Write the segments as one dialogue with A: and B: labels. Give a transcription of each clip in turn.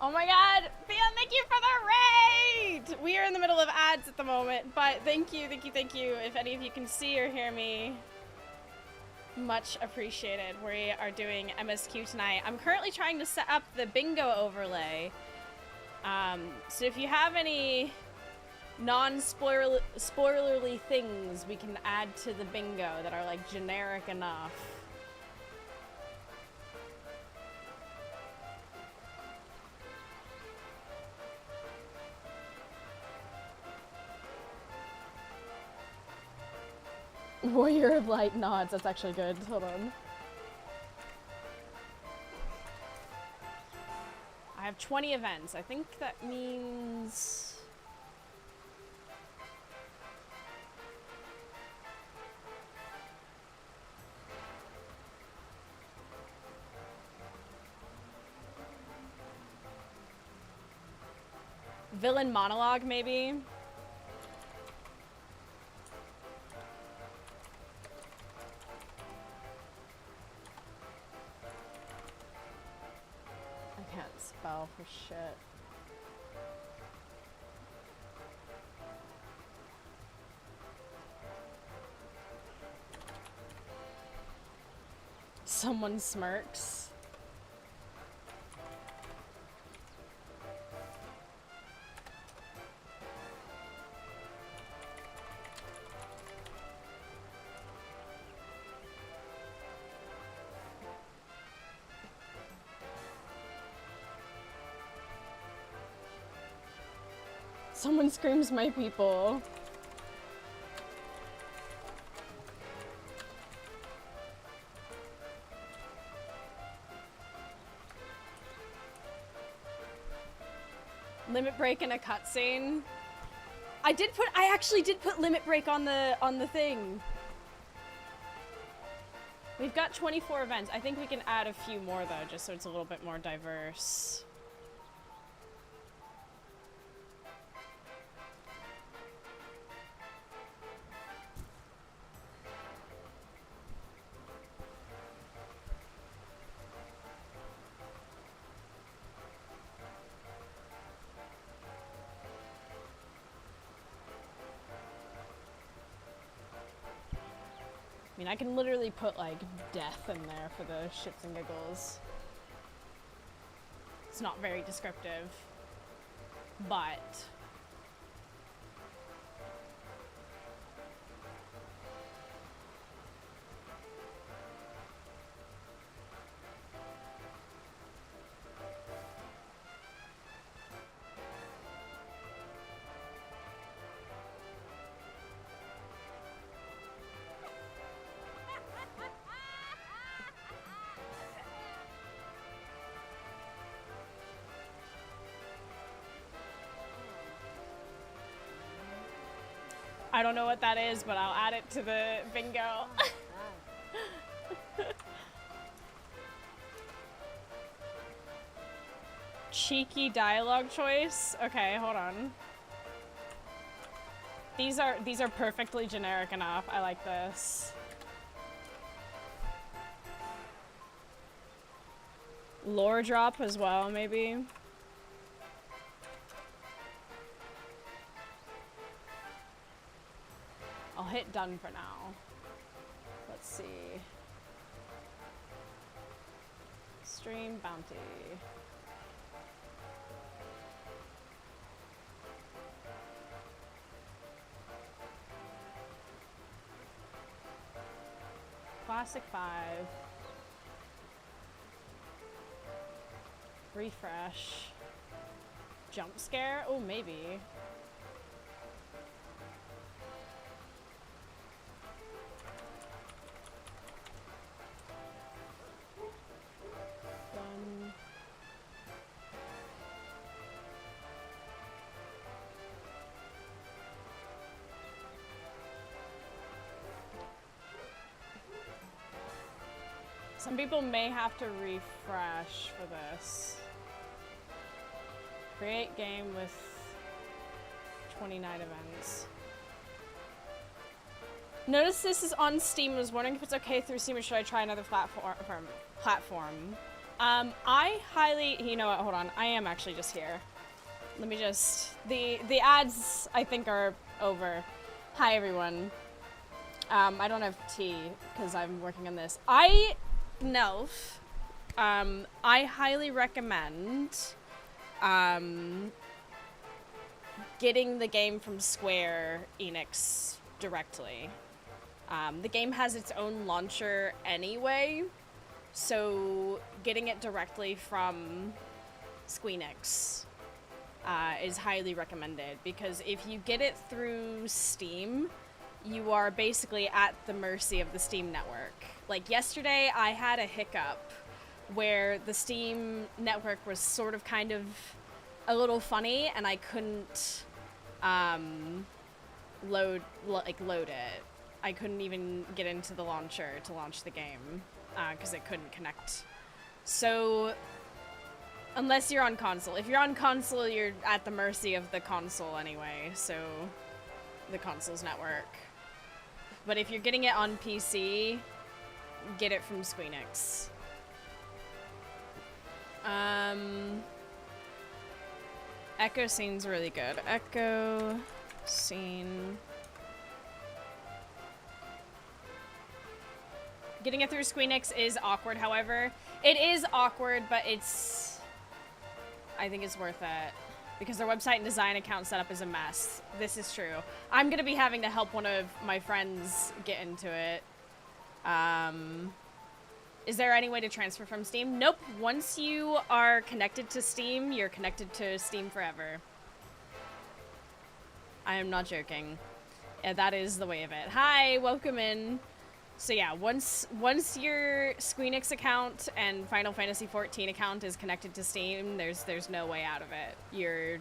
A: Oh my god! Fion, thank you for the raid! We are in the middle of ads at the moment, but thank you, thank you, thank you. If any of you can see or hear me, much appreciated. We are doing MSQ tonight. I'm currently trying to set up the bingo overlay. So if you have any non-spoilerly things we can add to the bingo that are like generic enough. Warrior of Light nods, that's actually good. Hold on. I have 20 events. I think that means... Villain monologue, maybe? I can't spell for shit. Someone smirks. Someone screams my people. Limit break in a cutscene. I actually did put limit break on the thing. We've got 24 events. I think we can add a few more though, just so it's a little bit more diverse. I mean, I can literally put, like, death in there for the shits and giggles. It's not very descriptive, but... I don't know what that is, but I'll add it to the bingo. Cheeky dialogue choice? Okay, hold on. These are perfectly generic enough. I like this. Lore drop as well, maybe. I'll hit done for now. Let's see. Stream bounty. Classic 5. Refresh. Jump scare? Oh, maybe. Done. Some people may have to refresh for this. Create game with 29 events. Notice this is on Steam. I was wondering if it's okay through Steam or should I try another platform? I highly, you know what, hold on, I am actually just here. Let me just, the ads, I think, are over. Hi, everyone. I don't have tea, because I'm working on this. I highly recommend, getting the game from Square Enix directly. The game has its own launcher anyway, so getting it directly from Squeenix is highly recommended, because if you get it through Steam, you are basically at the mercy of the Steam network. Like yesterday, I had a hiccup where the Steam network was sort of kind of a little funny, and I couldn't load it. I couldn't even get into the launcher to launch the game because it couldn't connect. So unless you're on console. If you're on console, you're at the mercy of the console anyway, so the console's network. But if you're getting it on PC, get it from Squeenix. Echo Scene's really good. Echo Scene. Getting it through Squeenix is awkward, however. It is awkward, but I think it's worth it. Because their website and design account setup is a mess. This is true. I'm gonna be having to help one of my friends get into it. Is there any way to transfer from Steam? Nope. Once you are connected to Steam, you're connected to Steam forever. I am not joking. Yeah, that is the way of it. Hi, welcome in. So yeah, once your Squeenix account and Final Fantasy XIV account is connected to Steam, there's no way out of it. You're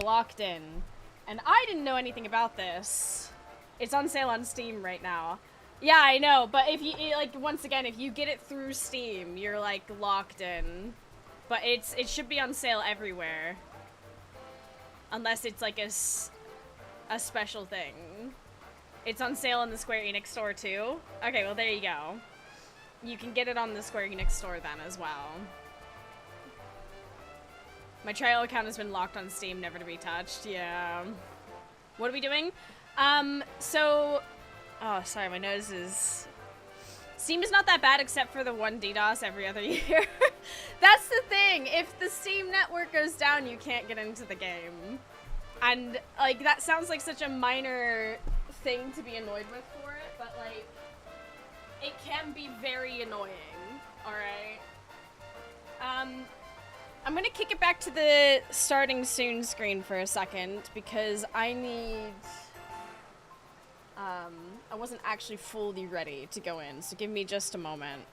A: locked in. And I didn't know anything about this. It's on sale on Steam right now. Yeah, I know, but if you, like, once again, if you get it through Steam, you're, like, locked in. But it should be on sale everywhere. Unless it's, like, a special thing. It's on sale in the Square Enix store, too? Okay, well, there you go. You can get it on the Square Enix store then, as well. My trial account has been locked on Steam, never to be touched. Yeah. What are we doing? Oh, sorry, my nose is... Steam is not that bad except for the one DDoS every other year. That's the thing. If the Steam network goes down, you can't get into the game. And, like, that sounds like such a minor thing to be annoyed with for it, but, like, it can be very annoying, alright? I'm gonna kick it back to the starting soon screen for a second, because I need... I wasn't actually fully ready to go in, so give me just a moment.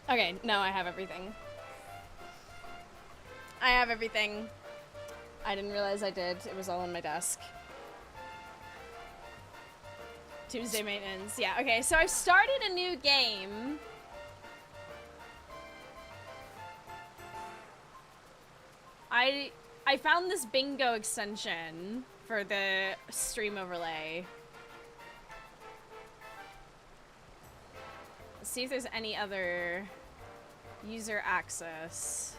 A: Okay, no, I have everything. I have everything. I didn't realize I did. It was all on my desk. Tuesday maintenance. Yeah, okay, so I've started a new game. I found this bingo extension for the stream overlay. Let's see if there's any other user access.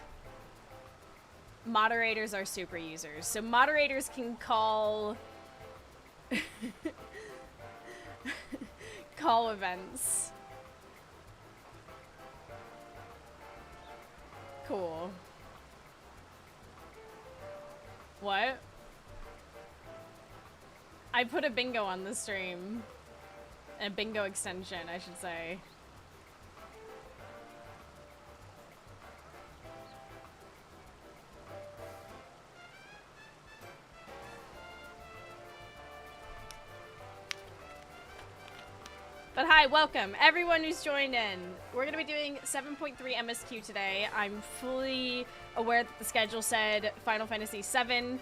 A: Moderators are super users. So moderators can call call events. Cool. What? I put a bingo on the stream. A bingo extension, I should say. But hi, welcome everyone who's joined in. We're going to be doing 7.3 MSQ today. I'm fully aware that the schedule said Final Fantasy VII.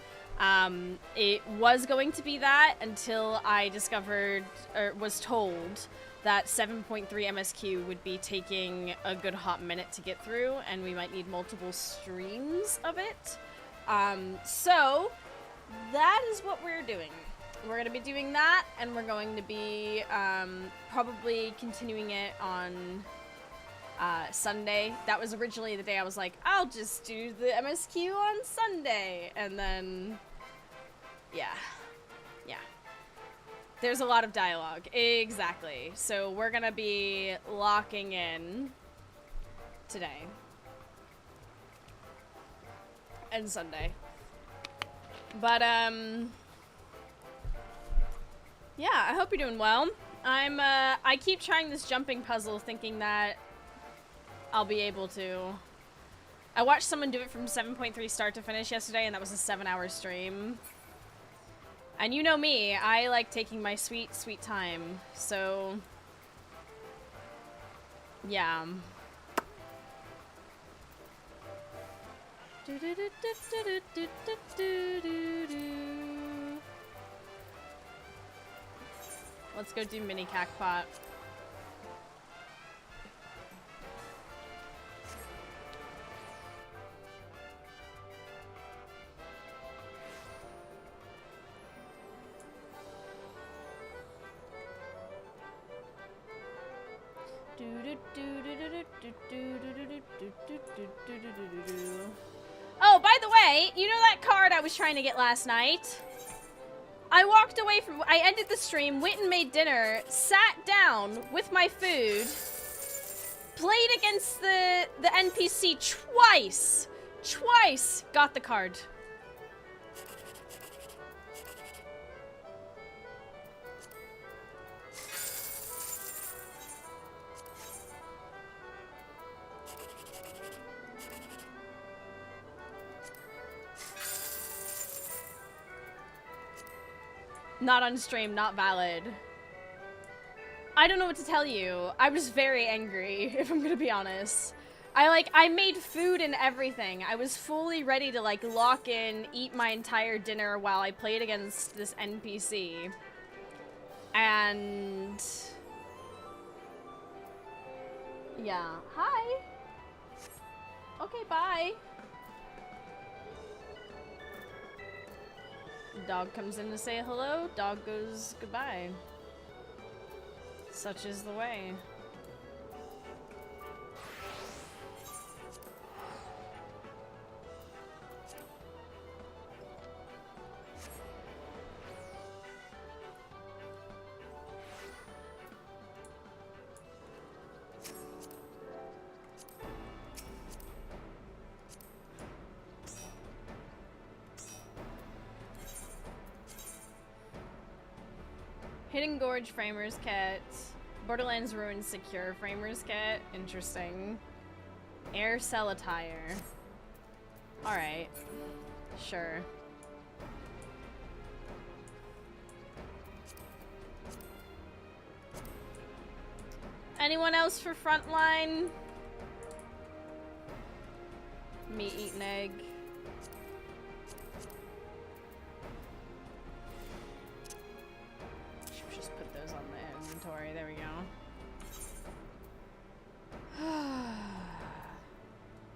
A: It was going to be that until I discovered, or was told, that 7.3 MSQ would be taking a good hot minute to get through, and we might need multiple streams of it. So that is what we're doing. We're going to be doing that, and we're going to be probably continuing it on Sunday. That was originally the day I was like, I'll just do the MSQ on Sunday. And then, yeah. There's a lot of dialogue. Exactly. So we're going to be locking in today. And Sunday. But, yeah, I hope you're doing well. I keep trying this jumping puzzle thinking that I'll be able to. I watched someone do it from 7.3 start to finish yesterday, and that was a 7-hour stream. And you know me, I like taking my sweet, sweet time. So, yeah. Let's go do mini cackpot. Oh, by the way, you know that card I was trying to get last night? I walked away from, I ended the stream, went and made dinner, sat down with my food, played against the NPC twice, got the card. Not on stream, not valid. I don't know what to tell you. I was very angry, if I'm gonna be honest. I made food and everything. I was fully ready to, like, lock in, eat my entire dinner while I played against this NPC. And... yeah. Hi! Okay, bye! Dog comes in to say hello, dog goes goodbye. Such is the way. Hidden Gorge Framers Kit. Borderlands Ruins Secure Framers Kit. Interesting. Air Cell Attire. Alright. Sure. Anyone else for Frontline? Meat eating egg. There we go.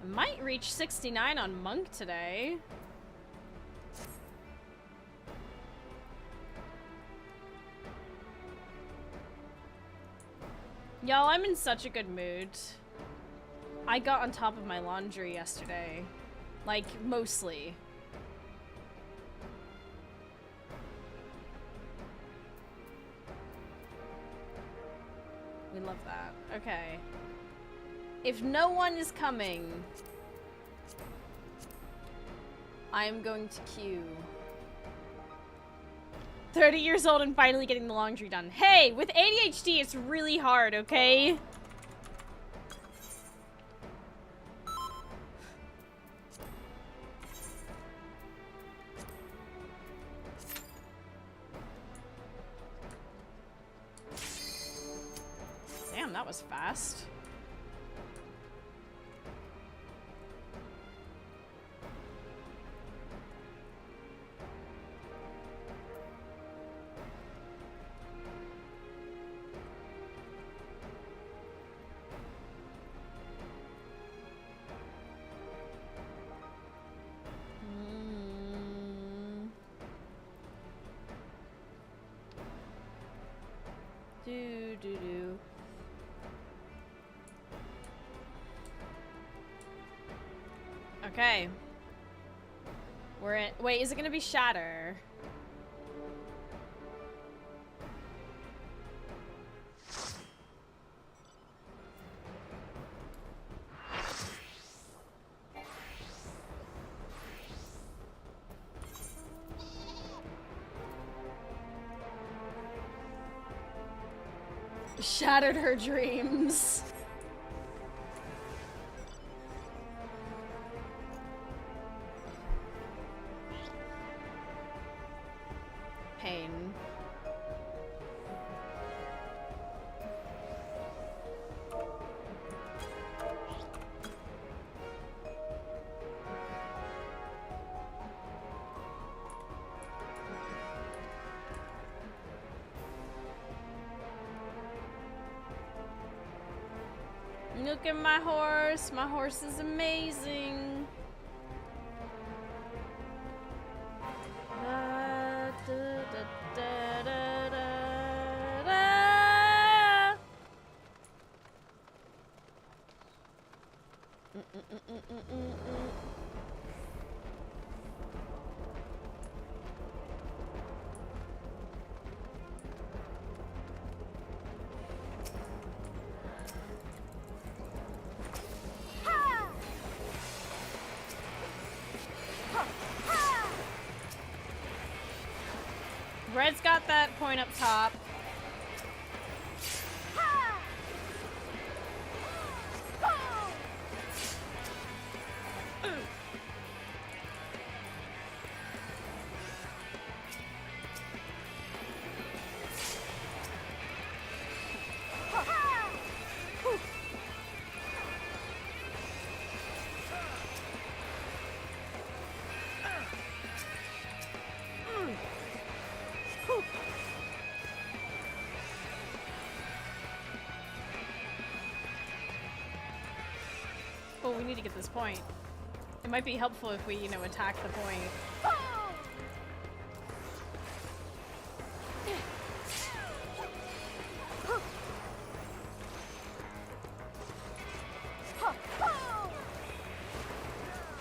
A: I might reach 69 on Monk today. Y'all, I'm in such a good mood. I got on top of my laundry yesterday. Like, mostly. We love that. Okay. If no one is coming, I'm going to queue. 30 years old and finally getting the laundry done. Hey, with ADHD, it's really hard, okay? Damn, that was fast. Do. Okay. We're in. Wait, is it gonna be Shatter? Shattered her dreams. Pain. Look at my horse. My horse is amazing. Da, da, da, da, da, da. Red's got that point up top. Oh, we need to get this point. It might be helpful if we, you know, attack the point.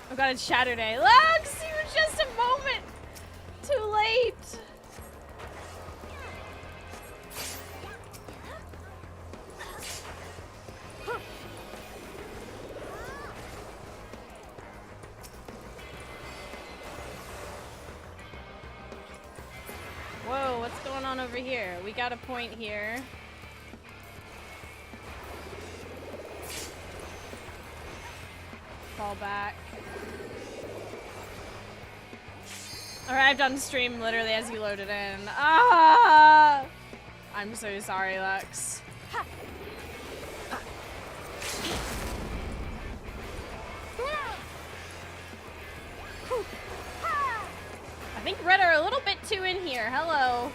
A: Oh god, it's Saturday. Lux, you were just a moment too late. Whoa, what's going on over here? We got a point here. Fall back. Arrived on stream literally as you loaded in. Ah! I'm so sorry, Lux. I think Red are a little bit too in here. Hello.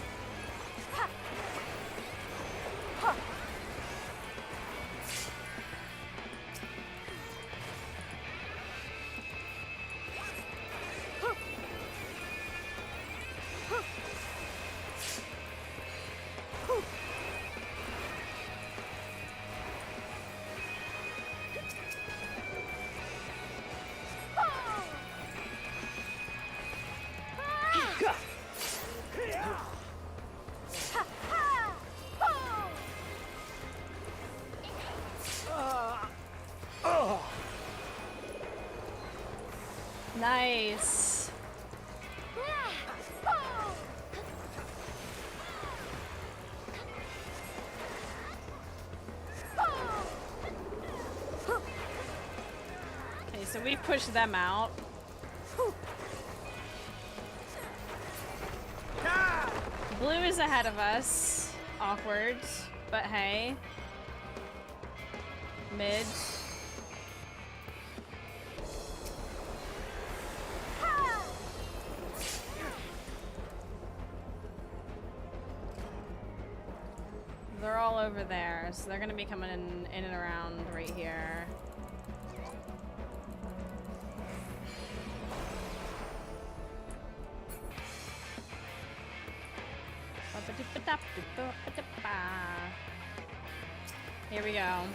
A: Nice. Okay, so we pushed them out. Blue is ahead of us. Awkward, but hey. Mid. They're all over there, so they're gonna be coming in and around right here. Here we go.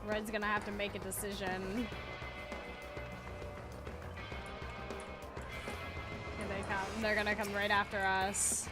A: Red's gonna have to make a decision. Here they come. They're gonna come right after us.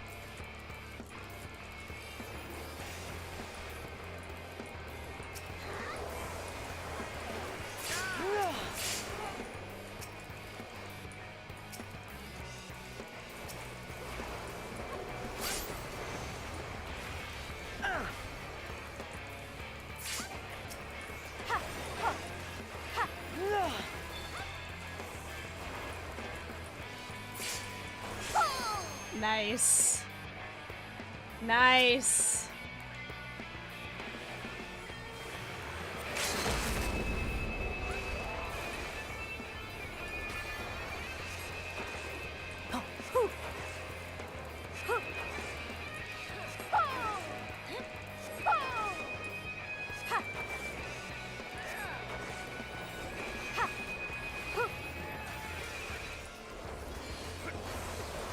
A: Nice. Nice.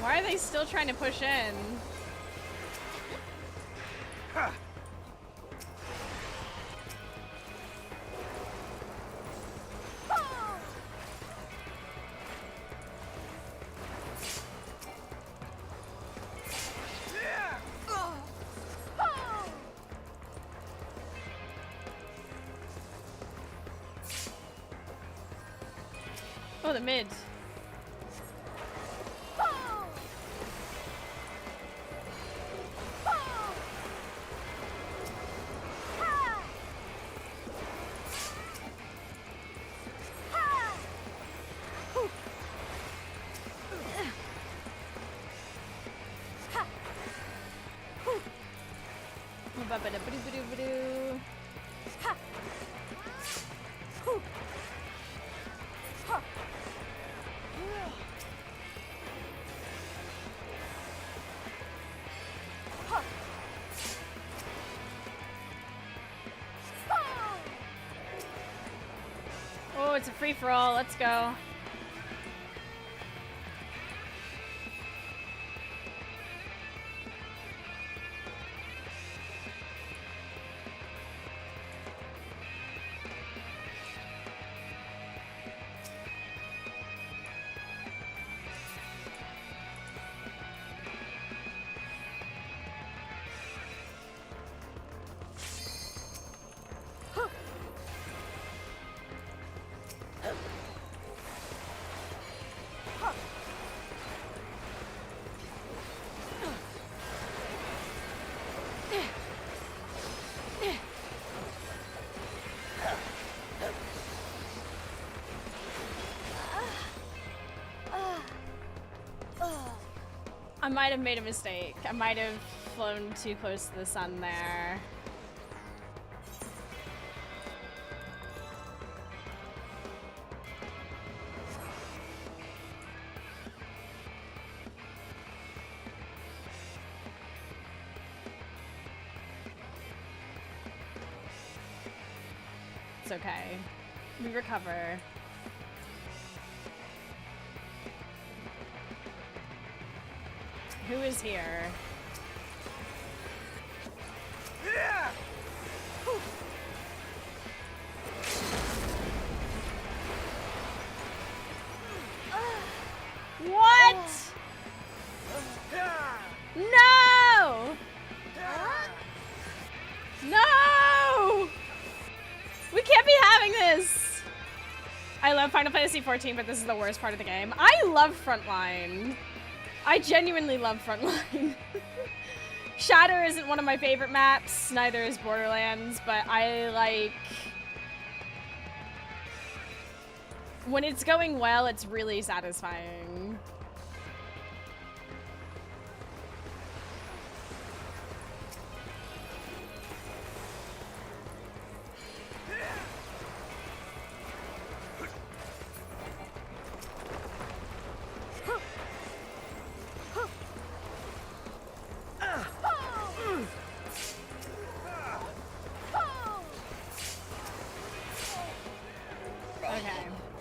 A: Why are they still trying to push in? Oh, the mid. Oh, it's a free-for-all. Let's go. might have made a mistake. I might have flown too close to the sun there. It's okay. We recover. Who is here? What? No! No! We can't be having this! I love Final Fantasy XIV, but this is the worst part of the game. I love Frontline. I genuinely love Frontline. Shatter isn't one of my favorite maps, neither is Borderlands, but I like... when it's going well, it's really satisfying.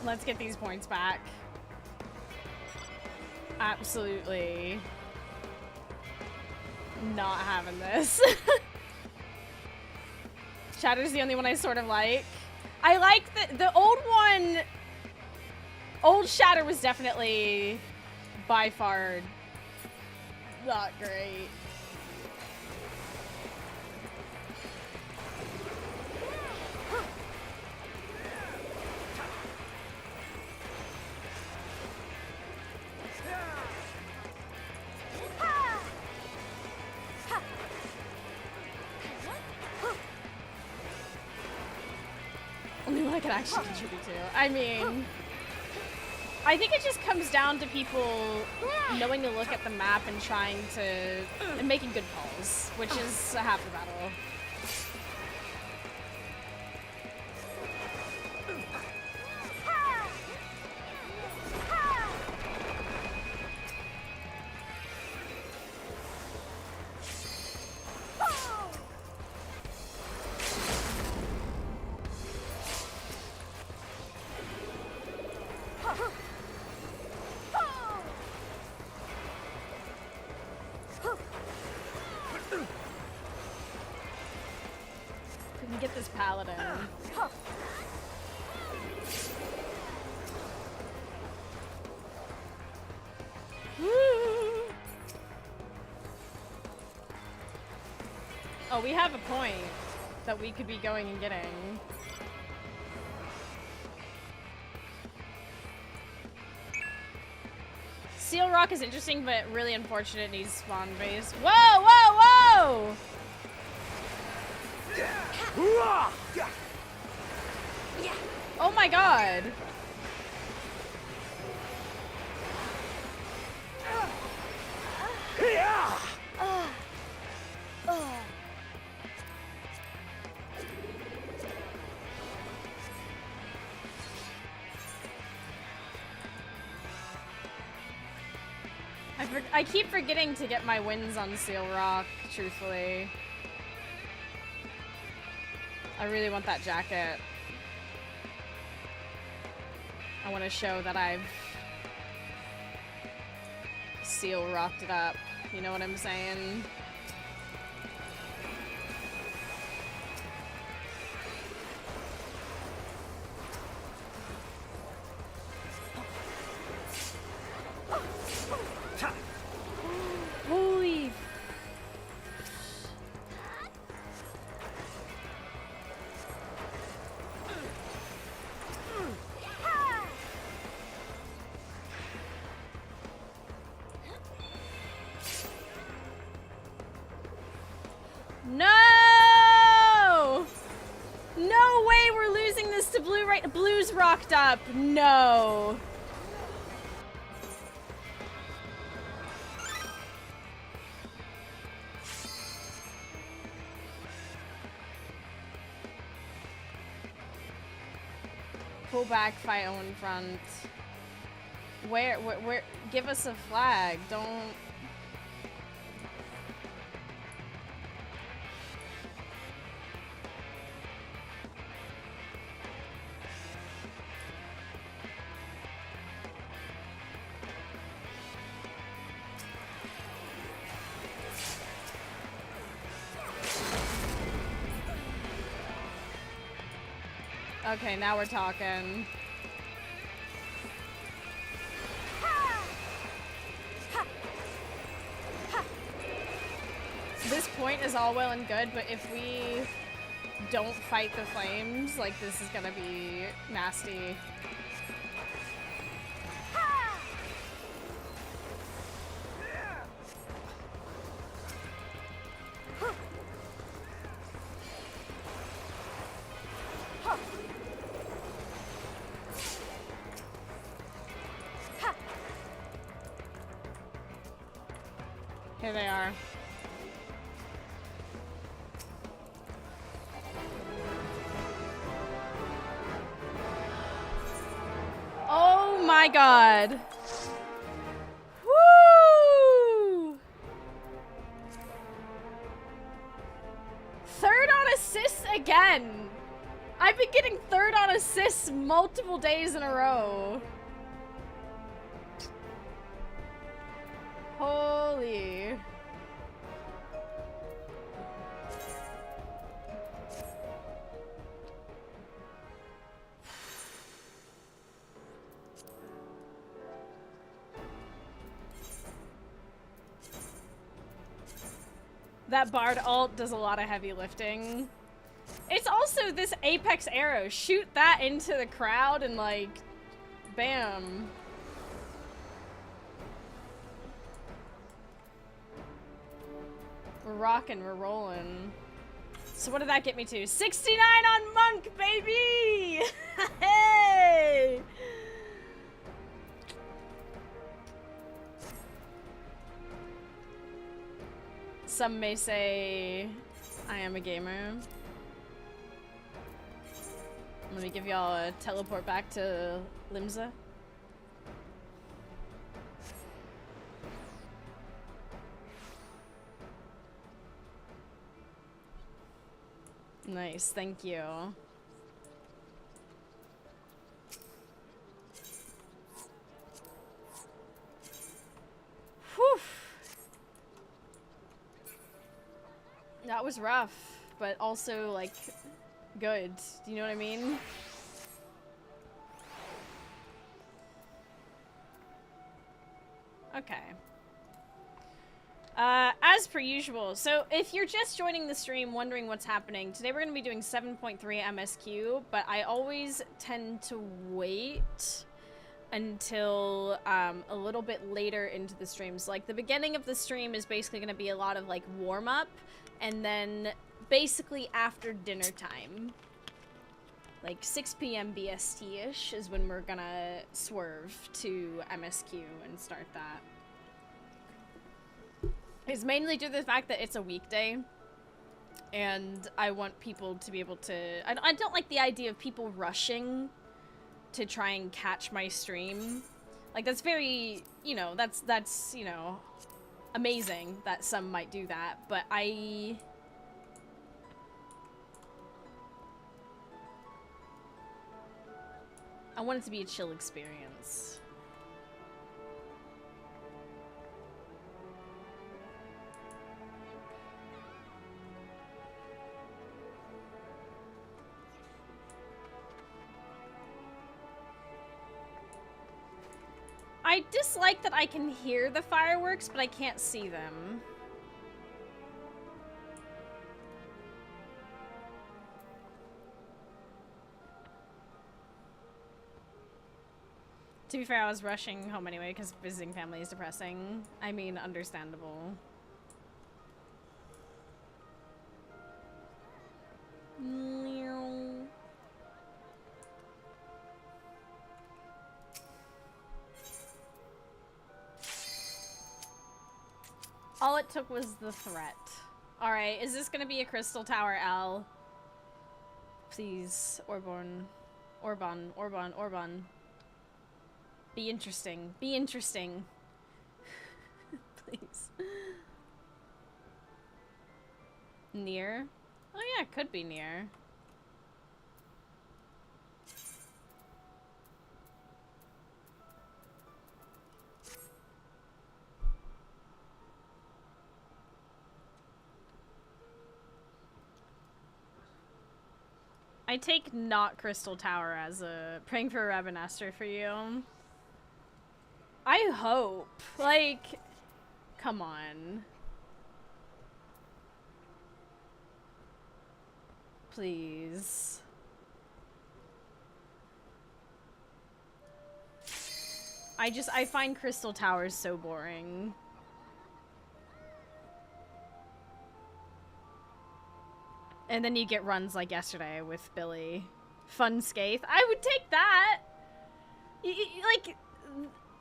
A: Let's get these points back. Absolutely not having this. Shatter's the only one I sort of like. I like the old one. Old Shatter was definitely by far not great. Only one I can actually contribute to. I mean, I think it just comes down to people knowing to look at the map and trying to, and making good calls, which is half the battle. Get this paladin. Oh, we have a point that we could be going and getting. Seal Rock is interesting, but really unfortunate it needs spawn base. Whoa, whoa, whoa! Oh my god. I keep forgetting to get my wins on Seal Rock, truthfully. I really want that jacket. I want to show that I've Seal Rocked it up. You know what I'm saying? Holy. No! No way we're losing this to blue right blues rocked up. No. Pull back, fight own front. Where, give us a flag, don't... Okay, now we're talking. This point is all well and good, but if we don't fight the flames, like, this is gonna be nasty. Here they are. Oh my god. Woo! Third on assists again. I've been getting third on assists multiple days in a row. Holy. That Bard ult does a lot of heavy lifting. It's also this Apex arrow. Shoot that into the crowd and like, bam. We're rocking, we're rolling. So what did that get me to? 69 on Monk, baby! Hey! Some may say I am a gamer. Let me give y'all a teleport back to Limsa. Nice, thank you. Whew. That was rough, but also, like, good. Do you know what I mean? Okay. As per usual, so if you're just joining the stream wondering what's happening, today we're going to be doing 7.3 MSQ, but I always tend to wait until a little bit later into the streams. Like, the beginning of the stream is basically going to be a lot of, like, warm-up, and then basically after dinner time, like 6 p.m. BST-ish is when we're gonna swerve to MSQ and start that. It's mainly due to the fact that it's a weekday, and I want people to be able to... I don't like the idea of people rushing to try and catch my stream. Like, that's very, you know, that's, you know, amazing that some might do that, but I want it to be a chill experience. I dislike that I can hear the fireworks, but I can't see them. To be fair, I was rushing home anyway because visiting family is depressing. I mean, understandable. All it took was the threat. Alright, is this gonna be a Crystal Tower L? Please, Orborn. Orban, Orban, Orban. Be interesting. Be interesting. Please. Near? Oh yeah, it could be near. I take not Crystal Tower as a praying for a Ravenaster for you. I hope. Like, come on. Please. I find Crystal Towers so boring. And then you get runs like yesterday with Billy. Fun Skaith. I would take that! Like,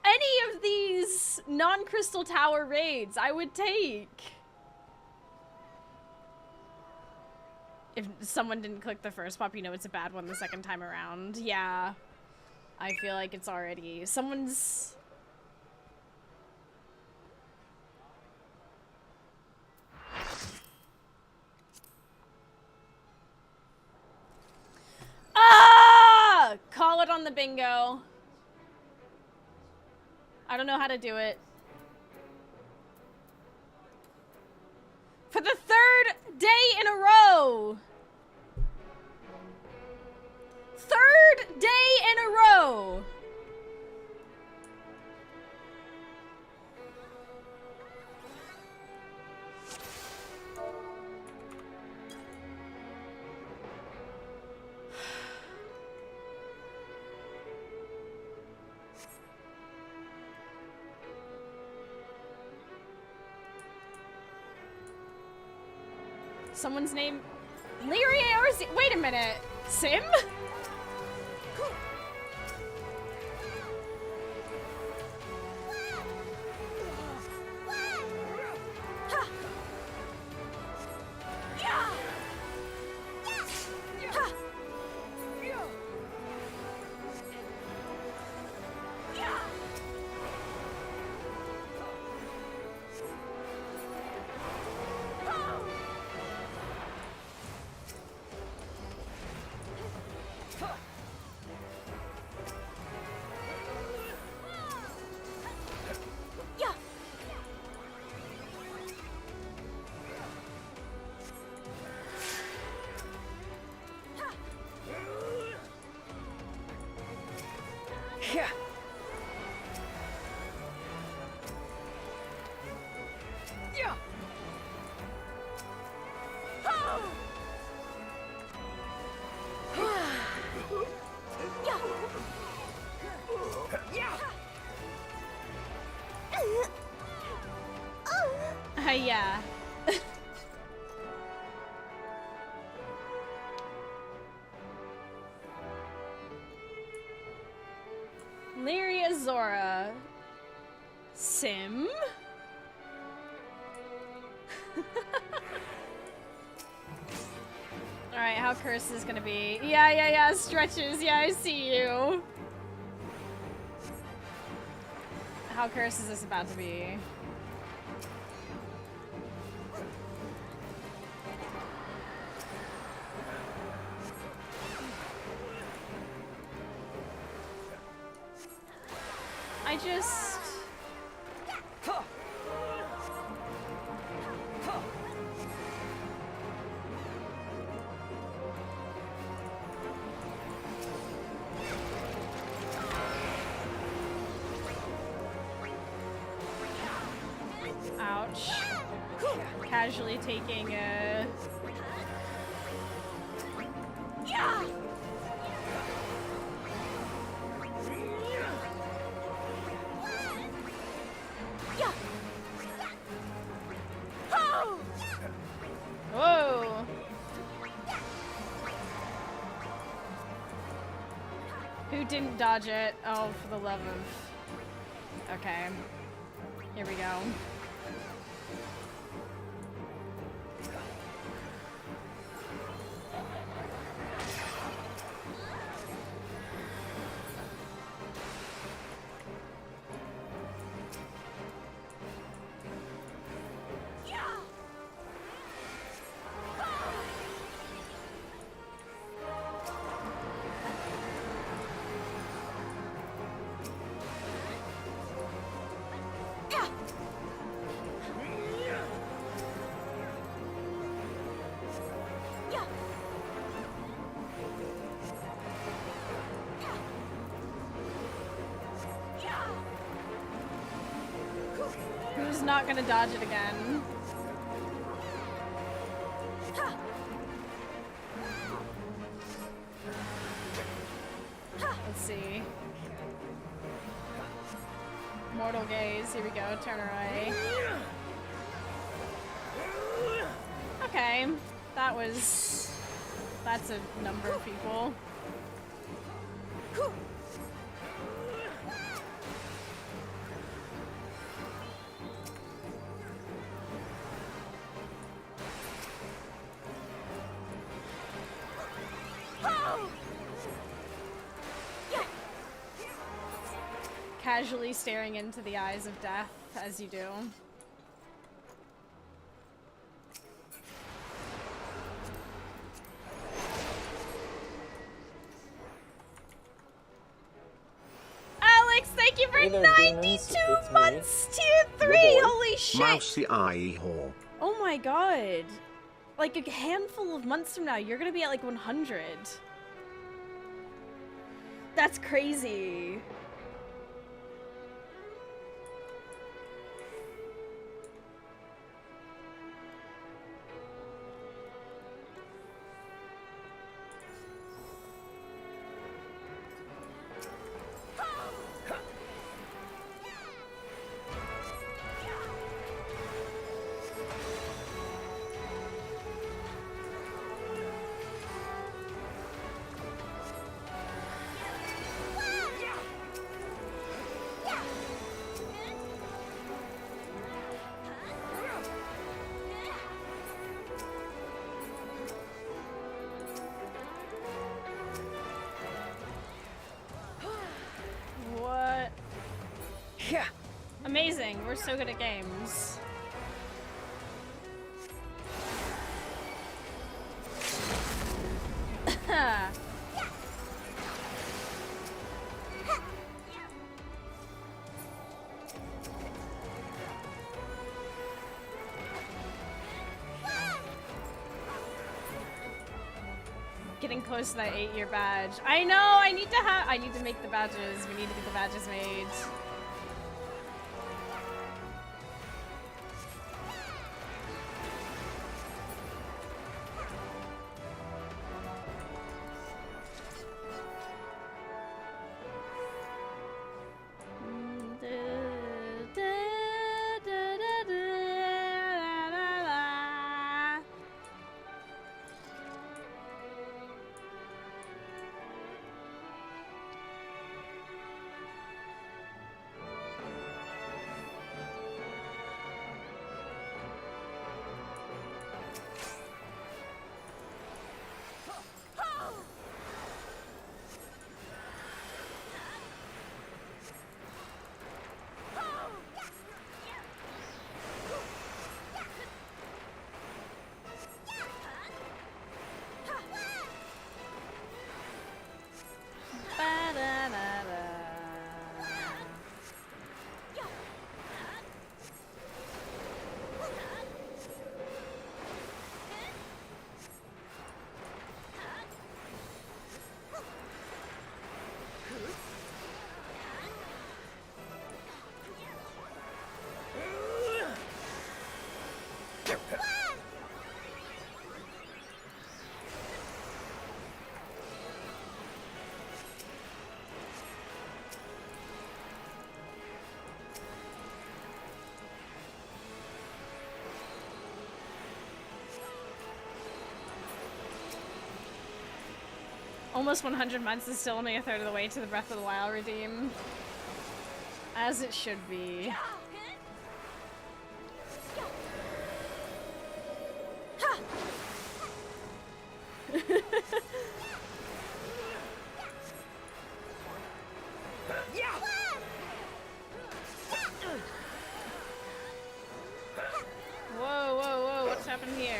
A: any of these non-Crystal Tower raids, I would take. If someone didn't click the first pop, you know it's a bad one the second time around. Yeah. I feel like it's already... Someone's... Ah! Call it on the bingo. I don't know how to do it. For the third day in a row! Third day in a row! Someone's name... Lyria or Z... Wait a minute. Sim? Yeah. Lyria Zora. Sim? Alright, how cursed is gonna be? Yeah, stretches. Yeah, I see you. How cursed is this about to be? I just... Ouch. Casually taking a... Whoa! Who didn't dodge it? Oh, for the love of... Okay. Here we go. just not gonna dodge it again. Let's see. Mortal gaze. Here we go. Turn away. Okay. That's a number of people. Casually staring into the eyes of death, as you do. Alex, thank you for 92 months! Tier 3! Holy shit!
B: Mousy eye whore.
A: Oh my god. Like a handful of months from now, you're gonna be at like 100. That's crazy. Amazing, we're so good at games. Getting close to that 8-year badge. I know, I need to make the badges. We need to get the badges made. Almost 100 months is still only a third of the way to the Breath of the Wild redeem. As it should be. Whoa, whoa, whoa, what's happened here?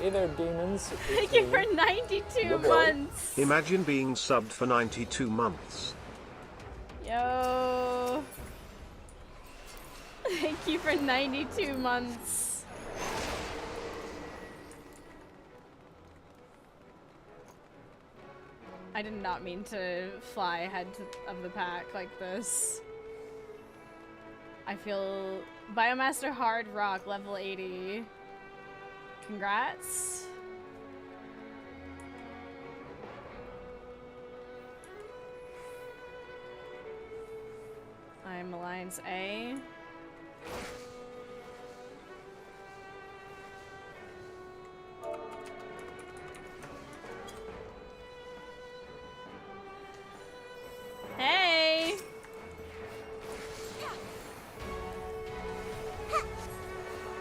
B: Hey there, demons.
A: Thank you for 92 months.
C: Imagine being subbed for 92 months.
A: Yo. Thank you for 92 months. I did not mean to fly ahead of the pack like this. I feel Biomaster Hard Rock level 80. Congrats. I'm Alliance A. Hey!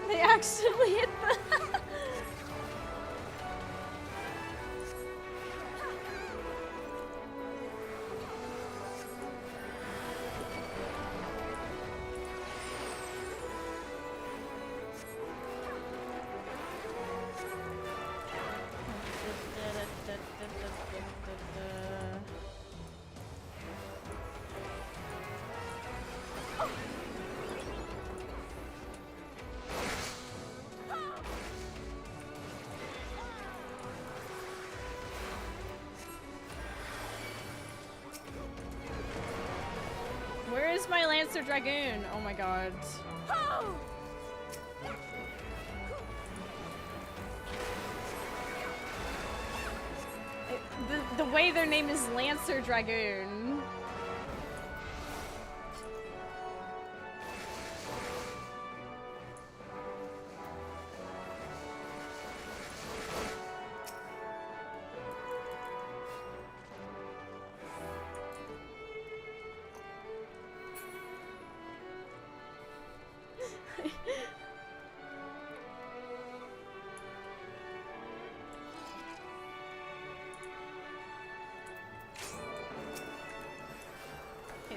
A: They accidentally hit the... Where is my Lancer Dragoon? Oh my god. The way their name is Lancer Dragoon.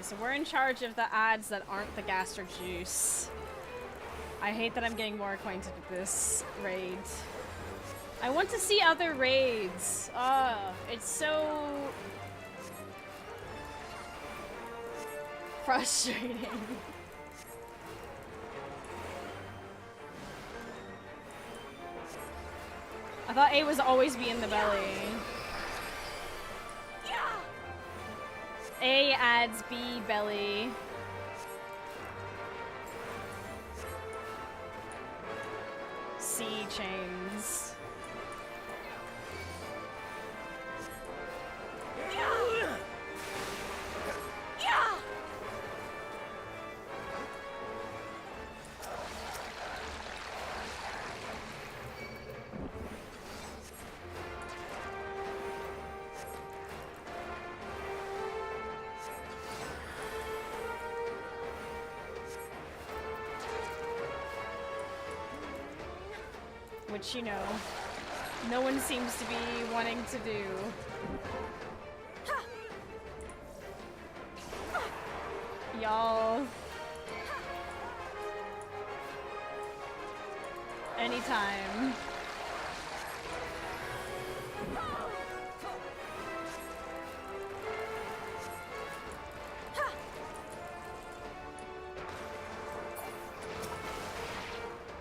A: So we're in charge of the ads that aren't the gastric juice. I hate that I'm getting more acquainted with this raid. I want to see other raids. It's so frustrating. I thought A was always be in the belly. A adds B belly. C chains. Which, you know, no one seems to be wanting to do. Y'all. Anytime.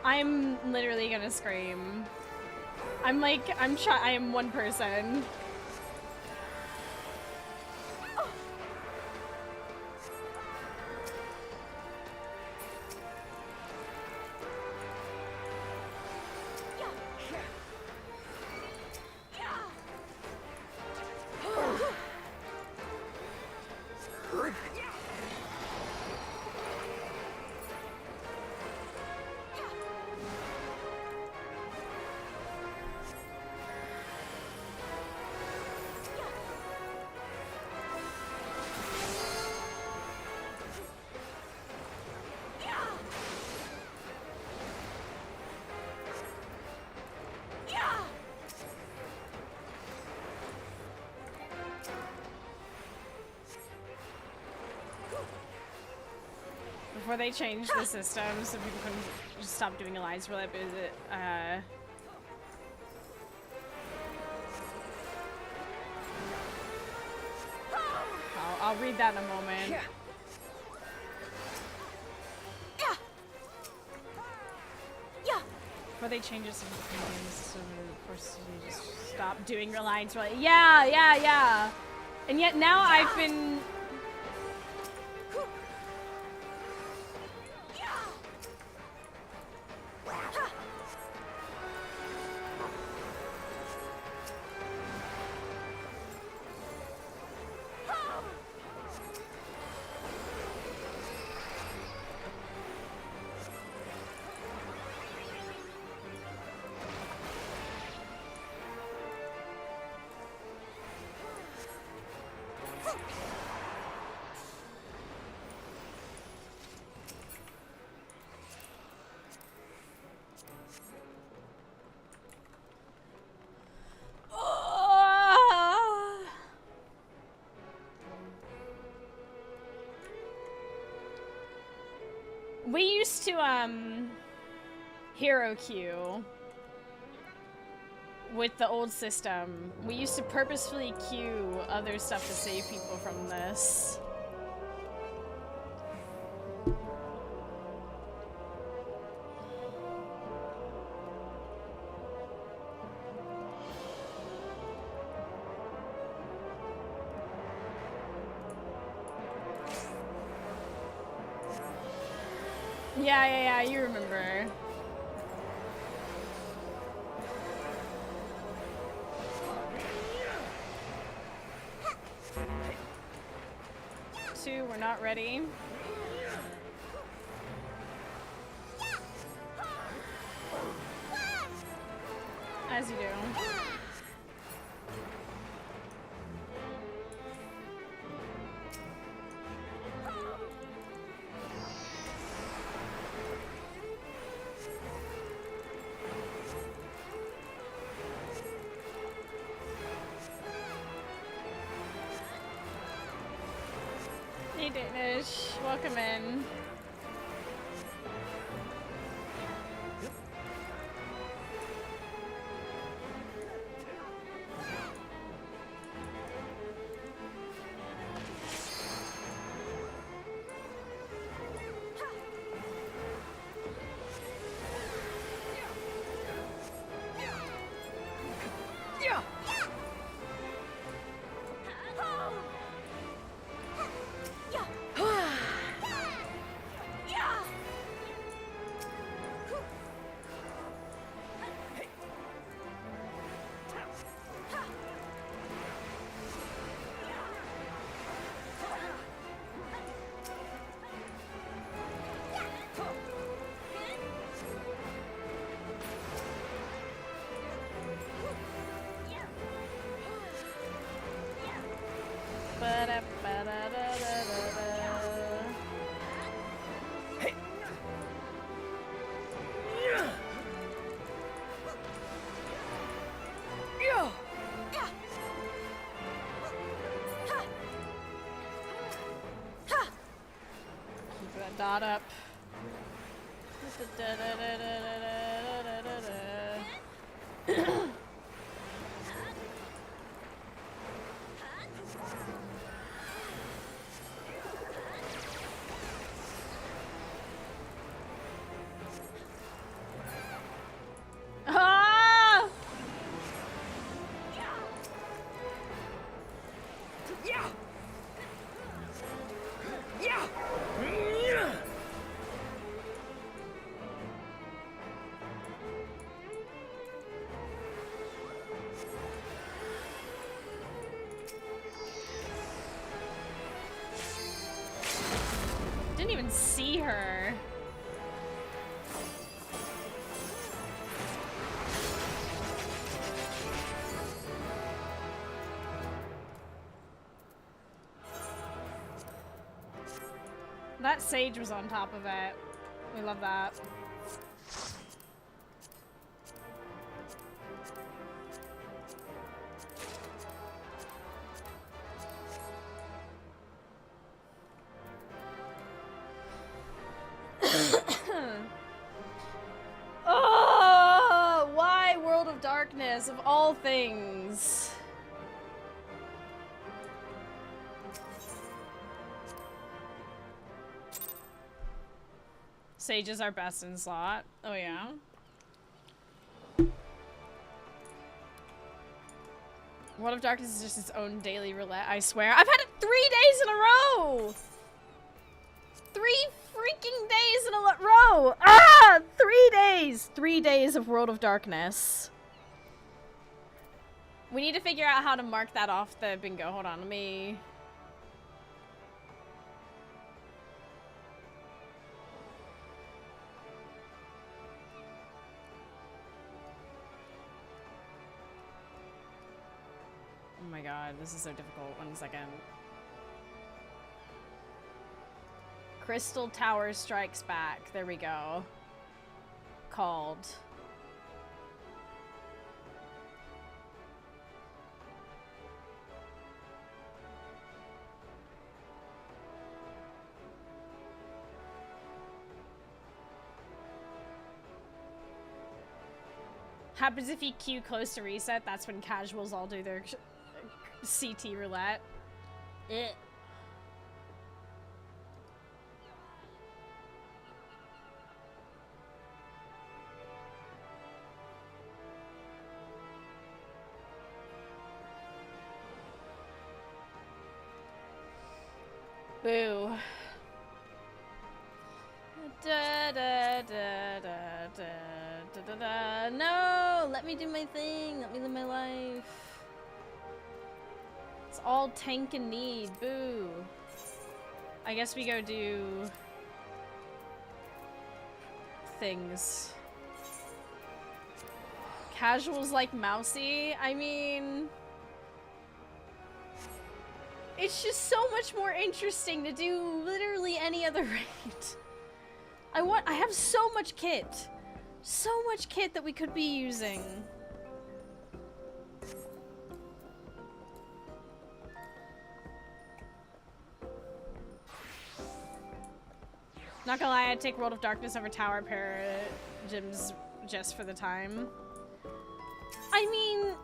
A: I'm literally gonna scream. I am one person. Before they change the system so people can just stop doing alliance roulette, read that in a moment. Before they change it, some games, so of course you just stop doing Reliance. Yeah. And yet now I've been. We used to, hero queue with the old system. We used to purposefully queue other stuff to save people from this. Yeah, you remember. Two, we're not ready. As you do. Hey Danish, welcome in. Dot up. Ah! Didn't even see her. That sage was on top of it. We love that. Oh, why World of Darkness of all things? Sage is our best in slot. Oh yeah. World of Darkness is just its own daily roulette, I swear. I've had it 3 days in a row! 3 freaking days in a row! Ah! 3 days! 3 days of World of Darkness. We need to figure out how to mark that off the bingo. Hold on, let me... Oh my god, this is so difficult. 1 second. Crystal Tower Strikes Back. There we go. Called. Happens if you queue close to reset. That's when casuals all do their CT roulette. Boo. Da, da, da, da, da, da, da, da. No! Let me do my thing. Let me live my life. It's all tank and need. Boo. I guess we go do things. Casuals like Mousy? I mean... It's just so much more interesting to do literally any other raid. I have so much kit. So much kit that we could be using. Not gonna lie, I'd take World of Darkness over Tower Paradigms just for the time. I mean...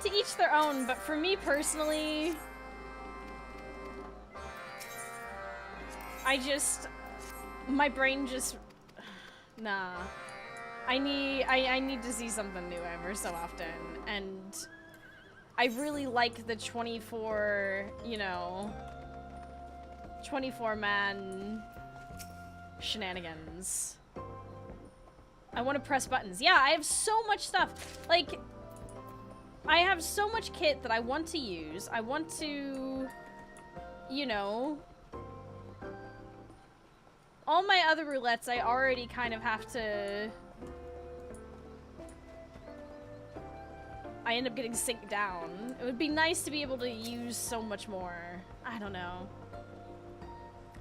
A: to each their own, but for me personally... my brain just, nah. I need to see something new ever so often, and I really like the 24, you know, 24-man shenanigans. I want to press buttons. Yeah, I have so much stuff. Like, I have so much kit that I want to use. I want to, you know... All my other roulettes, I already kind of have to... I end up getting synced down. It would be nice to be able to use so much more. I don't know.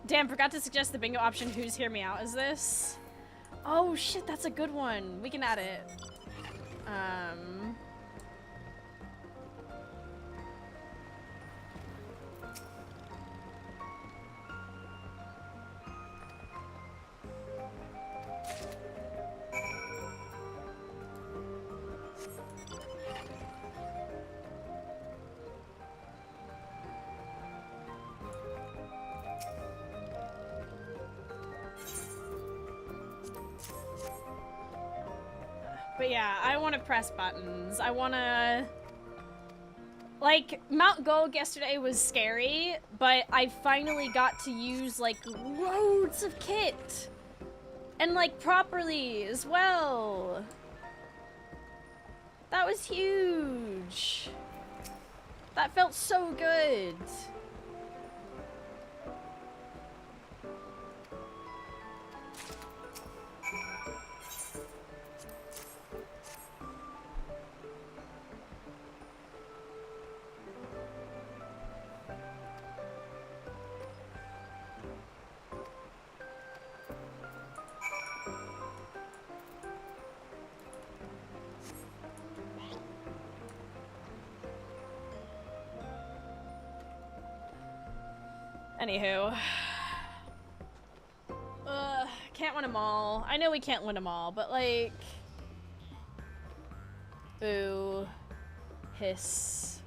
A: Damn, forgot to suggest the bingo option. Who's Hear Me Out is this? Oh shit, that's a good one. We can add it. But yeah, I want to press buttons. I want to... Like, Mount Gold yesterday was scary, but I finally got to use, like, loads of kit. And, like, properly as well. That was huge. That felt so good. Anywho. Can't win them all. I know we can't win them all, but like... Boo. Hiss.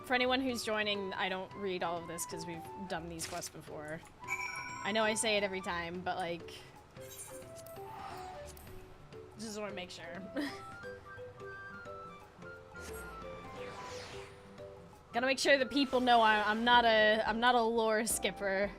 A: For anyone who's joining, I don't read all of this because we've done these quests before. I know I say it every time, but like... just want to make sure. Gotta make sure that people know I'm not a lore skipper.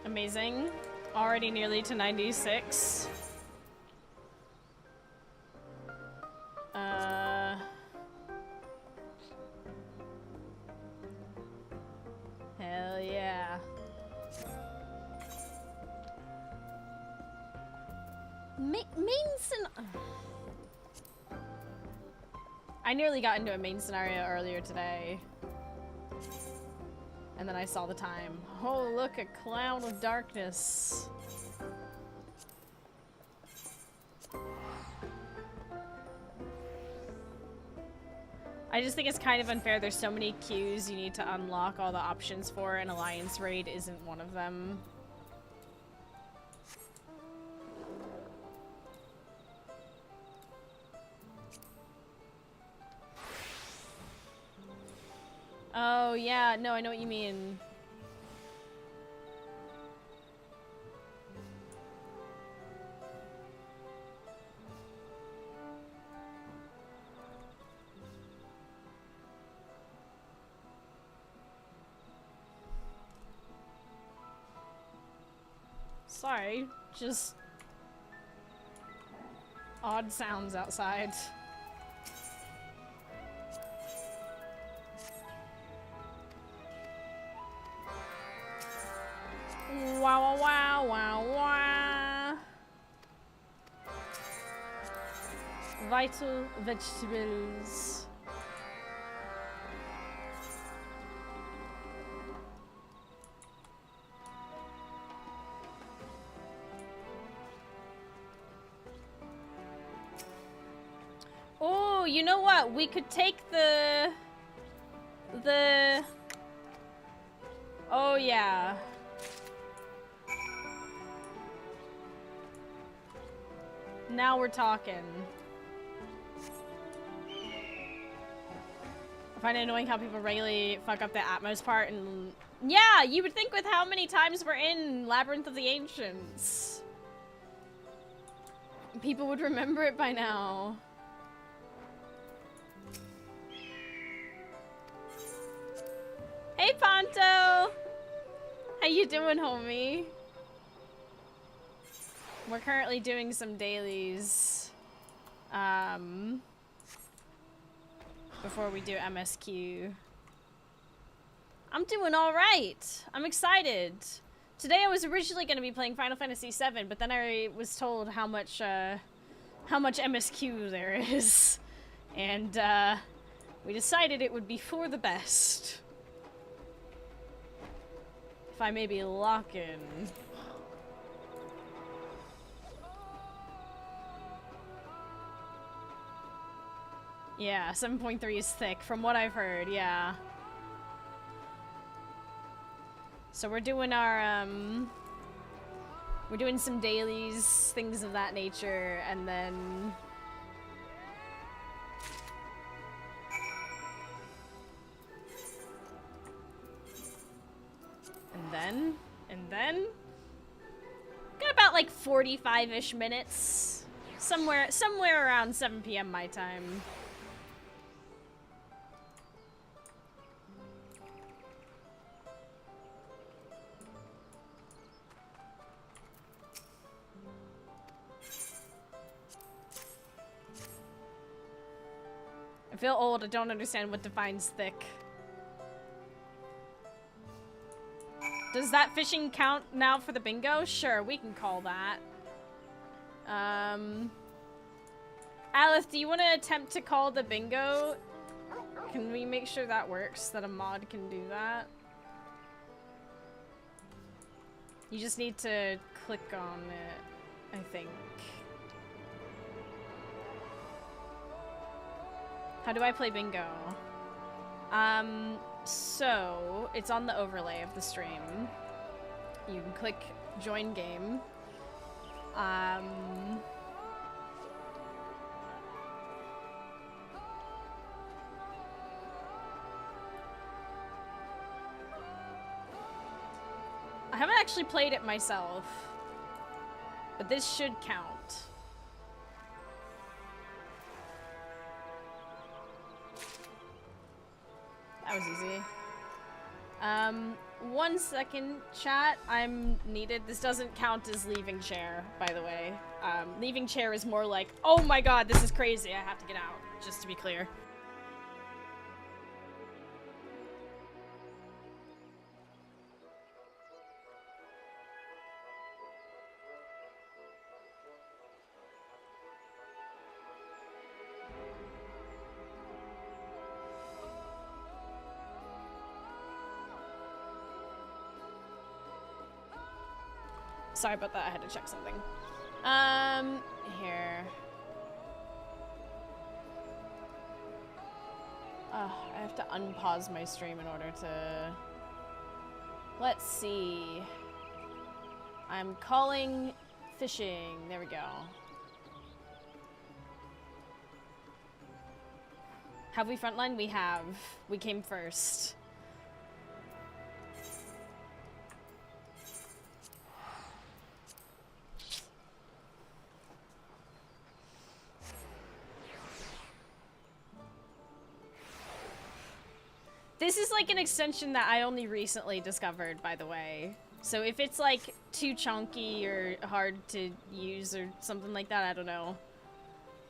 A: Amazing. Already nearly to 96. Hell yeah. I nearly got into a main scenario earlier today. And then I saw the time. Oh, look, a cloud of darkness. I just think it's kind of unfair. There's so many queues you need to unlock all the options for, and Alliance Raid isn't one of them. Oh, yeah. No, I know what you mean. Sorry, just odd sounds outside. Wow, wow, wow, wow. Vital vegetables. Oh, you know what? We could take the... Oh, yeah. Now we're talking. I find it annoying how people regularly fuck up the Atmos part, and yeah, you would think with how many times we're in Labyrinth of the Ancients, people would remember it by now. Hey, Ponto! How you doing, homie? We're currently doing some dailies, before we do MSQ. I'm doing all right. I'm excited. Today I was originally going to be playing Final Fantasy VII, but then I was told how much MSQ there is, and we decided it would be for the best. If I may be locking. Yeah, 7.3 is thick, from what I've heard, yeah. So we're doing our, we're doing some dailies, things of that nature, and then... And then... Got about like 45-ish minutes. Somewhere around 7 p.m. my time. I feel old. I don't understand what defines thick. Does that fishing count now for the bingo? Sure, we can call that. Aleph, do you want to attempt to call the bingo? Can we make sure that works? That a mod can do that? You just need to click on it, I think. How do I play bingo? So it's on the overlay of the stream. You can click join game. I haven't actually played it myself, but this should count. That was easy. 1 second, chat. I'm needed. This doesn't count as leaving chair, by the way. Leaving chair is more like, oh my god, this is crazy, I have to get out, just to be clear. Sorry about that, I had to check something. Here. I have to unpause my stream in order to... Let's see. I'm calling fishing. There we go. Have we frontline? We have. We came first. This is like an extension that I only recently discovered, by the way. So if it's like too chunky or hard to use or something like that, I don't know.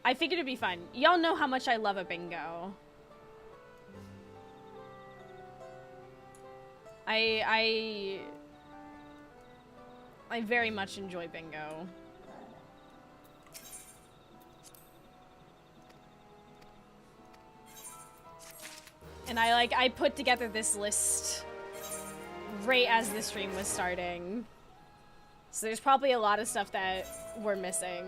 A: I figured it'd be fun. Y'all know how much I love a bingo. I very much enjoy bingo. And I put together this list right as the stream was starting. So there's probably a lot of stuff that we're missing.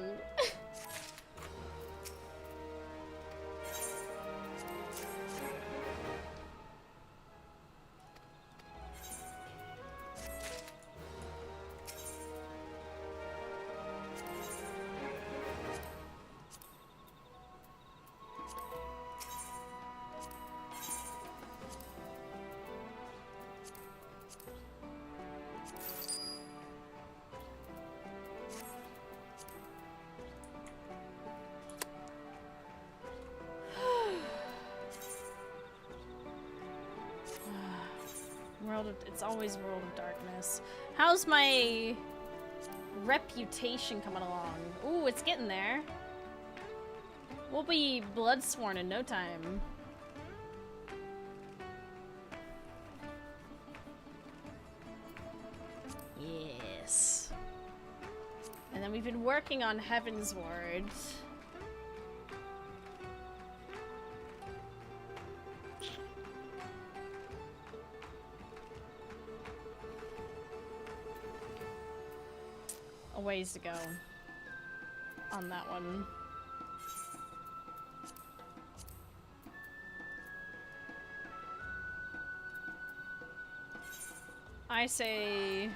A: It's always World of Darkness. How's my reputation coming along? Ooh, it's getting there. We'll be bloodsworn in no time. Yes. And then we've been working on Heaven's Ward. A ways to go on that one. I say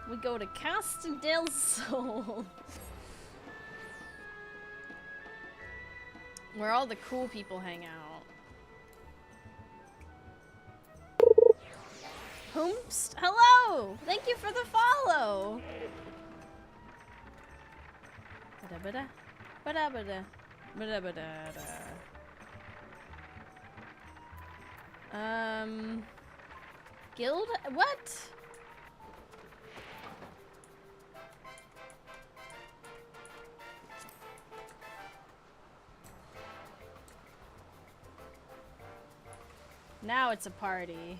A: we go to Castle del Sol, where all the cool people hang out. Hoomst, hello! Thank you for the follow! Bada bada bada bada bada bada. Guild? What? Now it's a party.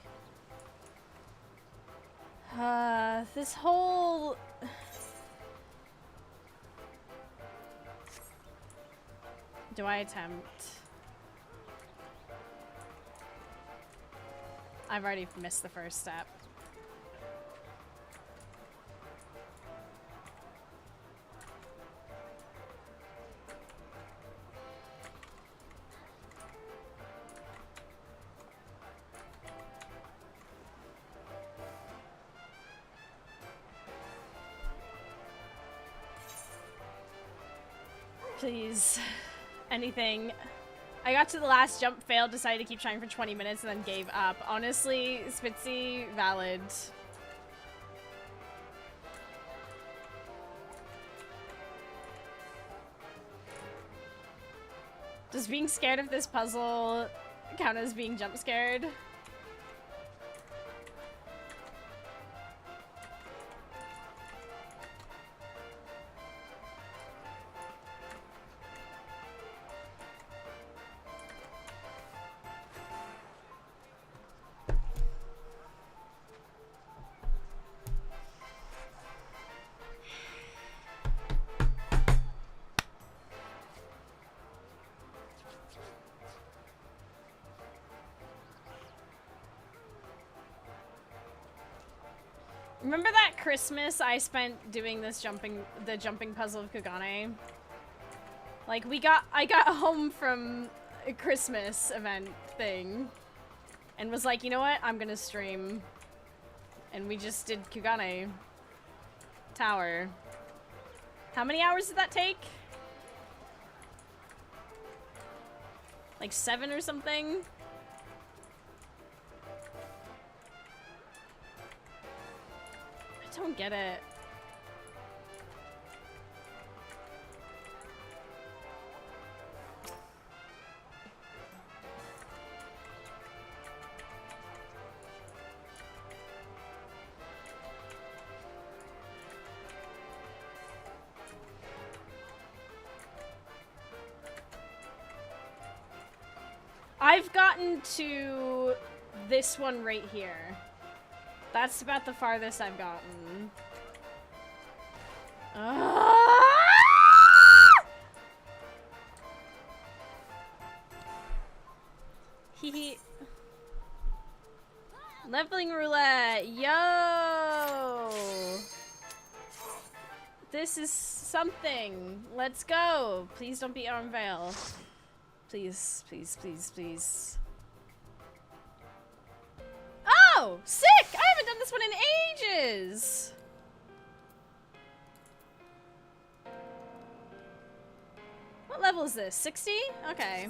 A: This whole... Do I attempt? I've already missed the first step. Please. Anything. I got to the last jump, failed, decided to keep trying for 20 minutes, and then gave up. Honestly, Spitzy, valid. Does being scared of this puzzle count as being jump scared? Remember that Christmas I spent doing this the jumping puzzle of Kagane? Like I got home from a Christmas event thing and was like, you know what? I'm gonna stream. And we just did Kagane Tower. How many hours did that take? Like 7 or something? I don't get it. I've gotten to this one right here. That's about the farthest I've gotten. Hee. Leveling roulette. Yo! This is something. Let's go. Please don't be Arm Veil. Please, please, please, please. Oh! Sick! I haven't done this one in ages! What level is this? 60? Okay.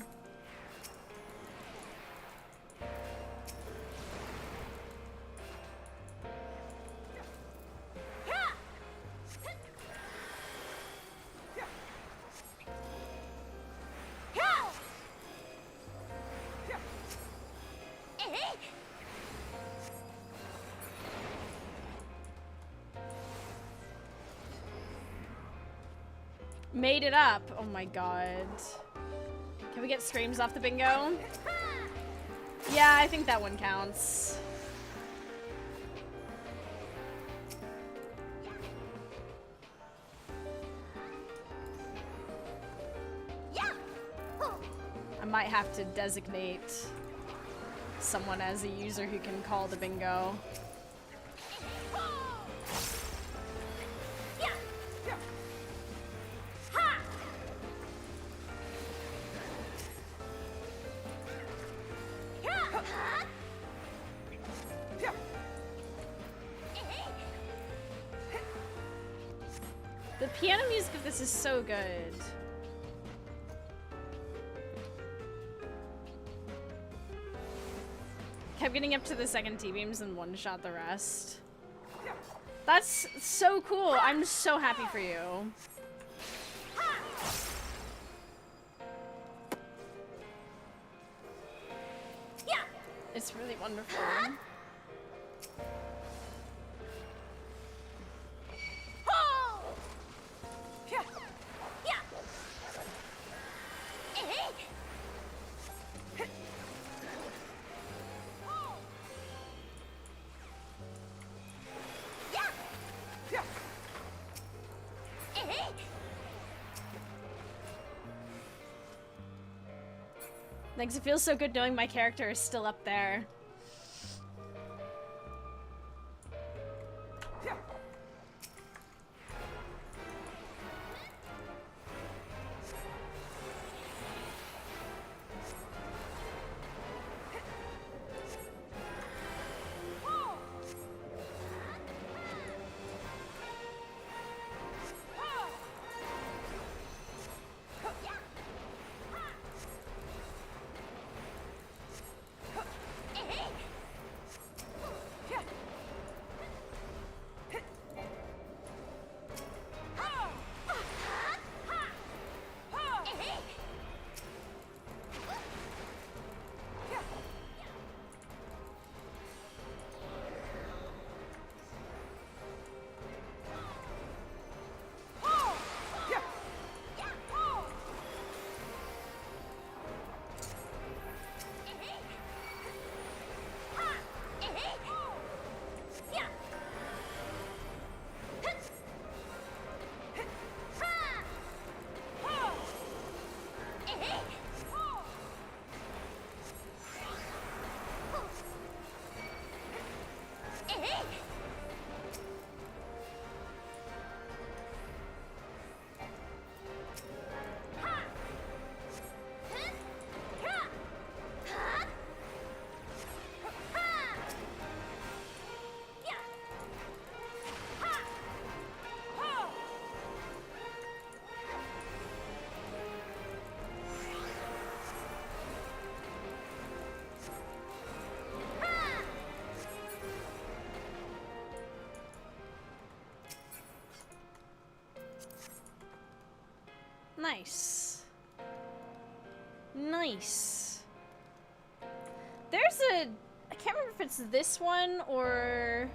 A: Made it up. Oh my god. Can we get screams off the bingo? Yeah, I think that one counts. I might have to designate someone as a user who can call the bingo. The piano music of this is so good. Kept getting up to the second T-beams and one-shot the rest. That's so cool. I'm so happy for you. It's really wonderful. Thanks, it feels so good knowing my character is still up there. Nice. Nice. There's a... I can't remember if it's this one or...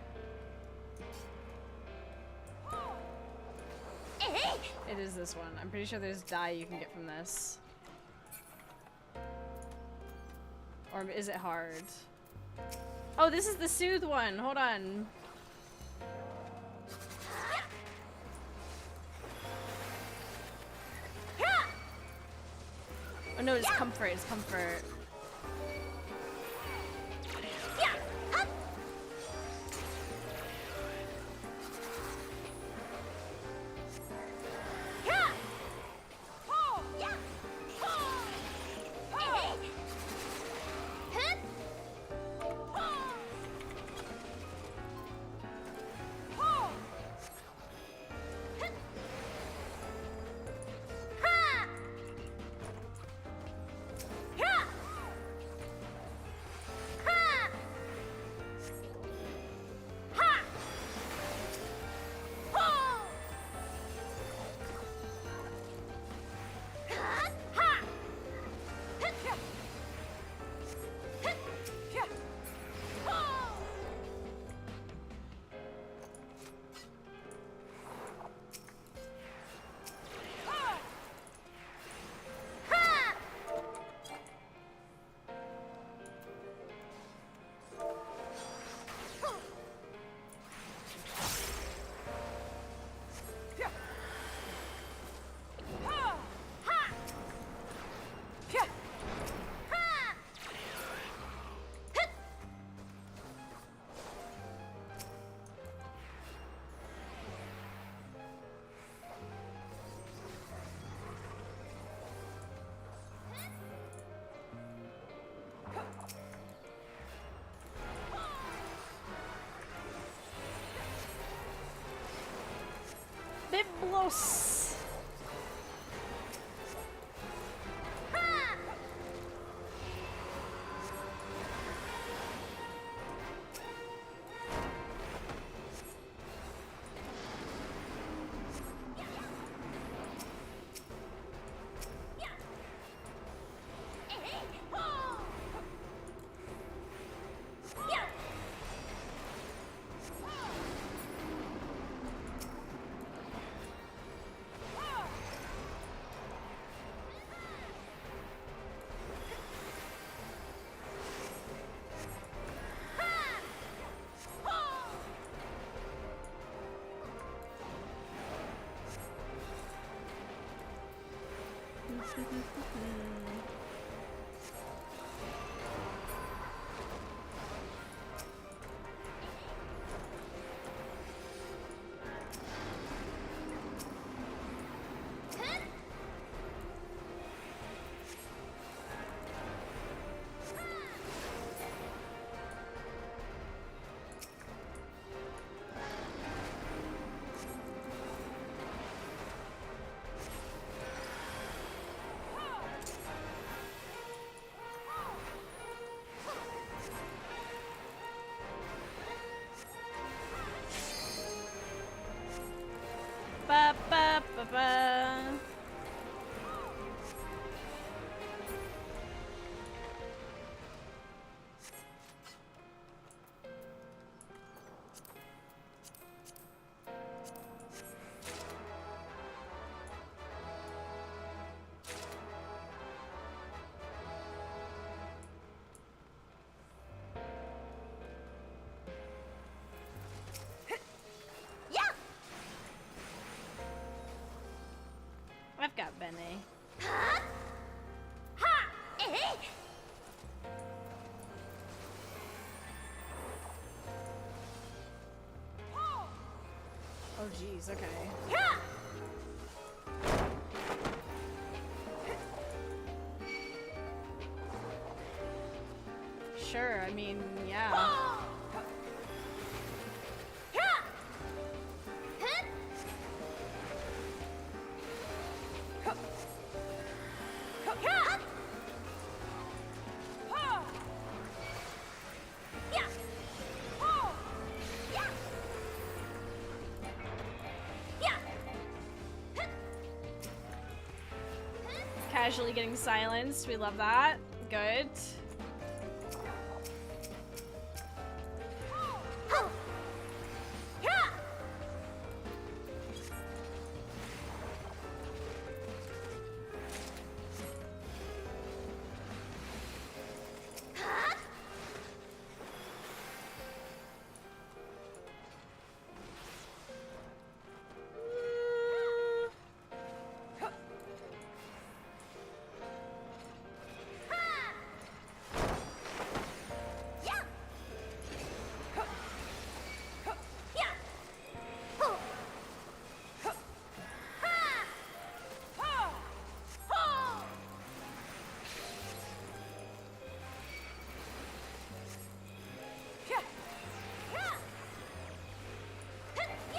A: It is this one. I'm pretty sure there's dye you can get from this. Or is it hard? Oh, this is the soothe one. Hold on. Oh no, it's comfort. It's comfort. Biblos. Ba ba ba ba. I've got Benny. Oh geez, okay. Sure, I mean, yeah. casually getting silenced. We love that. Good.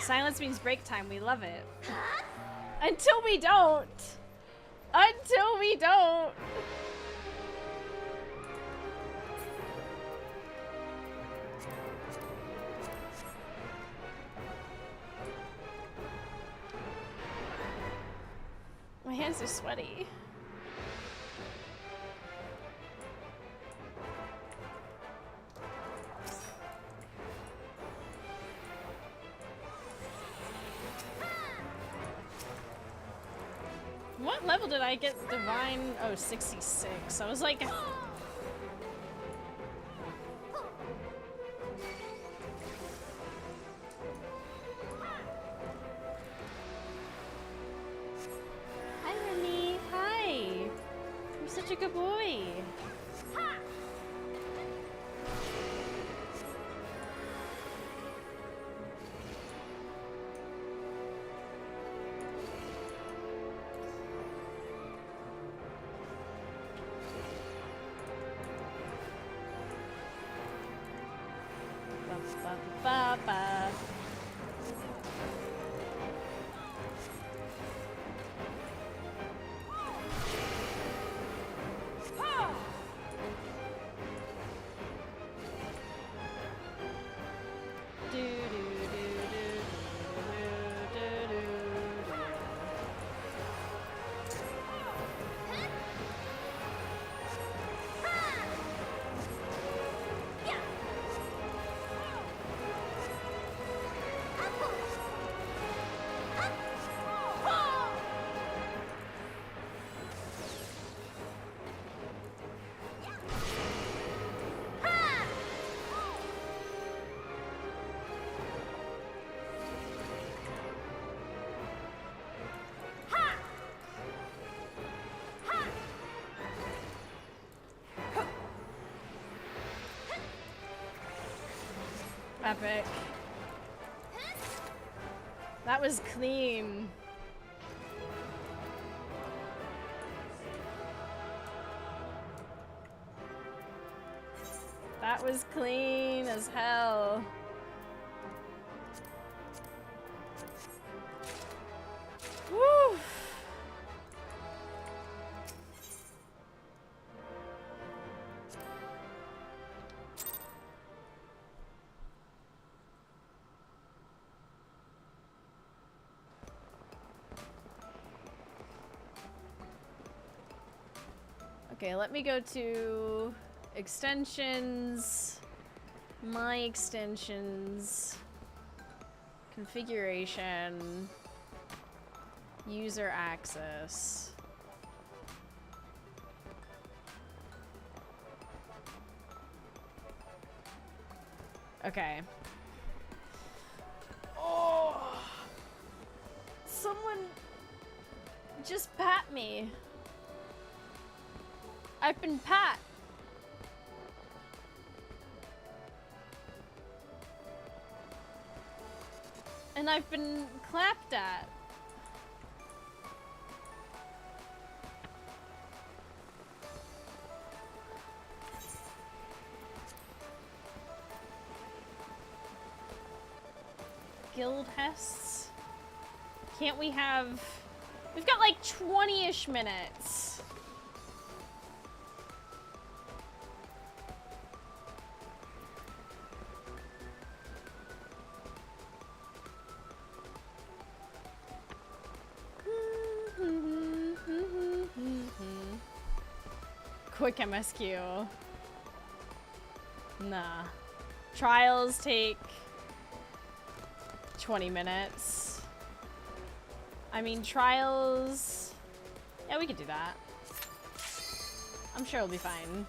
A: Silence means break time. We love it. Until we don't. Until we don't. My hands are sweaty. What level did I get divine? Oh, 66. I was like... Hi, Remy. Hi. You're such a good boy. Ba-ba-ba-ba. Epic. That was clean. That was clean as hell. Woo! Okay, let me go to extensions, my extensions, configuration, user access. Okay. Oh! Someone just pat me. I've been pat. And I've been clapped at. Guild hests? Can't we have... We've got like 20-ish minutes. quick MSQ. Nah. Trials take 20 minutes. I mean, trials... Yeah, we could do that. I'm sure it'll be fine.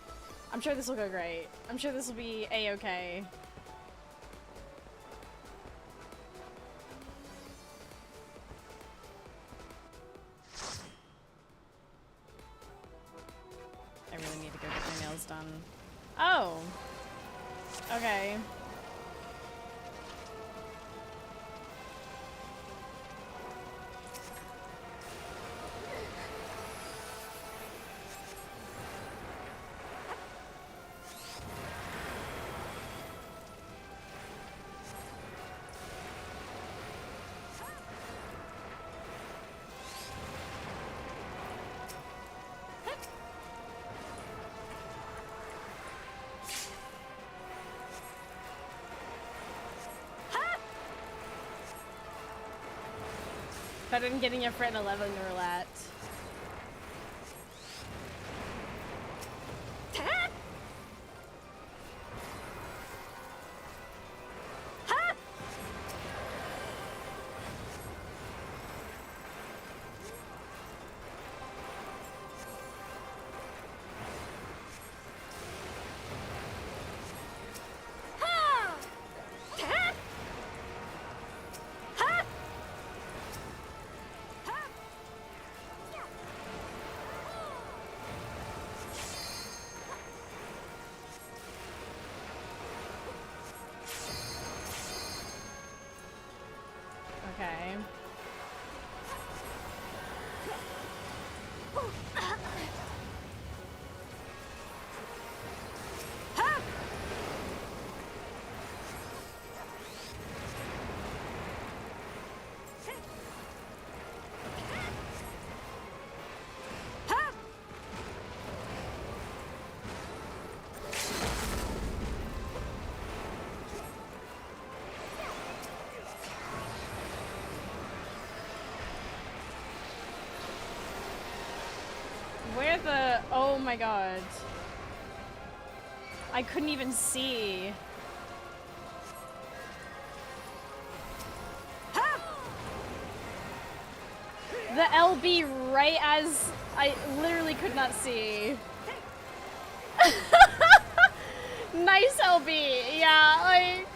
A: I'm sure this will go great. I'm sure this will be a-okay. I really need to go get my nails done. Oh! Okay. Better than getting your friend 11 roulette. Okay. Where the... Oh my god. I couldn't even see. The LB right as I literally could not see. Nice LB. Yeah, like...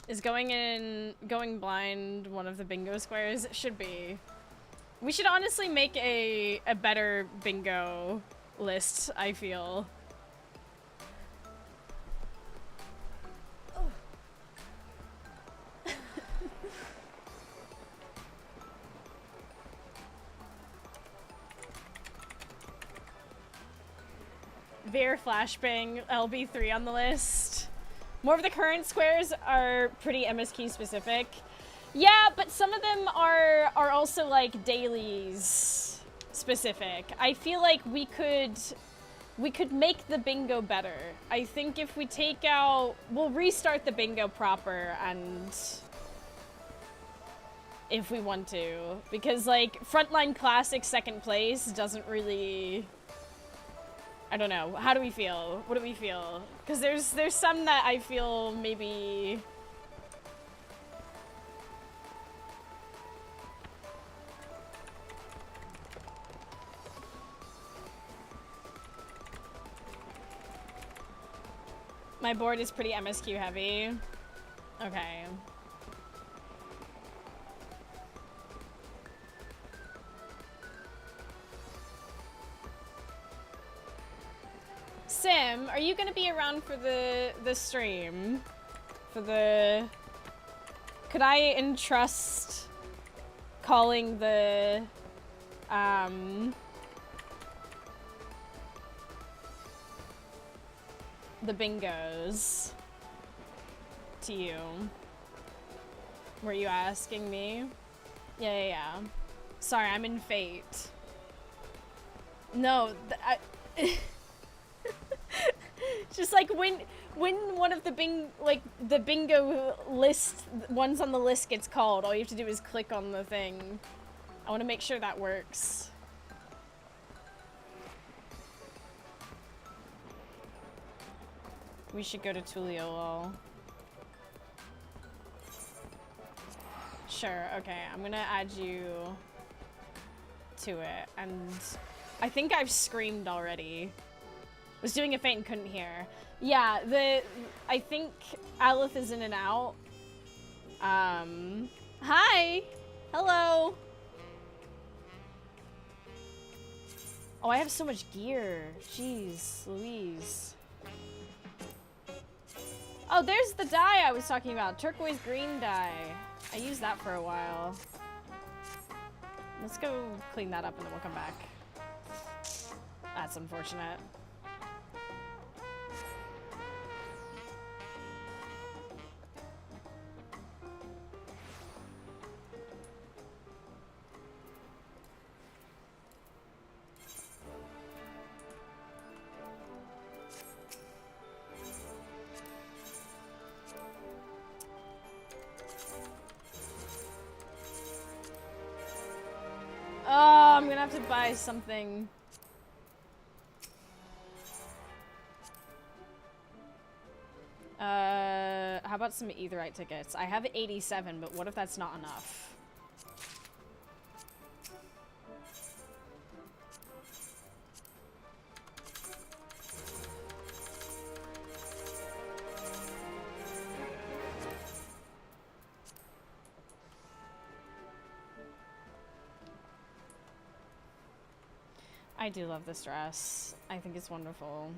A: Is going blind one of the bingo squares? It should be. We should honestly make a better bingo list, I feel. Veer flashbang LB3 on the list. More of the current squares are pretty MSQ specific. Yeah, but some of them are also like dailies specific. I feel like we could make the bingo better. I think if we take out, we'll restart the bingo proper and if we want to, because like Frontline Classic second place doesn't really, I don't know. How do we feel? What do we feel? Because there's some that I feel maybe... My board is pretty MSQ heavy. Okay. Sim, are you gonna be around for the stream? For the... Could I entrust calling the bingos to you? Were you asking me? Yeah. Sorry, I'm in Fate. No, just like when one of the bingo list ones on the list gets called, all you have to do is click on the thing. I want to make sure that works. We should go to Tuliolol. Sure, okay, I'm gonna add you to it, and I think I've screamed already. Was doing a feint and couldn't hear. Yeah, I think Aleph is in and out. Hi! Hello! Oh, I have so much gear. Jeez, Louise. Oh, there's the dye I was talking about. Turquoise green dye. I used that for a while. Let's go clean that up and then we'll come back. That's unfortunate. Oh, I'm gonna have to buy something. How about some Aetherite tickets? I have 87, but what if that's not enough? I do love this dress. I think it's wonderful.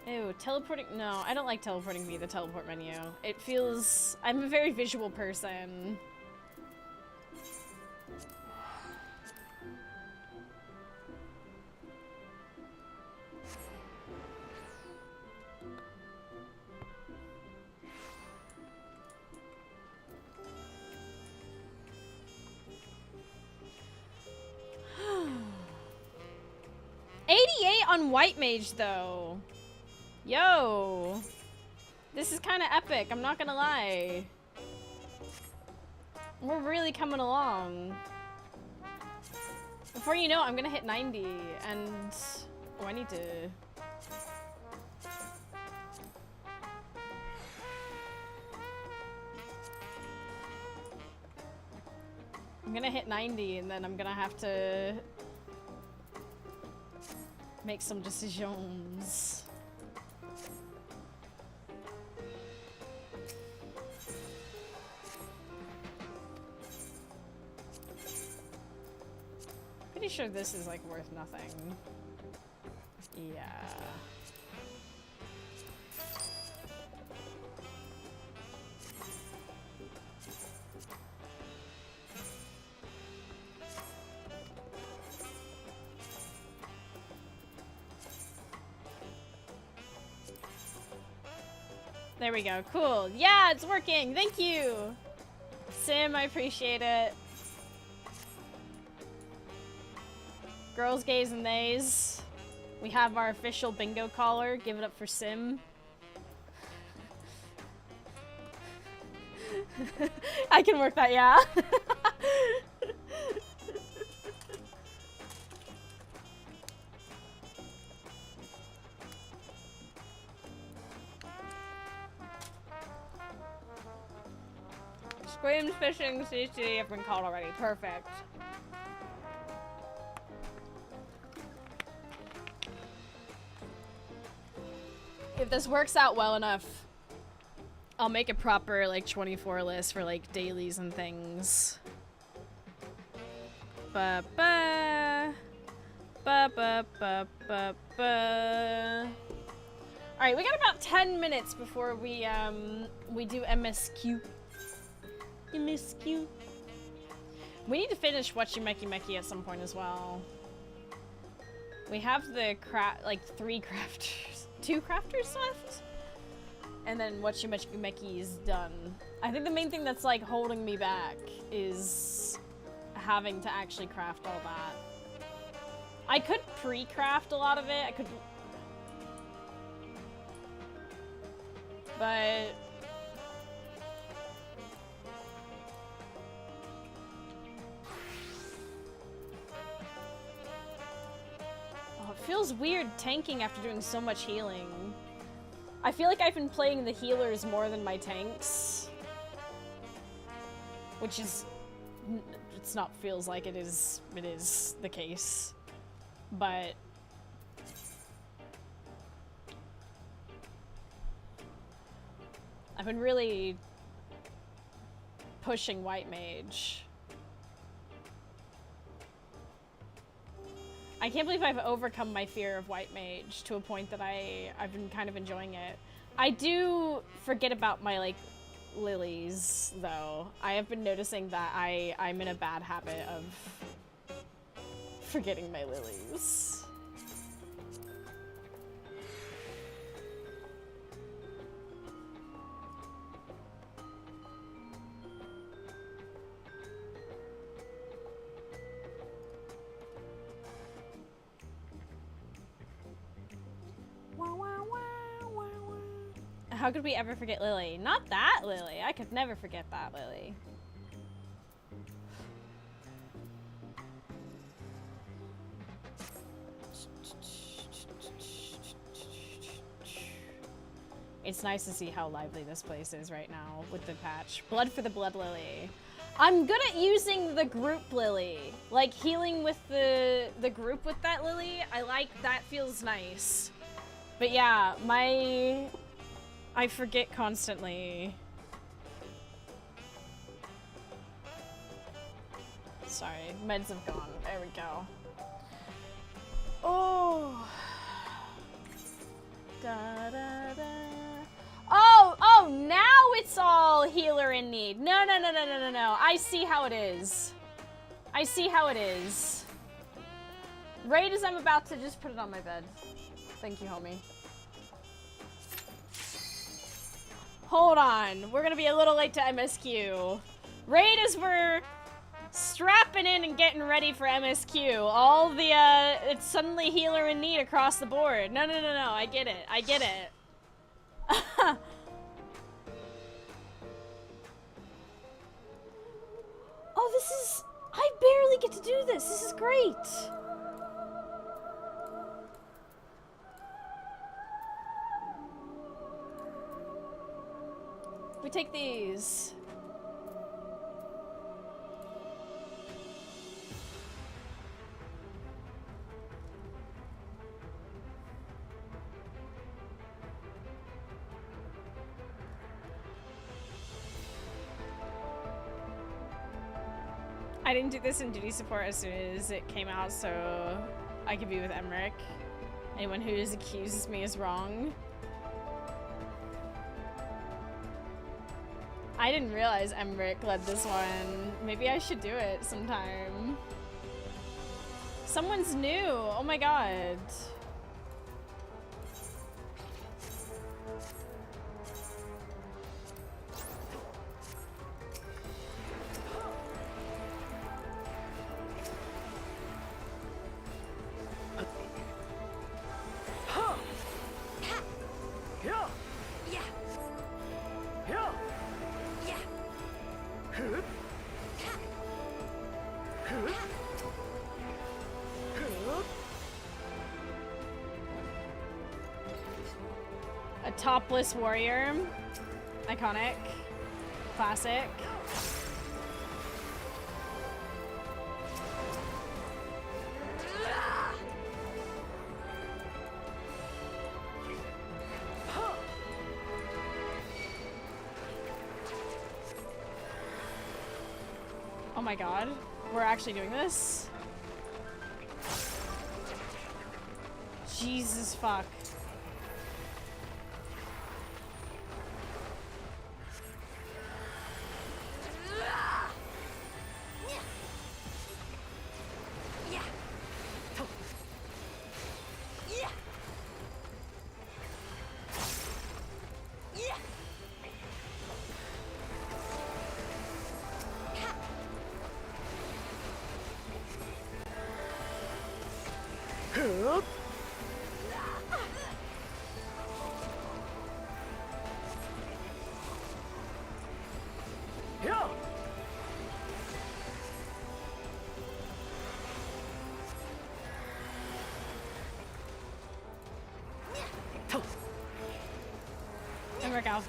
A: Ew, teleporting- no, I don't like teleporting via the teleport menu. It feels- I'm a very visual person. On White Mage, though. Yo. This is kind of epic, I'm not gonna lie. We're really coming along. Before you know it, I'm gonna hit 90, and... oh, I need to... I'm gonna hit 90, and then I'm gonna have to... make some decisions. Pretty sure this is like worth nothing. Yeah. There we go. Cool. Yeah, it's working. Thank you. Sim, I appreciate it. Girls, gays, and theys. We have our official bingo caller. Give it up for Sim. I can work that, yeah. Screams, fishing, CC have been called already. Perfect. If this works out well enough, I'll make a proper, like, 24 list for, like, dailies and things. Ba-ba. Ba-ba-ba-ba-ba. Alright, we got about 10 minutes before we do MSQ. MSQ. We need to finish Wachimeki Meki at some point as well. We have the two crafters left, and then Wachimeki Meki is done. I think the main thing that's like holding me back is having to actually craft all that. I could pre-craft a lot of it. I could, but oh, it feels weird tanking after doing so much healing. I feel like I've been playing the healers more than my tanks. Which is, it's not feels like it is the case. But I've been really pushing White Mage. I can't believe I've overcome my fear of White Mage to a point that I've been kind of enjoying it. I do forget about my, like, lilies, though. I have been noticing that I'm in a bad habit of forgetting my lilies. How could we ever forget Lily? Not that Lily. I could never forget that Lily. It's nice to see how lively this place is right now with the patch. Blood for the Blood Lily. I'm good at using the group Lily. Like healing with the group with that Lily. I like that, feels nice. But yeah, I forget constantly. Sorry, meds have gone. There we go. Oh. Da, da, da. Oh, now it's all healer in need. No. I see how it is. I see how it is. Right as I'm about to just put it on my bed. Thank you, homie. Hold on. We're gonna be a little late to MSQ. Right as we're strapping in and getting ready for MSQ, all the, it's suddenly healer in need across the board. No. I get it. I get it. Oh, this is... I barely get to do this. This is great. We take these. I didn't do this in duty support as soon as it came out, so I could be with Emmerich. Anyone who accuses me is wrong. I didn't realize Emmerich led this one. Maybe I should do it sometime. Someone's new. Oh my god. A topless warrior. Iconic. Classic. Oh my god. We're actually doing this? Jesus fuck.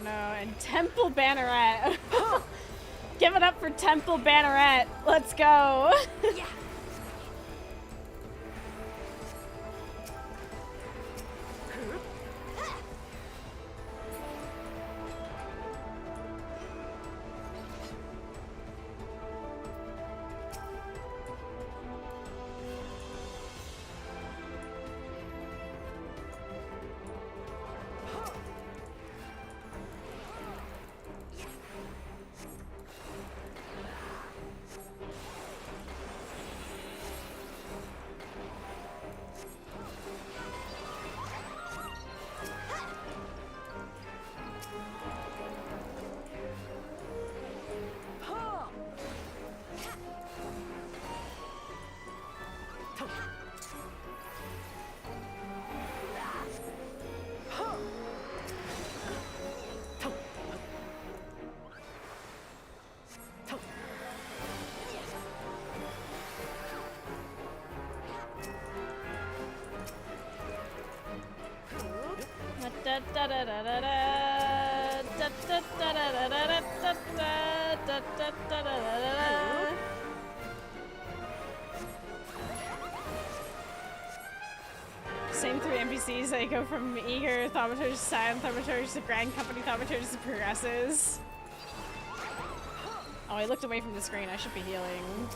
A: No, and Temple Banneret. Give it up for Temple Banneret. Let's go. Yeah. Same three NPCs, they go from eager thaumaturge, silent thaumaturge, to grand company thaumaturge, to progresses. Oh, I looked away from the screen, I should be healing.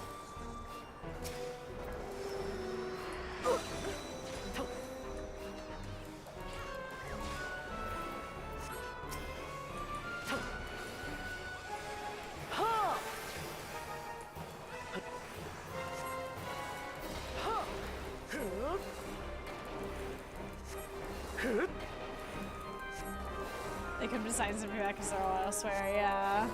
A: They could have decided to do that because they're all elsewhere, yeah.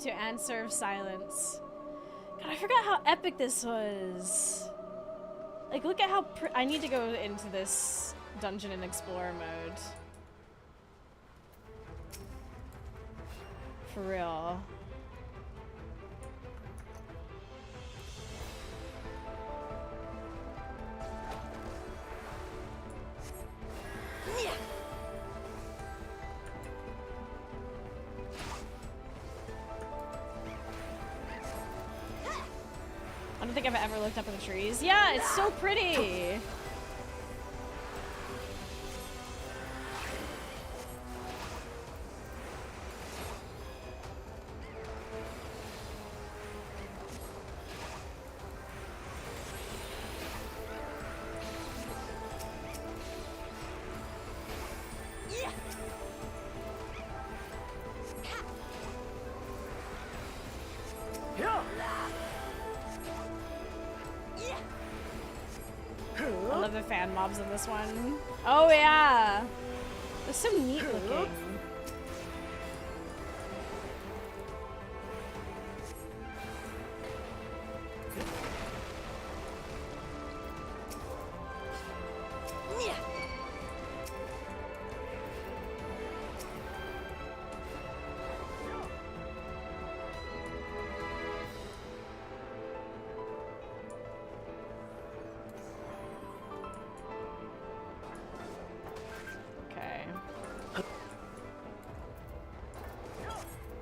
A: To answer of silence. God, I forgot how epic this was. Like, look at how I need to go into this dungeon and explorer mode. For real. I don't think I've ever looked up at the trees. Yeah, it's so pretty. I love the fan mobs in this one. Oh yeah, they're so neat looking.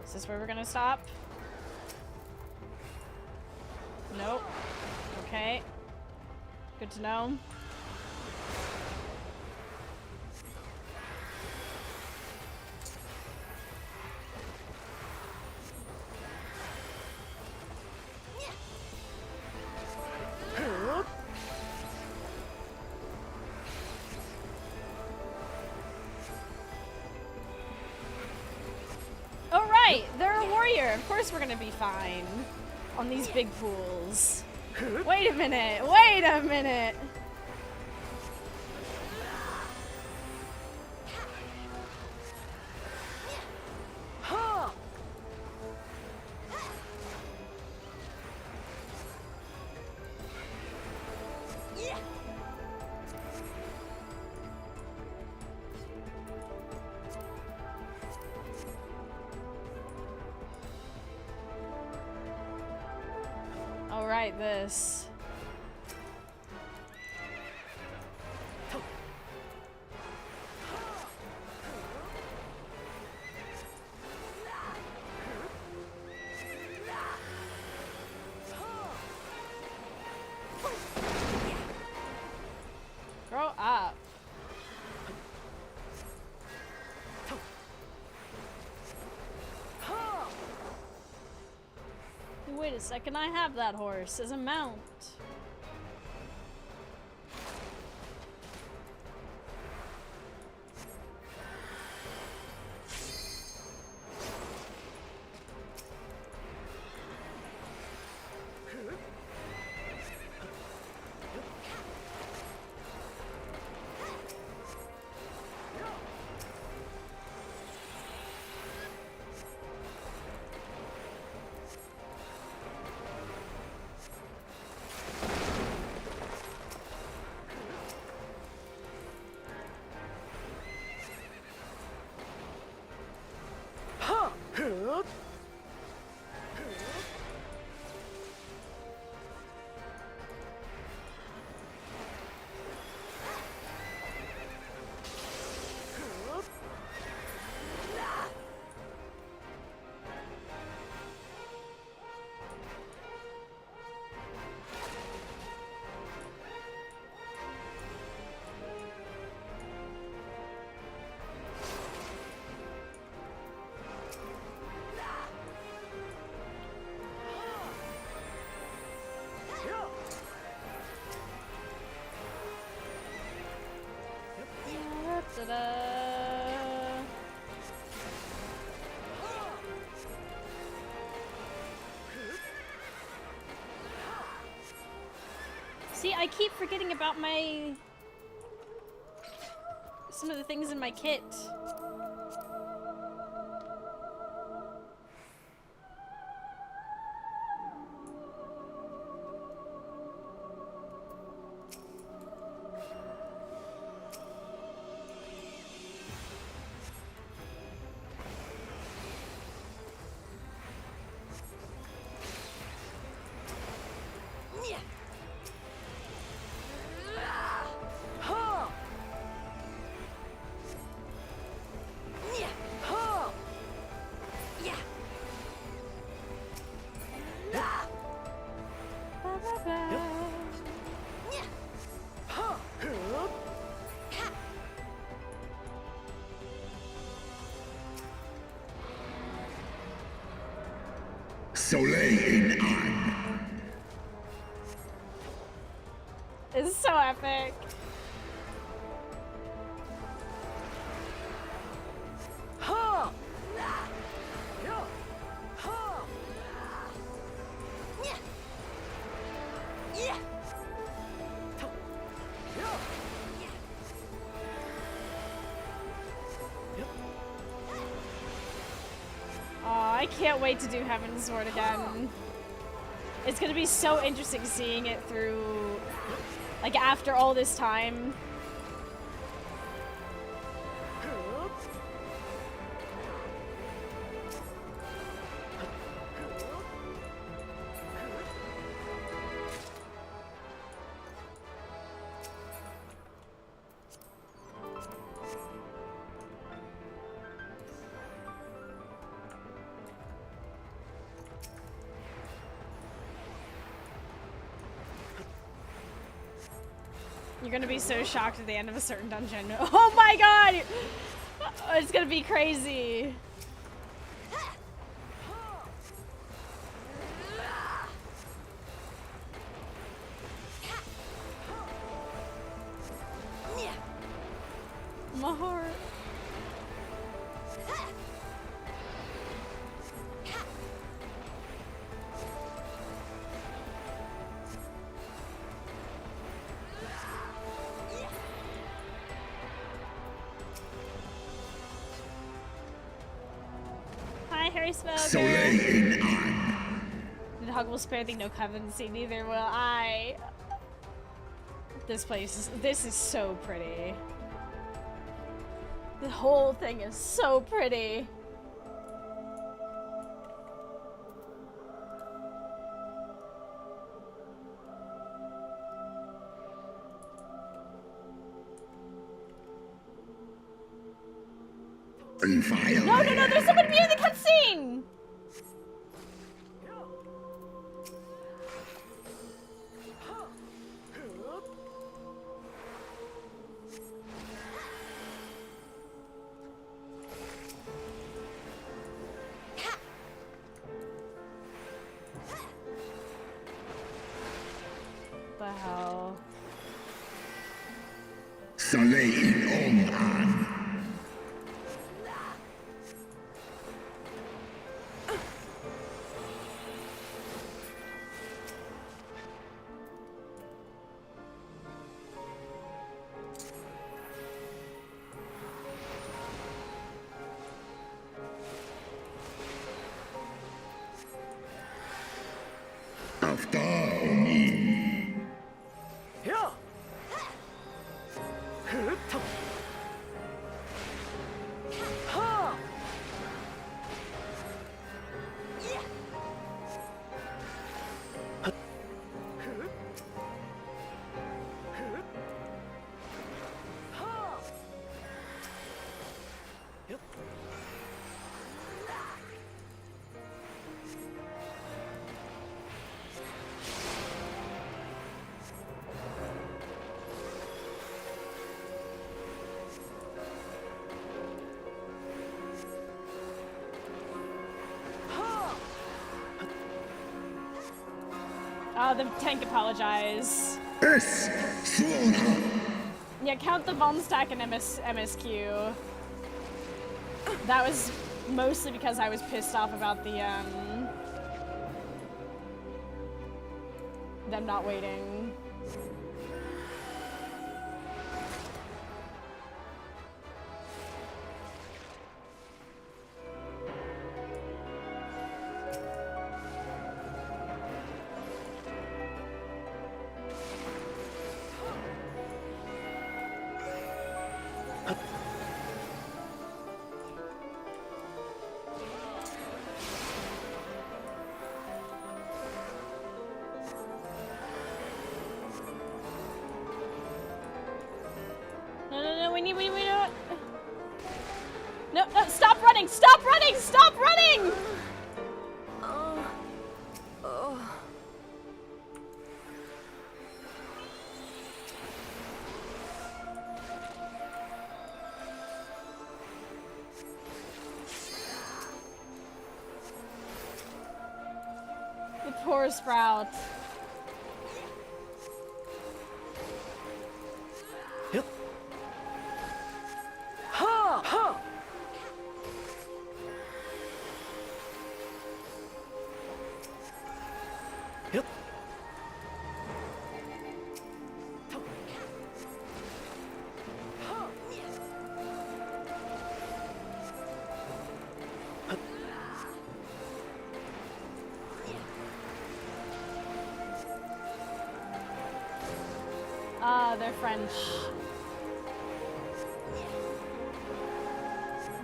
A: Is this where we're gonna stop? Nope. Okay. Good to know. Right, they're a warrior. Of course we're gonna be fine on these big pools. Wait a minute, wait a minute. Alright, this. Grow up. Wait a second, I have that horse as a mount. Ta-da. See, I keep forgetting about some of the things in my kit.
B: Soleil an.
A: This is so epic. I can't wait to do Heaven's Sword again. It's gonna be so interesting seeing it through, like, after all this time. You're gonna be so shocked at the end of a certain dungeon. Oh my god! It's gonna be crazy. My heart. Harry Smoker.
B: Soleil in An.
A: The hug will spare thee no clemency, neither will I. This place this is so pretty. The whole thing is so pretty.
B: Violet.
A: No, there's somebody behind the cutscene! The hell?
B: Soleil in An. Oh, the tank apologize. Es Swora.
A: Yeah, count the bomb stack and MSQ. That was mostly because I was pissed off about the, them not waiting. No, stop running! Stop running! Stop running! The poor Sprout. They're French.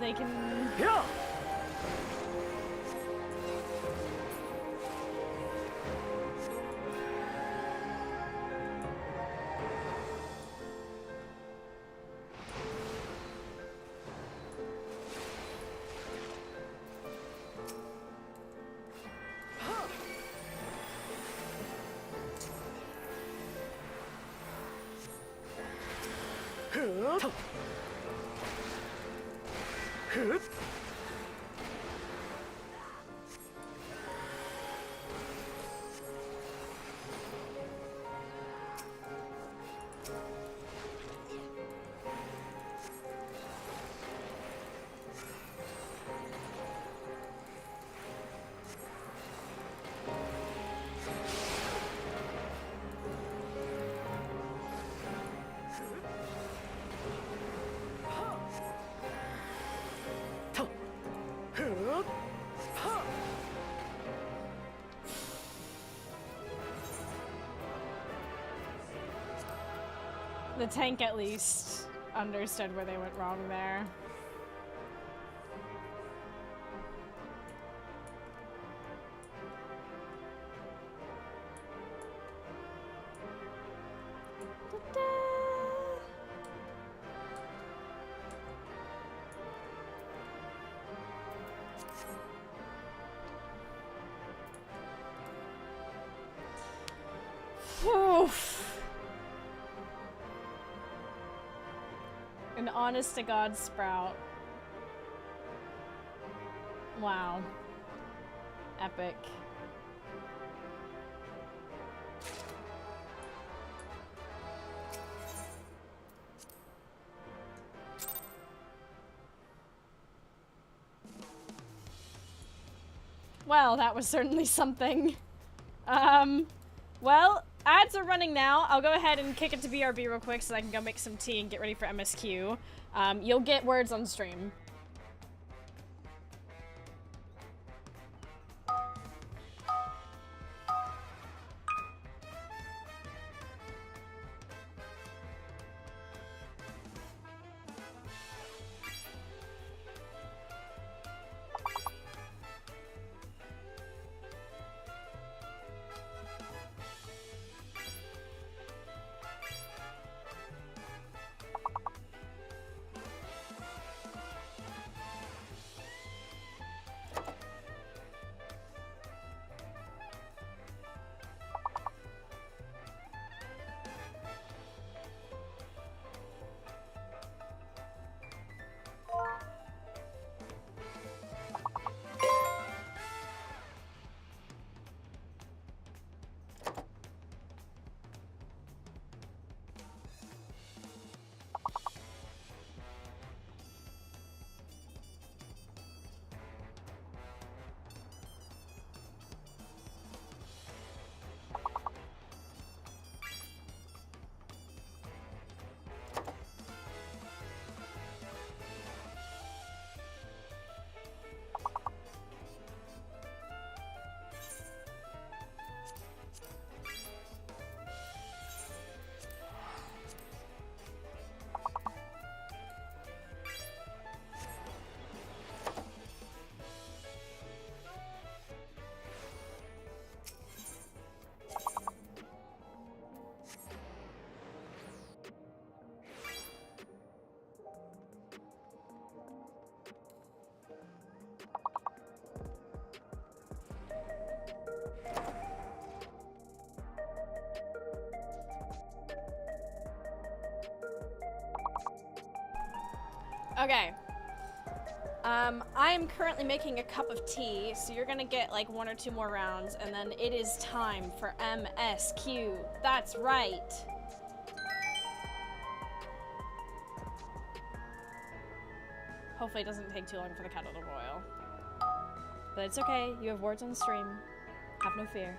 A: They can... The tank at least understood where they went wrong there. Oof. An honest to God sprout. Wow. Epic. Well, that was certainly something. Well, ads are running now. I'll go ahead and kick it to BRB real quick so I can go make some tea and get ready for MSQ. You'll get words on stream. Okay. I'm currently making a cup of tea, so you're gonna get like 1 or 2 more rounds, and then it is time for MSQ. That's right. Hopefully it doesn't take too long for the kettle to boil. But it's okay, you have words on the stream. Have no fear.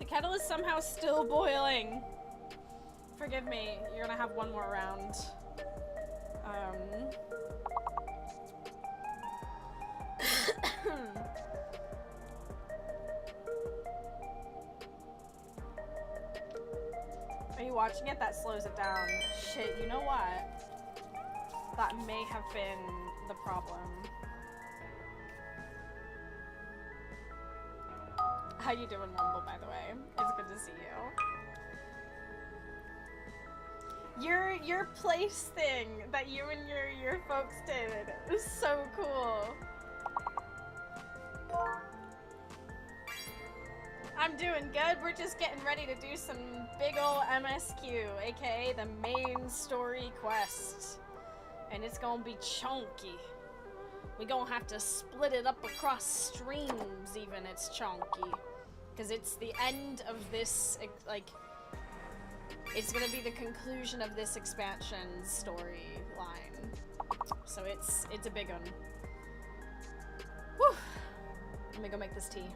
A: kettle is somehow still boiling. Forgive me, you're gonna have one more round. Are you watching it? That slows it down. Shit, you know what? That may have been the problem. How you doing, Rumble, by the way? It's good to see you. Your place thing that you and your folks did was so cool. I'm doing good. We're just getting ready to do some big ol' MSQ, aka the main story quest. And it's gonna be chunky. We gonna have to split it up across streams even, it's chunky. Because it's the end of this, like, it's gonna be the conclusion of this expansion storyline. So it's a big one. Whew. Let me go make this tea.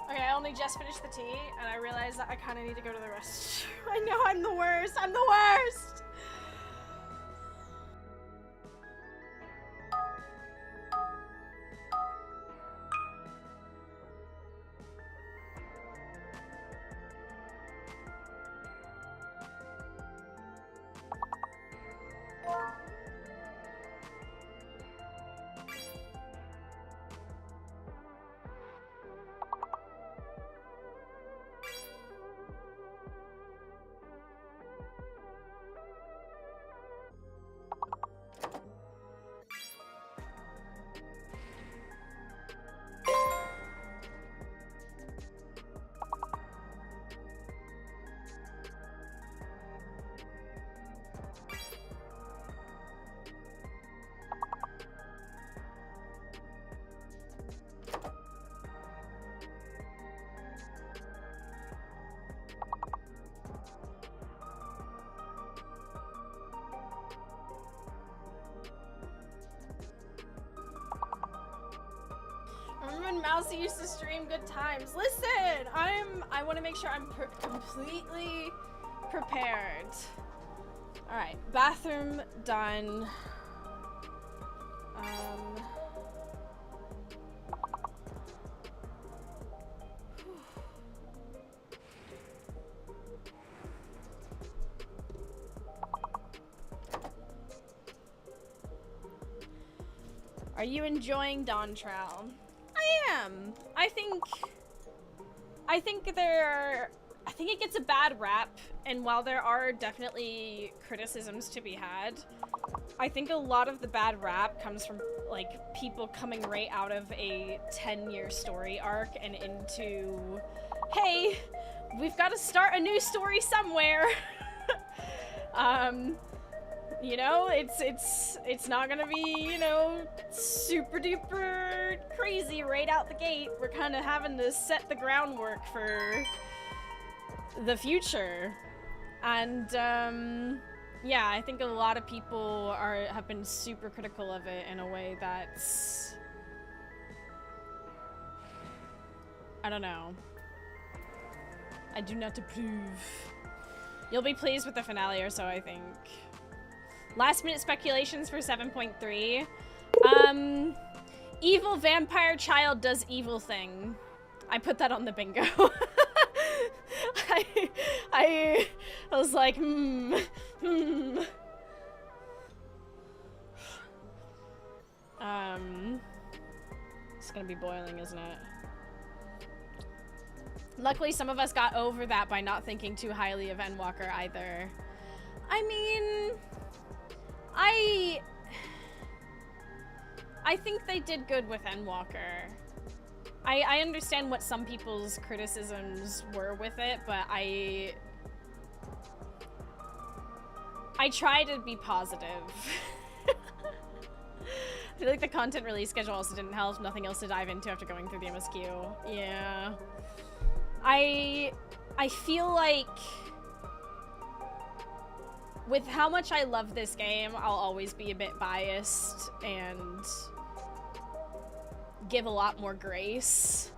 A: Okay, I only just finished the tea, and I realized that I kind of need to go to the restroom. I know, I'm the worst! I'm the worst! Remember when Mousy used to stream good times? Listen, I want to make sure I'm completely prepared. All right, bathroom done. Are you enjoying Dawn Trowel? I am. I think it gets a bad rap, and while there are definitely criticisms to be had, I think a lot of the bad rap comes from like people coming right out of a 10-year story arc and into, hey, we've got to start a new story somewhere. You know, it's not gonna be, you know, super duper crazy right out the gate. We're kind of having to set the groundwork for the future. And, Yeah, I think a lot of people have been super critical of it in a way that's, I don't know. I do not approve. You'll be pleased with the finale or so, I think. Last minute speculations for 7.3. Evil vampire child does evil thing. I put that on the bingo. I was like, It's gonna be boiling, isn't it? Luckily, some of us got over that by not thinking too highly of Endwalker either. I mean, I think they did good with Endwalker. I understand what some people's criticisms were with it, but I try to be positive. I feel like the content release schedule also didn't help. Nothing else to dive into after going through the MSQ. Yeah. I feel like with how much I love this game, I'll always be a bit biased and give a lot more grace.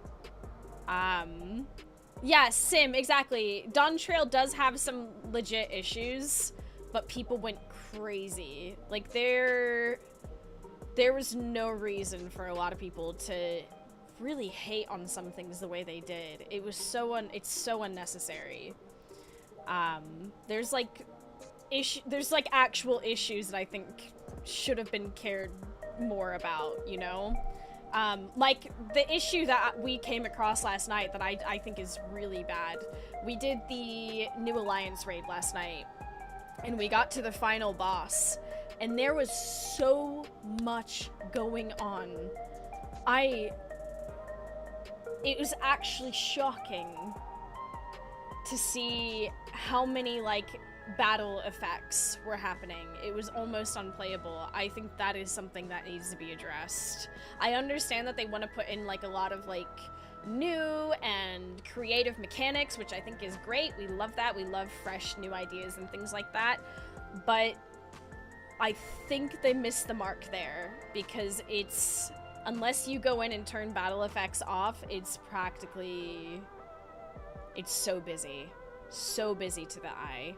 A: Yeah, Sim, exactly. Dawn Trail does have some legit issues, but people went crazy. Like, there was no reason for a lot of people to really hate on some things the way they did. It was it's so unnecessary. There's like actual issues that I think should have been cared more about, you know? Like the issue that we came across last night that I think is really bad. We did the New Alliance raid last night, and we got to the final boss, and there was so much going on. It was actually shocking to see how many, like, battle effects were happening. It was almost unplayable. I think that is something that needs to be addressed. I understand that they want to put in, like, a lot of, like, new and creative mechanics, which I think is great. We love that. We love fresh new ideas and things like that. But I think they missed the mark there, because it's, unless you go in and turn battle effects off, it's practically, it's so busy to the eye.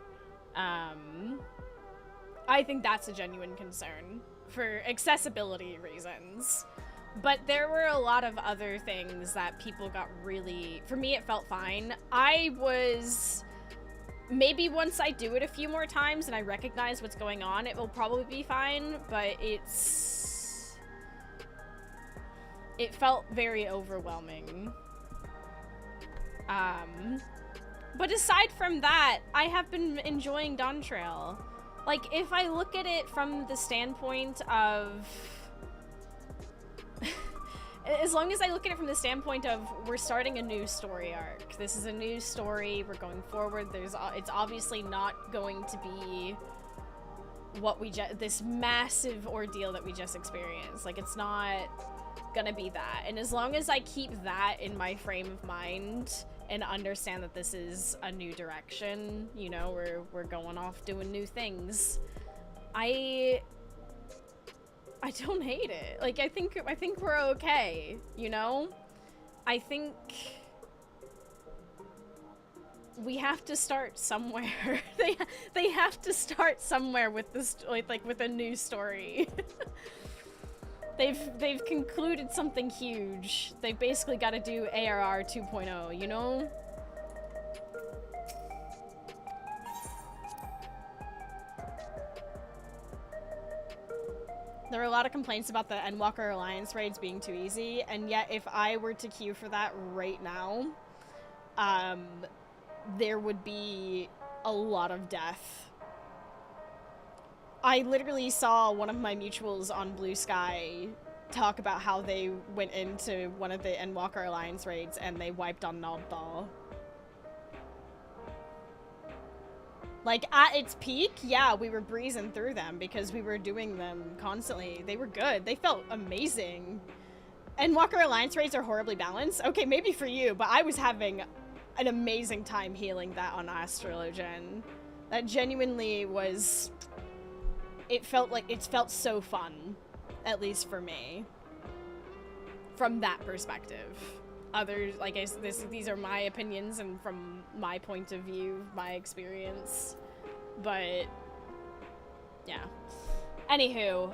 A: I think that's a genuine concern for accessibility reasons. But there were a lot of other things that people got really, for me it felt fine. Maybe once I do it a few more times and I recognize what's going on, it will probably be fine, but it felt very overwhelming. But aside from that, I have been enjoying Dawn Trail. Like, if I look at it from the standpoint of... as long as I look at it from the standpoint of, we're starting a new story arc. This is a new story, we're going forward, it's obviously not going to be what this massive ordeal that we just experienced. Like, it's not gonna be that. And as long as I keep that in my frame of mind and understand that this is a new direction, you know, we're going off doing new things, I don't hate it. Like, I think we're okay, you know? I think we have to start somewhere. They have to start somewhere with this, like with a new story. They've concluded something huge. They basically got to do ARR 2.0, you know? There were a lot of complaints about the Endwalker Alliance raids being too easy, and yet if I were to queue for that right now, there would be a lot of death. I literally saw one of my mutuals on Blue Sky talk about how they went into one of the Endwalker Alliance raids and they wiped on Naldball. Like, at its peak, yeah, we were breezing through them because we were doing them constantly. They were good. They felt amazing. Endwalker Alliance raids are horribly balanced. Okay, maybe for you, but I was having an amazing time healing that on Astrologen. That genuinely was... It felt so fun. At least for me. From that perspective. Others, like these are my opinions and from my point of view, my experience. But... yeah. Anywho,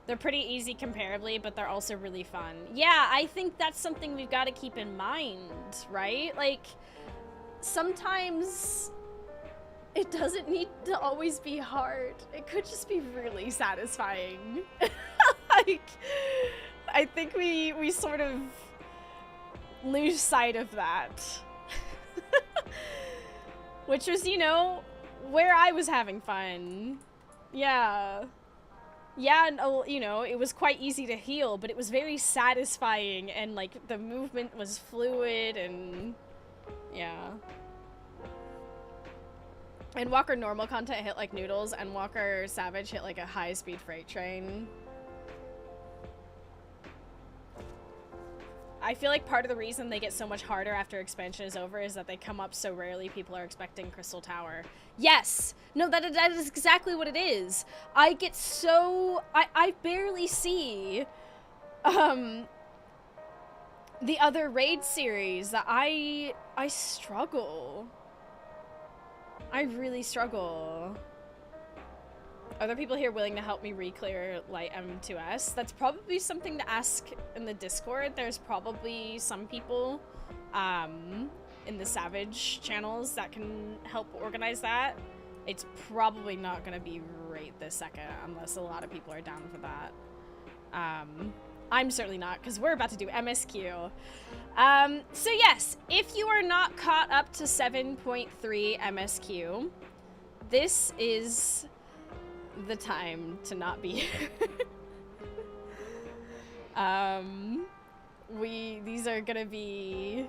A: they're pretty easy comparably, but they're also really fun. Yeah, I think that's something we've got to keep in mind, right? Like, sometimes it doesn't need to always be hard. It could just be really satisfying. Like, I think we sort of lose sight of that. Which was, you know, where I was having fun. Yeah. Yeah, and, you know, it was quite easy to heal, but it was very satisfying, and, like, the movement was fluid, and... yeah. And Walker normal content hit like noodles, and Walker Savage hit like a high-speed freight train. I feel like part of the reason they get so much harder after expansion is over is that they come up so rarely people are expecting Crystal Tower. Yes! No, that is exactly what it is. I get so... I barely see... the other raid series that I struggle. I really struggle. Are there people here willing to help me re-clear Light M2S? That's probably something to ask in the Discord. There's probably some people in the Savage channels that can help organize that. It's probably not going to be right this second unless a lot of people are down for that. I'm certainly not, because we're about to do MSQ. So yes, if you are not caught up to 7.3 MSQ, this is the time to not be here. These are gonna be...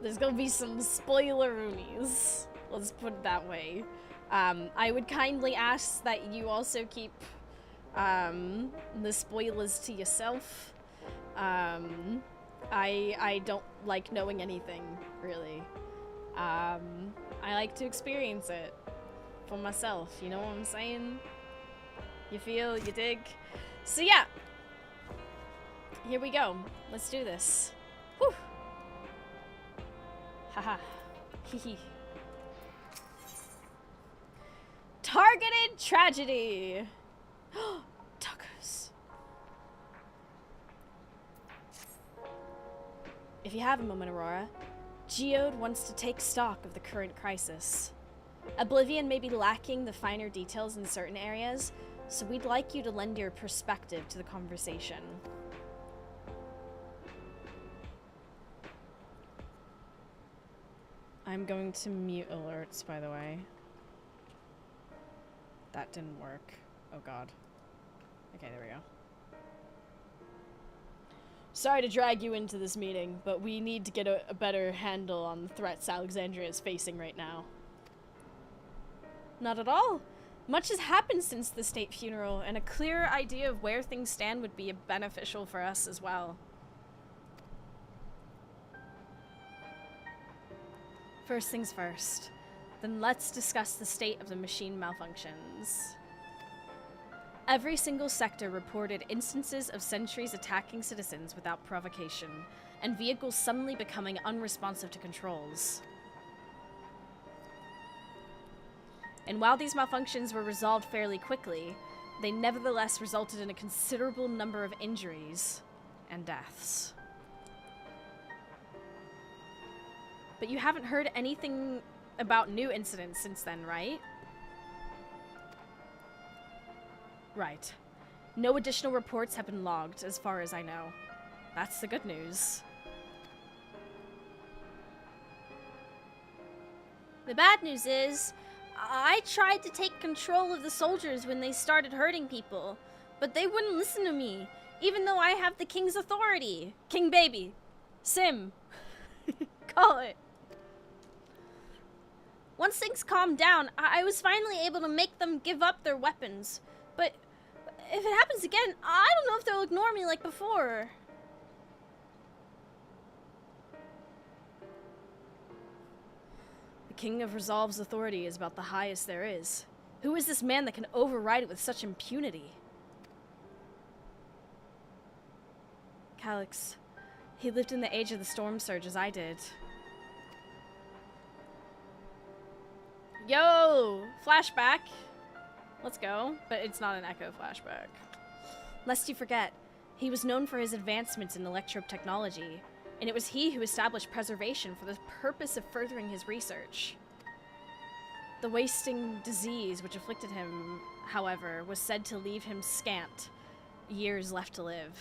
A: there's gonna be some spoiler-oonies. Let's put it that way. I would kindly ask that you also keep the spoilers to yourself. I don't like knowing anything, really. I like to experience it for myself, you know what I'm saying? You feel, you dig? So yeah, here we go. Let's do this. Whew. Haha. Hehe. Targeted tragedy. Tacos. If you have a moment, Aurora, Geode wants to take stock of the current crisis. Oblivion may be lacking the finer details in certain areas, so we'd like you to lend your perspective to the conversation. I'm going to mute alerts, by the way. That didn't work. Oh god. Okay, there we go. Sorry to drag you into this meeting, but we need to get a better handle on the threats Alexandria is facing right now. Not at all. Much has happened since the state funeral, and a clearer idea of where things stand would be beneficial for us as well. First things first. Then let's discuss the state of the machine malfunctions. Every single sector reported instances of sentries attacking citizens without provocation, and vehicles suddenly becoming unresponsive to controls. And while these malfunctions were resolved fairly quickly, they nevertheless resulted in a considerable number of injuries and deaths. But you haven't heard anything about new incidents since then, right? Right. No additional reports have been logged, as far as I know. That's the good news. The bad news is, I tried to take control of the soldiers when they started hurting people, but they wouldn't listen to me, even though I have the king's authority. King baby. Sim. Call it. Once things calmed down, I was finally able to make them give up their weapons. But if it happens again, I don't know if they'll ignore me like before. King of Resolve's authority is about the highest there is. Who is this man that can override it with such impunity? Calyx. He lived in the age of the storm surge as I did. Yo! Flashback! Let's go. But it's not an echo flashback. Lest you forget, he was known for his advancements in electro technology, and it was he who established preservation for the purpose of furthering his research. The wasting disease which afflicted him, however, was said to leave him scant years left to live.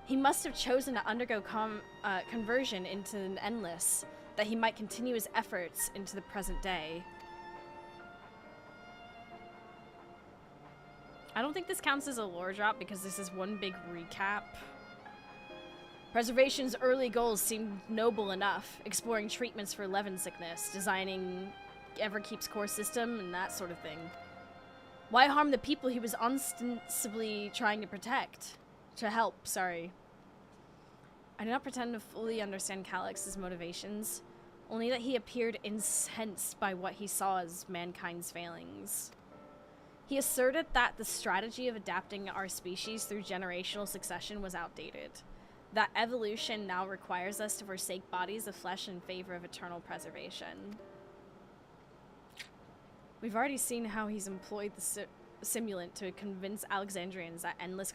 A: He must have chosen to undergo conversion into an endless, that he might continue his efforts into the present day. I don't think this counts as a lore drop because this is one big recap. Preservation's early goals seemed noble enough, exploring treatments for Levin sickness, designing Everkeep's core system, and that sort of thing. Why harm the people he was ostensibly trying to protect? To help, sorry. I do not pretend to fully understand Calyx's motivations, only that he appeared incensed by what he saw as mankind's failings. He asserted that the strategy of adapting our species through generational succession was outdated, that evolution now requires us to forsake bodies of flesh in favor of eternal preservation. We've already seen how he's employed the simulant to convince Alexandrians that endless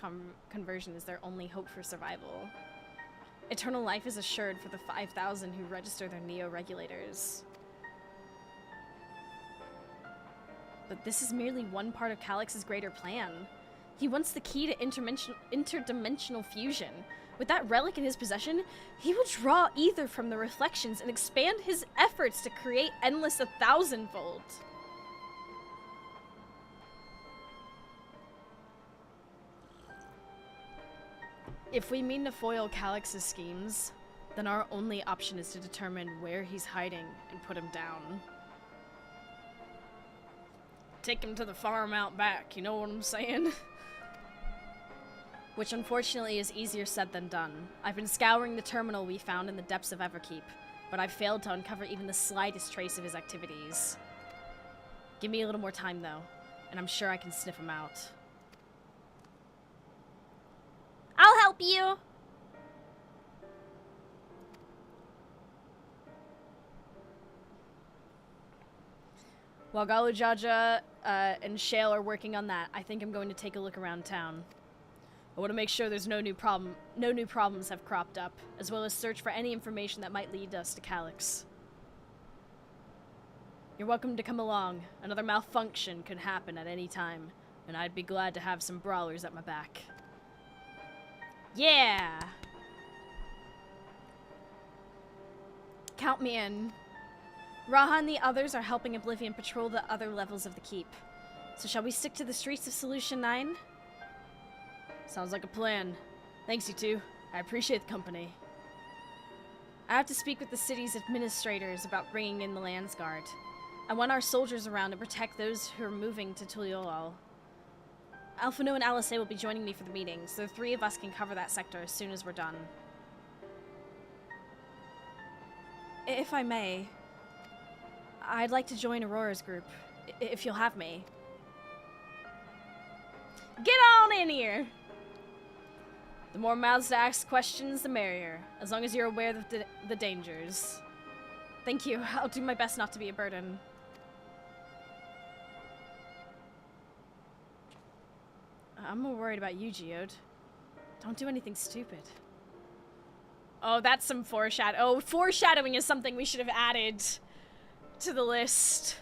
A: conversion is their only hope for survival. Eternal life is assured for the 5,000 who register their neo-regulators. But this is merely one part of Calyx's greater plan. He wants the key to interdimensional fusion. With that relic in his possession, he will draw ether from the reflections and expand his efforts to create endless 1,000-fold. If we mean to foil Calyx's schemes, then our only option is to determine where he's hiding and put him down. Take him to the farm out back, you know what I'm saying? Which unfortunately is easier said than done. I've been scouring the terminal we found in the depths of Everkeep, but I've failed to uncover even the slightest trace of his activities. Give me a little more time though, and I'm sure I can sniff him out. I'll help you! While Galujaja and Shale are working on that, I think I'm going to take a look around town. I want to make sure there's no new problems have cropped up, as well as search for any information that might lead us to Calyx. You're welcome to come along. Another malfunction could happen at any time, and I'd be glad to have some brawlers at my back. Yeah! Count me in. Raha and the others are helping Oblivion patrol the other levels of the keep. So shall we stick to the streets of Solution 9? Sounds like a plan. Thanks, you two. I appreciate the company. I have to speak with the city's administrators about bringing in the Landsguard. I want our soldiers around to protect those who are moving to Tuliolal. Alphino and Alice will be joining me for the meeting, so the three of us can cover that sector as soon as we're done. If I may, I'd like to join Aurora's group, if you'll have me. Get on in here! The more mouths to ask questions, the merrier, as long as you're aware of the dangers. Thank you. I'll do my best not to be a burden. I'm more worried about you, Geode. Don't do anything stupid. Oh, that's some foreshadowing. Oh, foreshadowing is something we should have added to the list.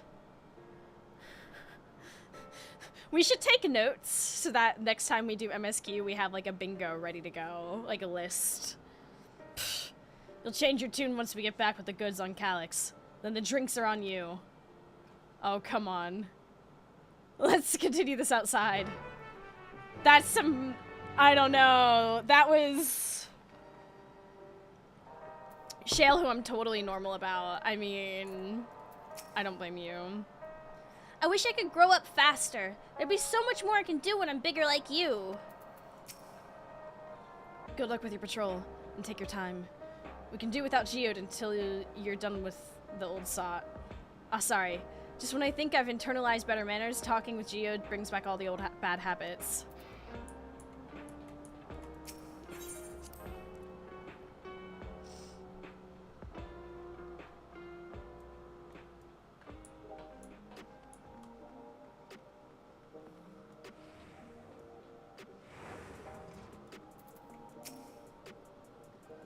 A: We should take notes so that next time we do MSQ, we have like a bingo ready to go, like a list. Pfft. You'll change your tune once we get back with the goods on Calyx. Then the drinks are on you. Oh, come on. Let's continue this outside. That's some... I don't know. That was... Shale, who I'm totally normal about. I mean... I don't blame you. I wish I could grow up faster. There'd be so much more I can do when I'm bigger like you. Good luck with your patrol, and take your time. We can do without Geode until you're done with the old sot. Oh, sorry. Just when I think I've internalized better manners, talking with Geode brings back all the old bad habits.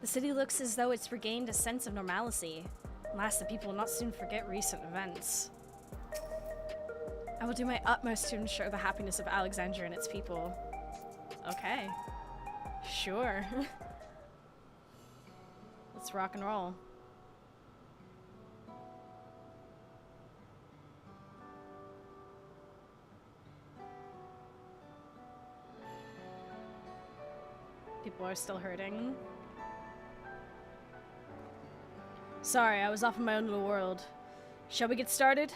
A: The city looks as though it's regained a sense of normalcy. Alas, the people will not soon forget recent events. I will do my utmost to ensure the happiness of Alexandria and its people. Okay. Sure. Let's rock and roll. People are still hurting. Sorry, I was off in my own little world. Shall we get started?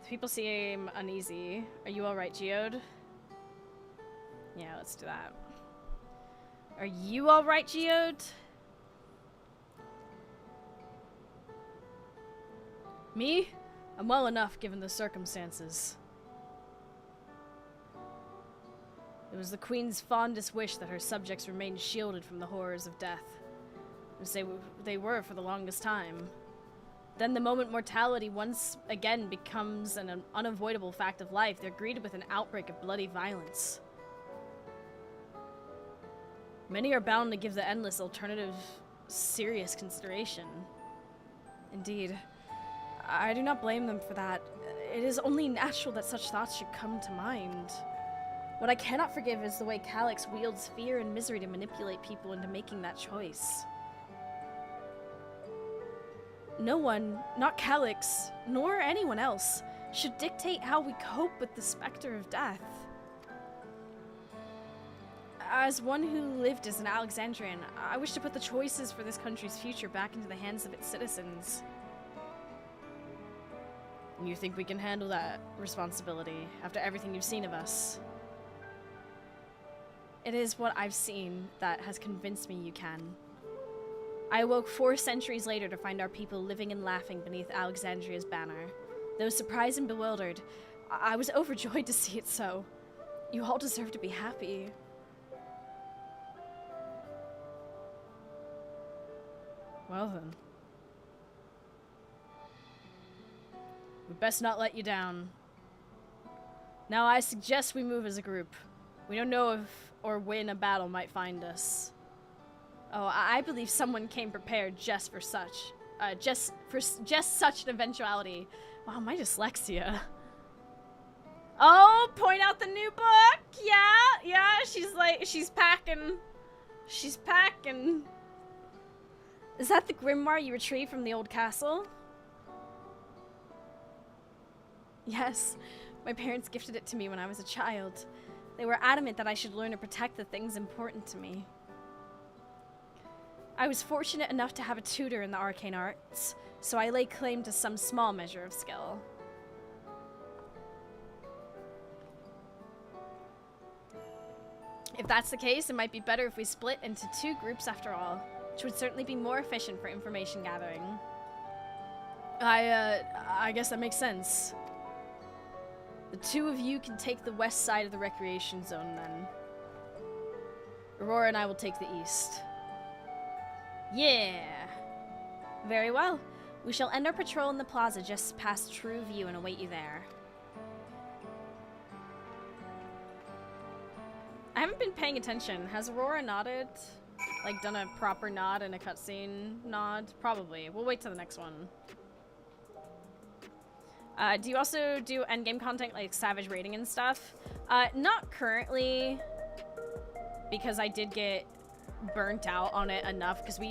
A: The people seem uneasy. Are you alright, Geode? Yeah, let's do that. Are you alright, Geode? Me? I'm well enough given the circumstances. It was the Queen's fondest wish that her subjects remain shielded from the horrors of death. As they were for the longest time. Then the moment mortality once again becomes an unavoidable fact of life, they're greeted with an outbreak of bloody violence. Many are bound to give the endless alternative serious consideration. Indeed, I do not blame them for that. It is only natural that such thoughts should come to mind. What I cannot forgive is the way Calyx wields fear and misery to manipulate people into making that choice. No one, not Calyx, nor anyone else, should dictate how we cope with the specter of death. As one who lived as an Alexandrian, I wish to put the choices for this country's future back into the hands of its citizens. You think we can handle that responsibility after everything you've seen of us? It is what I've seen that has convinced me you can. I awoke 4 centuries later to find our people living and laughing beneath Alexandria's banner. Though surprised and bewildered, I was overjoyed to see it so. You all deserve to be happy. Well then. We best not let you down. Now I suggest we move as a group. We don't know if or when a battle might find us. Oh, I believe someone came prepared just for such such an eventuality. Wow, my dyslexia. Oh, point out the new book. Yeah, she's packing. She's packing. Is that the grimoire you retrieved from the old castle? Yes, my parents gifted it to me when I was a child. They were adamant that I should learn to protect the things important to me. I was fortunate enough to have a tutor in the arcane arts, so I lay claim to some small measure of skill. If that's the case, it might be better if we split into 2 groups after all, which would certainly be more efficient for information gathering. I guess that makes sense. The 2 of you can take the west side of the recreation zone then. Aurora and I will take the east. Yeah! Very well. We shall end our patrol in the plaza just past True View and await you there. I haven't been paying attention. Has Aurora nodded? Like, done a proper nod and a cutscene nod? Probably. We'll wait till the next one. Do you also do endgame content like Savage raiding and stuff? Not currently, because I did get burnt out on it enough, because we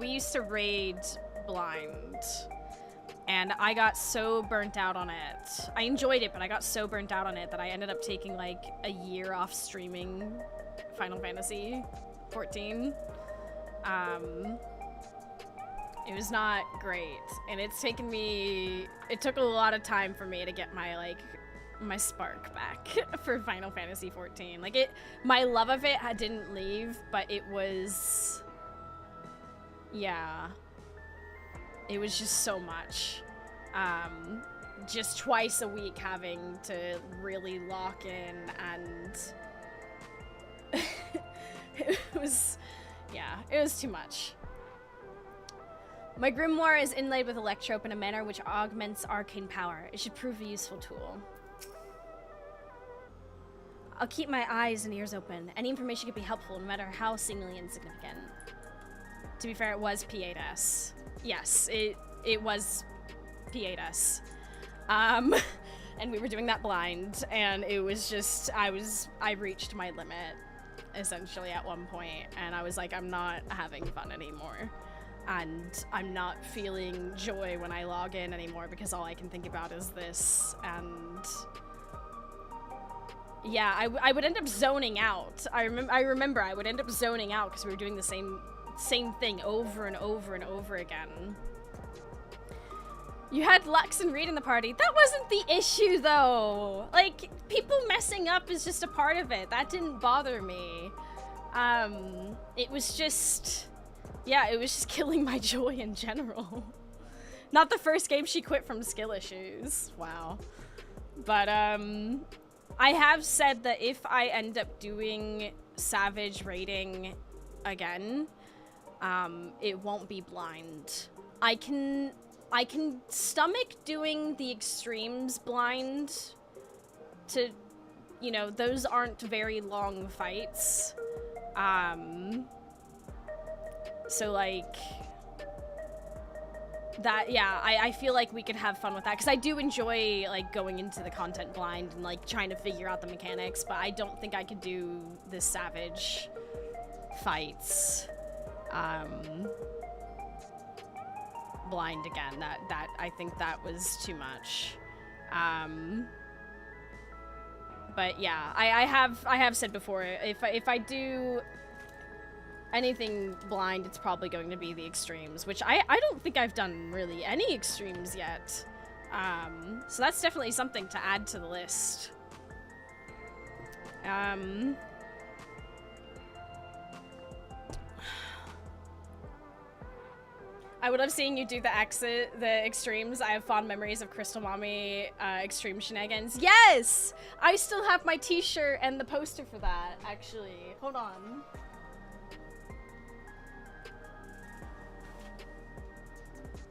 A: used to raid blind, and I got so burnt out on it. I enjoyed it, but I got so burnt out on it that I ended up taking like a year off streaming Final Fantasy 14. It was not great, and it took a lot of time for me to get my spark back for Final Fantasy 14. Like, my love of it didn't leave, but it was, yeah. it was just so much. Just twice a week having to really lock in, and it was too much. My grimoire is inlaid with electrope in a manner which augments arcane power. It should prove a useful tool. I'll keep my eyes and ears open. Any information could be helpful, no matter how seemingly insignificant. To be fair, it was P8S. Yes, it was P8S. And we were doing that blind, and it was just, I reached my limit, essentially, at one point, and I was like, I'm not having fun anymore. And I'm not feeling joy when I log in anymore, because all I can think about is this, and... yeah, I would end up zoning out. I remember I would end up zoning out because we were doing the same thing over and over and over again. You had Lux and Reed in the party. That wasn't the issue, though. Like, people messing up is just a part of it. That didn't bother me. It was just... yeah, it was just killing my joy in general. Not the first game she quit from skill issues. Wow. But, I have said that if I end up doing Savage raiding again, it won't be blind. I can stomach doing the extremes blind to, you know, those aren't very long fights. So like, that, yeah, I feel like we could have fun with that, because I do enjoy, like, going into the content blind and, like, trying to figure out the mechanics, but I don't think I could do the Savage fights, blind again. That, I think that was too much. But yeah, I have said before, if I do anything blind, it's probably going to be the extremes, which I don't think I've done really any extremes yet. So that's definitely something to add to the list. I would love seeing you do the extremes. I have fond memories of Crystal Mommy extreme shenanigans. Yes! I still have my t-shirt and the poster for that, actually. Hold on.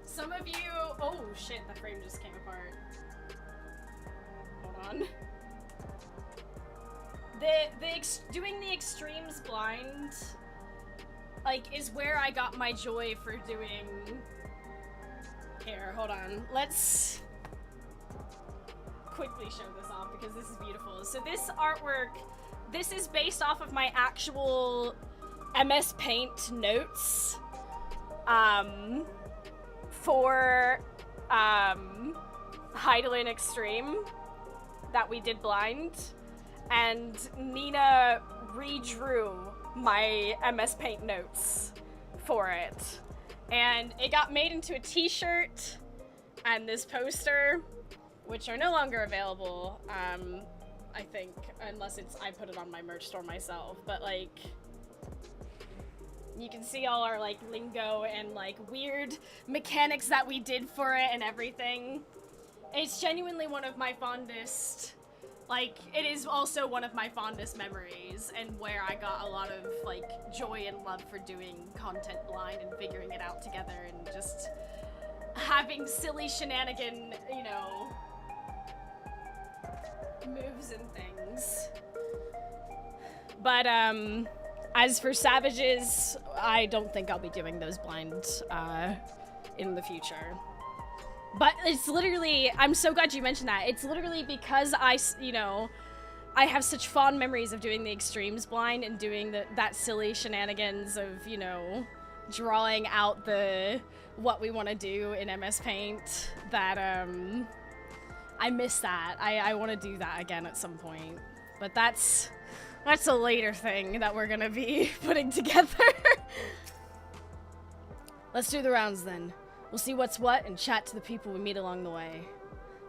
A: Some of you... oh shit, the frame just came apart. Hold on. Doing the extremes blind, like, is where I got my joy for doing... Here, hold on. Let's quickly show this off because this is beautiful. So this artwork, this is based off of my actual MS Paint notes. For Heidelin Extreme that we did blind, and Nina redrew my MS Paint notes for it, and it got made into a t-shirt and this poster, which are no longer available, I think, unless I put it on my merch store myself, but like, you can see all our, like, lingo and, like, weird mechanics that we did for it and everything. It's genuinely one of my fondest, like, it is also one of my fondest memories, and where I got a lot of, like, joy and love for doing content blind and figuring it out together and just having silly shenanigan, you know, moves and things. But, as for Savages, I don't think I'll be doing those blind, in the future. But it's literally, I'm so glad you mentioned that. It's literally because you know, I have such fond memories of doing the extremes blind and doing that silly shenanigans of, you know, drawing out what we want to do in MS Paint, that, I miss that. I want to do that again at some point. But that's a later thing that we're gonna be putting together. Let's do the rounds then. We'll see what's what and chat to the people we meet along the way.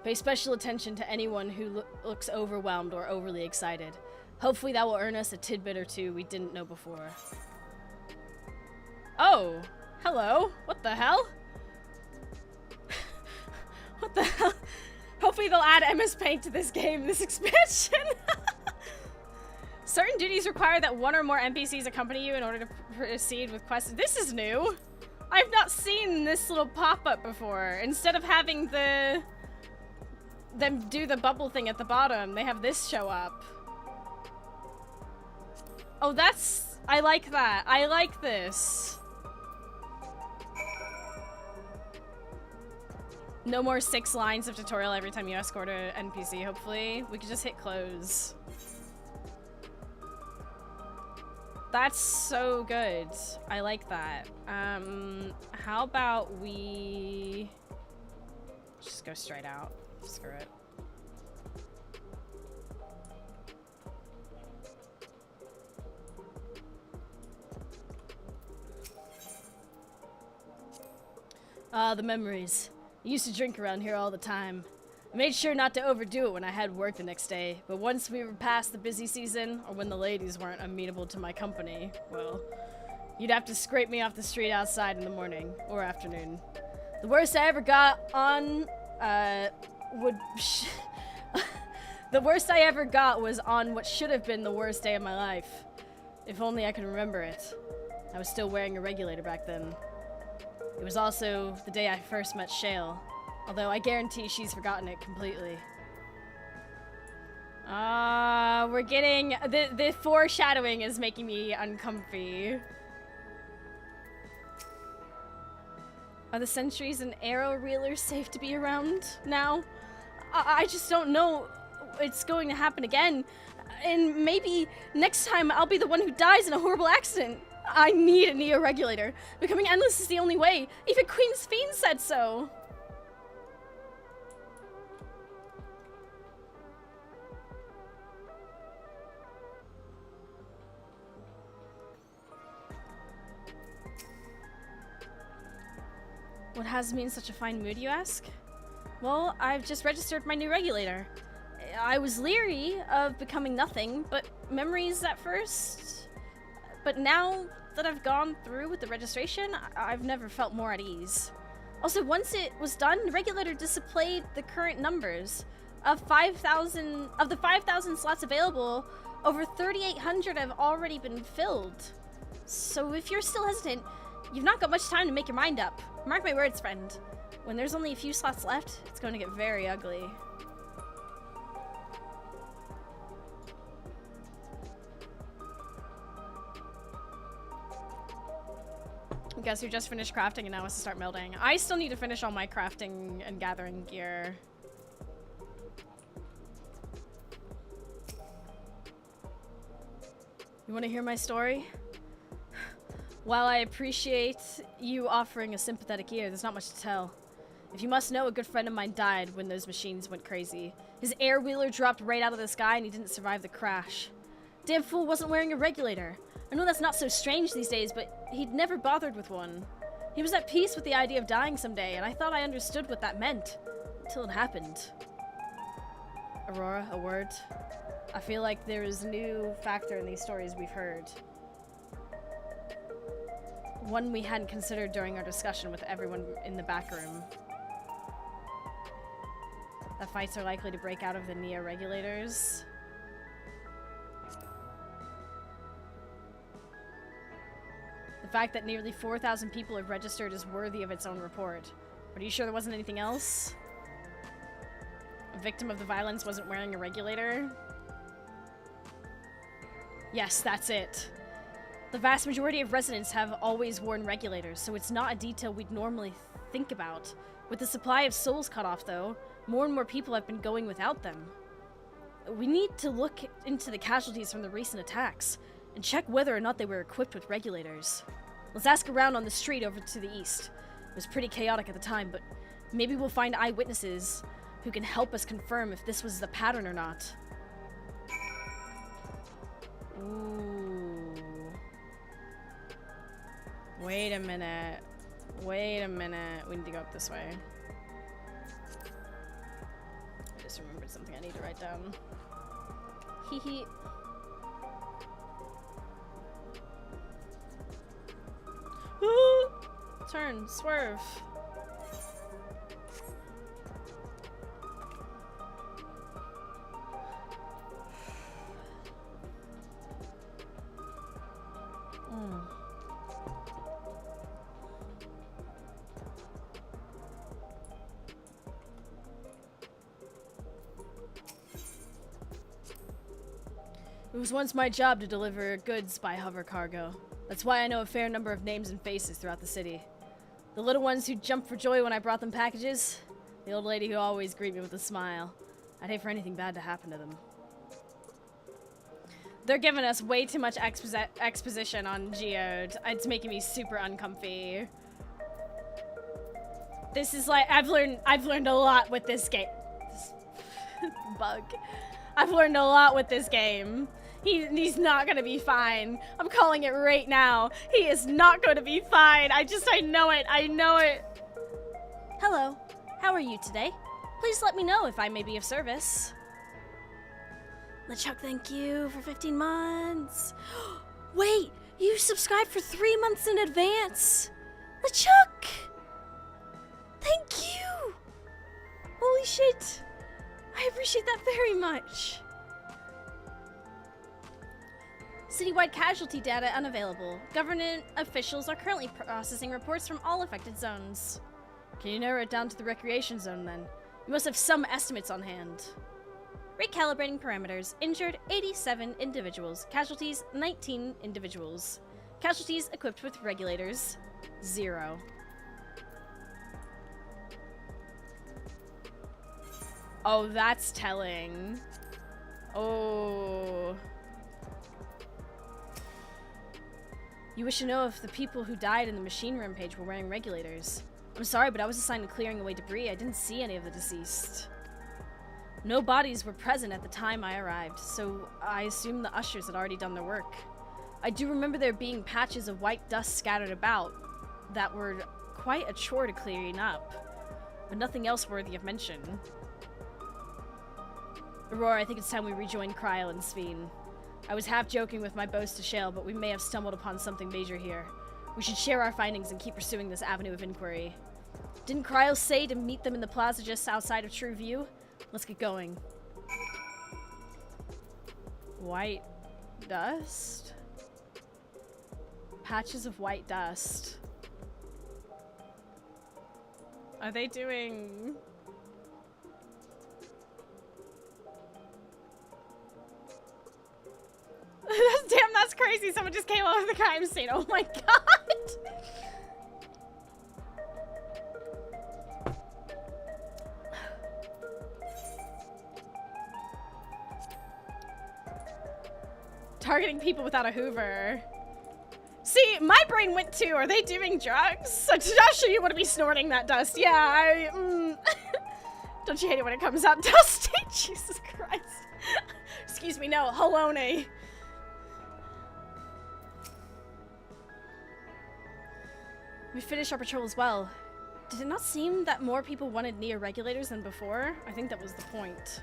A: Pay special attention to anyone who looks overwhelmed or overly excited. Hopefully that will earn us a tidbit or two we didn't know before. Oh, hello. What the hell? What the hell? Hopefully they'll add MS Paint to this game, this expansion. Certain duties require that one or more NPCs accompany you in order to proceed with quests. This is new. I've not seen this little pop-up before. Instead of having them do the bubble thing at the bottom, they have this show up. Oh, that's... I like that. I like this. No more 6 lines of tutorial every time you escort an NPC, hopefully. We can just hit close. That's so good. I like that. How about we just go straight out? Screw it. Ah, the memories. I used to drink around here all the time. I made sure not to overdo it when I had work the next day, but once we were past the busy season, or when the ladies weren't amenable to my company, well, you'd have to scrape me off the street outside in the morning, or afternoon. The worst I ever got on, the worst I ever got was on what should have been the worst day of my life. If only I could remember it. I was still wearing a regulator back then. It was also the day I first met Shale, although I guarantee she's forgotten it completely. We're getting... The foreshadowing is making me uncomfy. Are the sentries and arrow reelers safe to be around now? I just don't know it's going to happen again. And maybe next time I'll be the one who dies in a horrible accident. I need a neo-regulator. Becoming endless is the only way. Even Queen's Fiend said so. What has me in such a fine mood, you ask? Well, I've just registered my new regulator. I was leery of becoming nothing, but memories at first. But now that I've gone through with the registration, I've never felt more at ease. Also, once it was done, the regulator displayed the current numbers. Of the 5,000 slots available, over 3,800 have already been filled. So if you're still hesitant, you've not got much time to make your mind up. Mark my words, friend. When there's only a few slots left, it's going to get very ugly. I guess you just finished crafting and now it's to start melting. I still need to finish all my crafting and gathering gear. You want to hear my story? While I appreciate you offering a sympathetic ear, there's not much to tell. If you must know, a good friend of mine died when those machines went crazy. His air wheeler dropped right out of the sky and he didn't survive the crash. Damn fool wasn't wearing a regulator. I know that's not so strange these days, but he'd never bothered with one. He was at peace with the idea of dying someday, and I thought I understood what that meant. Until it happened. Aurora, a word? I feel like there is a new factor in these stories we've heard. One we hadn't considered during our discussion with everyone in the back room. That fights are likely to break out of the neo-regulators. The fact that nearly 4,000 people have registered is worthy of its own report. But are you sure there wasn't anything else? A victim of the violence wasn't wearing a regulator? Yes, that's it. The vast majority of residents have always worn regulators, so it's not a detail we'd normally think about. With the supply of souls cut off, though, more and more people have been going without them. We need to look into the casualties from the recent attacks, and check whether or not they were equipped with regulators. Let's ask around on the street over to the east. It was pretty chaotic at the time, but maybe we'll find eyewitnesses who can help us confirm if this was the pattern or not. Ooh. Wait a minute. Wait a minute. We need to go up this way. I just remembered something I need to write down. Hee hee. Turn, swerve. It was once my job to deliver goods by hover cargo. That's why I know a fair number of names and faces throughout the city. The little ones who jumped for joy when I brought them packages. The old lady who always greeted me with a smile. I'd hate for anything bad to happen to them. They're giving us way too much exposition on Geode. It's making me super uncomfy. This is like, I've learned a lot with this game. Bug. I've learned a lot with this game. He's not gonna be fine. I'm calling it right now. He is not gonna be fine. I know it. I know it. Hello. How are you today? Please let me know if I may be of service. LeChuck, thank you for 15 months. Wait, you subscribed for 3 months in advance. LeChuck! Thank you! Holy shit. I appreciate that very much. Citywide casualty data unavailable. Government officials are currently processing reports from all affected zones. Can you narrow it down to the recreation zone then? You must have some estimates on hand. Recalibrating parameters. Injured 87 individuals. Casualties 19 individuals. Casualties equipped with regulators 0. Oh, that's telling. Oh. You wish to know if the people who died in the machine room page were wearing regulators. I'm sorry, but I was assigned to clearing away debris. I didn't see any of the deceased. No bodies were present at the time I arrived, so I assume the ushers had already done their work. I do remember there being patches of white dust scattered about that were quite a chore to clean up, but nothing else worthy of mention. Aurora, I think it's time we rejoin Cryle and Sveen. I was half joking with my boast to Shale, but we may have stumbled upon something major here. We should share our findings and keep pursuing this avenue of inquiry. Didn't Cryle say to meet them in the plaza just outside of True View? Let's get going. White dust? Patches of white dust. Are they doing... Damn, that's crazy. Someone just came over the crime scene. Oh my god. Targeting people without a Hoover. See, my brain went to, are they doing drugs? So Josh, you want to be snorting that dust. Yeah, Don't you hate it when it comes out dusty? Jesus Christ. Excuse me, no, Halone. We finished our patrol as well. Did it not seem that more people wanted Nia regulators than before? I think that was the point.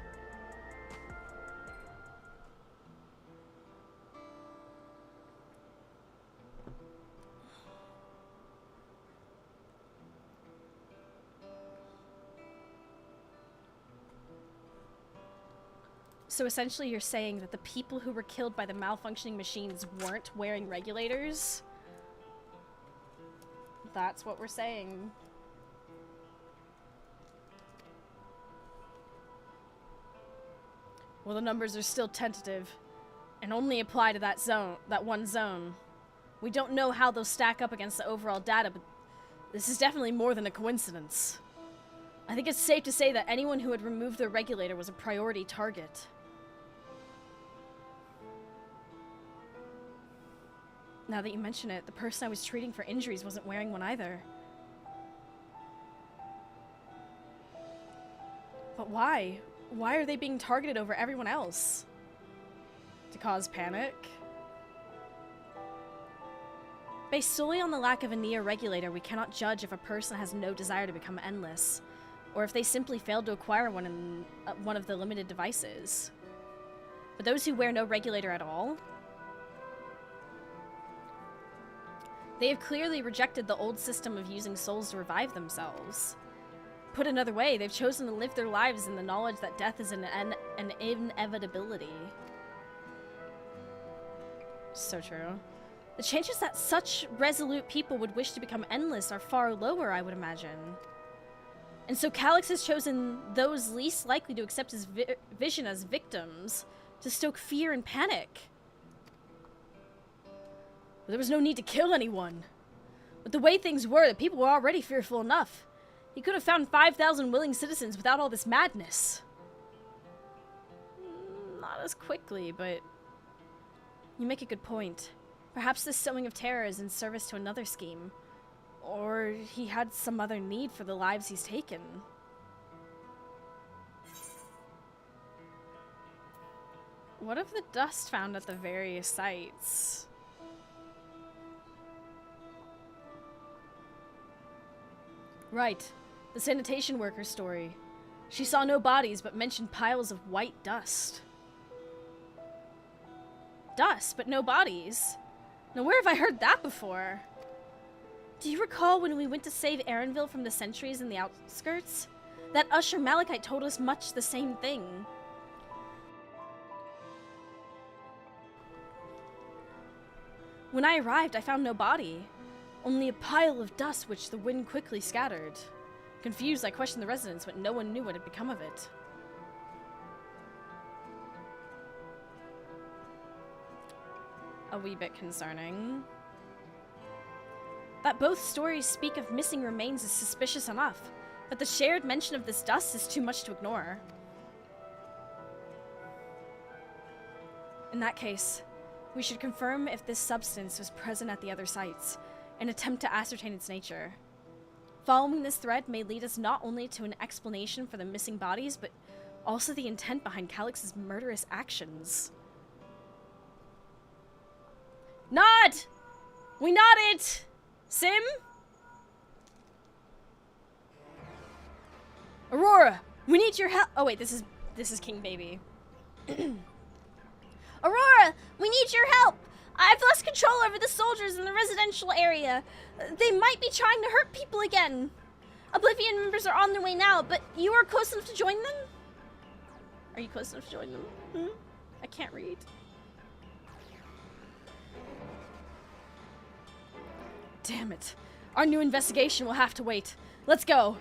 A: So essentially you're saying that the people who were killed by the malfunctioning machines weren't wearing regulators? That's what we're saying. Well, the numbers are still tentative and only apply to that zone, that one zone. We don't know how they'll stack up against the overall data, but this is definitely more than a coincidence. I think it's safe to say that anyone who had removed their regulator was a priority target. Now that you mention it, the person I was treating for injuries wasn't wearing one either. But why? Why are they being targeted over everyone else? To cause panic? Based solely on the lack of a Nia regulator, we cannot judge if a person has no desire to become endless, or if they simply failed to acquire one in one of the limited devices. But those who wear no regulator at all, they have clearly rejected the old system of using souls to revive themselves. Put another way, they've chosen to live their lives in the knowledge that death is an inevitability. So true. The chances that such resolute people would wish to become endless are far lower, I would imagine. And so Calyx has chosen those least likely to accept his vision as victims to stoke fear and panic. But there was no need to kill anyone. With the way things were, the people were already fearful enough. He could have found 5,000 willing citizens without all this madness. Not as quickly, but you make a good point. Perhaps this sowing of terror is in service to another scheme. Or he had some other need for the lives he's taken. What of the dust found at the various sites? Right. The sanitation worker story. She saw no bodies, but mentioned piles of white dust. Dust, but no bodies? Now where have I heard that before? Do you recall when we went to save Erinville from the sentries in the outskirts? That Usher Malachite told us much the same thing. When I arrived, I found no body. Only a pile of dust which the wind quickly scattered. Confused, I questioned the residents, but no one knew what had become of it. A wee bit concerning. That both stories speak of missing remains is suspicious enough, but the shared mention of this dust is too much to ignore. In that case, we should confirm if this substance was present at the other sites, and attempt to ascertain its nature. Following this thread may lead us not only to an explanation for the missing bodies, but also the intent behind Calix's murderous actions. Nod! We nodded! Sim? Aurora, we need your help. Oh wait, this is King Baby.
D: Aurora, we need your help. I've lost control over the soldiers in the residential area. They might be trying to hurt people again. Oblivion members are on their way now, but you are close enough to join them?
A: Are you close enough to join them? I can't read. Damn it. Our new investigation will have to wait. Let's go.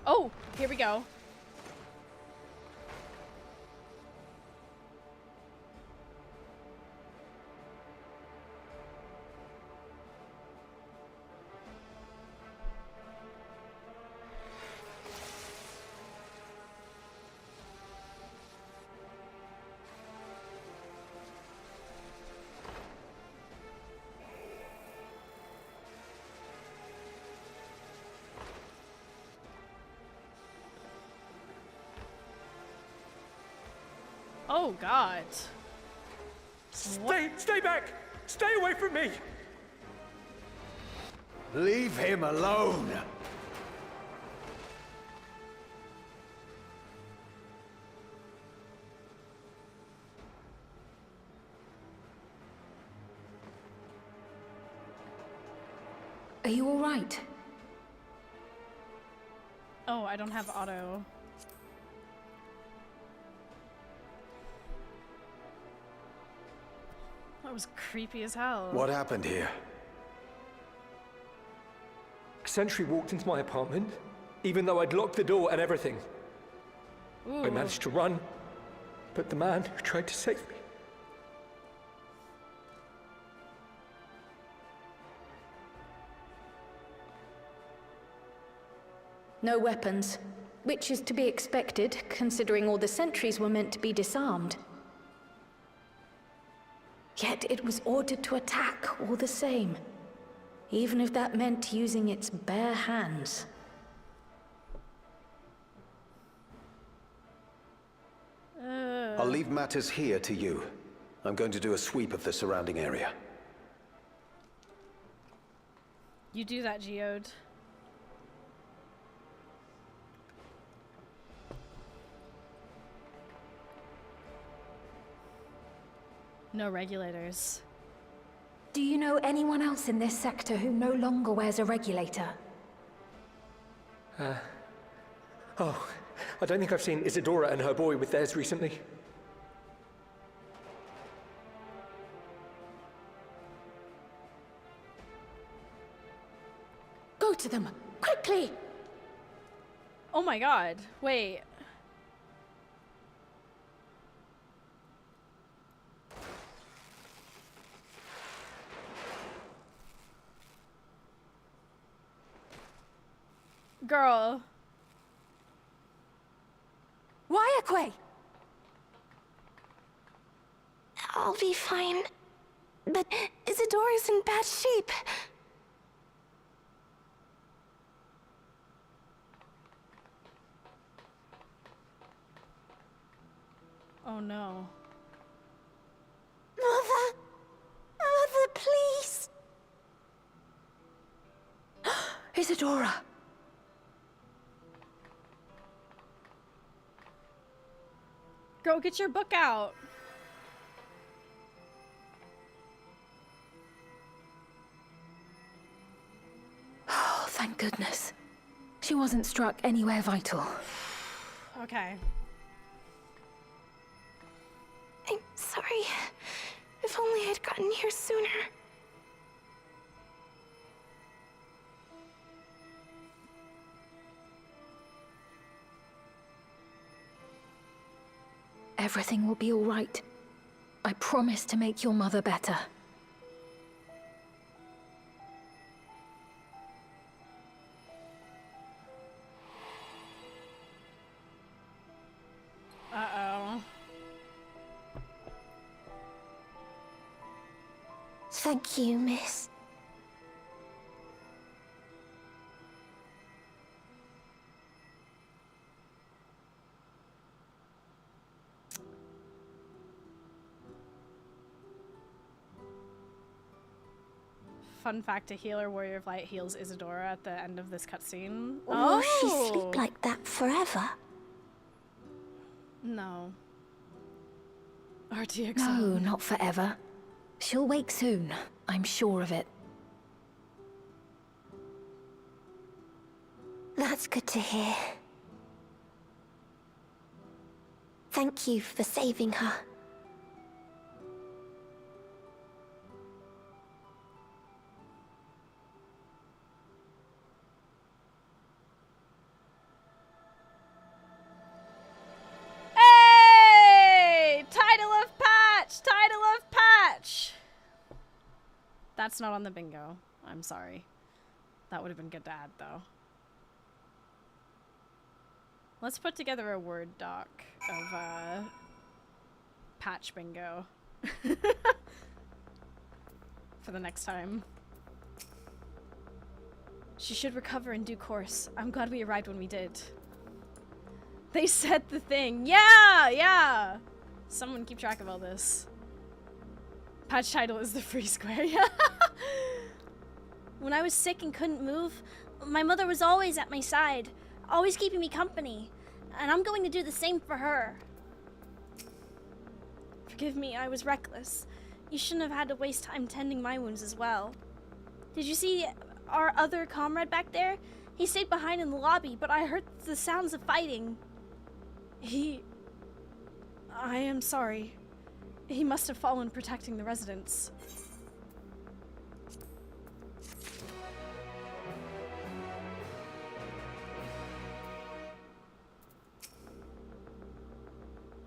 A: Oh, here we go. Oh, God.
E: Stay back! Stay away from me!
F: Leave him alone!
G: Are you all right?
A: Oh, I don't have auto. That was creepy as hell.
F: What happened here?
E: A sentry walked into my apartment, even though I'd locked the door and everything.
A: Ooh.
E: I managed to run, but the man who tried to save me...
G: No weapons, which is to be expected, considering all the sentries were meant to be disarmed. Yet it was ordered to attack all the same, even if that meant using its bare hands.
F: I'll leave matters here to you. I'm going to do a sweep of the surrounding area.
A: You do that, Geode. No regulators.
G: Do you know anyone else in this sector who no longer wears a regulator?
E: Oh, I don't think I've seen Isadora and her boy with theirs recently.
G: to them! Quickly!
A: Oh my god. Wait. Girl.
G: Wyaquay!
H: I'll be fine. But Isadora's in bad shape.
A: Oh no.
H: Mother! Mother, please!
G: Isadora!
A: Girl, get your book out.
G: Oh, thank goodness. She wasn't struck anywhere vital.
A: Okay.
H: I'm sorry. If only I'd gotten here sooner.
G: Everything will be all right. I promise to make your mother better.
A: Uh-oh.
H: Thank you, miss.
A: Fun fact, a healer Warrior of Light heals Isadora at the end of this cutscene.
H: Will she sleep like that forever?
A: No. RTX.
G: No, not forever. She'll wake soon. I'm sure of it.
H: That's good to hear. Thank you for saving her.
A: Hey! Title of patch! Title of patch! That's not on the bingo. I'm sorry. That would have been good to add, though. Let's put together a Word doc of, patch bingo. For the next time. She should recover in due course. I'm glad we arrived when we did. They said the thing. Yeah! Yeah! Someone keep track of all this. Patch title is the free square. Yeah.
D: When I was sick and couldn't move, my mother was always at my side, always keeping me company. And I'm going to do the same for her. Forgive me, I was reckless. You shouldn't have had to waste time tending my wounds as well. Did you see our other comrade back there? He stayed behind in the lobby, but I heard the sounds of fighting.
A: I am sorry. He must have fallen protecting the residents.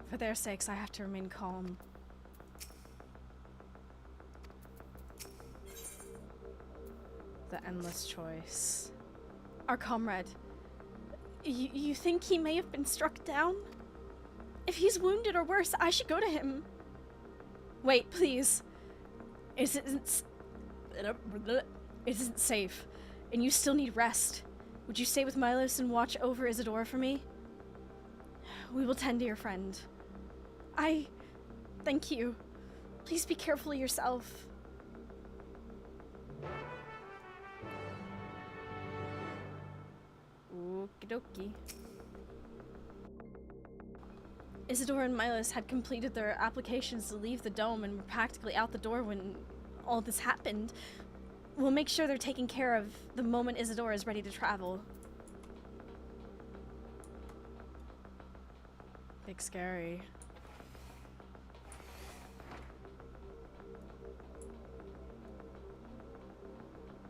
A: For their sakes, I have to remain calm. The endless choice. Our comrade. You think he may have been struck down? If he's wounded or worse, I should go to him. Wait, please. It isn't safe, and you still need rest. Would you stay with Milos and watch over Isadora for me? We will tend to your friend. Thank you. Please be careful of yourself. Okie dokie. Isadora and Milos had completed their applications to leave the dome and were practically out the door when all this happened. We'll make sure they're taken care of the moment Isadora is ready to travel. Big scary.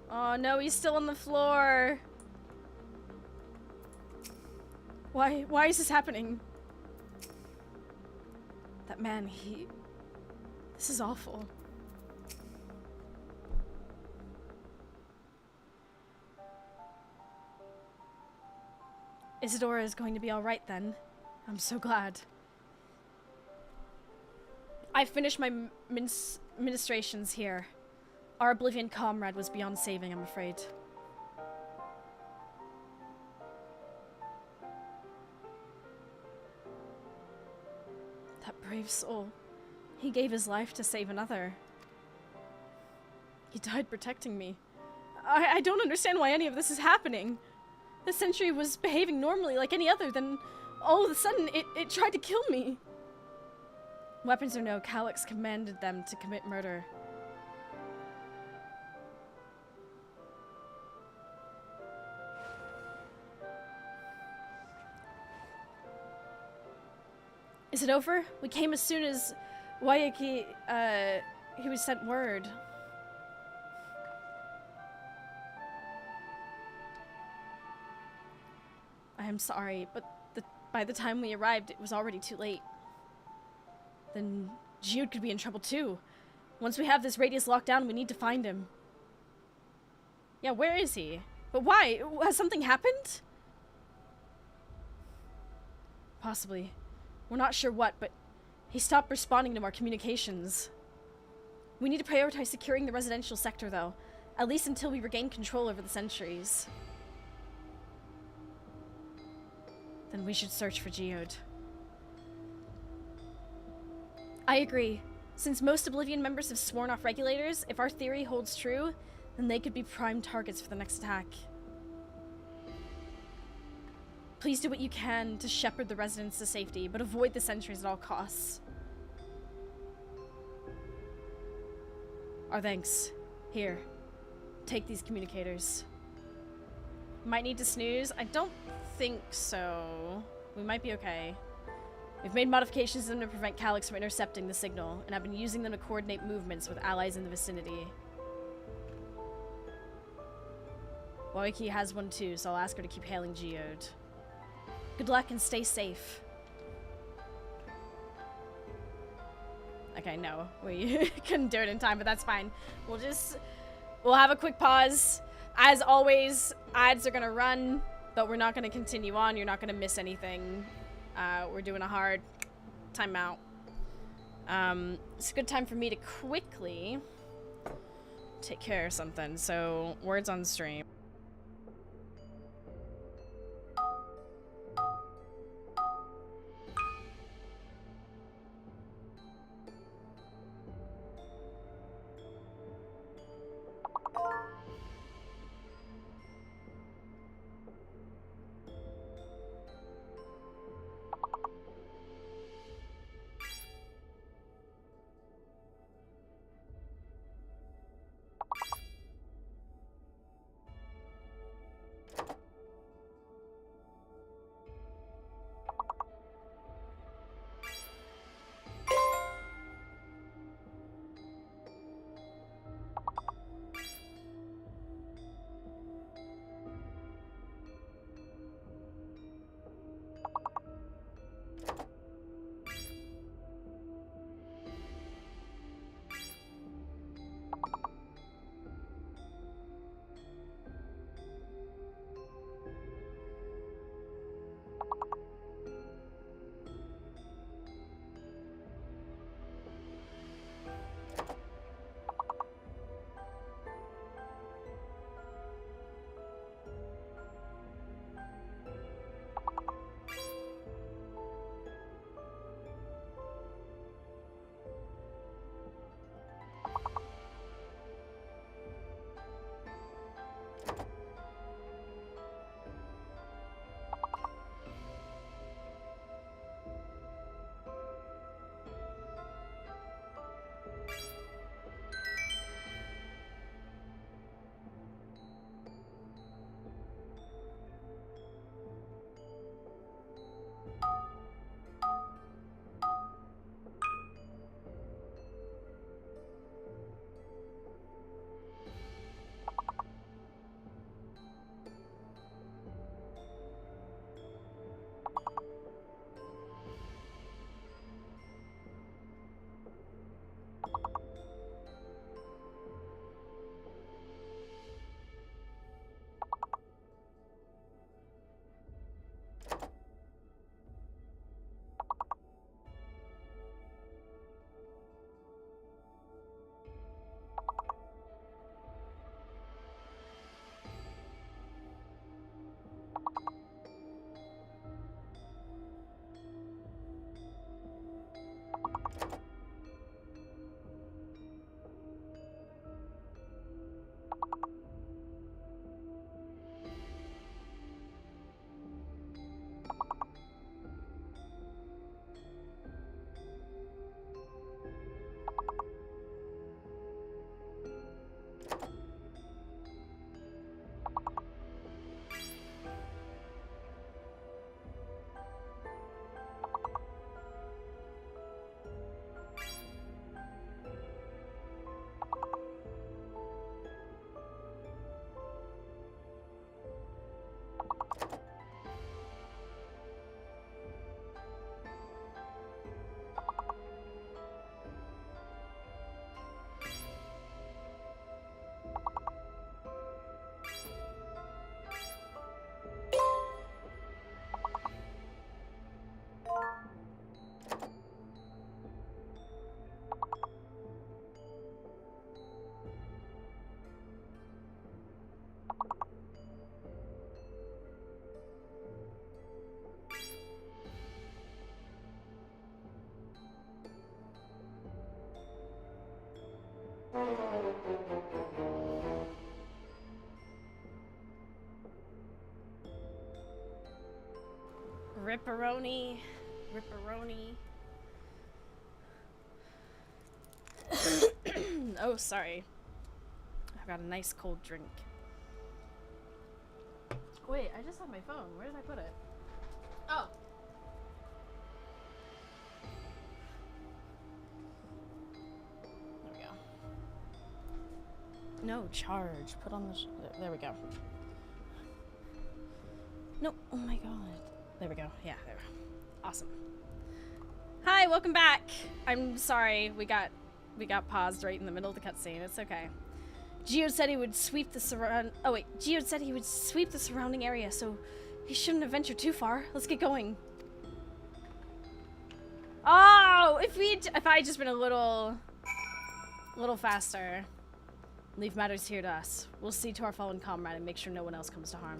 A: Oh no, he's still on the floor. Why is this happening? That man, this is awful. Isadora is going to be alright then. I'm so glad. I finished my ministrations here. Our Oblivion comrade was beyond saving, I'm afraid. That brave soul. He gave his life to save another. He died protecting me. I don't understand why any of this is happening. The sentry was behaving normally like any other, then all of a sudden it tried to kill me. Weapons or no, Calyx commanded them to commit murder. Is it over? We came as soon as Wayaki, he was sent word. I am sorry, but by the time we arrived, it was already too late. Then Jude could be in trouble too. Once we have this radius locked down, we need to find him. Yeah, where is he? But why? Has something happened? Possibly. We're not sure what, but he stopped responding to our communications. We need to prioritize securing the residential sector, though. At least until we regain control over the sentries. Then we should search for Geode. I agree. Since most Oblivion members have sworn off regulators, if our theory holds true, then they could be prime targets for the next attack. Please do what you can to shepherd the residents to safety, but avoid the sentries at all costs. Our thanks. Here. Take these communicators. Might need to snooze? I don't think so. We might be okay. We've made modifications to them to prevent Calyx from intercepting the signal, and I've been using them to coordinate movements with allies in the vicinity. Waiki has one too, so I'll ask her to keep hailing Geode. Good luck and stay safe. Okay, no. We couldn't do it in time, but that's fine. We'll have a quick pause. As always, ads are gonna run, but we're not gonna continue on. You're not gonna miss anything. We're doing a hard timeout. It's a good time for me to quickly take care of something. So, words on stream. Ripperoni. Ripperoni. Oh, sorry. I've got a nice cold drink. Wait, I just had my phone. Where did I put it? Oh. There we go. No, charge. Put on the... there we go. No, oh my god. There we go. Yeah, there. Awesome. Hi, welcome back. I'm sorry, we got paused right in the middle of the cutscene. It's okay. Geode said he would sweep the Geode said he would sweep the surrounding area, so he shouldn't have ventured too far. Let's get going. Oh, if I had just been a little faster. Leave matters here to us. We'll see to our fallen comrade and make sure no one else comes to harm.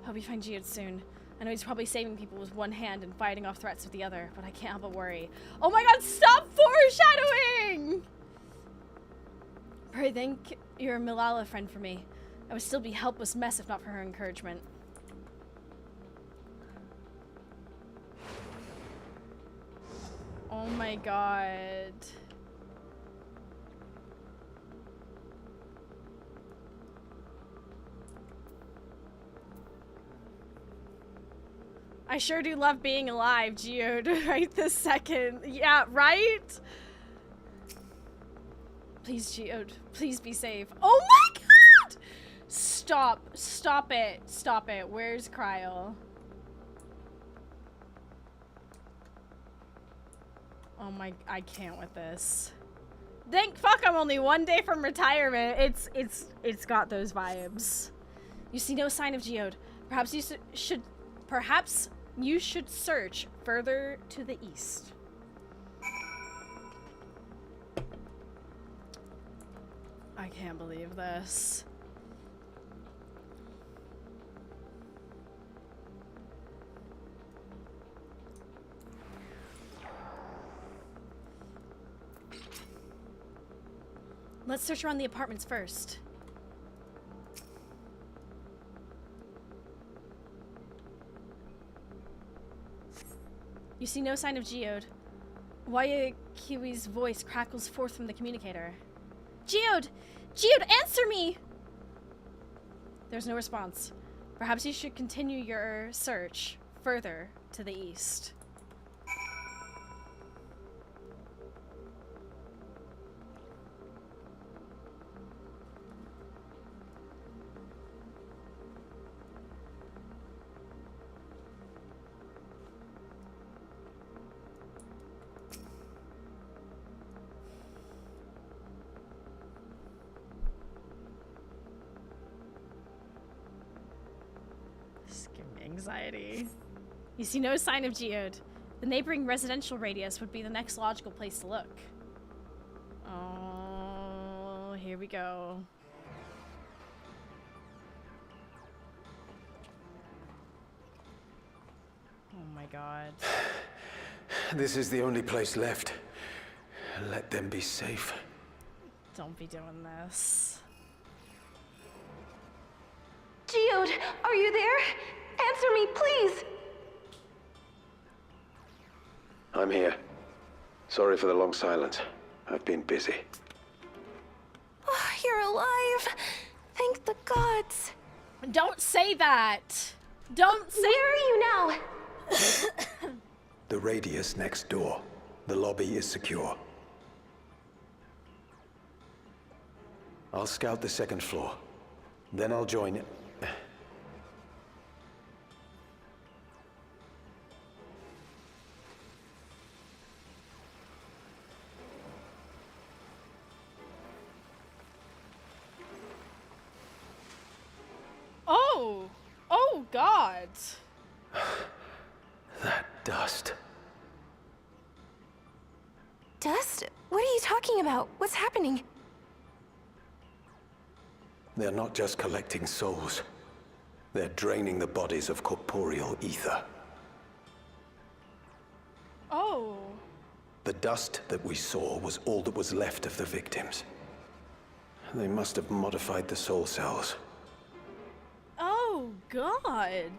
A: Hope you find Geode soon. I know he's probably saving people with one hand and fighting off threats with the other, but I can't help but worry. Oh my god, stop foreshadowing! Pray thank your Milala friend for me. I would still be a helpless mess if not for her encouragement. Oh my god. I sure do love being alive, Geode, right this second. Yeah, right? Please, Geode, please be safe. Oh my god! Stop it, stop it. Where's Kryl? Oh my, I can't with this. Thank fuck I'm only one day from retirement. It's got those vibes. You see no sign of Geode. Perhaps you should search further to the east. I can't believe this. Let's search around the apartments first. You see no sign of Geode. Wayakiwi's voice crackles forth from the communicator. Geode! Geode, answer me! There's no response. Perhaps you should continue your search further to the east. Anxiety. You see no sign of Geode. The neighboring residential radius would be the next logical place to look. Oh, here we go. Oh my god.
F: This is the only place left. Let them be safe.
A: Don't be doing this.
H: Geode, are you there? Answer me, please!
F: I'm here. Sorry for the long silence. I've been busy.
H: Oh, you're alive! Thank the gods!
A: Don't say that! Don't say—
H: Where are you now?
F: The radius next door. The lobby is secure. I'll scout the second floor. Then I'll join it.
A: Oh! Oh god!
F: That dust.
H: Dust? What are you talking about? What's happening?
F: They're not just collecting souls. They're draining the bodies of corporeal ether.
A: Oh.
F: The dust that we saw was all that was left of the victims. They must have modified the soul cells.
A: Oh, God.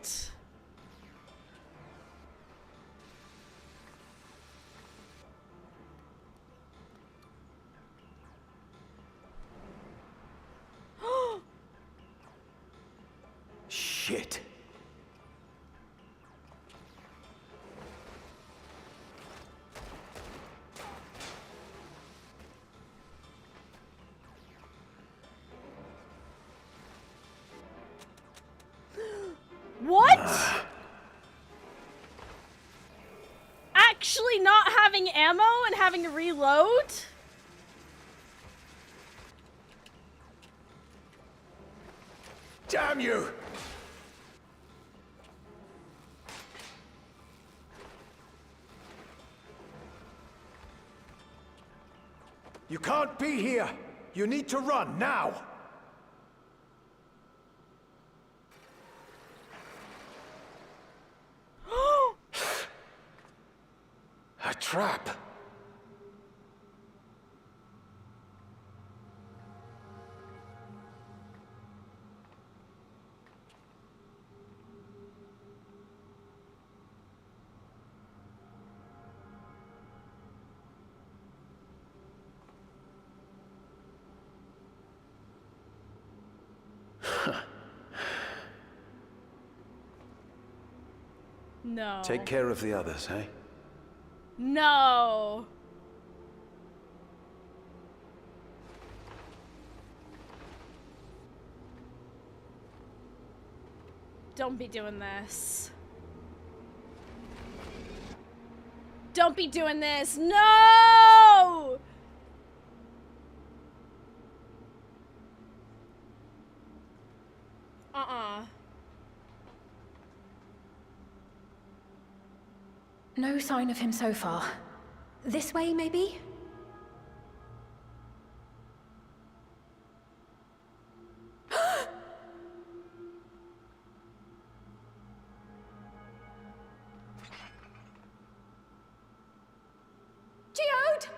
F: Shit.
A: What? Actually not having ammo and having to reload?
F: Damn you! You can't be here! You need to run, now! A trap!
A: No.
F: Take care of the others, eh?
A: No. Don't be doing this. Don't be doing this. No!
G: No sign of him so far. This way, maybe? Geode!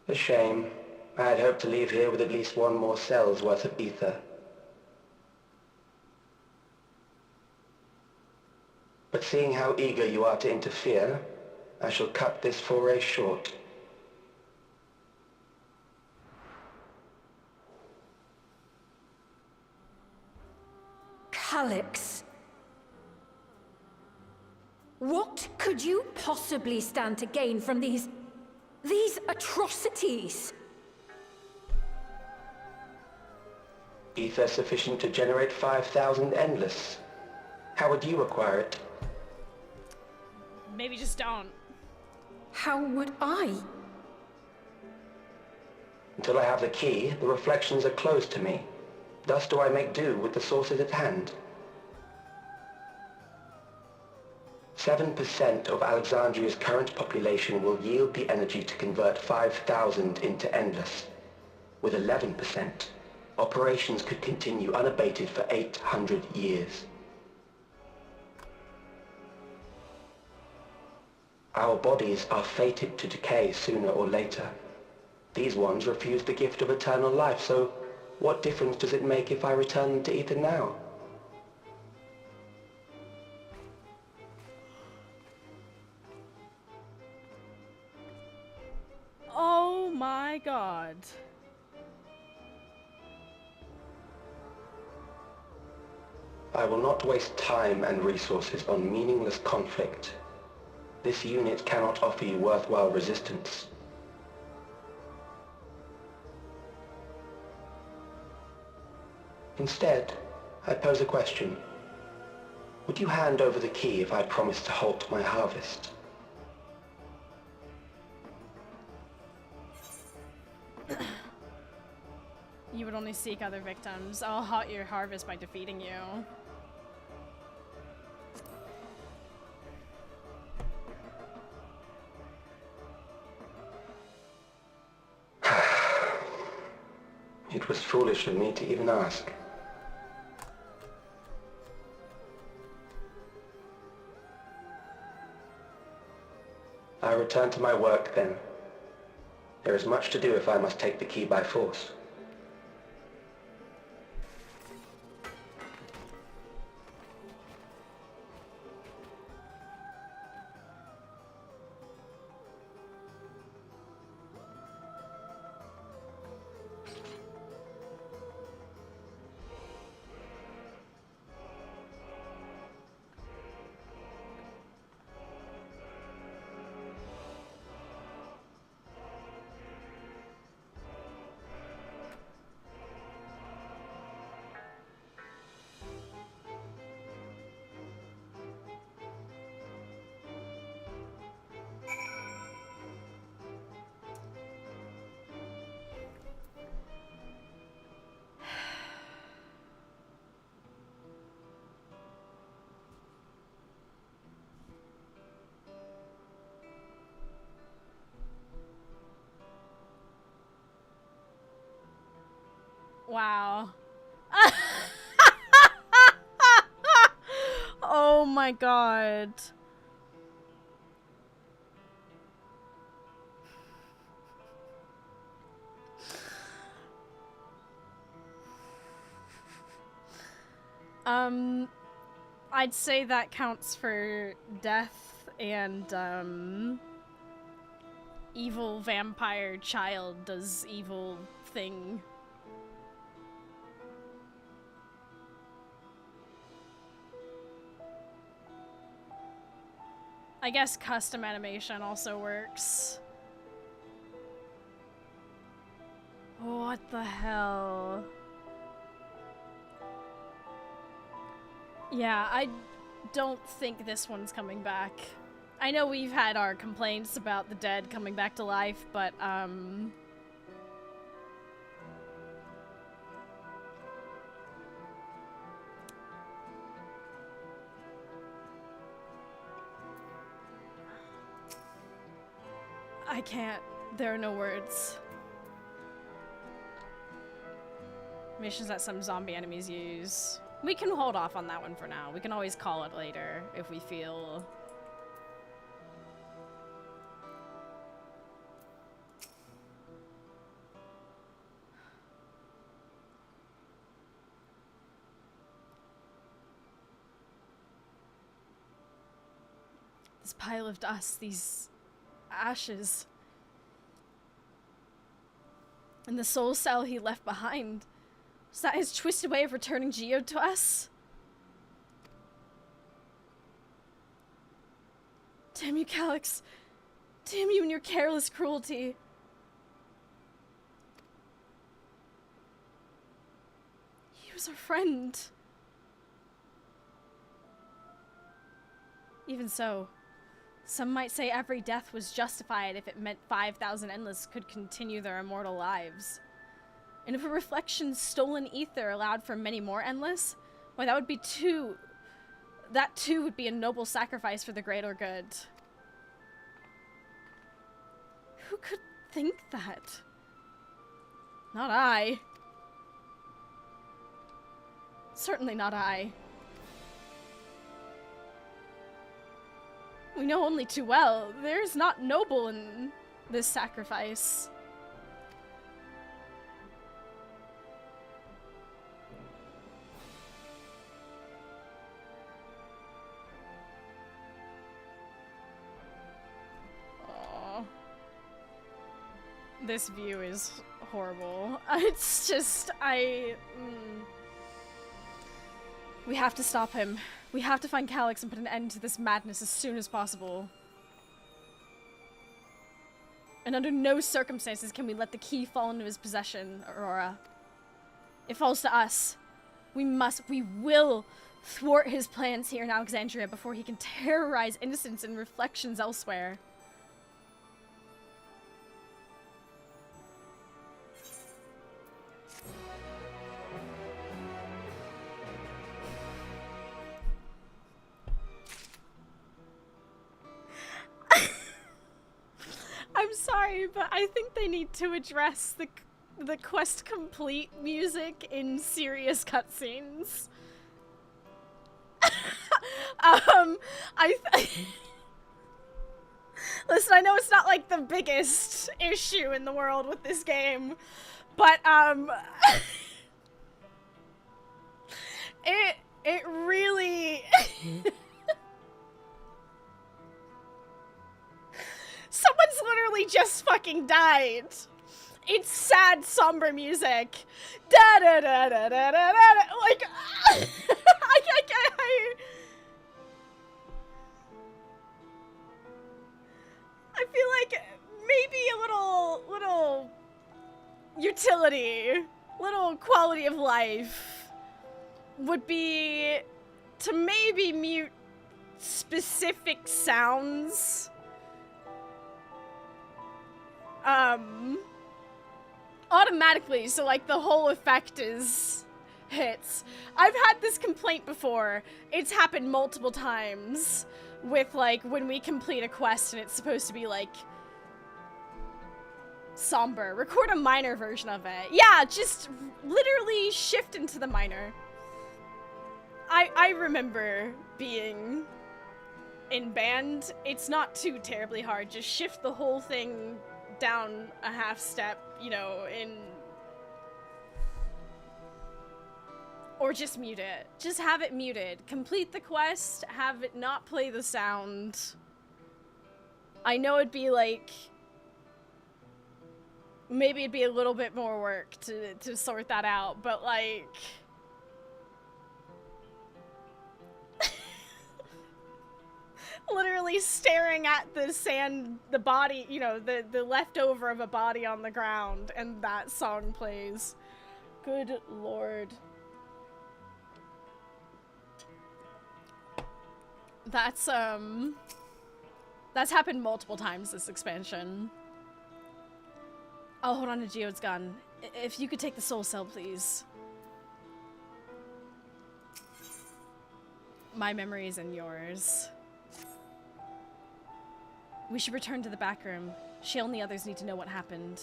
I: A shame. I had hoped to leave here with at least one more cell's worth of ether. But seeing how eager you are to interfere, I shall cut this foray short.
G: Calyx. What could you possibly stand to gain from these atrocities?
I: Ether sufficient to generate 5,000 endless. How would you acquire it?
A: Maybe just don't.
G: How would I?
I: Until I have the key, the reflections are closed to me. Thus do I make do with the sources at hand. 7% of Alexandria's current population will yield the energy to convert 5,000 into endless. With 11%, operations could continue unabated for 800 years. Our bodies are fated to decay sooner or later. These ones refuse the gift of eternal life, so what difference does it make if I return them to ether now?
A: Oh my god.
I: I will not waste time and resources on meaningless conflict. This unit cannot offer you worthwhile resistance. Instead, I pose a question. Would you hand over the key if I promised to halt my harvest?
A: You would only seek other victims. I'll halt your harvest by defeating you.
I: It was foolish of me to even ask. I return to my work then. There is much to do if I must take the key by force.
A: Wow. Oh my god. I'd say that counts for death and, evil vampire child does evil thing. I guess custom animation also works. What the hell? Yeah, I don't think this one's coming back. I know we've had our complaints about the dead coming back to life, but, I can't. There are no words. Missions that some zombie enemies use. We can hold off on that one for now. We can always call it later if we feel... This pile of dust, these ashes. And the soul cell he left behind. Was that his twisted way of returning Geode to us? Damn you, Calyx. Damn you and your careless cruelty. He was our friend. Even so, some might say every death was justified if it meant 5,000 Endless could continue their immortal lives. And if a reflection's stolen ether allowed for many more Endless, why that would be that too would be a noble sacrifice for the greater good. Who could think that? Not I. Certainly not I. We know only too well, there's not noble in this sacrifice. Aww. This view is horrible. It's just, We have to stop him. We have to find Calyx and put an end to this madness as soon as possible. And under no circumstances can we let the key fall into his possession, Aurora. It falls to us.
D: We will thwart his plans here in Alexandria before he can terrorize innocents and reflections elsewhere. I'm sorry, but I think they need to address the quest complete music in serious cutscenes. Listen, I know it's not like the biggest issue in the world with this game, but it really someone's literally just fucking died. It's sad, somber music. Da da da da da da da. Like, I feel like maybe a little utility, little quality of life would be to maybe mute specific sounds. Automatically, so like the whole effect is hits. I've had this complaint before. It's happened multiple times with like when we complete a quest and it's supposed to be like somber. Record a minor version of it. Yeah, just literally shift into the minor. I remember being in band. It's not too terribly hard. Just shift the whole thing down a half step, you know, or just mute it. Just have it muted. Complete the quest, have it not play the sound. I know it'd be like, maybe it'd be a little bit more work to sort that out, but like, literally staring at the sand, the body, you know, the leftover of a body on the ground, and that song plays. Good lord. That's happened multiple times this expansion. I'll hold on to Geode's gun. If you could take the soul cell, please. My memory is in yours. We should return to the back room. Shale and the others need to know what happened.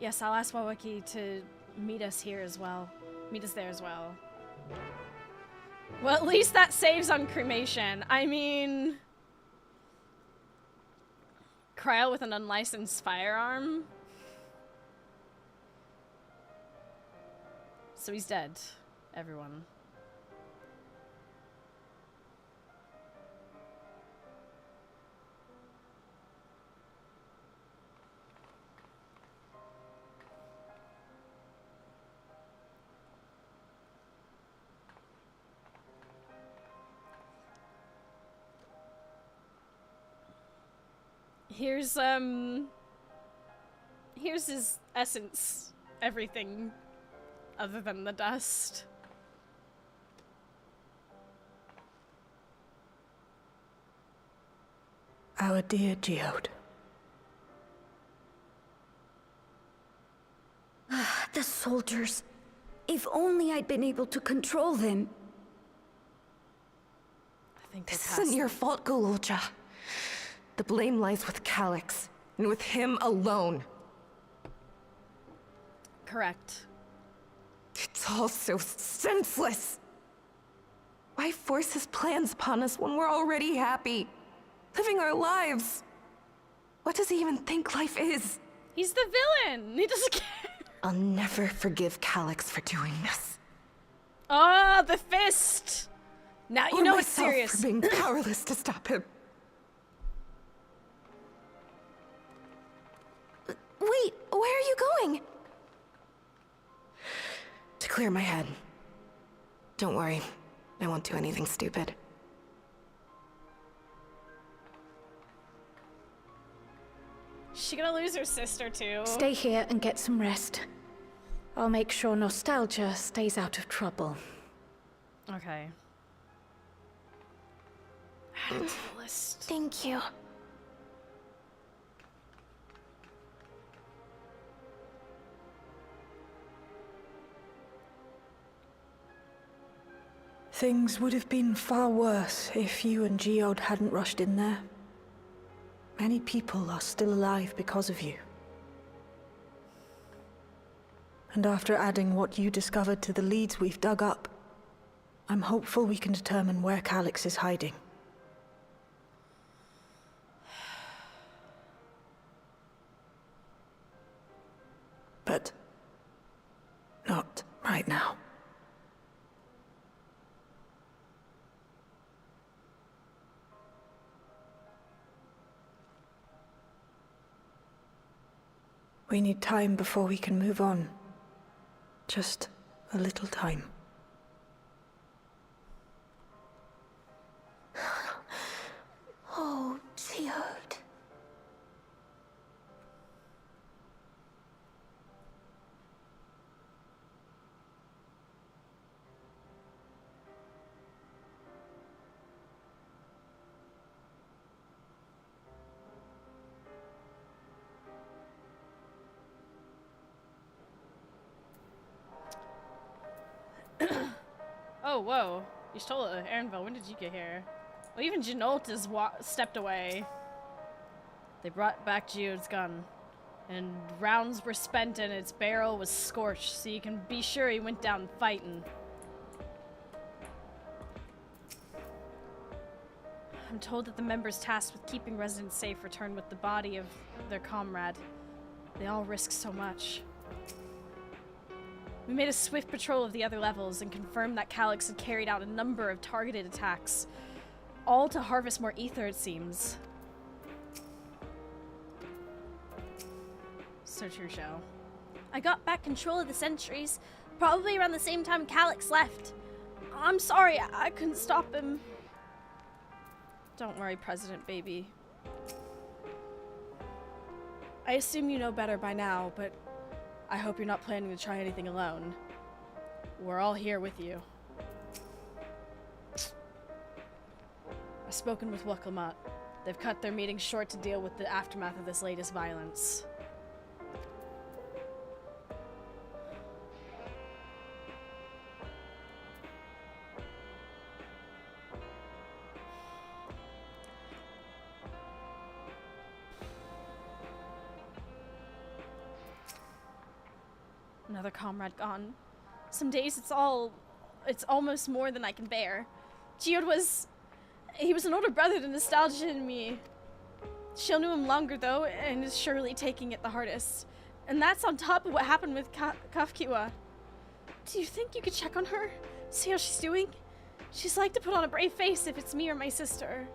D: Yes, I'll ask Wawaki to meet us here as well. Meet us there as well. Well, at least that saves on cremation. I mean, Cryo with an unlicensed firearm? So he's dead, everyone. Here's his essence. Everything other than the dust.
G: Our dear Geode. The soldiers. If only I'd been able to control them.
A: I think
H: This isn't your fault, Golulja. The blame lies with Calyx, and with him alone.
A: Correct.
H: It's all so senseless. Why force his plans upon us when we're already happy? Living our lives. What does he even think life is?
A: He's the villain. He doesn't care.
H: I'll never forgive Calyx for doing this.
A: Oh, the fist. Now you know it's
H: myself
A: serious.
H: for being powerless to stop him. Wait, where are you going? To clear my head. Don't worry, I won't do anything stupid.
A: She gonna lose her sister too?
G: Stay here and get some rest. I'll make sure nostalgia stays out of trouble.
A: Okay. Add it to the list.
H: Thank you.
J: Things would have been far worse if you and Geode hadn't rushed in there. Many people are still alive because of you. And after adding what you discovered to the leads we've dug up, I'm hopeful we can determine where Calyx is hiding. But not right now. We need time before we can move on. Just a little time.
G: Oh, Geode.
A: Oh, whoa. You stole it, Aaronville. When did you get here? Well, even Janolt has stepped away. They brought back Geode's gun. And rounds were spent and its barrel was scorched, so you can be sure he went down fighting. I'm told that the members tasked with keeping residents safe returned with the body of their comrade. They all risked so much. We made a swift patrol of the other levels and confirmed that Calyx had carried out a number of targeted attacks, all to harvest more ether, it seems. So true, Shell.
D: I got back control of the sentries, probably around the same time Calyx left. I'm sorry, I couldn't stop him.
A: Don't worry, President Baby. I assume you know better by now, but I hope you're not planning to try anything alone. We're all here with you. I've spoken with Wakamat. They've cut their meeting short to deal with the aftermath of this latest violence. Another comrade gone. Some days it's almost more than I can bear. Geode he was an older brother to Nostalgia and me. She'll knew him longer though, and is surely taking it the hardest. And that's on top of what happened with Ffxiv. Do you think you could check on her? See how she's doing? She's like to put on a brave face if it's me or my sister.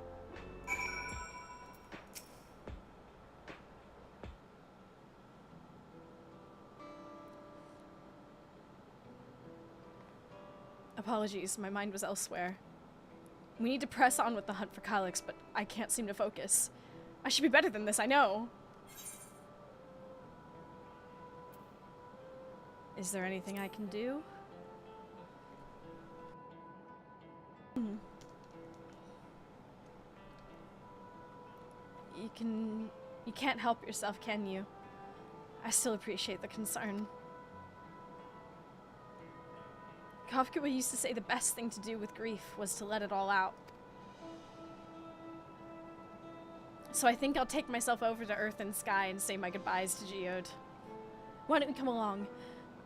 A: Apologies, my mind was elsewhere. We need to press on with the hunt for Calyx, but I can't seem to focus. I should be better than this, I know. Is there anything I can do? You can't help yourself, can you? I still appreciate the concern. Ffxiv used to say the best thing to do with grief was to let it all out. So I think I'll take myself over to Earth and Sky and say my goodbyes to Geode. Why don't we come along?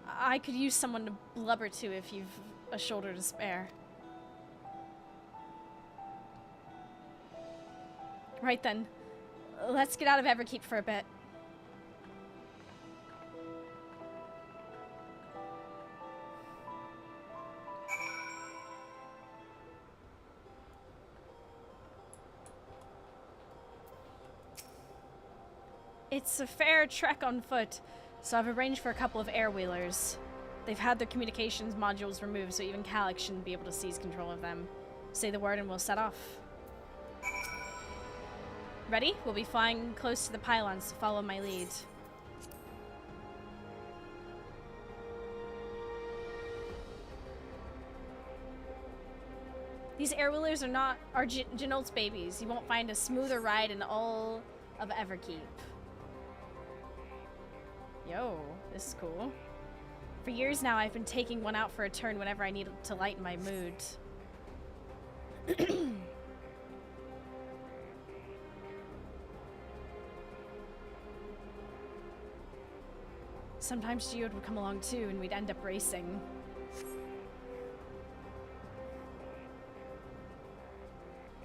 A: I could use someone to blubber to if you've a shoulder to spare. Right then, let's get out of Everkeep for a bit. It's a fair trek on foot, so I've arranged for a couple of air-wheelers. They've had their communications modules removed, so even Calyx shouldn't be able to seize control of them. Say the word and we'll set off. Ready? We'll be flying close to the pylons to follow my lead. These air wheelers are Janolt's babies. You won't find a smoother ride in all of Everkeep. Yo, this is cool. For years now, I've been taking one out for a turn whenever I need to lighten my mood. Sometimes Geode would come along too, and we'd end up racing.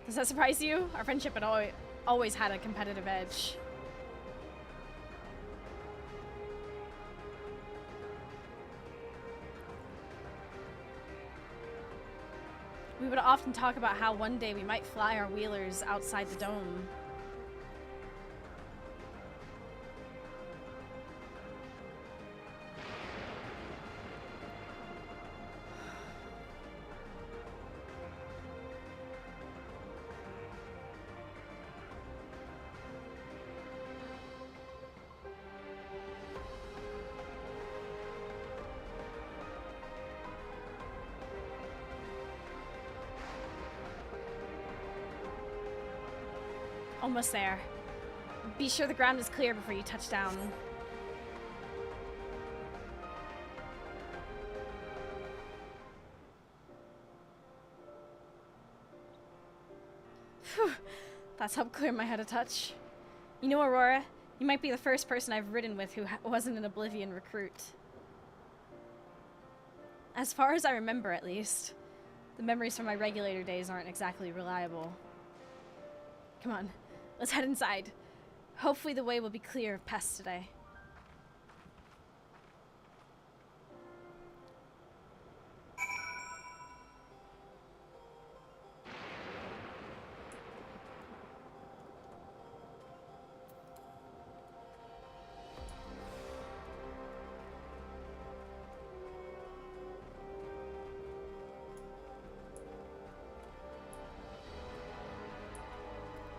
A: Does that surprise you? Our friendship had always had a competitive edge. We would often talk about how one day we might fly our wheelers outside the dome. Almost there. Be sure the ground is clear before you touch down. Phew. That's helped clear my head a touch. You know, Aurora, you might be the first person I've ridden with who wasn't an Oblivion recruit. As far as I remember, at least. The memories from my regulator days aren't exactly reliable. Come on. Let's head inside. Hopefully the way will be clear of pests today.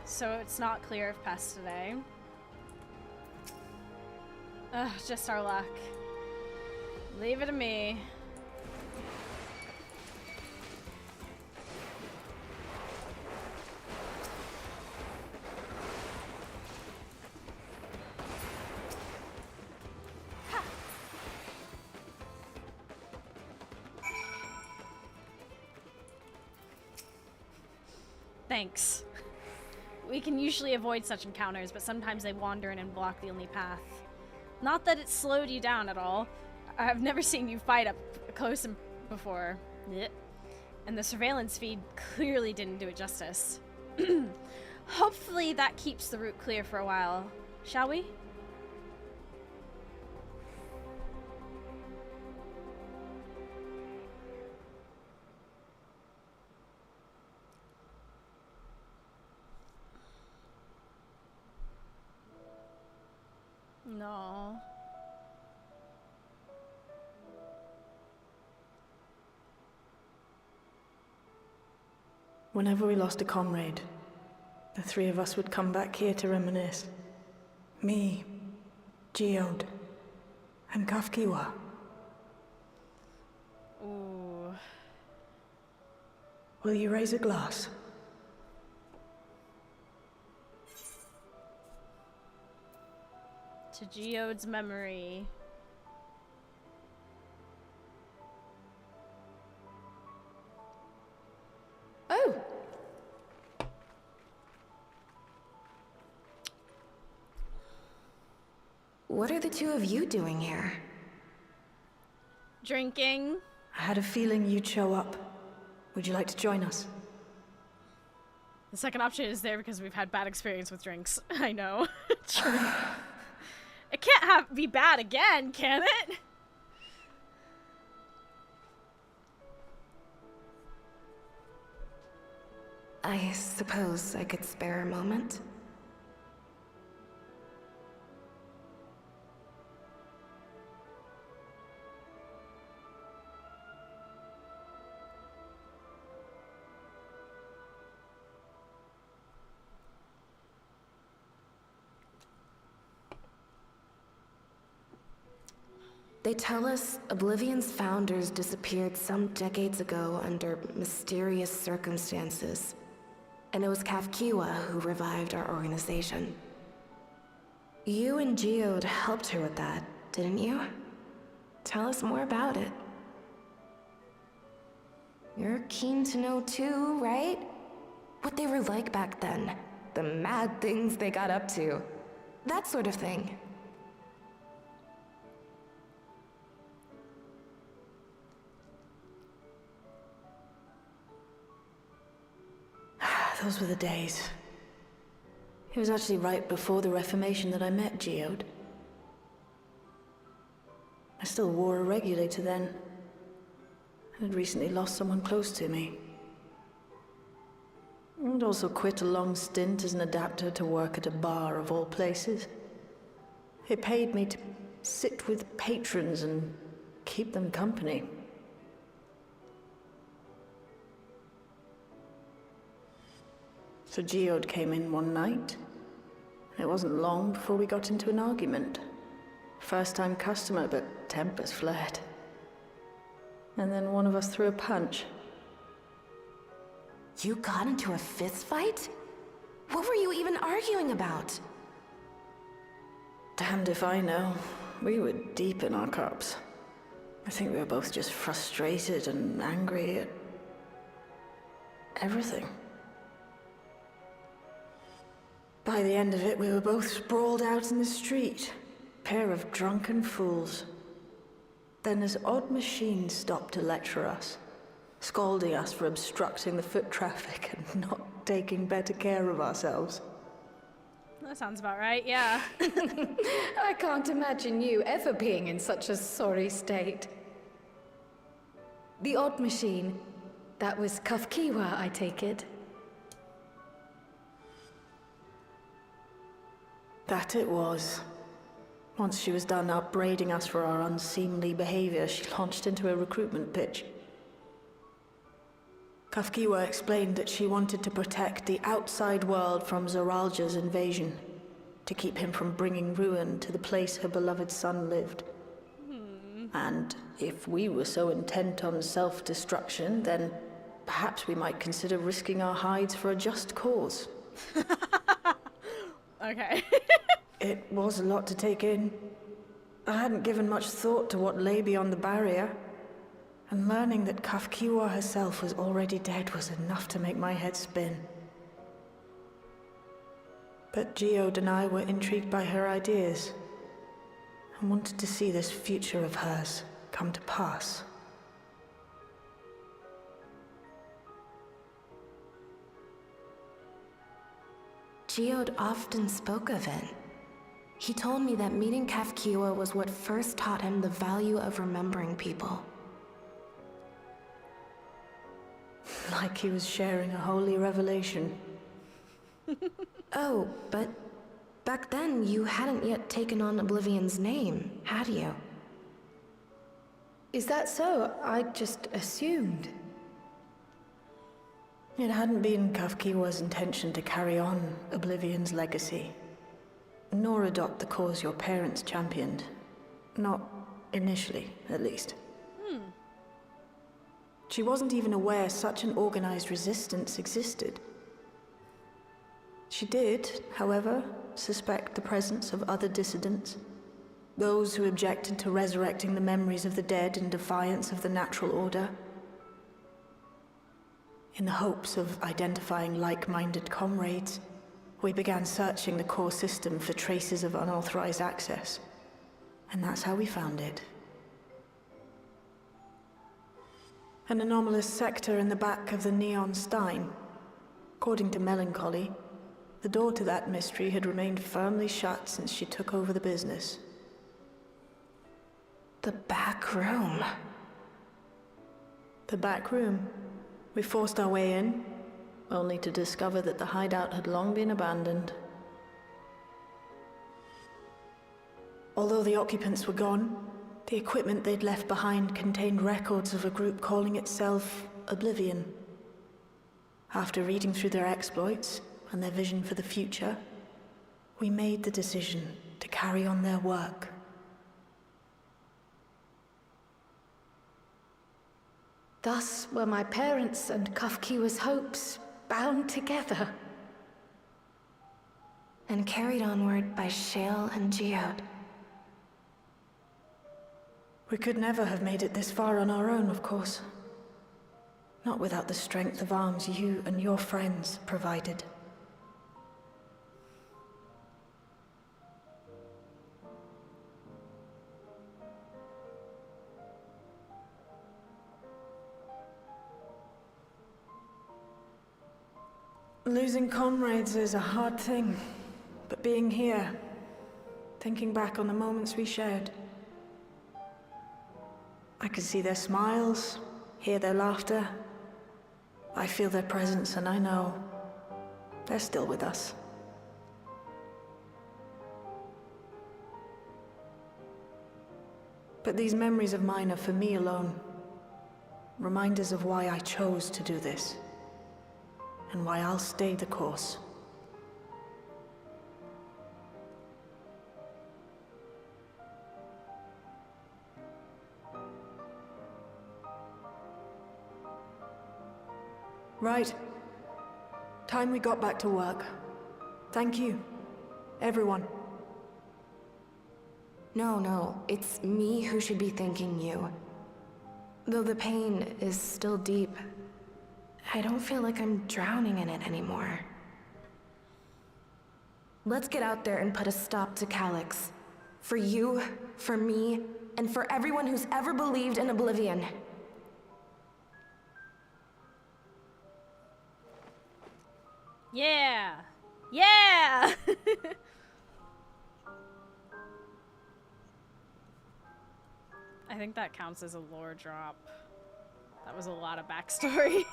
A: So it's not clear of pests today. Ugh, just our luck. Leave it to me. Ha! Thanks. We can usually avoid such encounters, but sometimes they wander in and block the only path. Not that it slowed you down at all. I've never seen you fight up close before. Blech. And the surveillance feed clearly didn't do it justice. Hopefully that keeps the route clear for a while. Shall we? No.
J: Whenever we lost a comrade, the three of us would come back here to reminisce. Me, Geode, and Ffxiv.
A: Ooh.
J: Will you raise a glass?
A: To Geode's memory.
H: Oh! What are the two of you doing here?
A: Drinking.
J: I had a feeling you'd show up. Would you like to join us?
A: The second option is there because we've had bad experience with drinks. I know. True. It can't be bad again, can it?
H: I suppose I could spare a moment. They tell us Oblivion's founders disappeared some decades ago under mysterious circumstances. And it was Ffxiv who revived our organization. You and Geode helped her with that, didn't you? Tell us more about it. You're keen to know too, right? What they were like back then. The mad things they got up to. That sort of thing.
J: Those were the days. It was actually right before the Reformation that I met Geode. I still wore a regulator then. I had recently lost someone close to me. I'd also quit a long stint as an adapter to work at a bar of all places. It paid me to sit with patrons and keep them company. So Geode came in one night. It wasn't long before we got into an argument. First-time customer, but tempers flared. And then one of us threw a punch.
H: You got into a fist fight? What were you even arguing about?
J: Damned if I know. We were deep in our cups. I think we were both just frustrated and angry at everything. By the end of it, we were both sprawled out in the street. Pair of drunken fools. Then this odd machine stopped to lecture us, scolding us for obstructing the foot traffic and not taking better care of ourselves.
A: That sounds about right, yeah.
G: I can't imagine you ever being in such a sorry state. The odd machine, that was Ffxiv, I take it.
J: That it was. Once she was done upbraiding us for our unseemly behavior, she launched into a recruitment pitch. Ffxiv explained that she wanted to protect the outside world from Zoralja's invasion, to keep him from bringing ruin to the place her beloved son lived. And if we were so intent on self-destruction, then perhaps we might consider risking our hides for a just cause.
A: Okay.
J: It was a lot to take in. I hadn't given much thought to what lay beyond the barrier. And learning that Ffxiv herself was already dead was enough to make my head spin. But Geode and I were intrigued by her ideas, and wanted to see this future of hers come to pass.
H: Geode often spoke of it. He told me that meeting Ffxiv was what first taught him the value of remembering people.
J: Like he was sharing a holy revelation.
H: Oh, but back then you hadn't yet taken on Oblivion's name, had you?
G: Is that so? I just assumed.
J: It hadn't been Ffxiv's intention to carry on Oblivion's legacy, nor adopt the cause your parents championed. Not initially, at least. She wasn't even aware such an organized resistance existed. She did, however, suspect the presence of other dissidents, those who objected to resurrecting the memories of the dead in defiance of the natural order. In the hopes of identifying like-minded comrades, we began searching the core system for traces of unauthorized access. And that's how we found it. An anomalous sector in the back of the Neon Stein. According to Melancholy, the door to that mystery had remained firmly shut since she took over the business.
H: The back room.
J: The back room. We forced our way in, only to discover that the hideout had long been abandoned. Although the occupants were gone, the equipment they'd left behind contained records of a group calling itself Oblivion. After reading through their exploits and their vision for the future, we made the decision to carry on their work.
G: Thus were my parents' and Ffxiw's hopes bound together.
H: And carried onward by Shale and Geode.
J: We could never have made it this far on our own, of course. Not without the strength of arms you and your friends provided. Losing comrades is a hard thing, but being here, thinking back on the moments we shared, I can see their smiles, hear their laughter. I feel their presence, and I know they're still with us. But these memories of mine are for me alone. Reminders of why I chose to do this. And why I'll stay the course. Right. Time we got back to work. Thank you, everyone.
H: No, it's me who should be thanking you. Though the pain is still deep, I don't feel like I'm drowning in it anymore. Let's get out there and put a stop to Calyx. For you, for me, and for everyone who's ever believed in Oblivion.
A: Yeah! Yeah! I think that counts as a lore drop. That was a lot of backstory.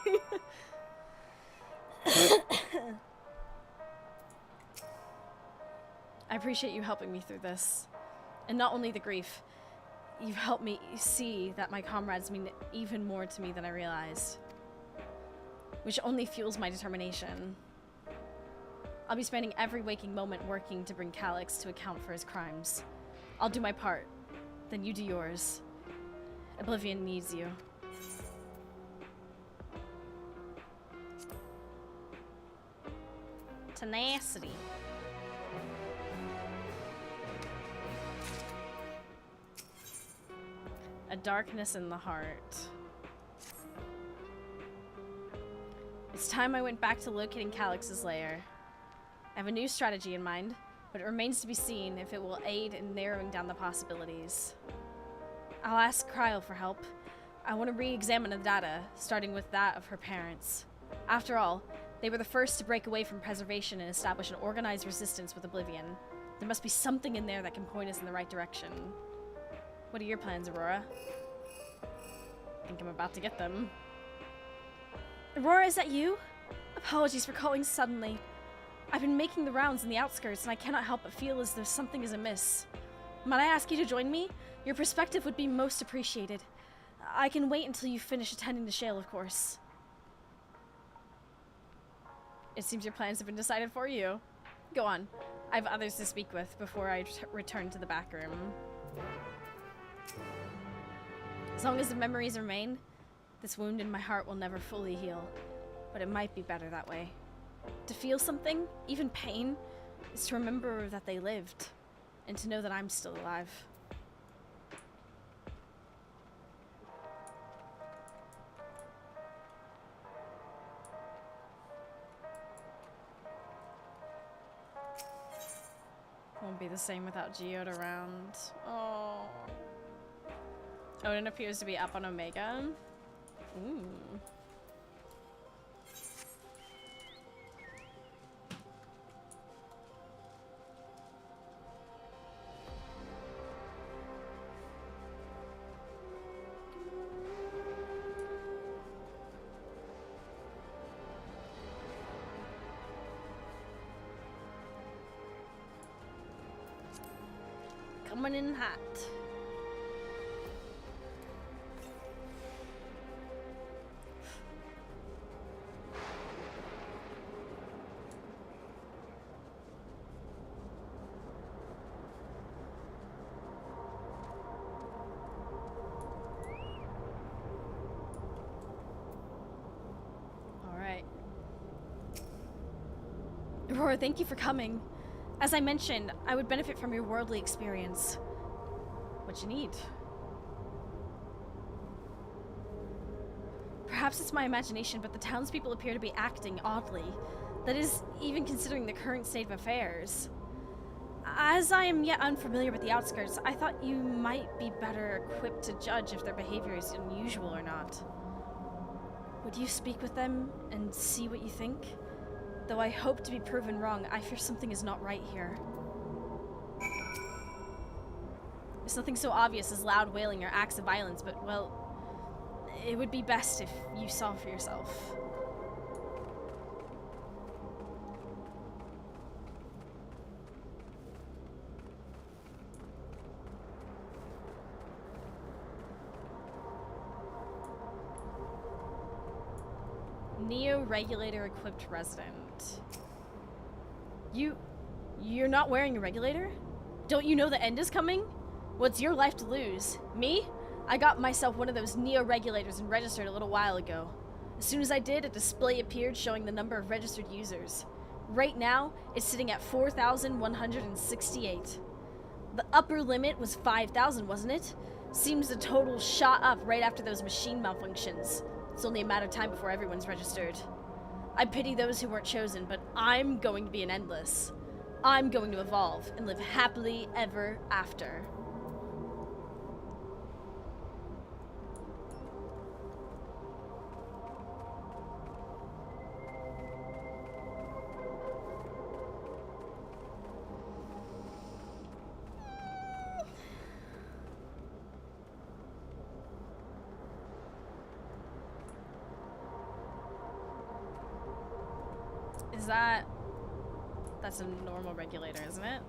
A: I appreciate you helping me through this. And not only the grief, you've helped me see that my comrades mean even more to me than I realized. Which only fuels my determination. I'll be spending every waking moment working to bring Calyx to account for his crimes. I'll do my part, then you do yours. Oblivion needs you. Tenacity. A darkness in the heart. It's time I went back to locating Calyx's lair. I have a new strategy in mind, but it remains to be seen if it will aid in narrowing down the possibilities. I'll ask Cryle for help. I want to re-examine the data, starting with that of her parents. After all, they were the first to break away from preservation and establish an organized resistance with Oblivion. There must be something in there that can point us in the right direction. What are your plans, Aurora? I think I'm about to get them.
D: Aurora, is that you? Apologies for calling suddenly. I've been making the rounds in the outskirts, and I cannot help but feel as though something is amiss. Might I ask you to join me? Your perspective would be most appreciated. I can wait until you finish attending the Shale, of course.
A: It seems your plans have been decided for you. Go on. I have others to speak with before I return to the back room. As long as the memories remain, this wound in my heart will never fully heal. But it might be better that way. To feel something, even pain, is to remember that they lived, and to know that I'm still alive. Won't be the same without Geode around. Oh. Odin appears to be up on Omega. Ooh. Coming in hot.
D: Aurora, thank you for coming. As I mentioned, I would benefit from your worldly experience. What you need? Perhaps it's my imagination, but the townspeople appear to be acting oddly. That is, even considering the current state of affairs. As I am yet unfamiliar with the outskirts, I thought you might be better equipped to judge if their behavior is unusual or not. Would you speak with them and see what you think? Though I hope to be proven wrong, I fear something is not right here. There's nothing so obvious as loud wailing or acts of violence, but, well, it would be best if you saw for yourself. Neo-regulator equipped resident. You're not wearing a regulator? Don't you know the end is coming? Well, it's your life to lose. Me? I got myself one of those Neo-regulators and registered a little while ago. As soon as I did, a display appeared showing the number of registered users. Right now, it's sitting at 4,168. The upper limit was 5,000, wasn't it? Seems the total shot up right after those machine malfunctions. It's only a matter of time before everyone's registered. I pity those who weren't chosen, but I'm going to be an endless. I'm going to evolve and live happily ever after. That's a normal regulator, isn't it?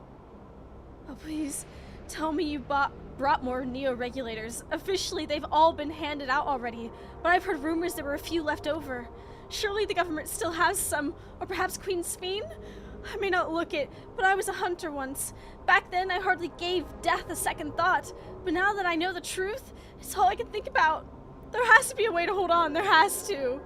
D: Oh, please. Tell me you brought more Neo-regulators. Officially, they've all been handed out already, but I've heard rumors there were a few left over. Surely the government still has some, or perhaps Queen Ffxiv? I may not look it, but I was a hunter once. Back then, I hardly gave death a second thought, but now that I know the truth, it's all I can think about. There has to be a way to hold on, there has to.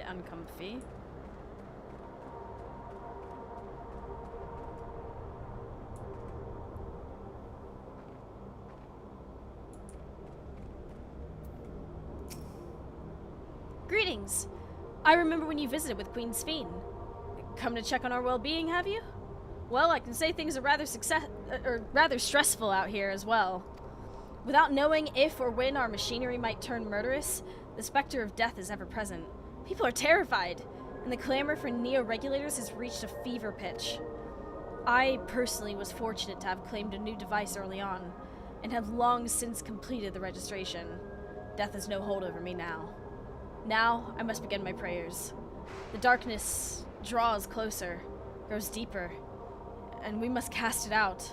D: Uncomfy. Greetings. I remember when you visited with Queen Ffxiv. Come to check on our well-being, have you? Well, I can say things are rather stressful out here as well. Without knowing if or when our machinery might turn murderous, the specter of death is ever present. People are terrified, and the clamor for Neo-regulators has reached a fever pitch. I personally was fortunate to have claimed a new device early on, and have long since completed the registration. Death has no hold over me now. Now, I must begin my prayers. The darkness draws closer, grows deeper, and we must cast it out.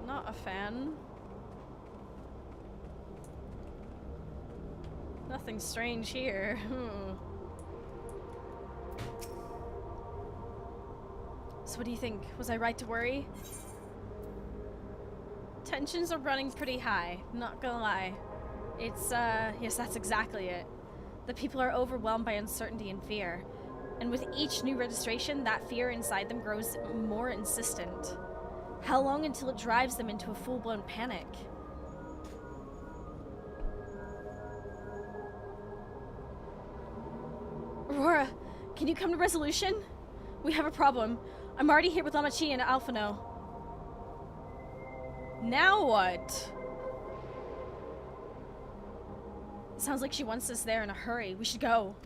D: Not a fan. Nothing strange here. So what do you think? Was I right to worry? Tensions are running pretty high, not gonna lie. It's, yes, that's exactly it. The people are overwhelmed by uncertainty and fear. And with each new registration, that fear inside them grows more insistent. How long until it drives them into a full-blown panic? Aurora, can you come to resolution? We have a problem. I'm already here with Lamachi and Alphano. Now what? Sounds like she wants us there in a hurry. We should go.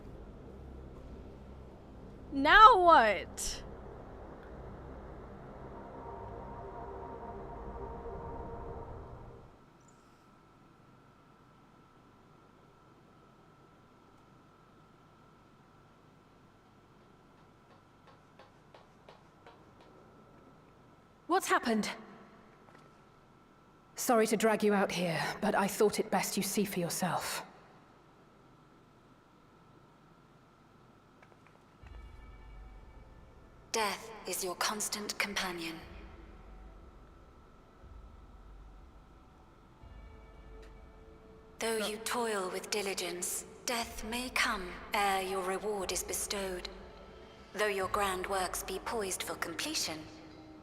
A: Now what?
G: What's happened? Sorry to drag you out here, but I thought it best you see for yourself.
K: Death is your constant companion. Though you toil with diligence, death may come ere your reward is bestowed. Though your grand works be poised for completion,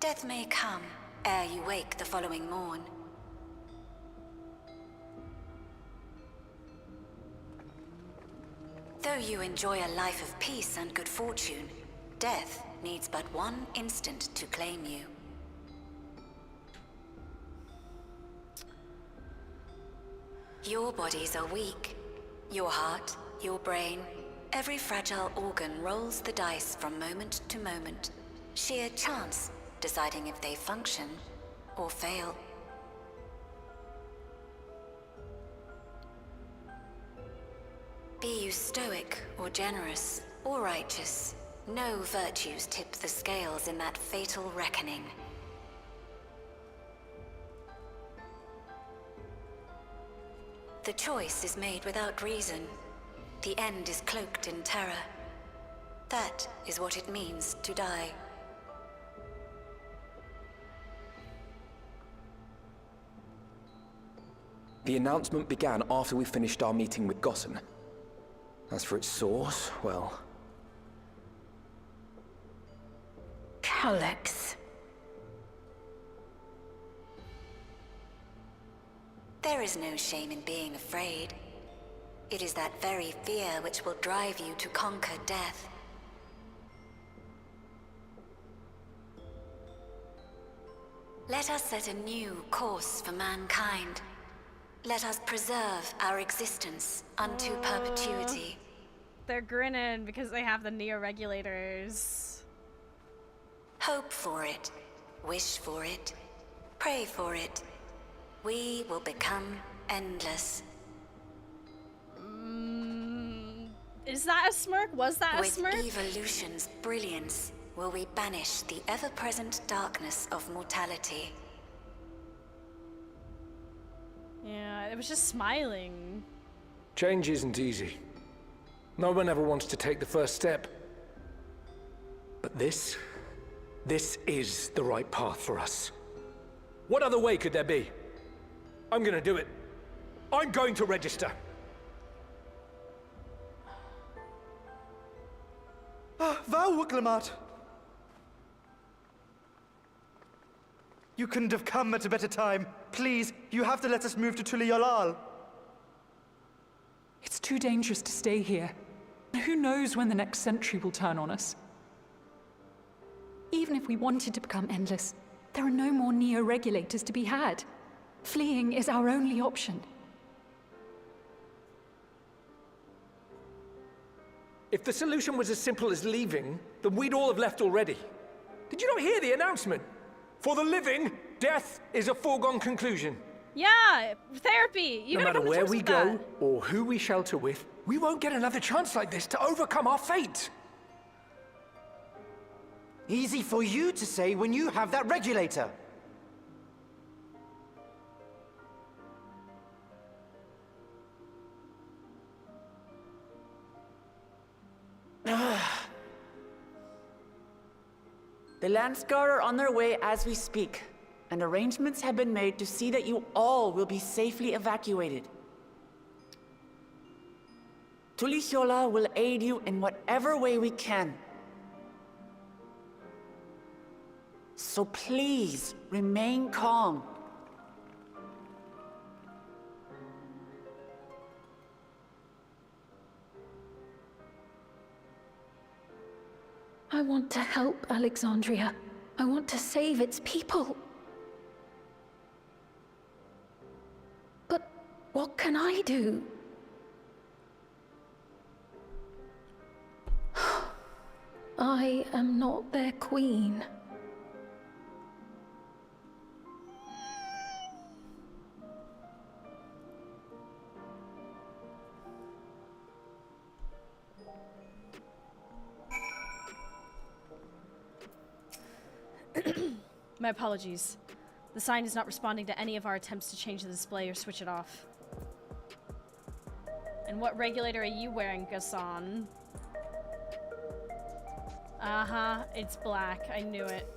K: death may come ere you wake the following morn. Though you enjoy a life of peace and good fortune, death needs but one instant to claim you. Your bodies are weak. Your heart, your brain, every fragile organ rolls the dice from moment to moment. Sheer chance deciding if they function or fail. Be you stoic or generous or righteous, no virtues tip the scales in that fatal reckoning. The choice is made without reason. The end is cloaked in terror. That is what it means to die.
F: The announcement began after we finished our meeting with Gossen. As for its source, well...
G: Alex.
K: There is no shame in being afraid. It is that very fear which will drive you to conquer death. Let us set a new course for mankind. Let us preserve our existence unto perpetuity.
A: They're grinning because they have the neo-regulators.
K: Hope for it, wish for it, pray for it. We will become endless.
A: Is that a smirk? Was that a smirk?
K: With evolution's brilliance, will we banish the ever-present darkness of mortality.
A: Yeah, it was just smiling.
E: Change isn't easy. No one ever wants to take the first step. But this is the right path for us. What other way could there be? I'm gonna do it. I'm going to register.
L: Val Wuklemat! You couldn't have come at a better time. Please, you have to let us move to Tuliolal.
M: It's too dangerous to stay here. Who knows when the next century will turn on us? Even if we wanted to become endless, there are no more neo-regulators to be had. Fleeing is our only option.
E: If the solution was as simple as leaving, then we'd all have left already. Did you not hear the announcement? For the living, death is a foregone conclusion.
A: Yeah, therapy. You
E: no
A: gotta
E: matter
A: come to
E: where
A: terms
E: we
A: with
E: go
A: that.
E: or who we shelter with, we won't get another chance like this to overcome our fate.
L: Easy for you to say when you have that regulator.
N: The Landsguard are on their way as we speak, and arrangements have been made to see that you all will be safely evacuated. Tulichola will aid you in whatever way we can. So please, remain calm.
G: I want to help Alexandria. I want to save its people. But what can I do? I am not their queen.
A: My apologies. The sign is not responding to any of our attempts to change the display or switch it off. And what regulator are you wearing, Gasson? Uh-huh, it's black. I knew it.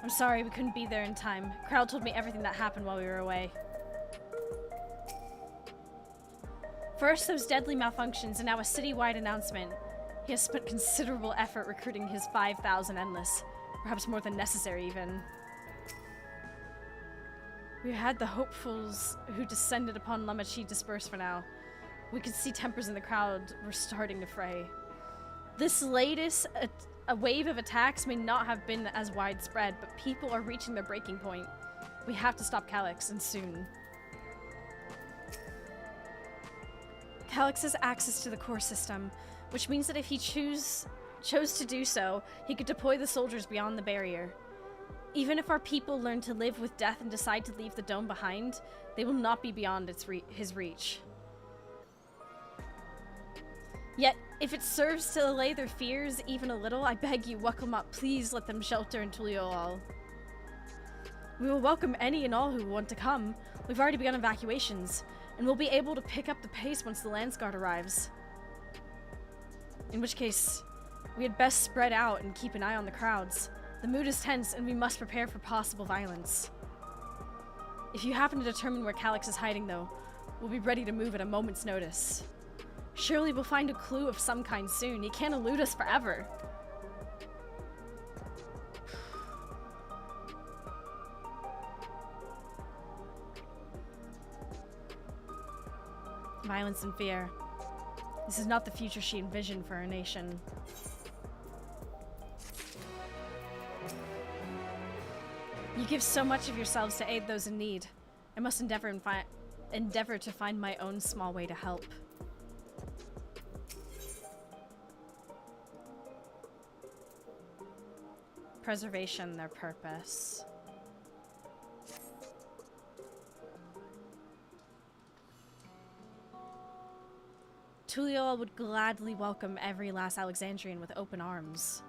A: I'm sorry we couldn't be there in time. Crowd told me everything that happened while we were away. First, those deadly malfunctions, and now a city-wide announcement. He has spent considerable effort recruiting his 5,000 Endless. Perhaps more than necessary, even. We had the hopefuls who descended upon Lamachi disperse for now. We could see tempers in the crowd were starting to fray. This latest a wave of attacks may not have been as widespread, but people are reaching their breaking point. We have to stop Calyx, and soon. Calyx has access to the core system, which means that if he chose to do so, he could deploy the soldiers beyond the barrier. Even if our people learn to live with death and decide to leave the dome behind, they will not be beyond his reach. Yet, if it serves to allay their fears even a little, I beg you, Wakamat, please let them shelter in Tuliolal. We will welcome any and all who want to come. We've already begun evacuations, and we'll be able to pick up the pace once the Landsguard arrives. In which case, we had best spread out and keep an eye on the crowds. The mood is tense, and we must prepare for possible violence. If you happen to determine where Calyx is hiding, though, we'll be ready to move at a moment's notice. Surely we'll find a clue of some kind soon. He can't elude us forever. Violence and fear. This is not the future she envisioned for our nation. You give so much of yourselves to aid those in need. I must endeavor to find my own small way to help. Preservation, their purpose. Tuliol would gladly welcome every last Alexandrian with open arms.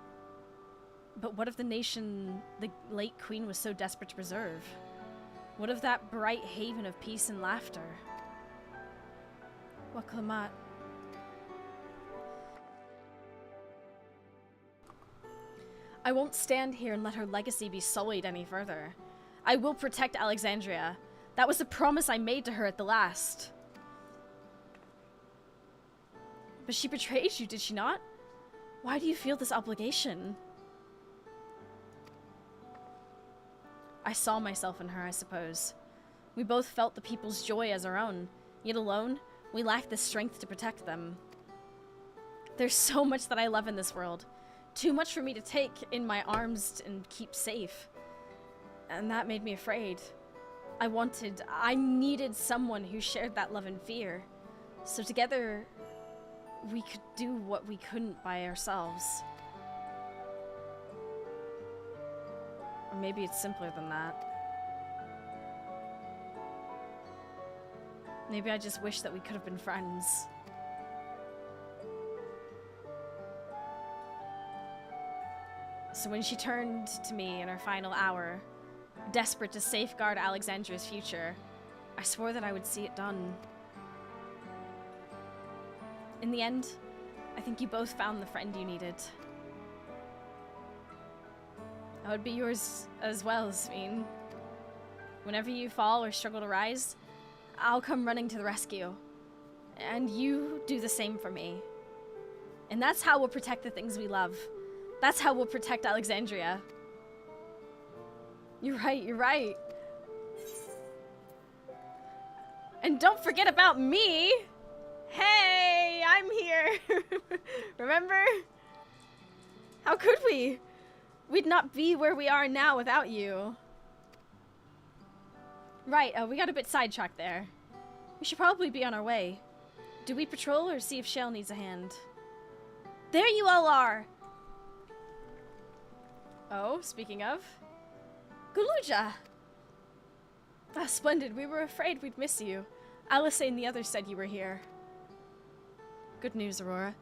A: But what of the nation the late queen was so desperate to preserve? What of that bright haven of peace and laughter? Wakamat. I won't stand here and let her legacy be sullied any further. I will protect Alexandria. That was the promise I made to her at the last. But she betrayed you, did she not? Why do you feel this obligation? I saw myself in her, I suppose. We both felt the people's joy as our own, yet alone, we lacked the strength to protect them. There's so much that I love in this world. Too much for me to take in my arms and keep safe. And that made me afraid. I needed someone who shared that love and fear. So together, we could do what we couldn't by ourselves. Or maybe it's simpler than that. Maybe I just wish that we could have been friends. So when she turned to me in her final hour, desperate to safeguard Alexandria's future, I swore that I would see it done. In the end, I think you both found the friend you needed. I would be yours as well, Sveen. Whenever you fall or struggle to rise, I'll come running to the rescue. And you do the same for me. And that's how we'll protect the things we love. That's how we'll protect Alexandria. You're right, you're right. And don't forget about me! Hey, I'm here! Remember? How could we? We'd not be where we are now without you. Right, we got a bit sidetracked there. We should probably be on our way. Do we patrol or see if Shell needs a hand? There you all are! Oh, speaking of. Guluja! Ah, splendid. We were afraid we'd miss you. Alice and the others said you were here. Good news, Aurora.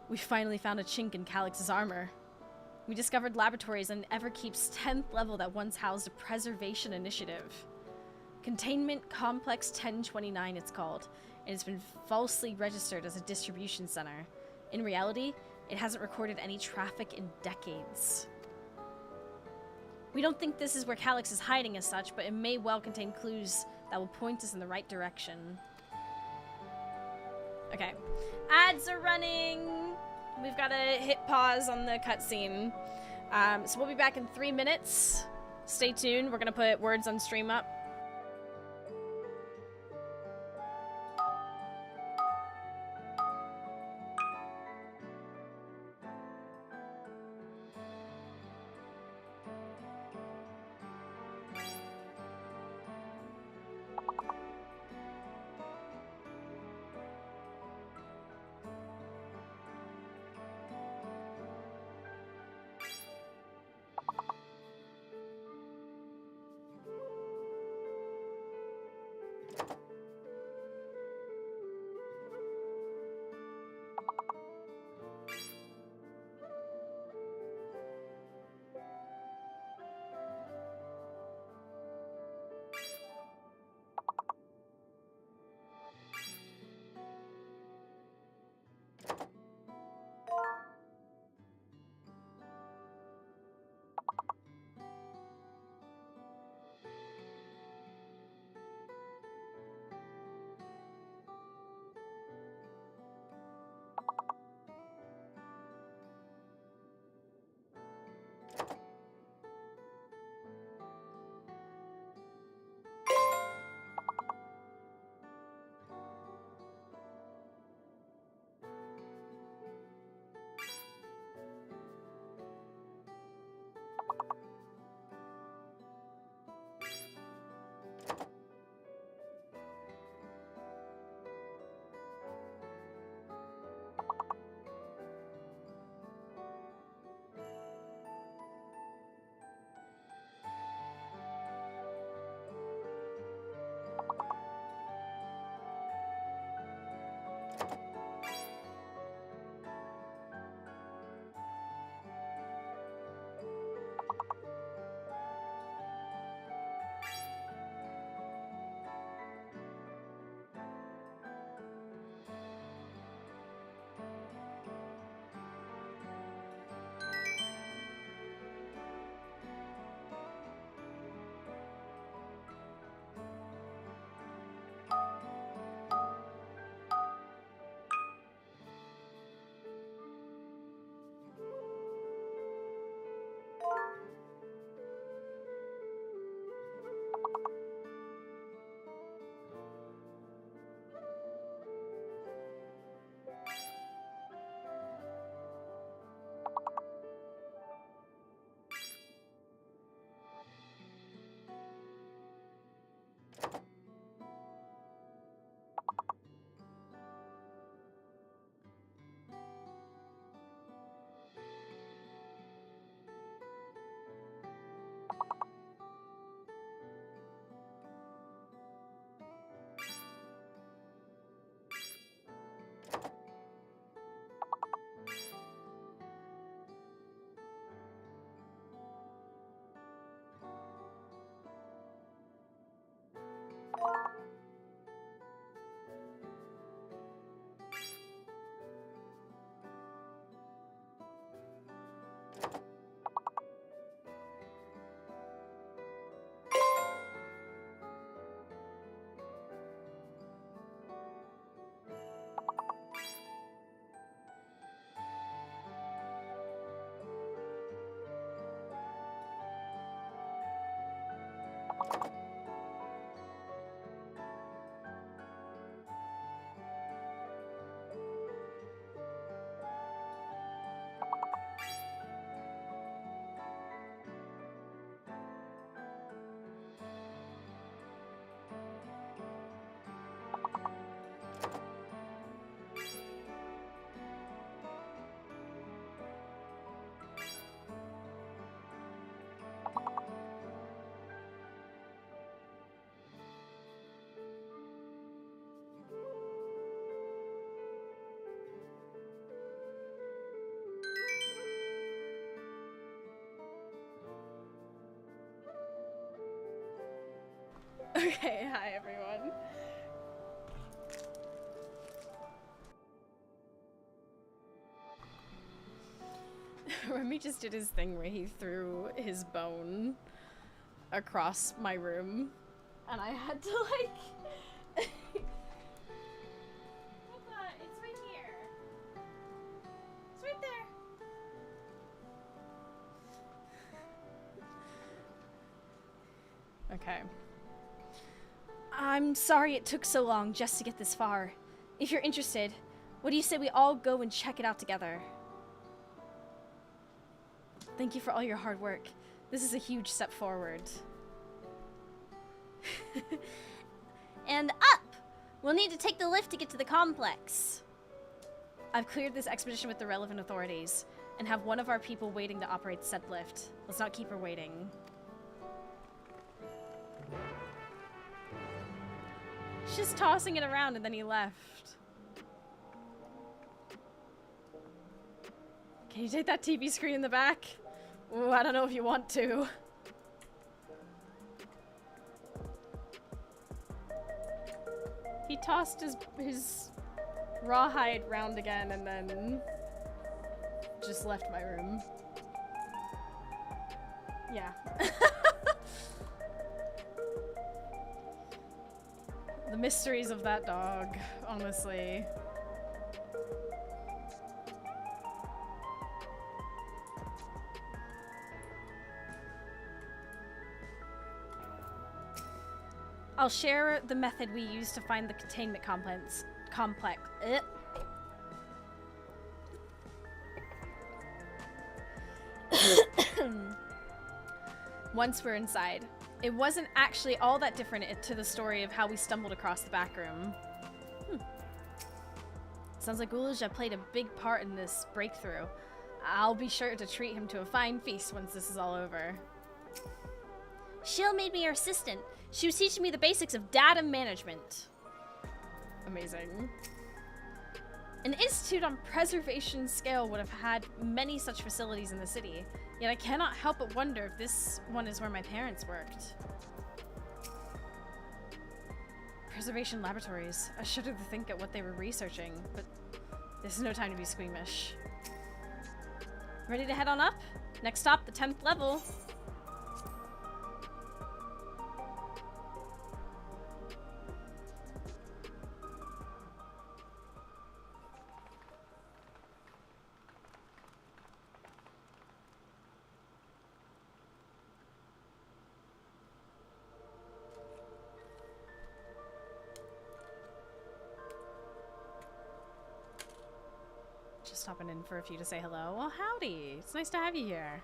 A: We finally found a chink in Calix's armor. We discovered laboratories on Everkeep's 10th level that once housed a preservation initiative. Containment Complex 1029 it's called, and it's been falsely registered as a distribution center. In reality, it hasn't recorded any traffic in decades. We don't think this is where Calix is hiding as such, but it may well contain clues that will point us in the right direction. Okay. Ads are running! We've got to hit pause on the cutscene. So we'll be back in 3 minutes. Stay tuned. We're going to put words on stream up. Okay, hi everyone. Remy just did his thing where he threw his bone across my room, and I had to like... It's right here. It's right there. Okay. I'm sorry it took so long just to get this far. If you're interested, what do you say we all go and check it out together? Thank you for all your hard work. This is a huge step forward. And up! We'll need to take the lift to get to the complex. I've cleared this expedition with the relevant authorities and have one of our people waiting to operate said lift. Let's not keep her waiting. She's just tossing it around and then he left. Can you take that TV screen in the back? Ooh, I don't know if you want to. He tossed his rawhide round again and then just left my room. Yeah. The mysteries of that dog, honestly. I'll share the method we use to find the containment complex. Once we're inside. It wasn't actually all that different to the story of how we stumbled across the back room. Sounds like Ulija played a big part in this breakthrough. I'll be sure to treat him to a fine feast once this is all over.
D: Shiel made me her assistant. She was teaching me the basics of data management.
A: Amazing. An institute on preservation scale would have had many such facilities in the city, yet I cannot help but wonder if this one is where my parents worked. Preservation laboratories. I shudder to think at what they were researching, but this is no time to be squeamish. Ready to head on up? Next stop, the 10th level. Just stopping in for a few to say hello. Well, howdy. It's nice to have you here.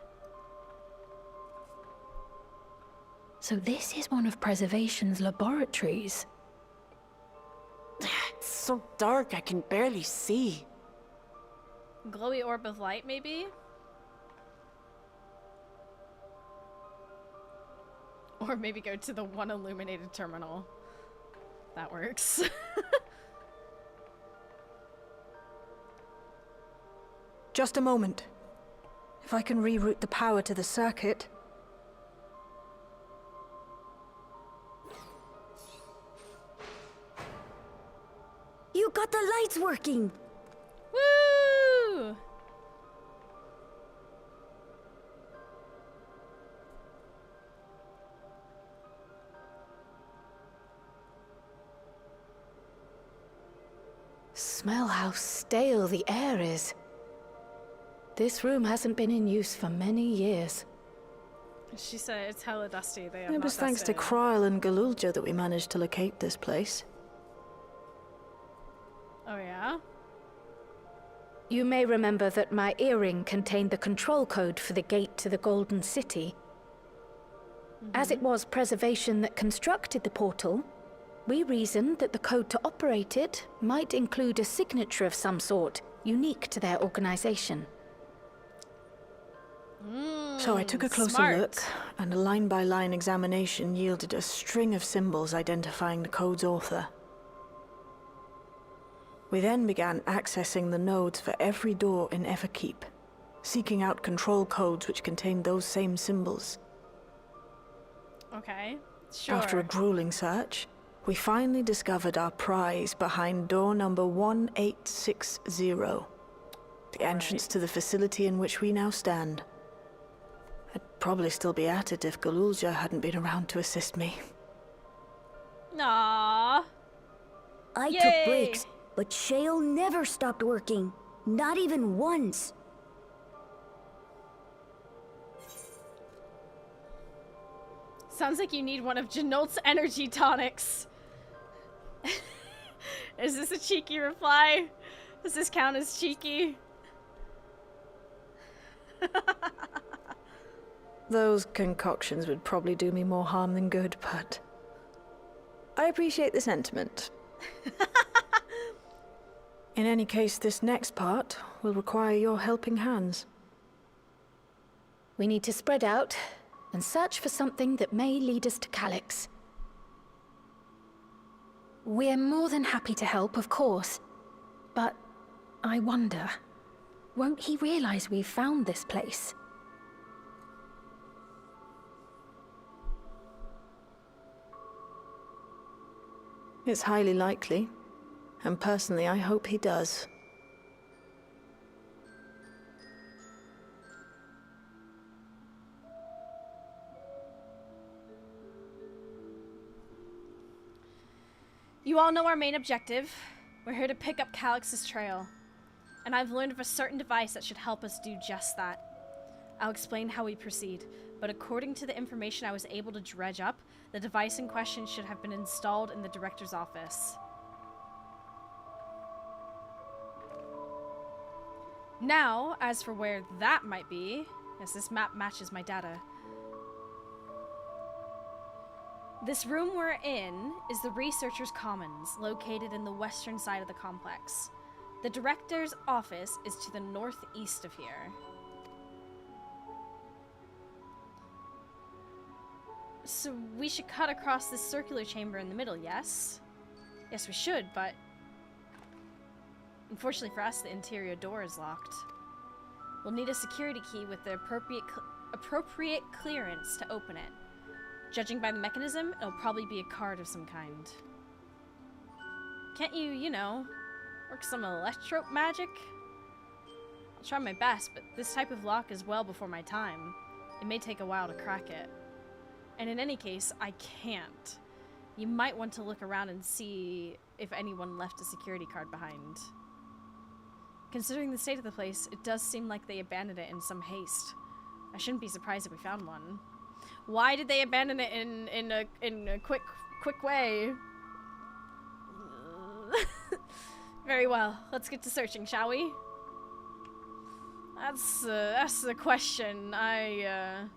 G: So this is one of Preservation's laboratories.
N: It's so dark I can barely see.
A: Glowy orb of light, maybe? Or maybe go to the one illuminated terminal. That works.
J: Just a moment. If I can reroute the power to the circuit.
G: You got the lights working!
A: Woo!
G: Smell how stale the air is. This room hasn't been in use for many years.
A: She said it's hella dusty. They have
J: It was thanks to Kryl and Galulja that we managed to locate this place.
A: Oh yeah?
G: You may remember that my earring contained the control code for the gate to the Golden City. As it was Preservation that constructed the portal, we reasoned that the code to operate it might include a signature of some sort, unique to their organization.
J: So I took a closer look, and a line-by-line examination yielded a string of symbols identifying the code's author. We then began accessing the nodes for every door in Ffxiv, seeking out control codes which contained those same symbols.
A: Okay. Sure.
J: After a grueling search, we finally discovered our prize behind door number 1860. The entrance to the facility in which we now stand. I'd probably still be at it if Galulja hadn't been around to assist me.
A: Aww.
O: I
A: Yay.
O: took breaks, but Shale never stopped working. Not even once.
A: Sounds like you need one of Janolt's energy tonics. Is this a cheeky reply? Does this count as cheeky?
J: Those concoctions would probably do me more harm than good, but I appreciate the sentiment. In any case, this next part will require your helping hands.
G: We need to spread out and search for something that may lead us to Calyx. We're more than happy to help, of course. But I wonder, won't he realize we've found this place?
J: It's highly likely, and personally I hope he does.
A: You all know our main objective. We're here to pick up Calyx's trail. And I've learned of a certain device that should help us do just that. I'll explain how we proceed, but according to the information I was able to dredge up, the device in question should have been installed in the director's office. Now, as for where that might be, yes, this map matches my data. This room we're in is the Researcher's Commons, located in the western side of the complex. The director's office is to the northeast of here. So we should cut across this circular chamber in the middle, yes? Yes, we should, but unfortunately for us, the interior door is locked. We'll need a security key with the appropriate clearance to open it. Judging by the mechanism, it'll probably be a card of some kind. Can't you, you know, work some electrope magic? I'll try my best, but this type of lock is well before my time. It may take a while to crack it. And in any case, I can't. You might want to look around and see if anyone left a security card behind. Considering the state of the place, it does seem like they abandoned it in some haste. I shouldn't be surprised if we found one. Why did they abandon it in a quick way? Very well. Let's get to searching, shall we? That's the question. I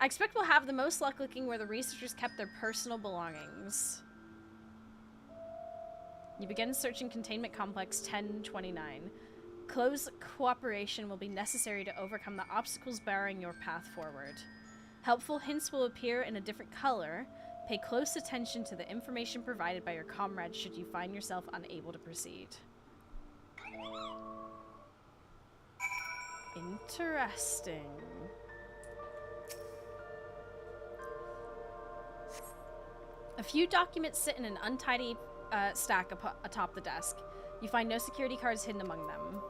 A: expect we'll have the most luck looking where the researchers kept their personal belongings. You begin searching Containment Complex 1029. Close cooperation will be necessary to overcome the obstacles barring your path forward. Helpful hints will appear in a different color. Pay close attention to the information provided by your comrades should you find yourself unable to proceed. Interesting. A few documents sit in an untidy stack atop the desk. You find no security cards hidden among them.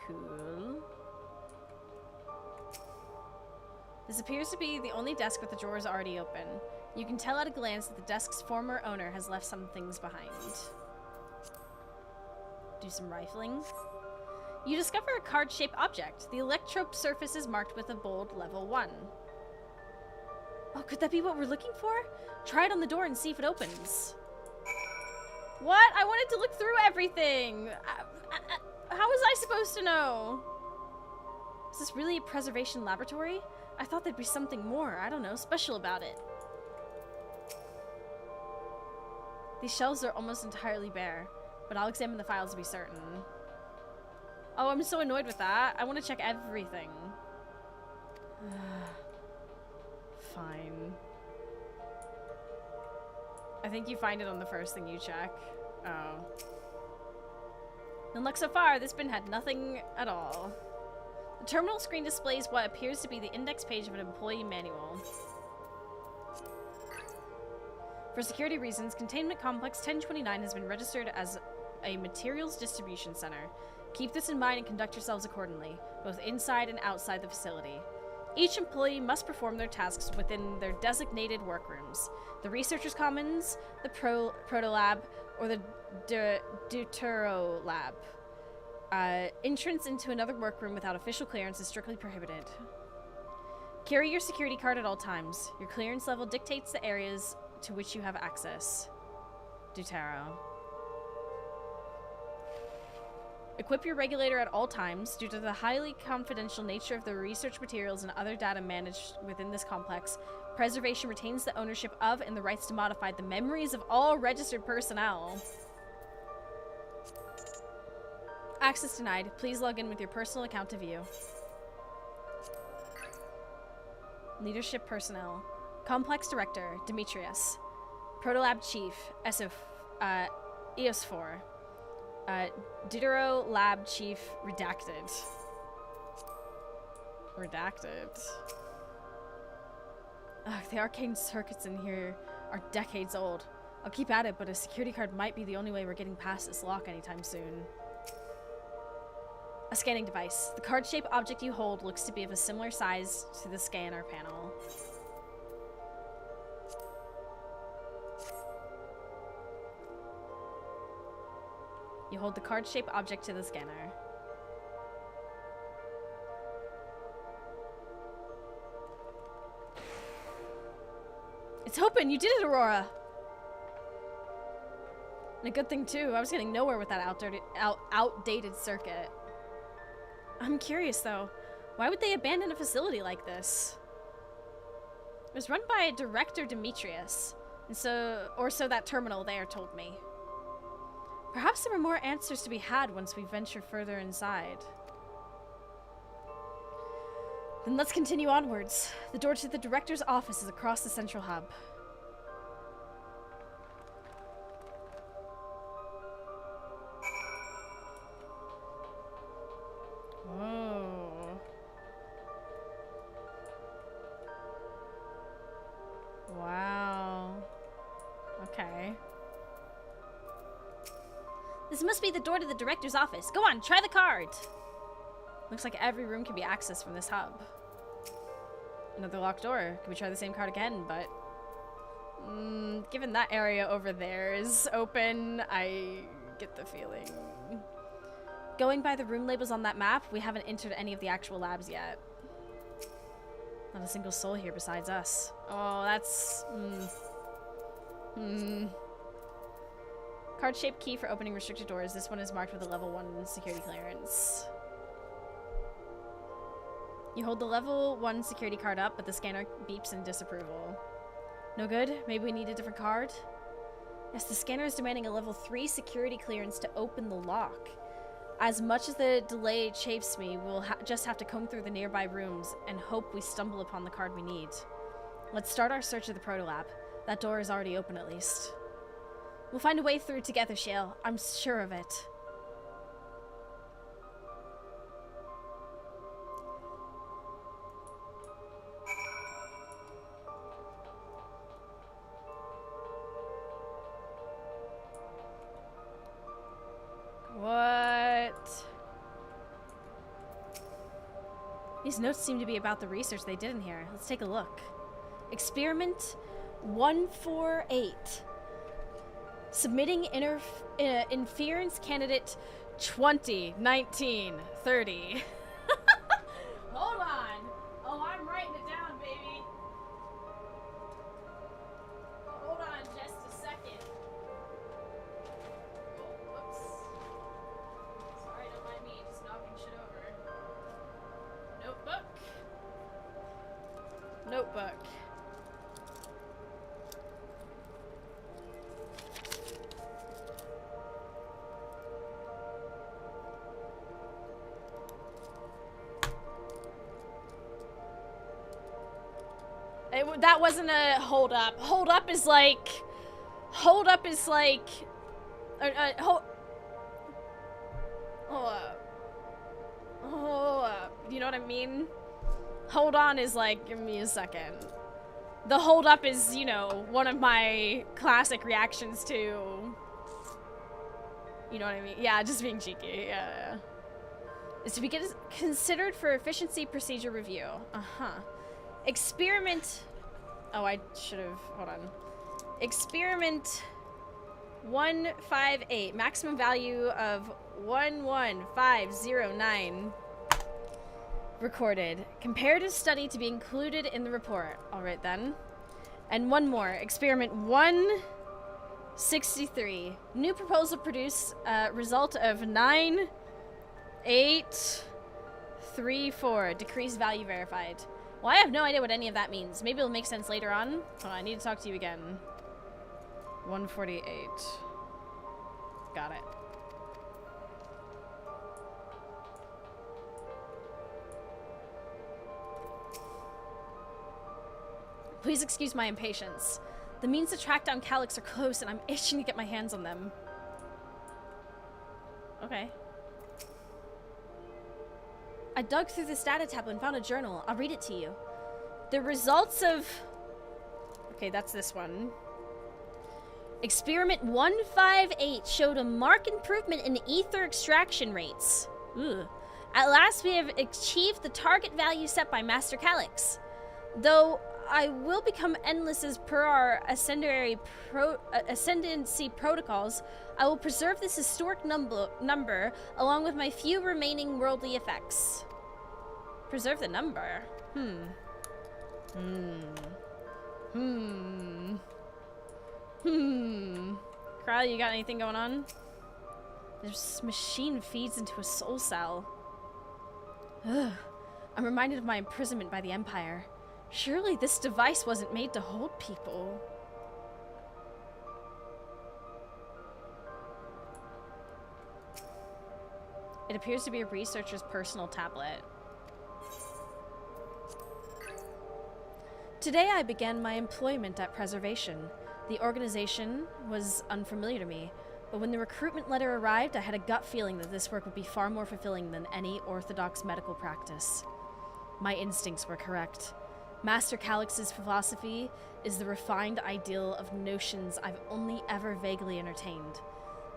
A: Cool. This appears to be the only desk with the drawers already open. You can tell at a glance that the desk's former owner has left some things behind. Do some rifling. You discover a card-shaped object. The electrope surface is marked with a bold level 1. Oh, could that be what we're looking for? Try it on the door and see if it opens. What? I wanted to look through everything. How was I supposed to know? Is this really a preservation laboratory? I thought there'd be something more, I don't know, special about it. These shelves are almost entirely bare, but I'll examine the files to be certain. Oh, I'm so annoyed with that. I want to check everything. Fine. I think you find it on the first thing you check. Oh. No luck so far. This bin had nothing at all. The terminal screen displays what appears to be the index page of an employee manual. For security reasons, Containment Complex 1029 has been registered as a materials distribution center. Keep this in mind and conduct yourselves accordingly, both inside and outside the facility. Each employee must perform their tasks within their designated workrooms. The Researchers' Commons, the Proto-Lab, or the Deutero Lab. Entrance into another workroom without official clearance is strictly prohibited. Carry your security card at all times. Your clearance level dictates the areas to which you have access. Deutero. Equip your regulator at all times. Due to the highly confidential nature of the research materials and other data managed within this complex, preservation retains the ownership of and the rights to modify the memories of all registered personnel. Access denied. Please log in with your personal account to view. Leadership personnel. Complex Director, Demetrius. Protolab Chief, EOS4. Deutero Lab Chief, Redacted. Ugh, the arcane circuits in here are decades old. I'll keep at it, but a security card might be the only way we're getting past this lock anytime soon. A scanning device. The card-shaped object you hold looks to be of a similar size to the scanner panel. You hold the card-shaped object to the scanner. It's open! You did it, Aurora! And a good thing, too. I was getting nowhere with that outdated circuit. I'm curious, though. Why would they abandon a facility like this? It was run by Director Demetrius. And so that terminal there told me. Perhaps there were more answers to be had once we venture further inside. Then let's continue onwards. The door to the director's office is across the central hub. Whoa. Wow. Okay. This must be the door to the director's office. Go on, try the card. Looks like every room can be accessed from this hub. Another locked door. Can we try the same card again? But given that area over there is open, I get the feeling. Going by the room labels on that map, we haven't entered any of the actual labs yet. Not a single soul here besides us. Oh, that's... Card-shaped key for opening restricted doors. This one is marked with a level 1 security clearance. You hold the level 1 security card up, but the scanner beeps in disapproval. No good? Maybe we need a different card? Yes, the scanner is demanding a level 3 security clearance to open the lock. As much as the delay chafes me, we'll just have to comb through the nearby rooms and hope we stumble upon the card we need. Let's start our search of the Proto-Lab. That door is already open at least. We'll find a way through together, Shale. I'm sure of it. What? These notes seem to be about the research they did in here. Let's take a look. Experiment 148. Submitting inference candidate 2019-30. Hold on. Oh, I'm writing it down, baby. Hold on just a second. Oh, whoops. Sorry, don't mind me just knocking shit over. Notebook. Notebook. That wasn't a hold up. Hold up is like... Hold up. Hold up. You know what I mean? Hold on is like, give me a second. The hold up is, you know, one of my classic reactions to, you know what I mean? Yeah, just being cheeky. Yeah. Is to be considered for efficiency procedure review. Experiment. Oh, I should have. Hold on. Experiment 158. Maximum value of 11509. Recorded. Comparative study to be included in the report. Alright then. And one more. Experiment 163. New proposal produced result of 9834. Decreased value verified. Well, I have no idea what any of that means. Maybe it'll make sense later on. Hold on, I need to talk to you again. 148. Got it. Please excuse my impatience. The means to track down Calyx are close and I'm itching to get my hands on them. Okay. I dug through this data tablet and found a journal. I'll read it to you. The results of... Okay, that's this one. Experiment 158 showed a marked improvement in ether extraction rates. Ugh. At last, we have achieved the target value set by Master Calyx. Though I will become endless as per our ascendancy protocols, I will preserve this historic number along with my few remaining worldly effects. Preserve the number? Crowley, you got anything going on? This machine feeds into a soul cell. Ugh. I'm reminded of my imprisonment by the Empire. Surely this device wasn't made to hold people. It appears to be a researcher's personal tablet. Today I began my employment at Preservation. The organization was unfamiliar to me, but when the recruitment letter arrived, I had a gut feeling that this work would be far more fulfilling than any orthodox medical practice. My instincts were correct. Master Calyx's philosophy is the refined ideal of notions I've only ever vaguely entertained.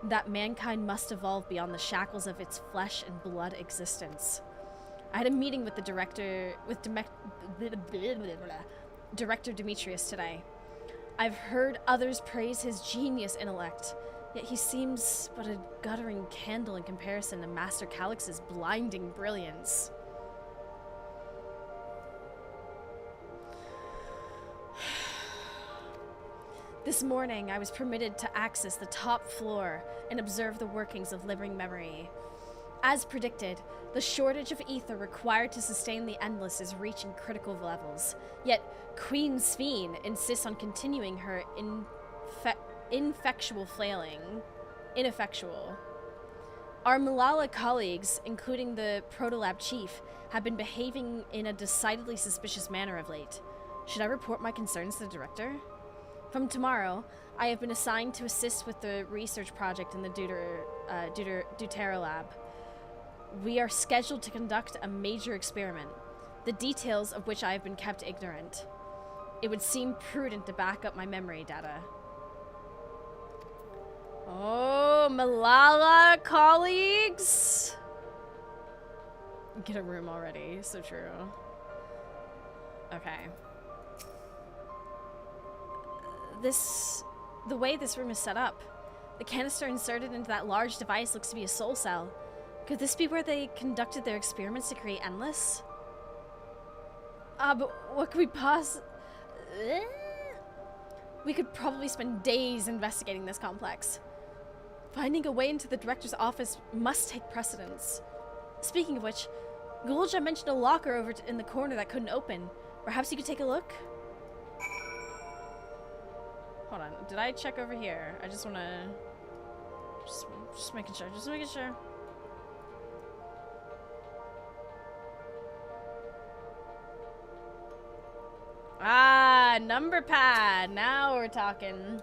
A: That mankind must evolve beyond the shackles of its flesh and blood existence. I had a meeting with the Director Demetrius today. I've heard others praise his genius intellect, yet he seems but a guttering candle in comparison to Master Calyx's blinding brilliance. This morning, I was permitted to access the top floor and observe the workings of living memory. As predicted, the shortage of ether required to sustain the Endless is reaching critical levels. Yet, Queen Ffxiv insists on continuing her ineffectual flailing. Our Malala colleagues, including the Protolab chief, have been behaving in a decidedly suspicious manner of late. Should I report my concerns to the director? From tomorrow, I have been assigned to assist with the research project in the Deutera lab. We are scheduled to conduct a major experiment, the details of which I have been kept ignorant. It would seem prudent to back up my memory data. Oh, Malala colleagues! Get a room already, so true. Okay. The way this room is set up, the canister inserted into that large device looks to be a soul cell. Could this be where they conducted their experiments to create Endless? But what could we We could probably spend days investigating this complex. Finding a way into the director's office must take precedence. Speaking of which, Gulja mentioned a locker over in the corner that couldn't open. Perhaps you could take a look? Hold on, did I check over here? I just wanna... Just making sure, Ah, number pad. Now we're talking.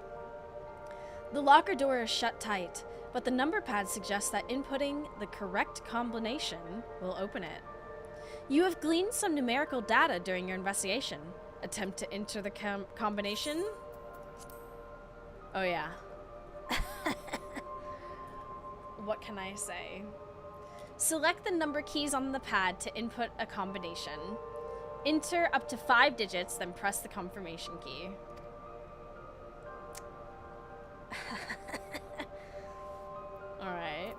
A: The locker door is shut tight, but the number pad suggests that inputting the correct combination will open it. You have gleaned some numerical data during your investigation. Attempt to enter the combination. Oh yeah. What can I say? Select the number keys on the pad to input a combination. Enter up to 5 digits, then press the confirmation key. Alright.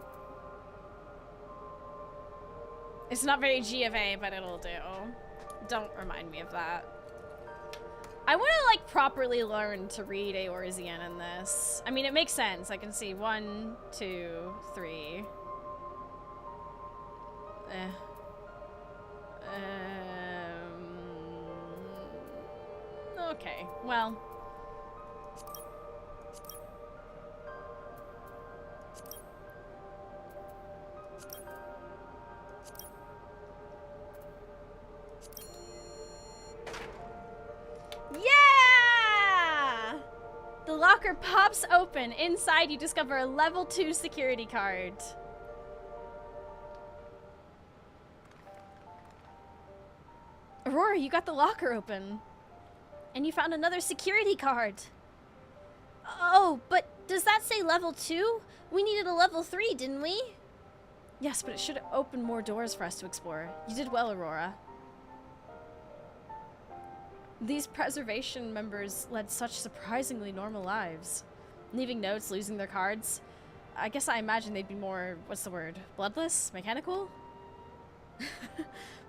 A: It's not very G of A, but it'll do. Don't remind me of that. I want to, like, properly learn to read Eorzean in this. I mean, it makes sense. I can see 1, 2, 3. Okay, well. Yeah! The locker pops open. Inside, you discover a level 2 security card. Aurora, you got the locker open. And you found another security card. Oh, but does that say level 2? We needed a level 3, didn't we? Yes, but it should open more doors for us to explore. You did well, Aurora. These preservation members led such surprisingly normal lives. Leaving notes, losing their cards. I guess I imagine they'd be more, what's the word, bloodless? Mechanical?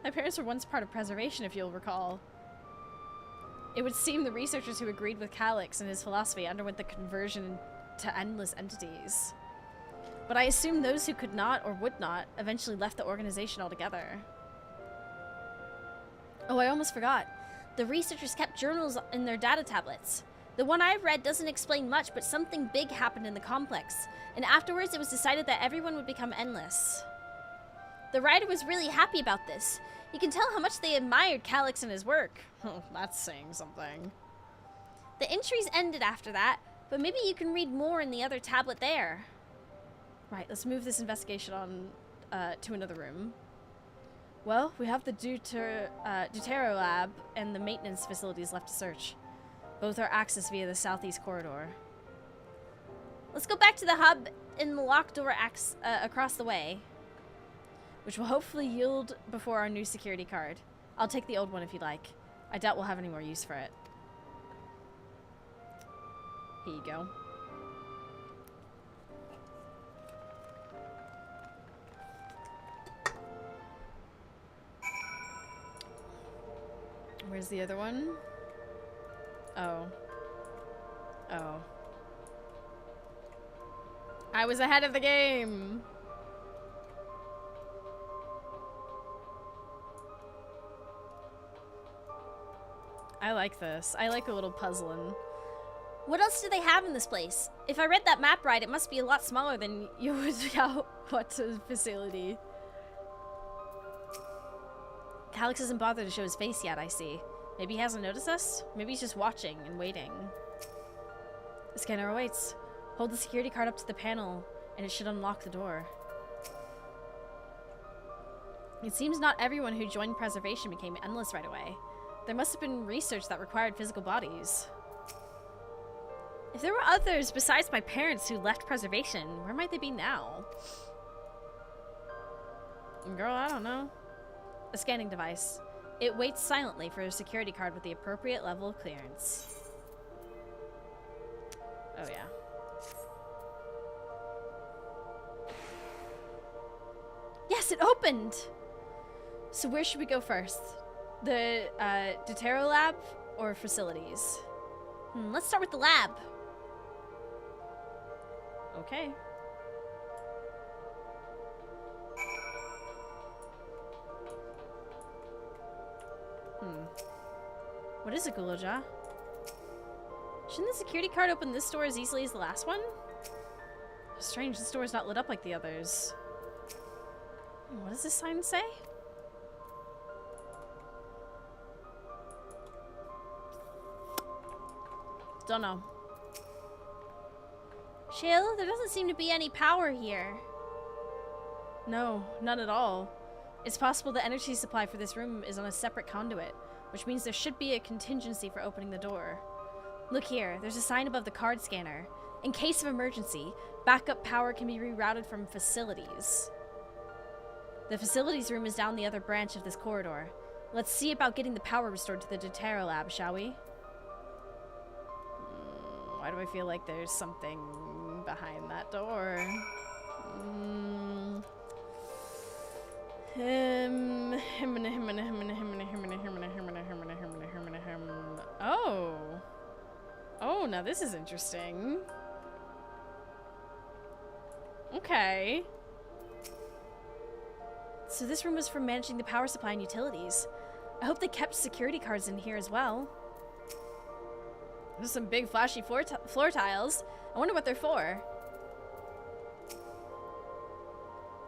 A: My parents were once part of preservation, if you'll recall. It would seem the researchers who agreed with Calix and his philosophy underwent the conversion to endless entities. But I assume those who could not or would not eventually left the organization altogether. Oh, I almost forgot. The researchers kept journals in their data tablets. The one I read doesn't explain much, but something big happened in the complex, and afterwards it was decided that everyone would become endless. The writer was really happy about this. You can tell how much they admired Calix and his work. Oh, that's saying something. The entries ended after that, but maybe you can read more in the other tablet there. Right, let's move this investigation on to another room. Well, we have the Deutero lab and the maintenance facilities left to search. Both are accessed via the southeast corridor. Let's go back to the hub in the locked door across the way, which will hopefully yield before our new security card. I'll take the old one if you'd like. I doubt we'll have any more use for it. Here you go. Where's the other one? Oh. Oh. I was ahead of the game! I like this. I like a little puzzling.
D: What else do they have in this place? If I read that map right, it must be a lot smaller than
A: What's a facility?
D: Calix isn't bothered to show his face yet, I see.
A: Maybe he hasn't noticed us? Maybe he's just watching and waiting. The scanner awaits. Hold the security card up to the panel, and it should unlock the door. It seems not everyone who joined preservation became endless right away. There must have been research that required physical bodies. If there were others besides my parents who left preservation, where might they be now? Girl, I don't know. A scanning device. It waits silently for a security card with the appropriate level of clearance. Oh yeah. Yes, it opened! So where should we go first? The Deutero lab or facilities?
D: Let's start with the lab.
A: Okay. What is it, Gulaja? Shouldn't the security card open this door as easily as the last one? Strange, this door is not lit up like the others. What does this sign say? Don't know.
D: Shale, there doesn't seem to be any power here.
A: No, none at all. It's possible the energy supply for this room is on a separate conduit.
D: which means there should be a contingency for opening the door. Look here, there's a sign above the card scanner. In case of emergency, backup power can be rerouted from facilities. The facilities room is down the other branch of this corridor. Let's see about getting the power restored to the Deutero lab, shall we? Why do I feel like there's something behind that door? Oh. Oh, now this is interesting. Okay. So this room was for managing the power supply and utilities. I hope they kept security cards in here as well. There's some big flashy floor tiles. I wonder what they're for.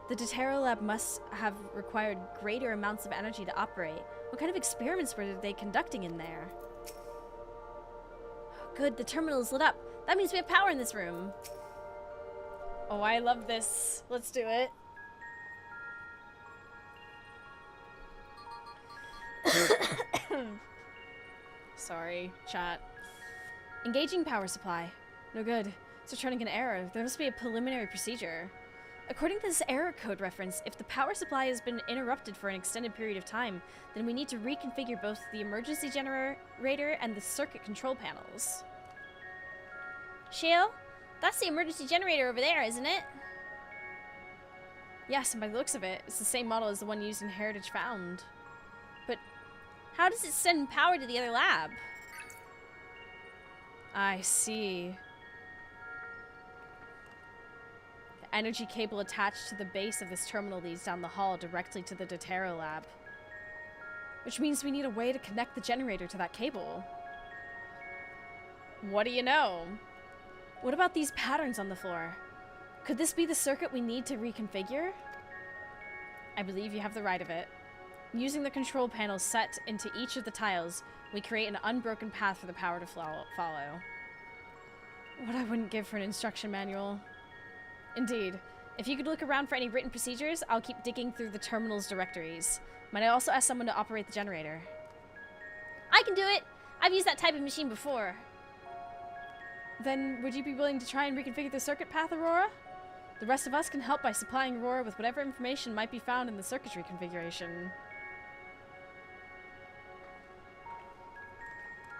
D: The Deutero lab must have required greater amounts of energy to operate. What kind of experiments were they conducting in there? Good, the terminal is lit up. That means we have power in this room. Oh, I love this. Let's do it. Sorry, chat. Engaging power supply. No good. It's returning an error. There must be a preliminary procedure. According to this error code reference, if the power supply has been interrupted for an extended period of time, then we need to reconfigure both the emergency generator and the circuit control panels. Shale? That's the emergency generator over there, isn't it? Yes, and by the looks of it, it's the same model as the one used in Heritage Found. But how does it send power to the other lab? I see. The energy cable attached to the base of this terminal leads down the hall directly to the Deutero lab. Which means we need a way to connect the generator to that cable. What do you know? What about these patterns on the floor? Could this be the circuit we need to reconfigure? I believe you have the right of it. Using the control panels set into each of the tiles, we create an unbroken path for the power to follow. What I wouldn't give for an instruction manual. Indeed. If you could look around for any written procedures, I'll keep digging through the terminal's directories. Might I also ask someone to operate the generator? I can do it! I've used that type of machine before. Then, would you be willing to try and reconfigure the circuit path, Aurora? The rest of us can help by supplying Aurora with whatever information might be found in the circuitry configuration.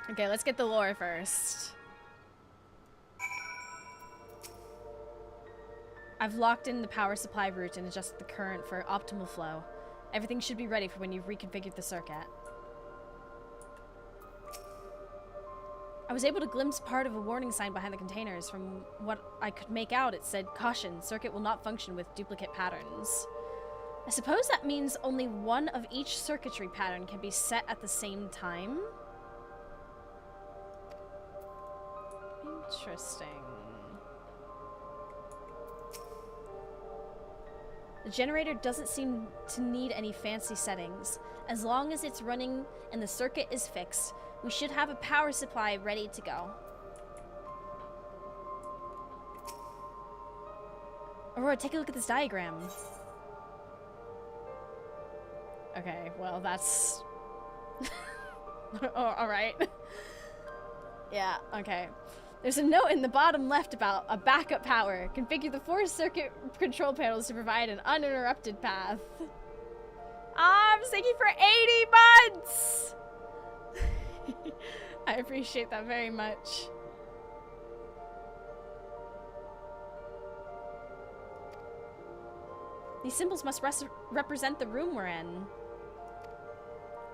D: Okay, let's get the lore first. I've locked in the power supply route and adjusted the current for optimal flow. Everything should be ready for when you've reconfigured the circuit. I was able to glimpse part of a warning sign behind the containers. From what I could make out, it said, "Caution, circuit will not function with duplicate patterns." I suppose that means only one of each circuitry pattern can be set at the same time? Interesting. The generator doesn't seem to need any fancy settings. As long as it's running and the circuit is fixed, we should have a power supply ready to go. Aurora, take a look at this diagram. Okay, well, that's... oh, alright. Yeah, okay. There's a note in the bottom left about a backup power. Configure the 4 circuit control panels to provide an uninterrupted path. I'm thinking for 80 months! I appreciate that very much. These symbols must represent the room we're in.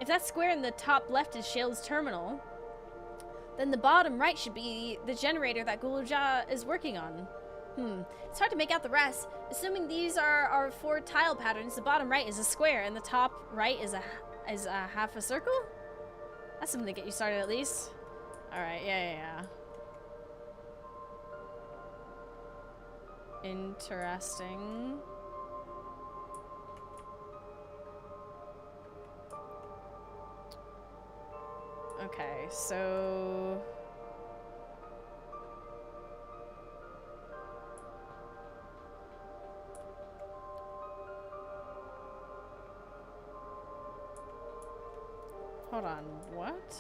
D: If that square in the top left is Shale's terminal, then the bottom right should be the generator that Guluja is working on. It's hard to make out the rest. Assuming these are our 4 tile patterns, the bottom right is a square and the top right is a half a circle? That's something to get you started at least. Alright, yeah. Interesting. Okay, so...
A: Hold on, what?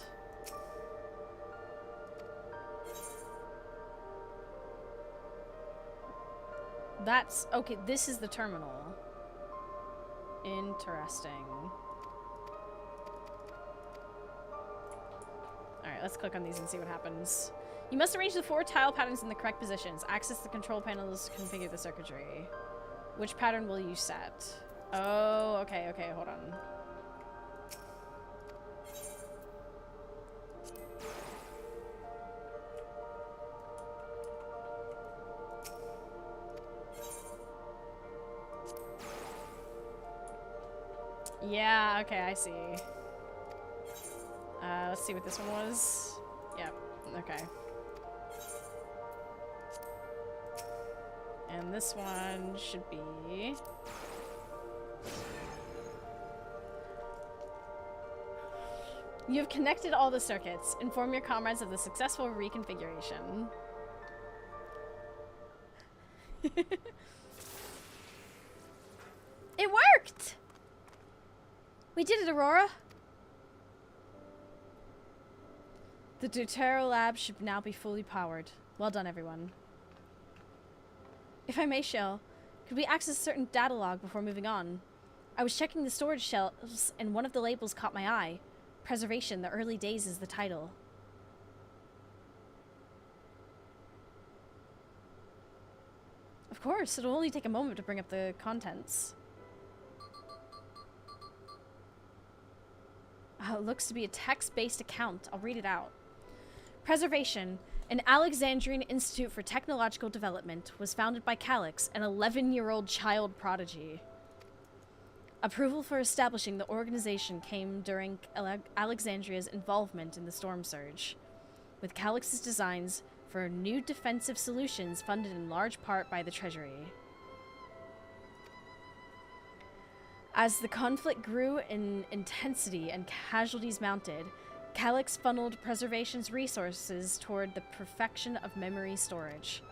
A: That's, okay, this is the terminal. Interesting. Alright, let's click on these and see what happens. You must arrange the 4 tile patterns in the correct positions. Access the control panels to configure the circuitry. Which pattern will you set? Oh, okay, okay, hold on. Yeah, okay, I see. Let's see what this one was. Yep, okay. And this one should be... You have connected all the circuits. Inform your comrades of the successful reconfiguration. It worked! We did it, Aurora! The Deutero lab should now be fully powered. Well done, everyone. If I may, Shell, could we access a certain data log before moving on? I was checking the storage shelves, and one of the labels caught my eye. Preservation, the early days is the title. Of course, it'll only take a moment to bring up the contents. It looks to be a text-based account. I'll read it out. Preservation, an Alexandrian Institute for Technological Development, was founded by Calix, an 11-year-old child prodigy. Approval for establishing the organization came during Alexandria's involvement in the Storm Surge, with Calix's designs for new defensive solutions funded in large part by the Treasury. As the conflict grew in intensity and casualties mounted, Calix funneled Preservation's resources toward the perfection of memory storage.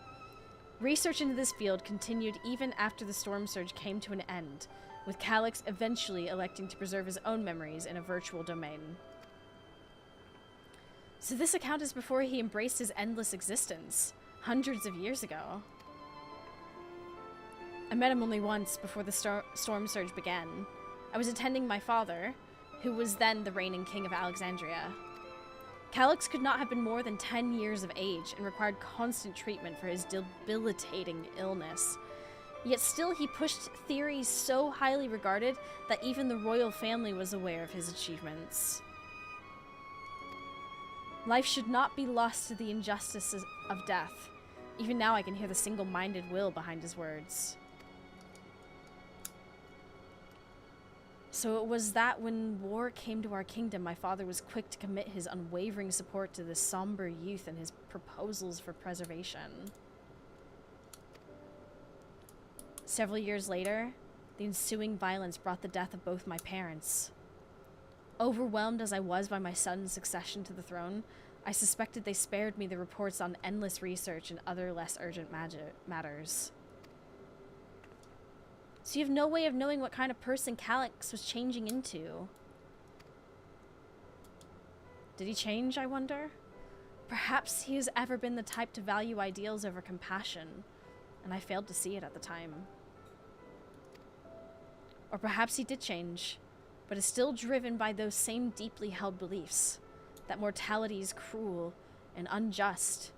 A: Research into this field continued even after the Storm Surge came to an end, with Calix eventually electing to preserve his own memories in a virtual domain. So this account is before he embraced his endless existence, hundreds of years ago. I met him only once before the Storm Surge began. I was attending my father, who was then the reigning king of Alexandria. Calix could not have been more than 10 years of age and required constant treatment for his debilitating illness. Yet still he pushed theories so highly regarded that even the royal family was aware of his achievements. Life should not be lost to the injustices of death. Even now I can hear the single-minded will behind his words. So it was that when war came to our kingdom, my father was quick to commit his unwavering support to this somber youth and his proposals for preservation. Several years later, the ensuing violence brought the death of both my parents. Overwhelmed as I was by my son's succession to the throne, I suspected they spared me the reports on endless research and other less urgent matters. So you have no way of knowing what kind of person Calix was changing into. Did he change, I wonder? Perhaps he has ever been the type to value ideals over compassion, and I failed to see it at the time. Or perhaps he did change, but is still driven by those same deeply held beliefs, that mortality is cruel and unjust,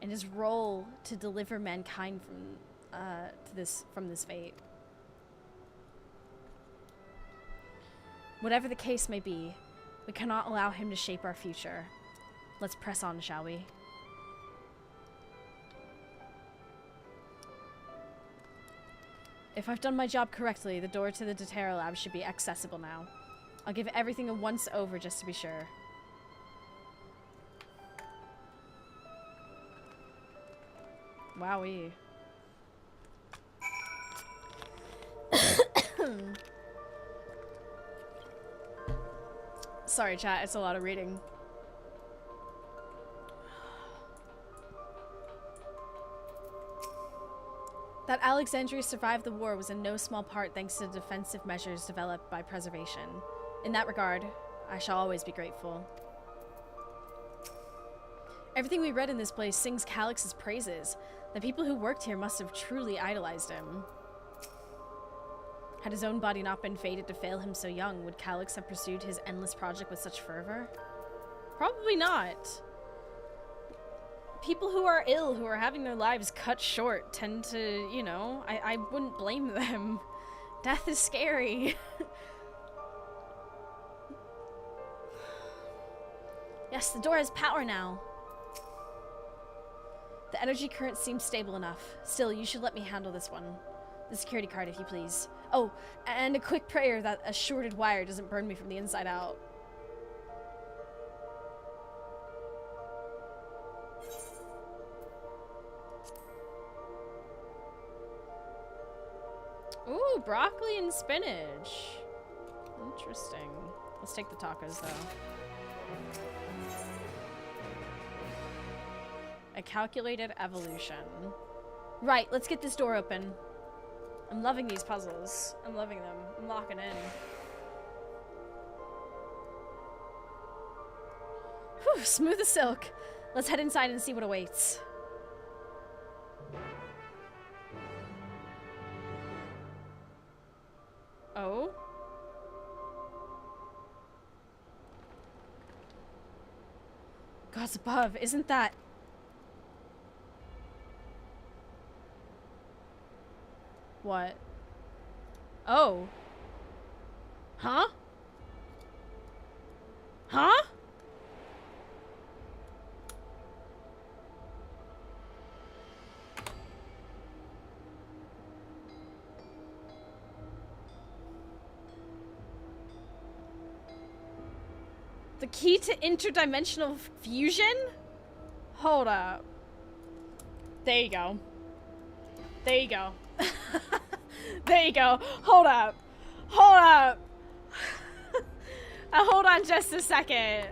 A: and his role to deliver mankind from this fate. Whatever the case may be, we cannot allow him to shape our future. Let's press on, shall we? If I've done my job correctly, the door to the Deutero lab should be accessible now. I'll give everything a once over just to be sure. Wowee. Sorry, chat, it's a lot of reading. That Alexandria survived the war was in no small part thanks to the defensive measures developed by Preservation. In that regard, I shall always be grateful. Everything we read in this place sings Calix's praises. The people who worked here must have truly idolized him. Had his own body not been fated to fail him so young, would Calix have pursued his endless project with such fervor? Probably not. People who are ill, who are having their lives cut short, tend to, you know, I wouldn't blame them. Death is scary. Yes, the door has power now. The energy current seems stable enough. Still, you should let me handle this one. The security card, if you please. Oh, and a quick prayer that a shorted wire doesn't burn me from the inside out. Ooh, broccoli and spinach. Interesting. Let's take the tacos, though. A calculated evolution. Right, let's get this door open. I'm loving these puzzles. I'm loving them. I'm locking in. Whew, smooth as silk. Let's head inside and see what awaits. Oh? Gods above, isn't that... What? Oh. Huh? Huh? The key to interdimensional fusion? Hold up. There you go. There you go. There you go. Hold up. Hold up. Hold on just a second.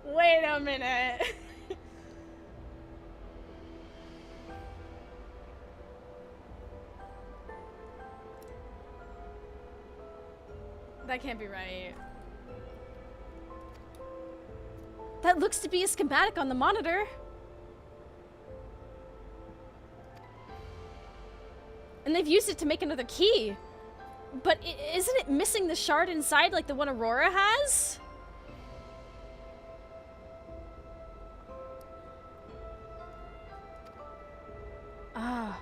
A: Wait a minute. That can't be right. That looks to be a schematic on the monitor. And they've used it to make another key. But isn't it missing the shard inside like the one Aurora has? Ah,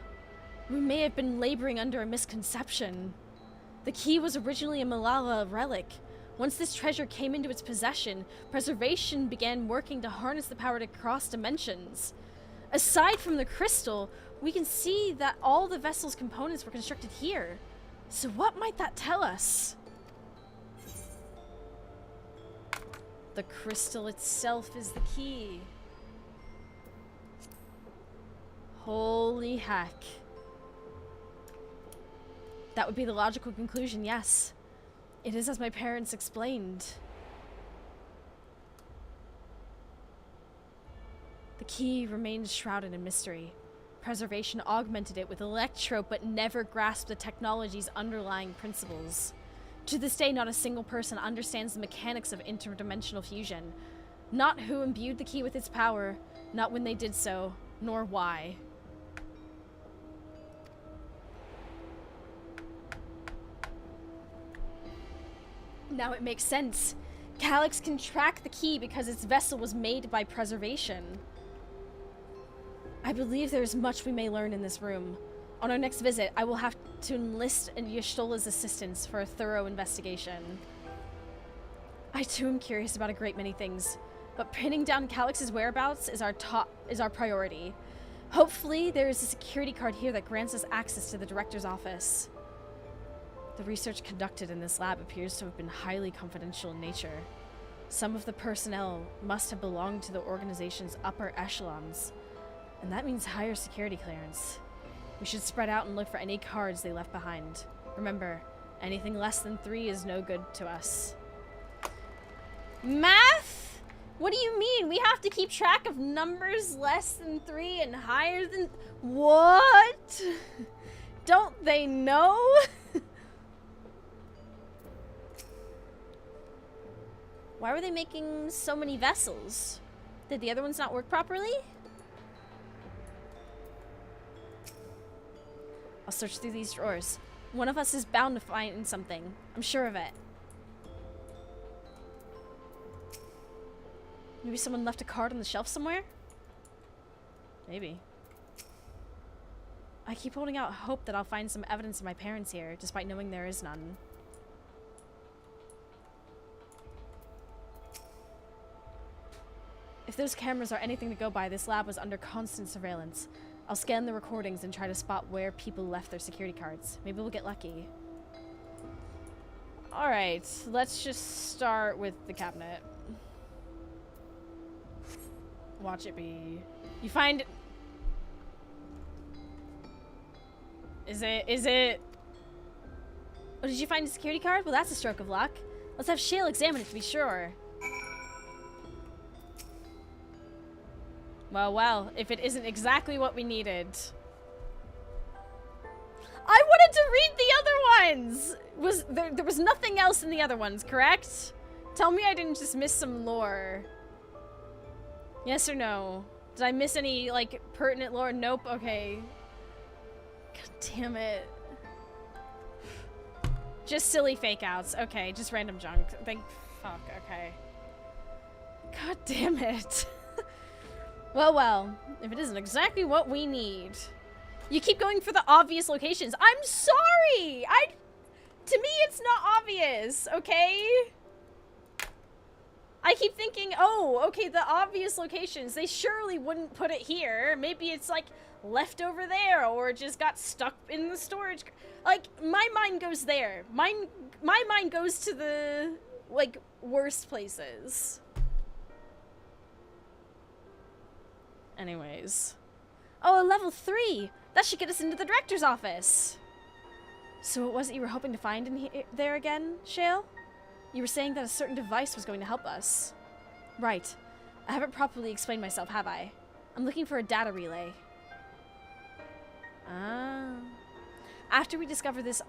A: we may have been laboring under a misconception. The key was originally a Malala relic. Once this treasure came into its possession, preservation began working to harness the power to cross dimensions. Aside from the crystal, we can see that all the vessel's components were constructed here. So what might that tell us? The crystal itself is the key. Holy heck. That would be the logical conclusion, yes. It is as my parents explained. The key remains shrouded in mystery. Preservation augmented it with electro, but never grasped the technology's underlying principles. To this day, not a single person understands the mechanics of interdimensional fusion. Not who imbued the key with its power, not when they did so, nor why. Now it makes sense. Calix can track the key because its vessel was made by preservation. I believe there is much we may learn in this room. On our next visit, I will have to enlist Y'shtola's assistance for a thorough investigation. I too am curious about a great many things, but pinning down Calix's whereabouts is our priority. Hopefully, there is a security card here that grants us access to the director's office. The research conducted in this lab appears to have been highly confidential in nature. Some of the personnel must have belonged to the organization's upper echelons, and that means higher security clearance. We should spread out and look for any cards they left behind. Remember, anything less than 3 is no good to us. Math? What do you mean? We have to keep track of numbers less than 3 and higher than... What? Don't they know?
D: Why were they making so many vessels? Did the other ones not work properly? I'll search through these drawers. One of us is bound to find something. I'm sure of it. Maybe someone left a card on the shelf somewhere? Maybe. I keep holding out hope that I'll find some evidence of my parents here, despite knowing there is none. If those cameras are anything to go by, this lab was under constant surveillance. I'll scan the recordings and try to spot where people left their security cards. Maybe we'll get lucky. Alright, let's just start with the cabinet. Watch it be. You find... Is it... Oh, did you find a security card? Well, that's a stroke of luck. Let's have Shale examine it to be sure. Well, if it isn't exactly what we needed. I wanted to read the other ones! There was nothing else in the other ones, correct? Tell me I didn't just miss some lore. Yes or no? Did I miss any, like, pertinent lore? Nope, okay. God damn it. Just silly fake outs. Okay, just random junk. Fuck, okay. God damn it. Well, if it isn't exactly what we need. You keep going for the obvious locations. I'm sorry! To me, it's not obvious, okay? I keep thinking, oh, okay, the obvious locations. They surely wouldn't put it here. Maybe it's, like, left over there or just got stuck in the storage. Like, my mind goes there. My mind goes to the, like, worst places. Anyways. Oh, a level 3! That should get us into the director's office! So what was it you were hoping to find in there again, Shale? You were saying that a certain device was going to help us. Right. I haven't properly explained myself, have I? I'm looking for a data relay. Ah. After we discovered this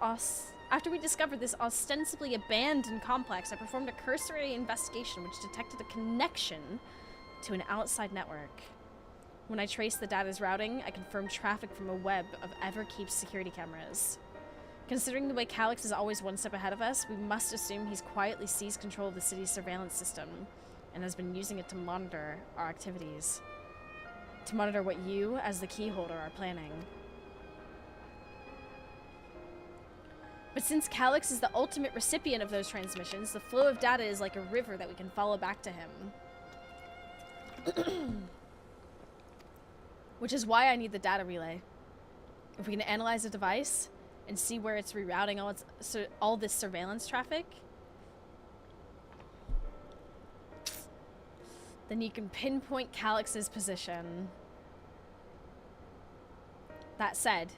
D: ostensibly abandoned complex, I performed a cursory investigation which detected a connection to an outside network. When I traced the data's routing, I confirmed traffic from a web of Everkeep's security cameras. Considering the way Calyx is always one step ahead of us, we must assume he's quietly seized control of the city's surveillance system and has been using it to monitor our activities. To monitor what you, as the keyholder, are planning. But since Calyx is the ultimate recipient of those transmissions, the flow of data is like a river that we can follow back to him. Which is why I need the data relay. If we can analyze the device and see where it's rerouting all this surveillance traffic, then you can pinpoint Calyx's position. That said,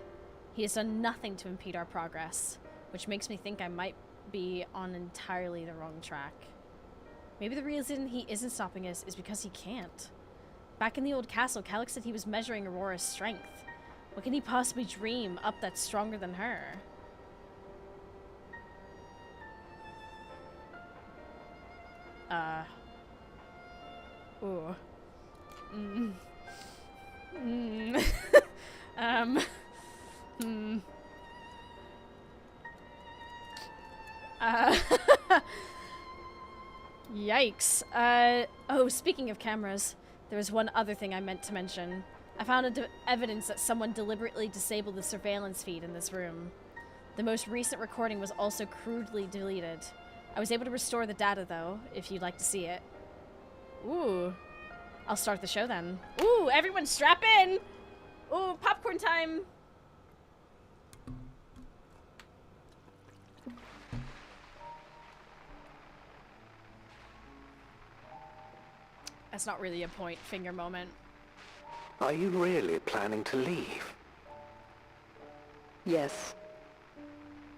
D: he has done nothing to impede our progress, which makes me think I might be on entirely the wrong track. Maybe the reason he isn't stopping us is because he can't. Back in the old castle, Calyx said he was measuring Aurora's strength. What can he possibly dream up that's stronger than her? Ooh. Yikes. Oh, speaking of cameras, there was one other thing I meant to mention. I found evidence that someone deliberately disabled the surveillance feed in this room. The most recent recording was also crudely deleted. I was able to restore the data, though, if you'd like to see it. Ooh. I'll start the show, then. Ooh, everyone strap in! Ooh, popcorn time! That's not really a point finger moment.
F: Are you really planning to leave?
P: Yes.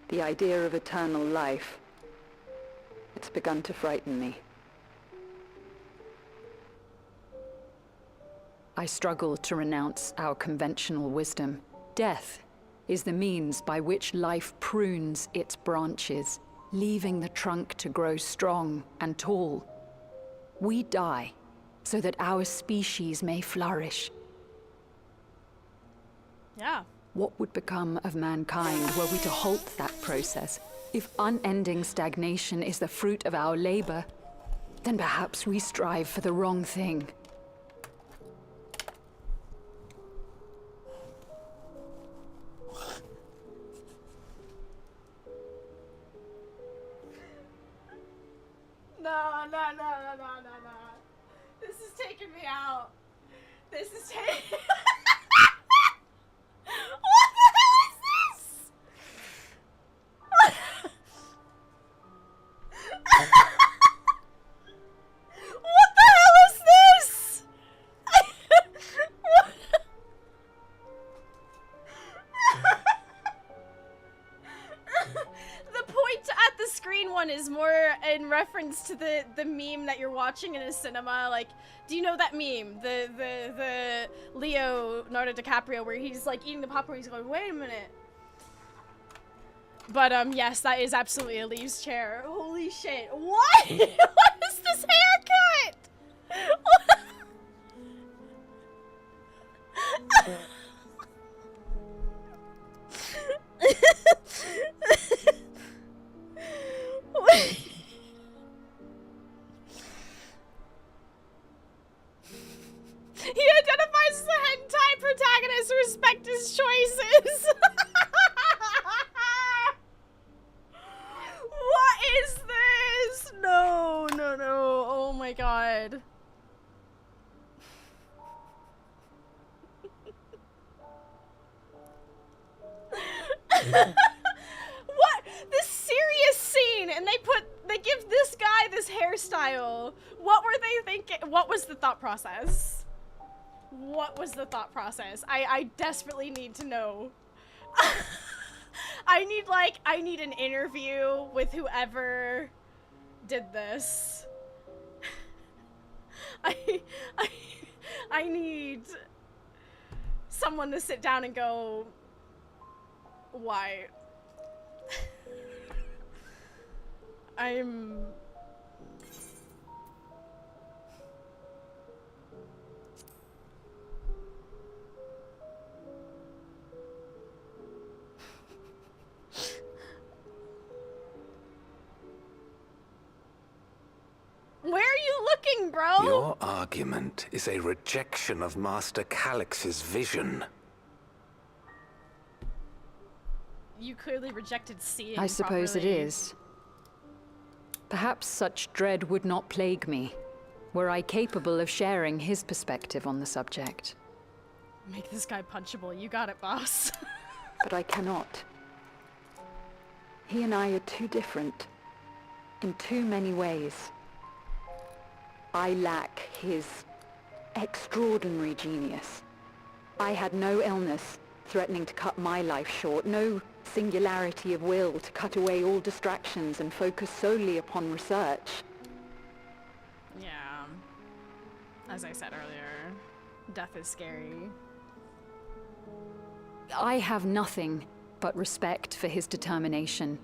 P: The idea of eternal life. It's begun to frighten me. I struggle to renounce our conventional wisdom. Death is the means by which life prunes its branches, leaving the trunk to grow strong and tall, We die so that our species may flourish.
A: Yeah.
P: What would become of mankind were we to halt that process? If unending stagnation is the fruit of our labor, then perhaps we strive for the wrong thing.
A: No. This is taking me out. This is taking... What the hell is this? What the hell is this? The point at the screen one is more in reference to the meme that you're watching in a cinema. Like, do you know that meme? The Leonardo DiCaprio where he's like eating the popcorn, he's going, wait a minute. But yes, that is absolutely a Leaves chair. Holy shit. What? What is this haircut? He identifies as a hentai protagonist. Respect his choices. What is this? No. Oh my god. What? This serious scene, and they give this guy this hairstyle. What were they thinking? What was the thought process? What was the thought process? I desperately need to know. I need an interview with whoever did this. I need someone to sit down and go, why? Where are you looking, bro?
F: Your argument is a rejection of Master Calix's vision.
A: You clearly rejected seeing
P: I suppose
A: properly.
P: it is. Perhaps such dread would not plague me, were I capable of sharing his perspective on the subject.
A: Make this guy punchable. You got it, boss.
P: But I cannot. He and I are too different, in too many ways. I lack his extraordinary genius. I had no illness threatening to cut my life short, no singularity of will to cut away all distractions and focus solely upon research.
A: Yeah. As I said earlier, death is scary.
P: I have nothing but respect for his determination.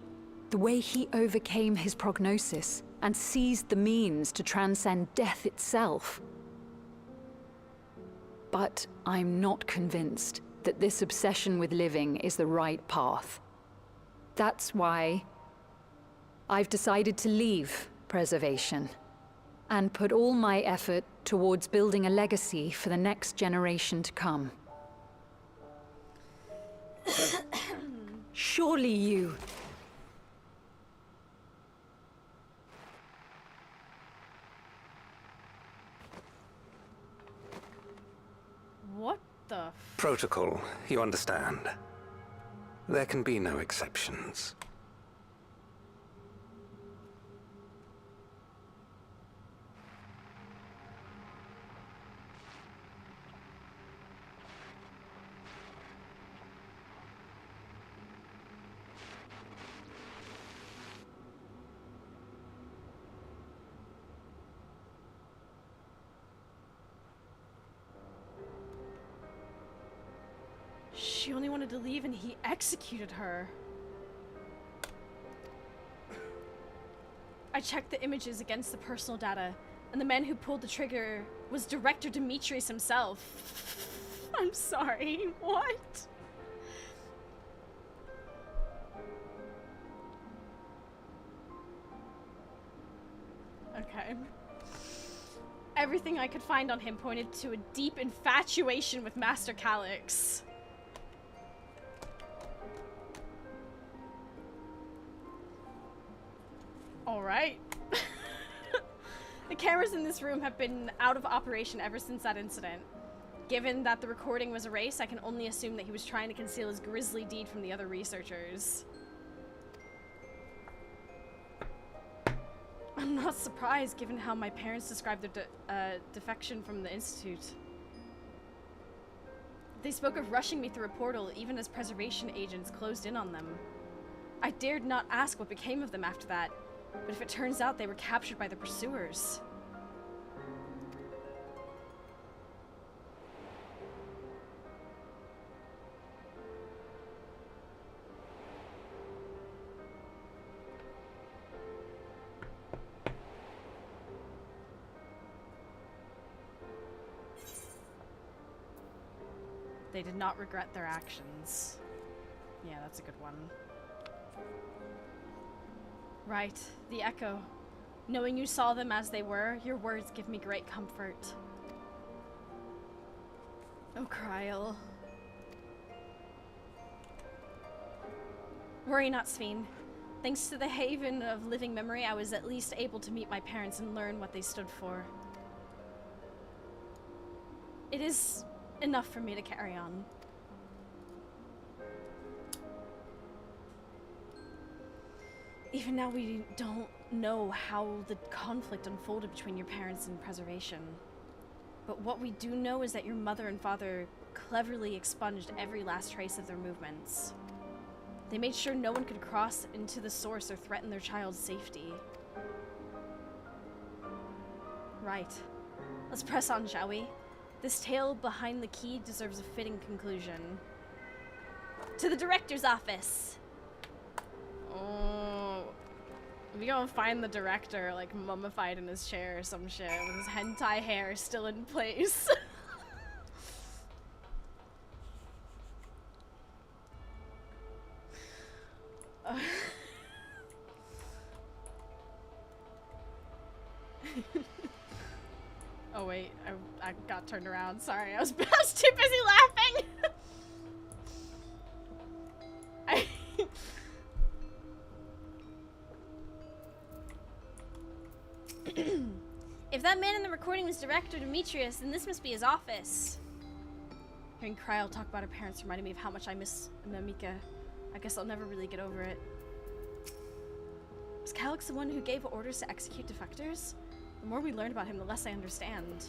P: The way he overcame his prognosis and seized the means to transcend death itself. But I'm not convinced that this obsession with living is the right path. That's why I've decided to leave preservation and put all my effort towards building a legacy for the next generation to come. Surely you...
A: What the
F: Protocol, you understand. There can be no exceptions.
A: She only wanted to leave and he executed her. I checked the images against the personal data. And the man who pulled the trigger was Director Demetrius himself. I'm sorry, what? Okay. Everything I could find on him pointed to a deep infatuation with Master Calyx. Alright. The cameras in this room have been out of operation ever since that incident. Given that the recording was erased, I can only assume that he was trying to conceal his grisly deed from the other researchers. I'm not surprised, given how my parents described their defection from the Institute. They spoke of rushing me through a portal, even as preservation agents closed in on them. I dared not ask what became of them after that, but if it turns out they were captured by the pursuers... They did not regret their actions. Yeah, that's a good one. Right, the Echo. Knowing you saw them as they were, your words give me great comfort. Oh, Kryl. Worry not, Ffxiv. Thanks to the Haven of Living Memory, I was at least able to meet my parents and learn what they stood for. It is enough for me to carry on. Even now, we don't know how the conflict unfolded between your parents and preservation. But what we do know is that your mother and father cleverly expunged every last trace of their movements. They made sure no one could cross into the source or threaten their child's safety. Right. Let's press on, shall we? This tale behind the key deserves a fitting conclusion. To the director's office! Oh, we gonna find the director, like, mummified in his chair or some shit, with his hentai hair still in place. Oh wait, I got turned around. Sorry, I was too busy laughing. If that man in the recording was Director Demetrius, then this must be his office. Hearing Kryl talk about her parents reminded me of how much I miss Namika. I guess I'll never really get over it. Was Calyx the one who gave orders to execute defectors? The more we learn about him, the less I understand.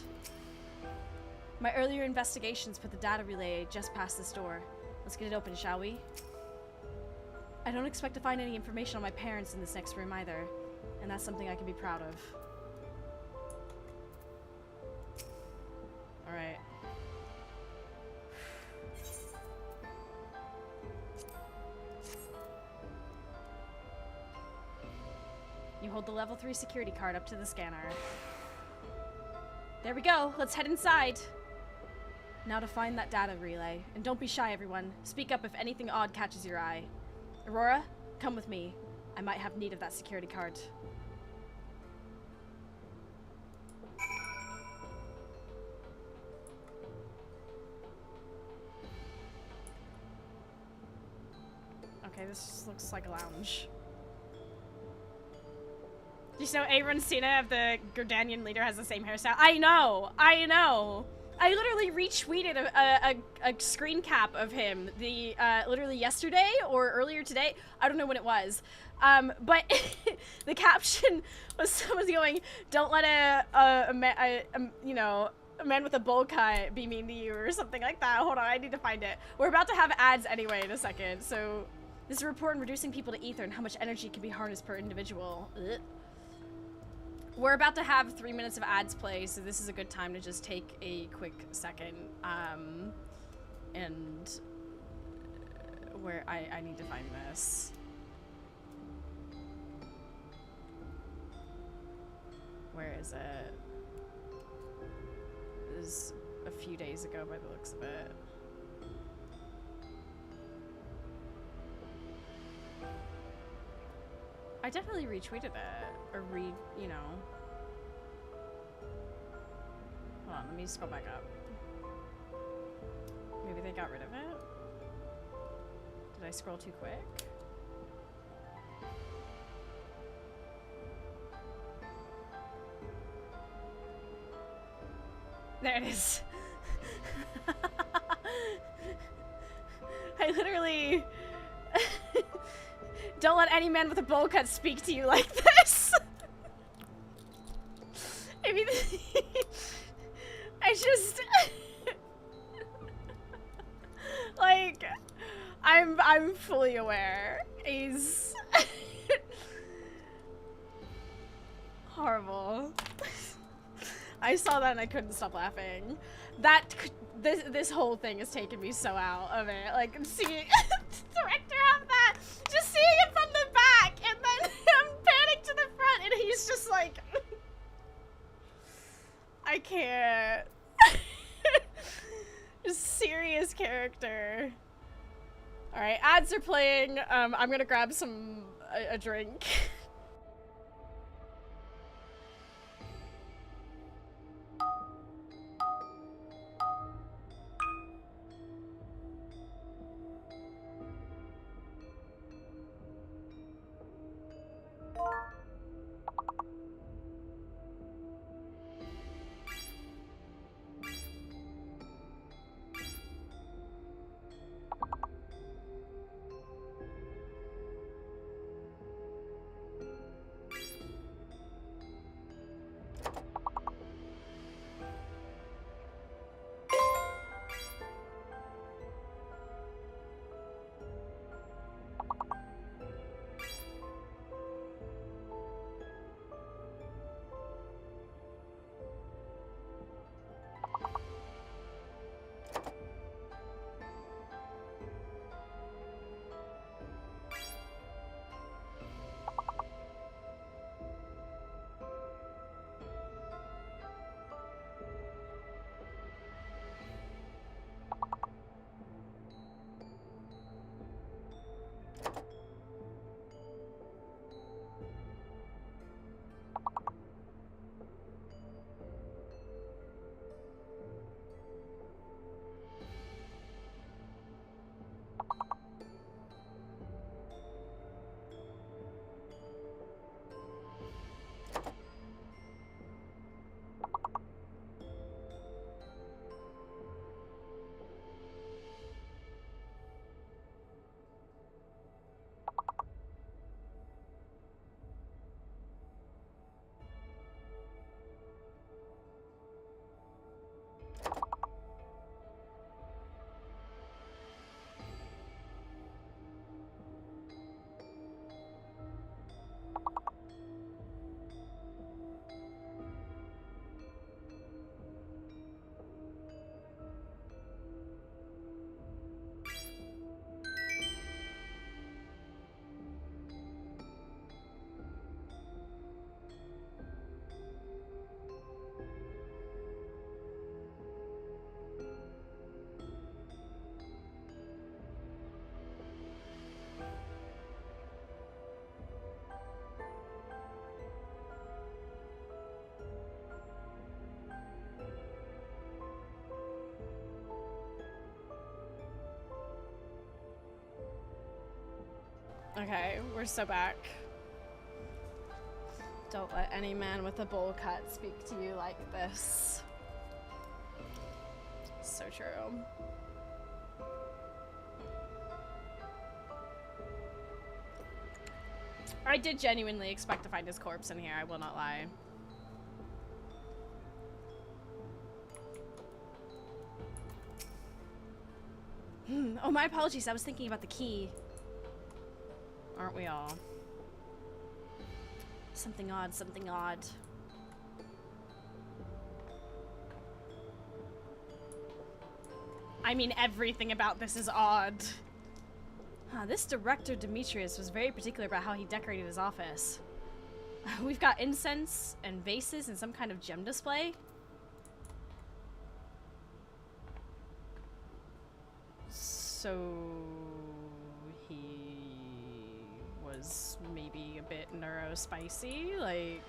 A: My earlier investigations put the data relay just past this door. Let's get it open, shall we? I don't expect to find any information on my parents in this next room either, and that's something I can be proud of. Alright. You hold the level 3 security card up to the scanner. There we go. Let's head inside. Now to find that data relay. And don't be shy, everyone. Speak up if anything odd catches your eye. Aurora, come with me. I might have need of that security card. Okay, this looks like a lounge. Do you know Aaron Cena of the Gordanian leader has the same hairstyle? I know! I know! I literally retweeted a screen cap of him literally yesterday or earlier today. I don't know when it was. But the caption was someone going, "Don't let a man with a bowl cut be mean to you," or something like that. Hold on, I need to find it. We're about to have ads anyway in a second. So this is a report on reducing people to ether and how much energy can be harnessed per individual. Ugh. We're about to have 3 minutes of ads play, so this is a good time to just take a quick second, and where I need to find this. Where is it? It was a few days ago by the looks of it. I definitely retweeted it, or you know. Hold on, let me scroll back up. Maybe they got rid of it? Did I scroll too quick? There it is. I literally... Don't let any man with a bowl cut speak to you like this. I mean, I just... like, I'm fully aware. He's... horrible. I saw that and I couldn't stop laughing. This whole thing has taken me so out of it. Like, seeing director have that, just seeing it from the back, and then him panning to the front, and he's just like, I can't. Just serious character. All right, ads are playing. I'm gonna grab a drink. Okay, we're so back. Don't let any man with a bowl cut speak to you like this. So true. I did genuinely expect to find his corpse in here, I will not lie. Oh, my apologies, I was thinking about the key. Aren't we all? Something odd, something odd. I mean, everything about this is odd. This director, Demetrius, was very particular about how he decorated his office. We've got incense and vases and some kind of gem display. So he was maybe a bit neurospicy, like...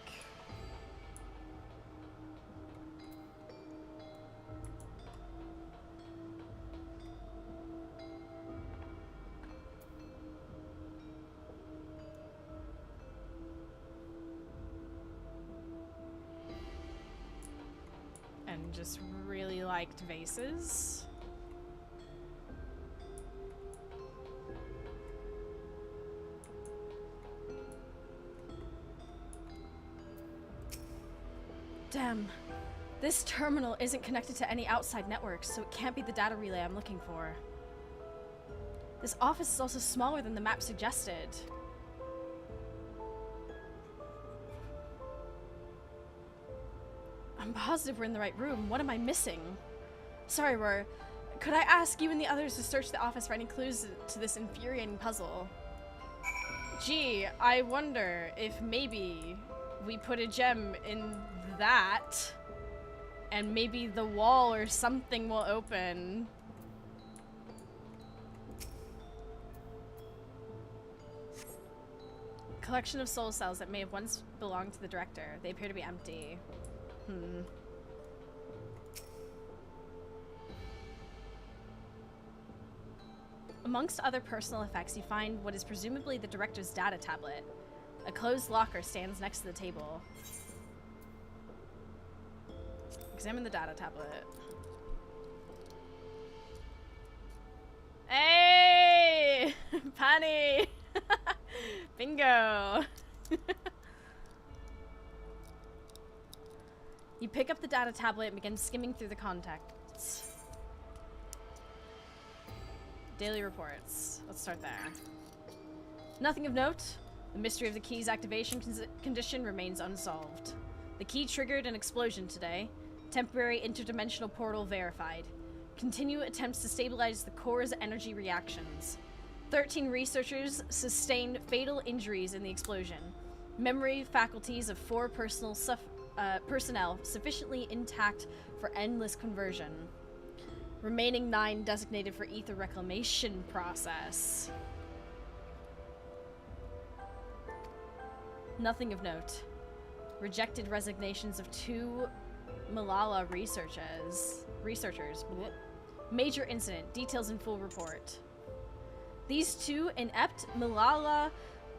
A: and just really liked vases. Damn. This terminal isn't connected to any outside networks, so it can't be the data relay I'm looking for. This office is also smaller than the map suggested. I'm positive we're in the right room. What am I missing? Sorry, Roar. Could I ask you and the others to search the office for any clues to this infuriating puzzle? Gee, I wonder if maybe we put a gem in that, and maybe the wall or something will open. Collection of soul cells that may have once belonged to the director. They appear to be empty. Amongst other personal effects, you find what is presumably the director's data tablet. A closed locker stands next to the table. Examine the data tablet. Hey! Panny! Bingo! You pick up the data tablet and begin skimming through the contacts. Daily reports. Let's start there. Nothing of note. The mystery of the key's activation condition remains unsolved. The key triggered an explosion today. Temporary interdimensional portal verified. Continue attempts to stabilize the core's energy reactions. 13 researchers sustained fatal injuries in the explosion. Memory faculties of 4 personnel sufficiently intact for endless conversion. Remaining 9 designated for ether reclamation process. Nothing of note. Rejected resignations of 2 Malala researchers. Blech. Major incident. Details in full report. These 2 inept Malala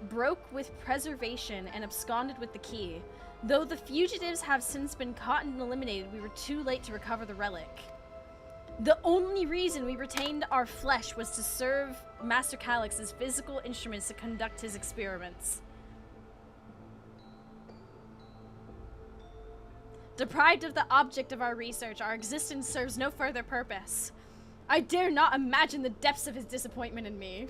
A: broke with preservation and absconded with the key. Though the fugitives have since been caught and eliminated, we were too late to recover the relic. The only reason we retained our flesh was to serve Master Calyx as physical instruments to conduct his experiments. Deprived of the object of our research, our existence serves no further purpose. I dare not imagine the depths of his disappointment in me.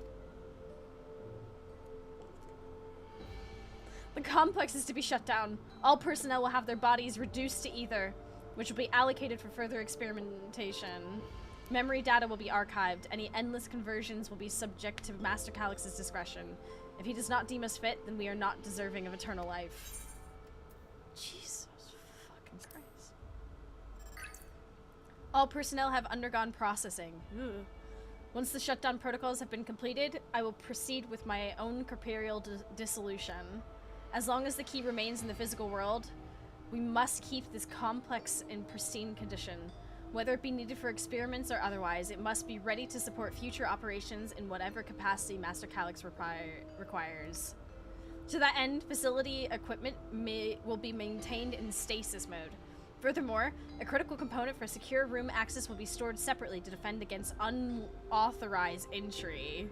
A: The complex is to be shut down. All personnel will have their bodies reduced to ether, which will be allocated for further experimentation. Memory data will be archived. Any endless conversions will be subject to Master Calyx's discretion. If he does not deem us fit, then we are not deserving of eternal life. Jesus fucking Christ. All personnel have undergone processing. Ugh. Once the shutdown protocols have been completed, I will proceed with my own corporeal dissolution. As long as the key remains in the physical world, we must keep this complex in pristine condition. Whether it be needed for experiments or otherwise, it must be ready to support future operations in whatever capacity Master Calyx requires. To that end, facility equipment will be maintained in stasis mode. Furthermore, a critical component for secure room access will be stored separately to defend against unauthorized entry.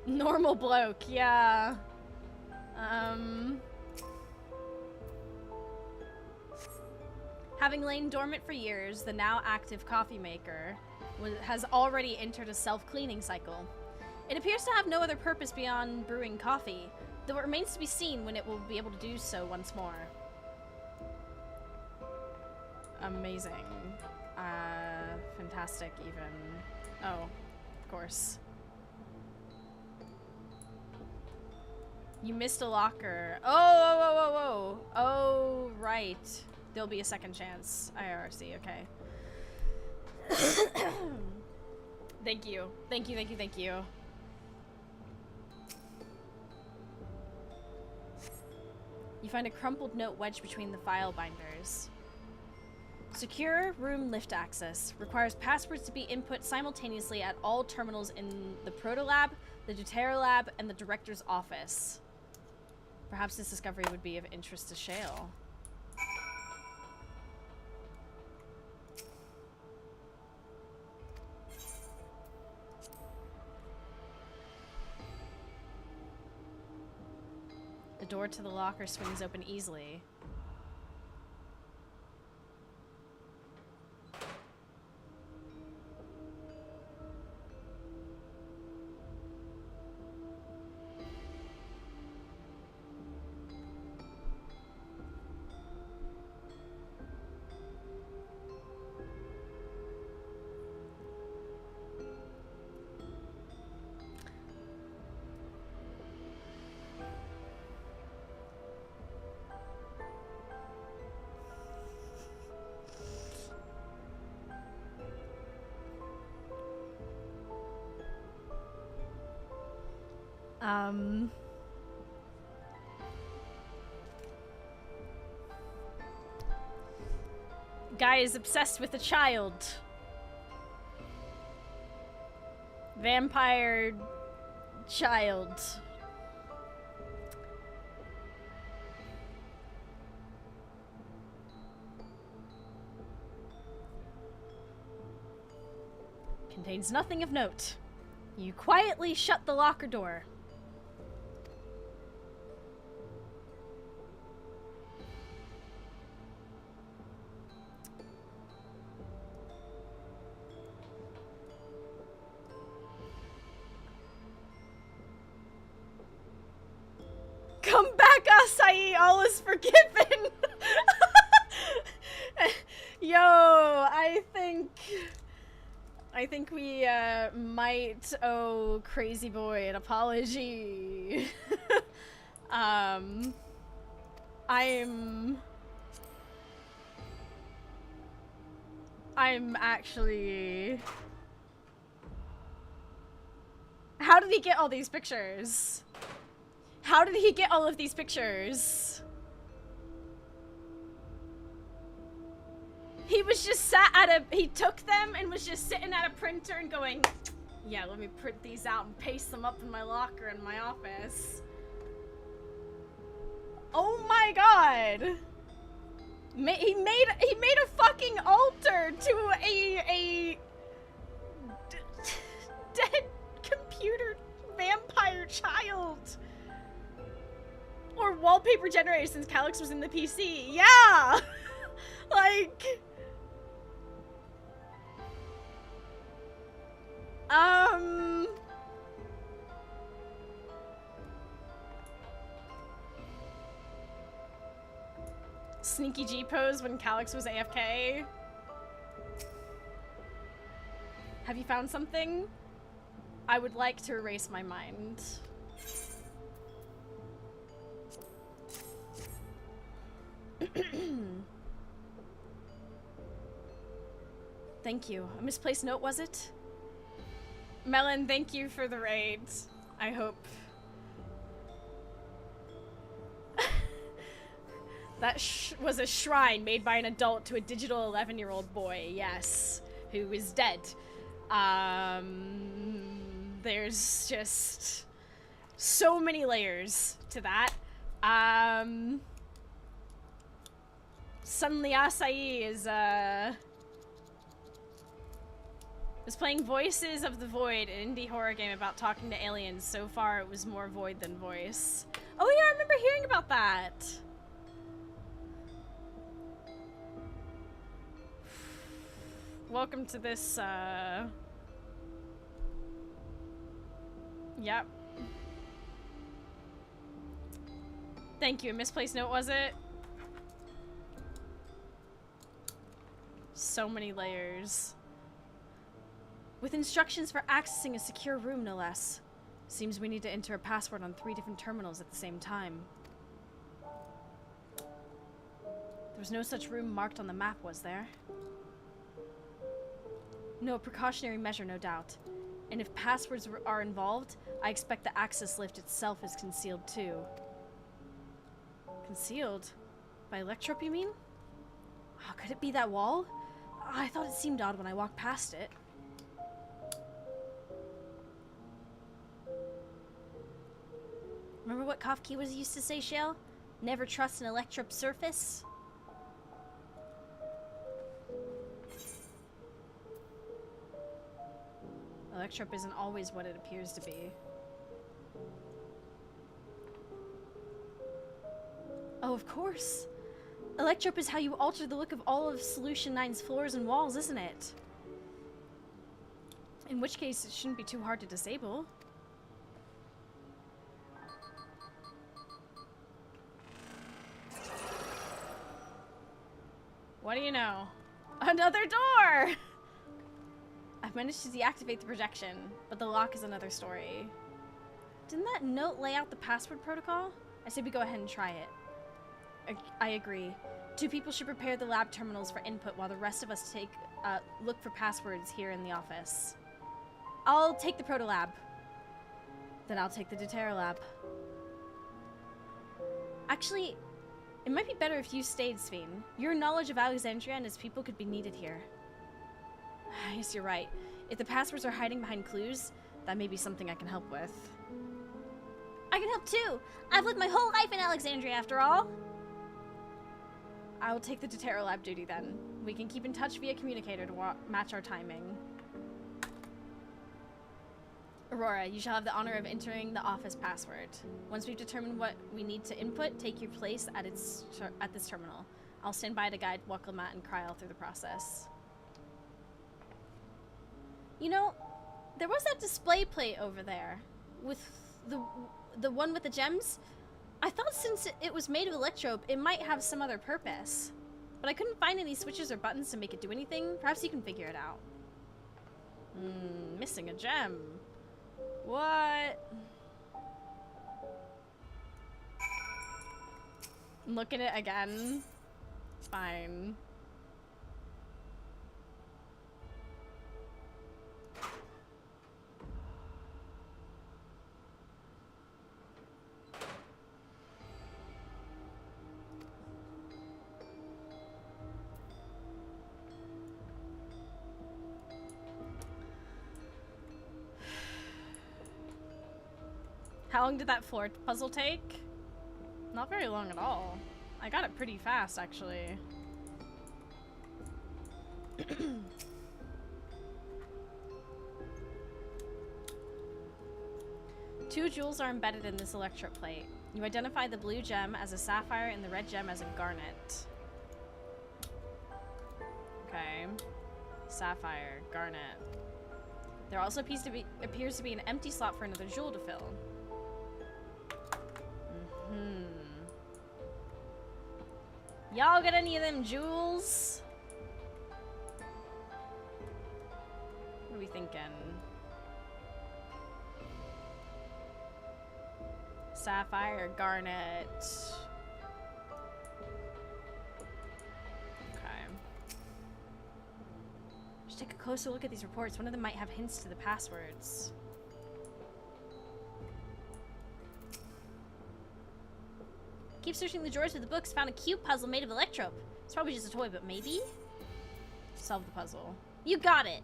A: Normal bloke, yeah. Having lain dormant for years, the now active coffee maker has already entered a self-cleaning cycle. It appears to have no other purpose beyond brewing coffee, though it remains to be seen when it will be able to do so once more. amazing. Fantastic, even. Oh, of course. You missed a locker. Oh, oh, right. There'll be a second chance. IRC, okay. Thank you. Thank you, thank you, thank you. You find a crumpled note wedged between the file binders. Secure room lift access. Requires passwords to be input simultaneously at all terminals in the Proto Lab, the Deutero Lab, and the Director's office. Perhaps this discovery would be of interest to Shale. The door to the locker swings open easily. Guy is obsessed with a child. Vampire child. Contains nothing of note. You quietly shut the locker door. Come back, Acai, all is forgiven! Yo, I think we might owe Crazy Boy an apology. I'm actually... How did he get all these pictures? How did he get all of these pictures? He was just sat at a... He took them and was just sitting at a printer and going, yeah, let me print these out and paste them up in my locker in my office. Oh my god. He made a fucking altar to a dead computer vampire child. Or wallpaper generator since Calyx was in the PC. Yeah! Like... Sneaky G pose when Calyx was AFK. Have you found something? I would like to erase my mind. Thank you. A misplaced note, was it? Melon, thank you for the raid. I hope. That was a shrine made by an adult to a digital 11-year-old boy, yes, who is dead. There's just so many layers to that. Suddenly Acai is playing Voices of the Void, an indie horror game about talking to aliens. So far, it was more void than voice. Oh yeah, I remember hearing about that. Welcome to this, Yep. Thank you. A misplaced note, was it? So many layers. With instructions for accessing a secure room, no less. Seems we need to enter a password on 3 different terminals at the same time. There was no such room marked on the map, was there? No, a precautionary measure, no doubt. And if passwords are involved, I expect the access lift itself is concealed too. Concealed? By electrope, you mean? Oh, could it be that wall? Oh, I thought it seemed odd when I walked past it. Remember what Ffxiv used to say, Shale? Never trust an electrope surface? Electrope isn't always what it appears to be. Oh, of course. Electrope is how you alter the look of all of Solution 9's floors and walls, isn't it? In which case, it shouldn't be too hard to disable. What do you know? Another door! I've managed to deactivate the projection, but the lock is another story. Didn't that note lay out the password protocol? I say we go ahead and try it. I agree. 2 people should prepare the lab terminals for input while the rest of us look for passwords here in the office. I'll take the proto lab. Then I'll take the Deutera lab. Actually, it might be better if you stayed, Ffxiv. Your knowledge of Alexandria and its people could be needed here. I guess you're right. If the passwords are hiding behind clues, that may be something I can help with.
D: I can help too. I've lived my whole life in Alexandria after all.
A: I will take the Deutera lab duty then. We can keep in touch via communicator to match our timing. Aurora, you shall have the honor of entering the office password. Once we've determined what we need to input, take your place at this terminal. I'll stand by to guide Wakamat and Kryl through the process. You know, there was that display plate over there with the one with the gems. I thought since it was made of electrope, it might have some other purpose. But I couldn't find any switches or buttons to make it do anything. Perhaps you can figure it out. Missing a gem. What? Look at it again. Fine. How long did that floor puzzle take? Not very long at all. I got it pretty fast, actually. 2 jewels are embedded in this electroplate plate. You identify the blue gem as a sapphire and the red gem as a garnet. Okay. Sapphire, garnet. There also appears to be an empty slot for another jewel to fill. Y'all got any of them jewels? What are we thinking? Sapphire, garnet. Okay. Just take a closer look at these reports. One of them might have hints to the passwords. Keep searching the drawers with the books. Found a cube puzzle made of electrope. It's probably just a toy, but maybe? Solve the puzzle. You got it!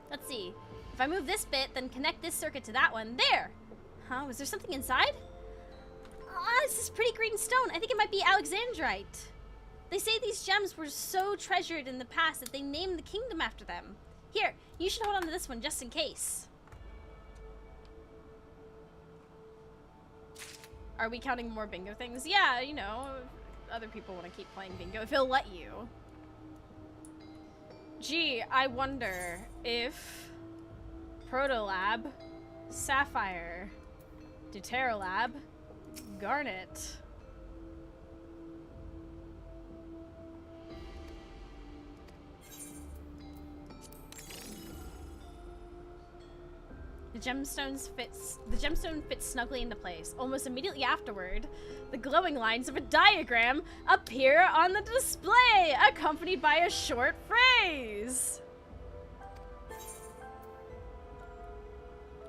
A: Let's see. If I move this bit, then connect this circuit to that one. There! Huh? Was there something inside? Ah, this is pretty green stone. I think it might be Alexandrite. They say these gems were so treasured in the past that they named the kingdom after them. Here, you should hold on to this one just in case. Are we counting more bingo things? Yeah, you know, other people want to keep playing bingo, if it'll let you. Gee, I wonder if Protolab, Sapphire, Deuteralab, Garnet. The gemstone fits snugly into place. Almost immediately afterward, the glowing lines of a diagram appear on the display, accompanied by a short phrase.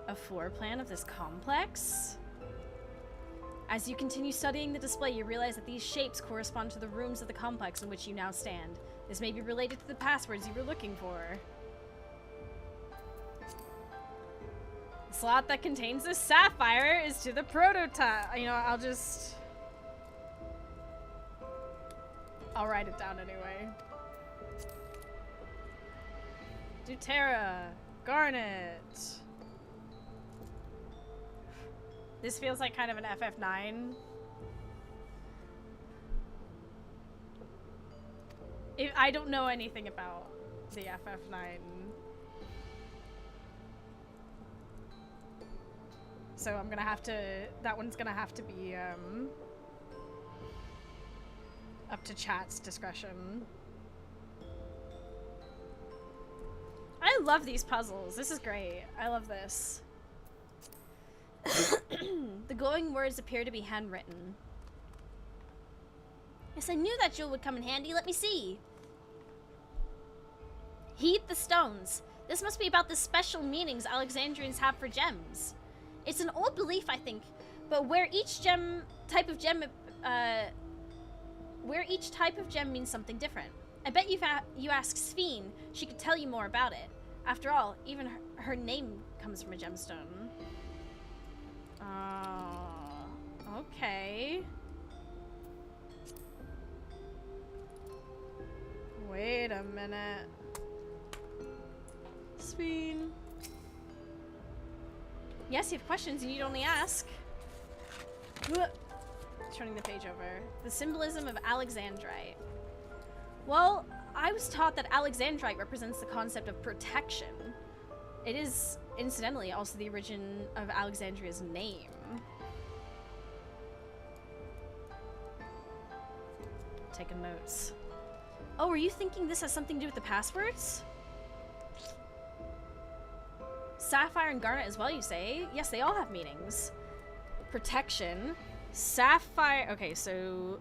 A: A floor plan of this complex? As you continue studying the display, you realize that these shapes correspond to the rooms of the complex in which you now stand. This may be related to the passwords you were looking for. The slot that contains the sapphire is to the prototype. You know, I'll write it down anyway. Deutera. Garnet. This feels like kind of an FF9. I don't know anything about the FF9. So I'm gonna have to, that one's gonna have to be up to chat's discretion. I love these puzzles. This is great. I love this. The glowing words appear to be handwritten. Yes, I knew that jewel would come in handy. Let me see. Heed the stones. This must be about the special meanings Alexandrians have for gems. It's an old belief, I think, but where each type of gem means something different. I bet you ask Ffxiv, she could tell you more about it. After all, even her name comes from a gemstone. Okay. Wait a minute. Ffxiv. Yes, you have questions, you need only ask. Turning the page over. The symbolism of Alexandrite. Well, I was taught that Alexandrite represents the concept of protection. It is, incidentally, also the origin of Alexandria's name. Taking notes. Oh, are you thinking this has something to do with the passwords? Sapphire and garnet as well, you say? Yes, they all have meanings. Protection. Sapphire. Okay, so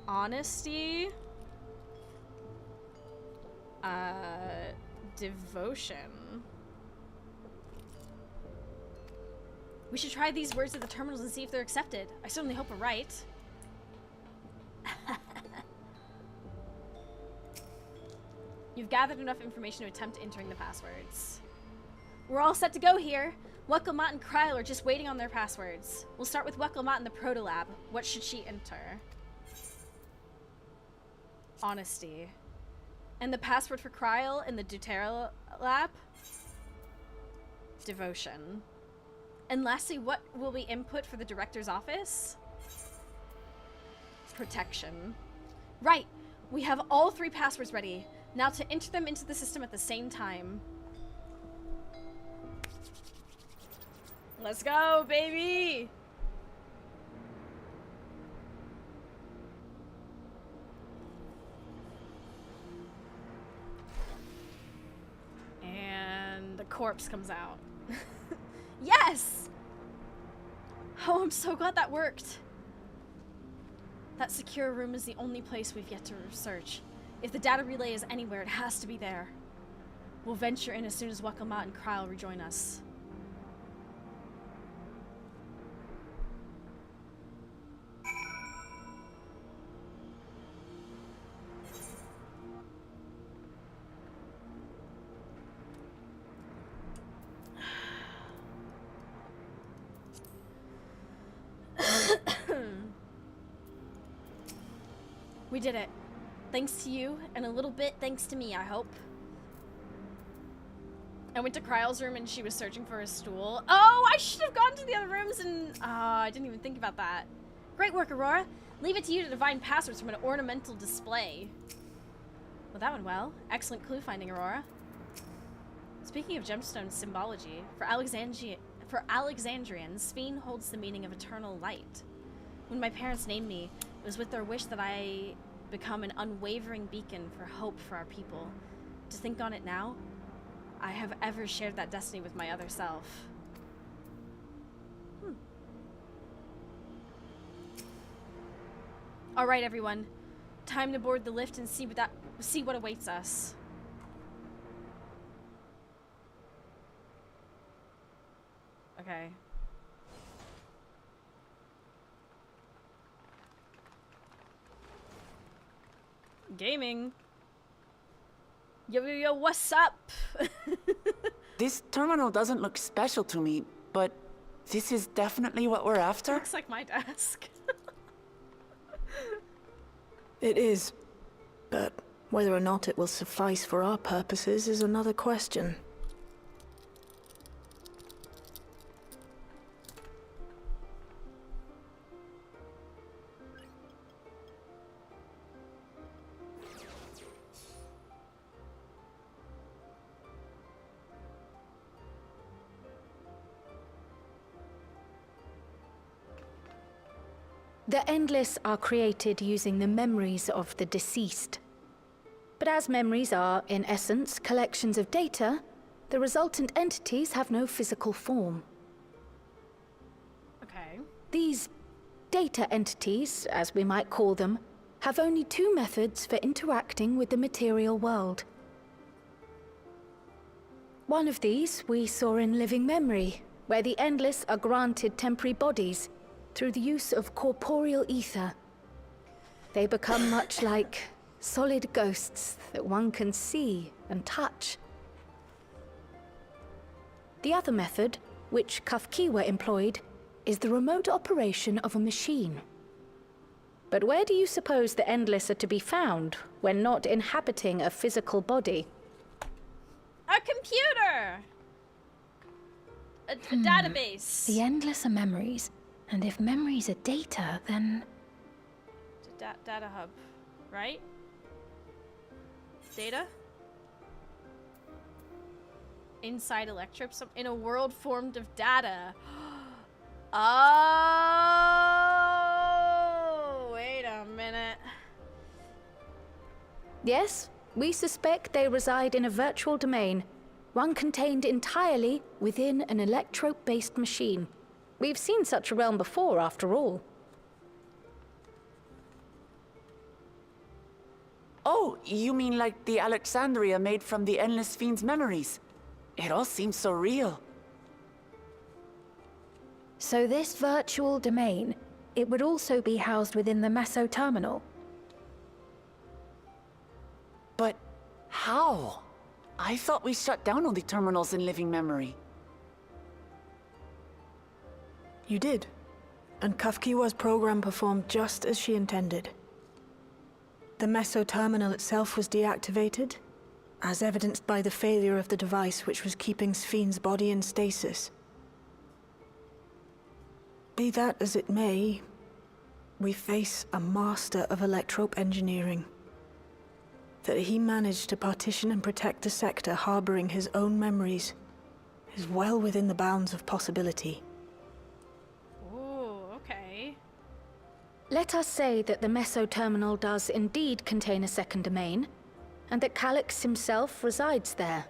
A: honesty. Devotion. We should try these words at the terminals and see if they're accepted. I certainly hope we're right. You've gathered enough information to attempt entering the passwords. We're all set to go here. Wekkelmat and Kryl are just waiting on their passwords. We'll start with Wekkelmat in the Protolab. What should she enter? Honesty. And the password for Kryl in the Deutera lab? Devotion. And lastly, what will we input for the director's office? Protection. Right. We have all 3 passwords ready. Now to enter them into the system at the same time. Let's go, baby! And the corpse comes out. Yes! Oh, I'm so glad that worked. That secure room is the only place we've yet to search. If the data relay is anywhere, it has to be there. We'll venture in as soon as Wekkelmat and Kryl rejoin us. We did it. Thanks to you, and a little bit thanks to me, I hope. I went to Kryl's room and she was searching for a stool. Oh, I should have gone to the other rooms and... I didn't even think about that. Great work, Aurora. Leave it to you to divine passwords from an ornamental display. Well, that went well. Excellent clue finding, Aurora. Speaking of gemstone symbology, for Alexandrians, Ffxiv holds the meaning of eternal light. When my parents named me, it was with their wish that I become an unwavering beacon for hope for our people. To think on it now, I have ever shared that destiny with my other self. All right, everyone. Time to board the lift and see what awaits us. Okay. Gaming. Yo, yo, yo, what's up?
N: This terminal doesn't look special to me, but this is definitely what we're after?
A: Looks like my desk.
J: It is. But whether or not it will suffice for our purposes is another question.
G: The Endless are created using the memories of the deceased. But as memories are, in essence, collections of data, the resultant entities have no physical form.
A: Okay.
G: These data entities, as we might call them, have only two methods for interacting with the material world. One of these we saw in Living Memory, where the Endless are granted temporary bodies through the use of corporeal ether. They become much like solid ghosts that one can see and touch. The other method, which Ffxiv employed, is the remote operation of a machine. But where do you suppose the Endless are to be found when not inhabiting a physical body?
A: A computer! A database.
Q: The Endless are memories, and if memories are data, then...
A: Data hub, right? Data? Inside Electrips, in a world formed of data. Oh, wait a minute.
G: Yes, we suspect they reside in a virtual domain, one contained entirely within an electrope-based machine. We've seen such a realm before, after all.
N: Oh, you mean like the Alexandria made from the Endless Fiend's memories? It all seems so real.
Q: So this virtual domain, it would also be housed within the Meso terminal.
N: But how? I thought we shut down all the terminals in Living Memory.
J: You did. And Ffxiv's program performed just as she intended. The Meso terminal itself was deactivated, as evidenced by the failure of the device which was keeping Ffxiv's body in stasis. Be that as it may, we face a master of electrope engineering. That he managed to partition and protect the sector harboring his own memories is well within the bounds of possibility.
A: Ooh, okay.
G: Let us say that the Meso terminal does indeed contain a second domain, and that Calyx himself resides there.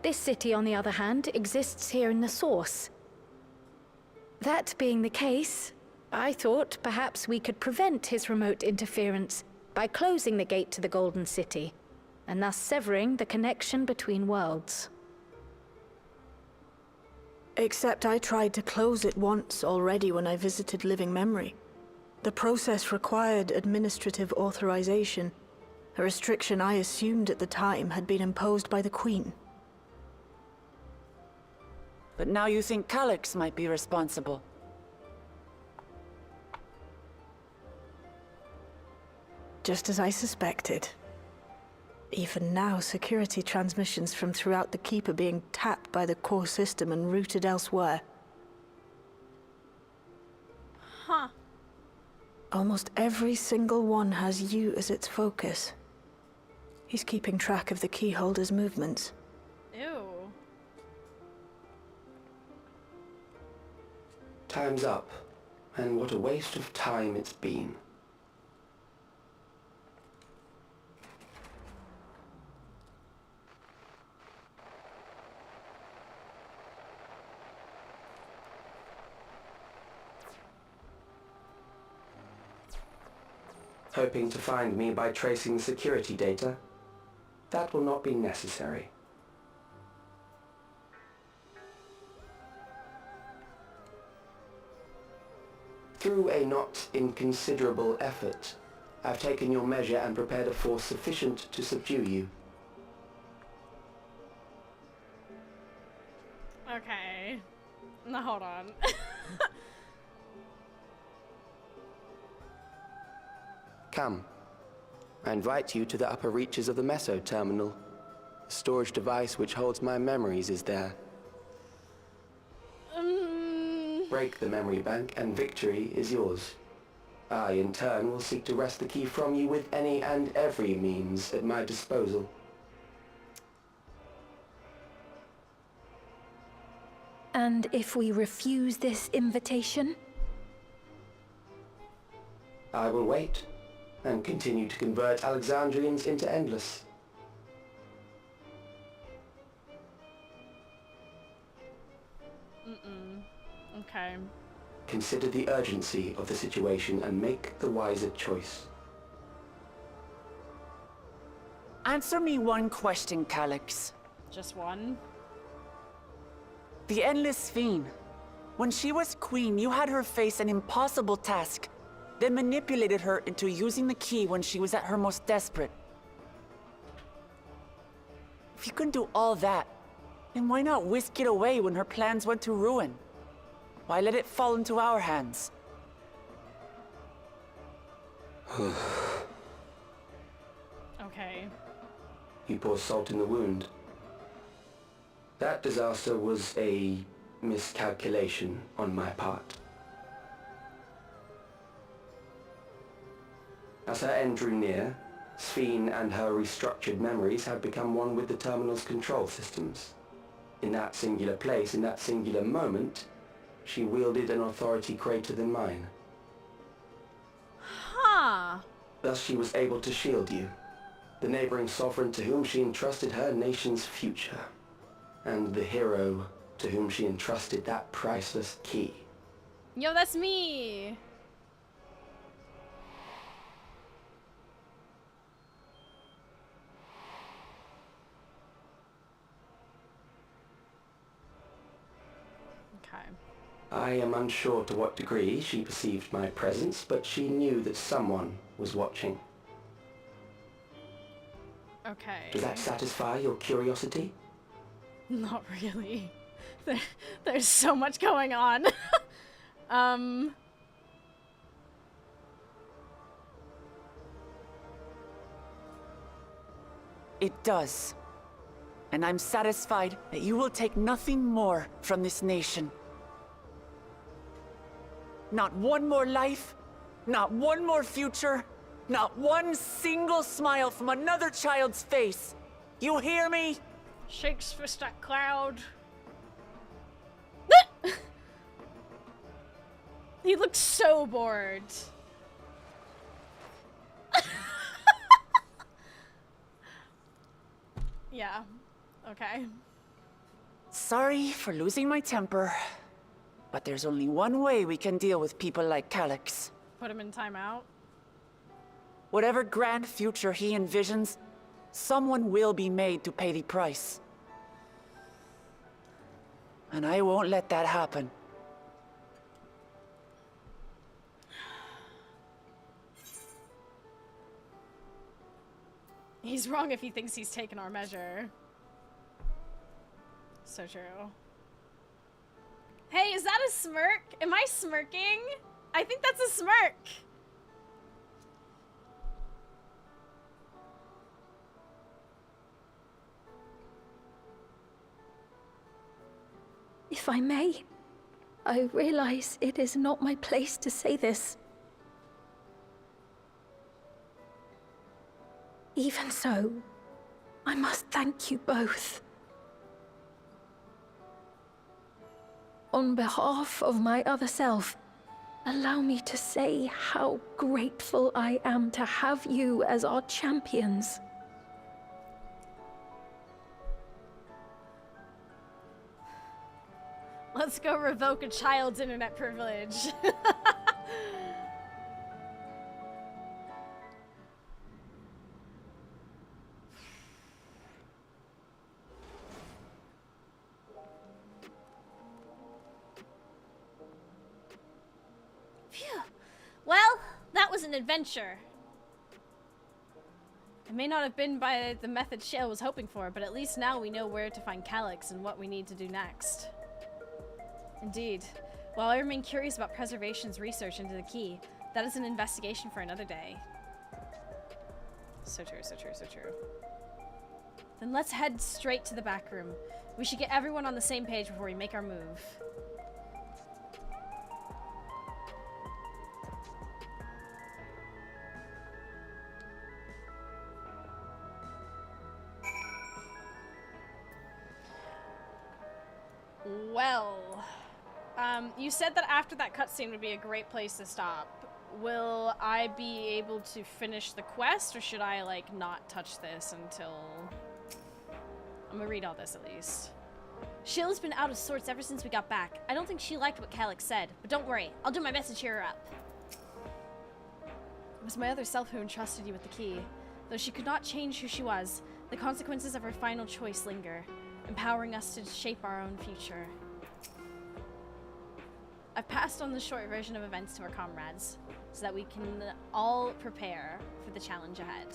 G: This city, on the other hand, exists here in the source. That being the case, I thought perhaps we could prevent his remote interference by closing the gate to the Golden City, and thus severing the connection between worlds.
J: Except I tried to close it once already when I visited Living Memory. The process required administrative authorization, a restriction I assumed at the time had been imposed by the Queen.
N: But now you think Calyx might be responsible.
J: Just as I suspected. Even now, security transmissions from throughout the Keep are being tapped by the core system and routed elsewhere.
A: Huh.
J: Almost every single one has you as its focus. He's keeping track of the keyholder's movements.
A: Ew.
I: Time's up, and what a waste of time it's been. hoping to find me by tracing security data? That will not be necessary. Through a not inconsiderable effort, I've taken your measure and prepared a force sufficient to subdue you.
A: Okay. Now hold on.
I: Come. I invite you to the upper reaches of the Meso Terminal. The storage device which holds my memories is there. Break the memory bank and victory is yours. I, in turn, will seek to wrest the key from you with any and every means at my disposal.
Q: And if we refuse this invitation?
I: I will wait and continue to convert Alexandrians into Endless.
A: Okay.
I: Consider the urgency of the situation and make the wiser choice.
N: Answer me one question, Calyx.
A: Just one?
N: The Endless Fiend. When she was queen, you had her face an impossible task, then manipulated her into using the key when she was at her most desperate. If you can do all that, then why not whisk it away when her plans went to ruin? Why let it fall into our hands?
A: Okay.
I: You pour salt in the wound. That disaster was a miscalculation on my part. As her end drew near, Ffxiv and her restructured memories had become one with the terminal's control systems. In that singular place, in that singular moment, she wielded an authority greater than mine.
A: Huh.
I: Thus she was able to shield you, the neighboring sovereign to whom she entrusted her nation's future, and the hero to whom she entrusted that priceless key.
A: Yo, that's me! Okay.
I: I am unsure to what degree she perceived my presence, but she knew that someone was watching.
A: Okay.
I: Does that satisfy your curiosity?
A: Not really. There's so much going on.
N: It does. And I'm satisfied that you will take nothing more from this nation. Not one more life, not one more future, not one single smile from another child's face. You hear me?
A: Shakes fist at cloud. He looks so bored. Yeah. Okay.
N: Sorry for losing my temper, but there's only one way we can deal with people like Calyx.
A: Put him in timeout.
N: Whatever grand future he envisions, someone will be made to pay the price. And I won't let that happen.
A: He's wrong if he thinks he's taken our measure. So true. Hey, is that a smirk? Am I smirking? I think that's a smirk.
Q: If I may, I realize it is not my place to say this. Even so, I must thank you both. On behalf of my other self, allow me to say how grateful I am to have you as our champions.
A: Let's go revoke a child's internet privilege. an adventure. It may not have been by the method Shale was hoping for, but at least now we know where to find Calyx and what we need to do next. Indeed. While I remain curious about Preservation's research into the key, that is an investigation for another day. So true, so true, so true. Then let's head straight to the back room. We should get everyone on the same page before we make our move. Well, you said that after that cutscene would be a great place to stop. Will I be able to finish the quest, or should I, like, not touch this until... I'm gonna read all this, at least. Shayla's been out of sorts ever since we got back. I don't think she liked what Calyx said, but don't worry. I'll do my best to cheer her up. It was my other self who entrusted you with the key. Though she could not change who she was, the consequences of her final choice linger, empowering us to shape our own future. I've passed on the short version of events to our comrades, so that we can all prepare for the challenge ahead.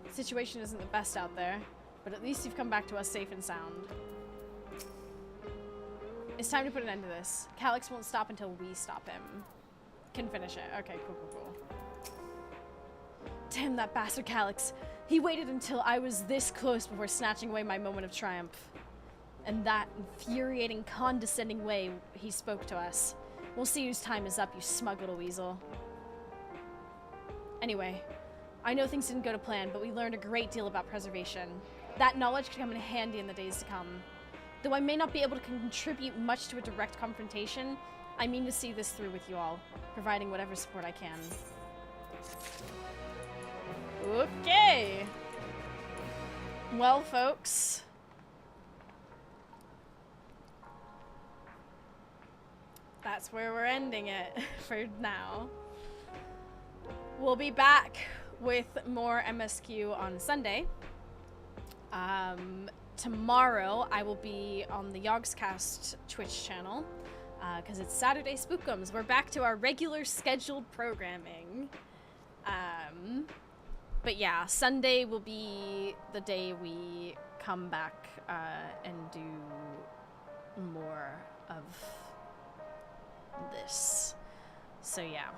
A: The situation isn't the best out there, but at least you've come back to us safe and sound. It's time to put an end to this. Calyx won't stop until we stop him. Can finish it. Okay, cool, cool, cool. Damn that bastard Calyx. He waited until I was this close before snatching away my moment of triumph. And that infuriating, condescending way he spoke to us. We'll see whose time is up, you smug little weasel. Anyway, I know things didn't go to plan, but we learned a great deal about preservation. That knowledge could come in handy in the days to come. Though I may not be able to contribute much to a direct confrontation, I mean to see this through with you all, providing whatever support I can. Okay. Well, folks. That's where we're ending it for now. We'll be back with more MSQ on Sunday. Tomorrow I will be on the Yogscast Twitch channel because it's Saturday Spookums. We're back to our regular scheduled programming. But yeah, Sunday will be the day we come back and do more of this. So yeah,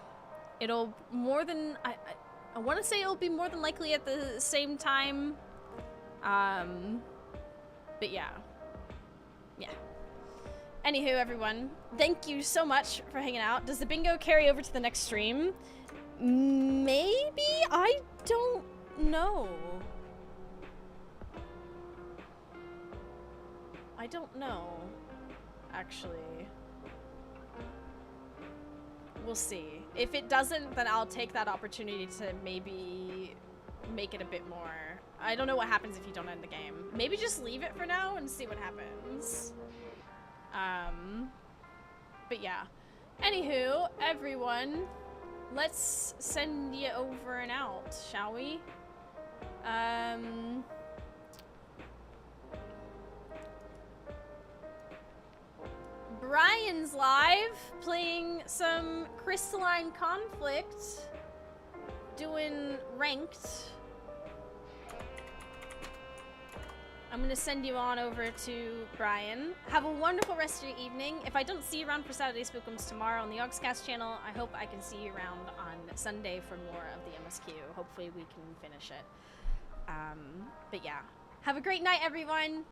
A: it'll more than I want to say it'll be more than likely at the same time. But yeah. Anywho, everyone, thank you so much for hanging out. Does the bingo carry over to the next stream? Maybe? I don't know. I don't know, actually. We'll see. If it doesn't, then I'll take that opportunity to maybe make it a bit more. I don't know what happens if you don't end the game. Maybe just leave it for now and see what happens. But yeah. Anywho, everyone, let's send you over and out, shall we? Brian's live, playing some Crystalline Conflict, doing ranked. I'm gonna send you on over to Brian. Have a wonderful rest of your evening. If I don't see you around for Saturday Spookums tomorrow on the Yogscast channel, I hope I can see you around on Sunday for more of the MSQ. Hopefully we can finish it. But yeah, have a great night, everyone.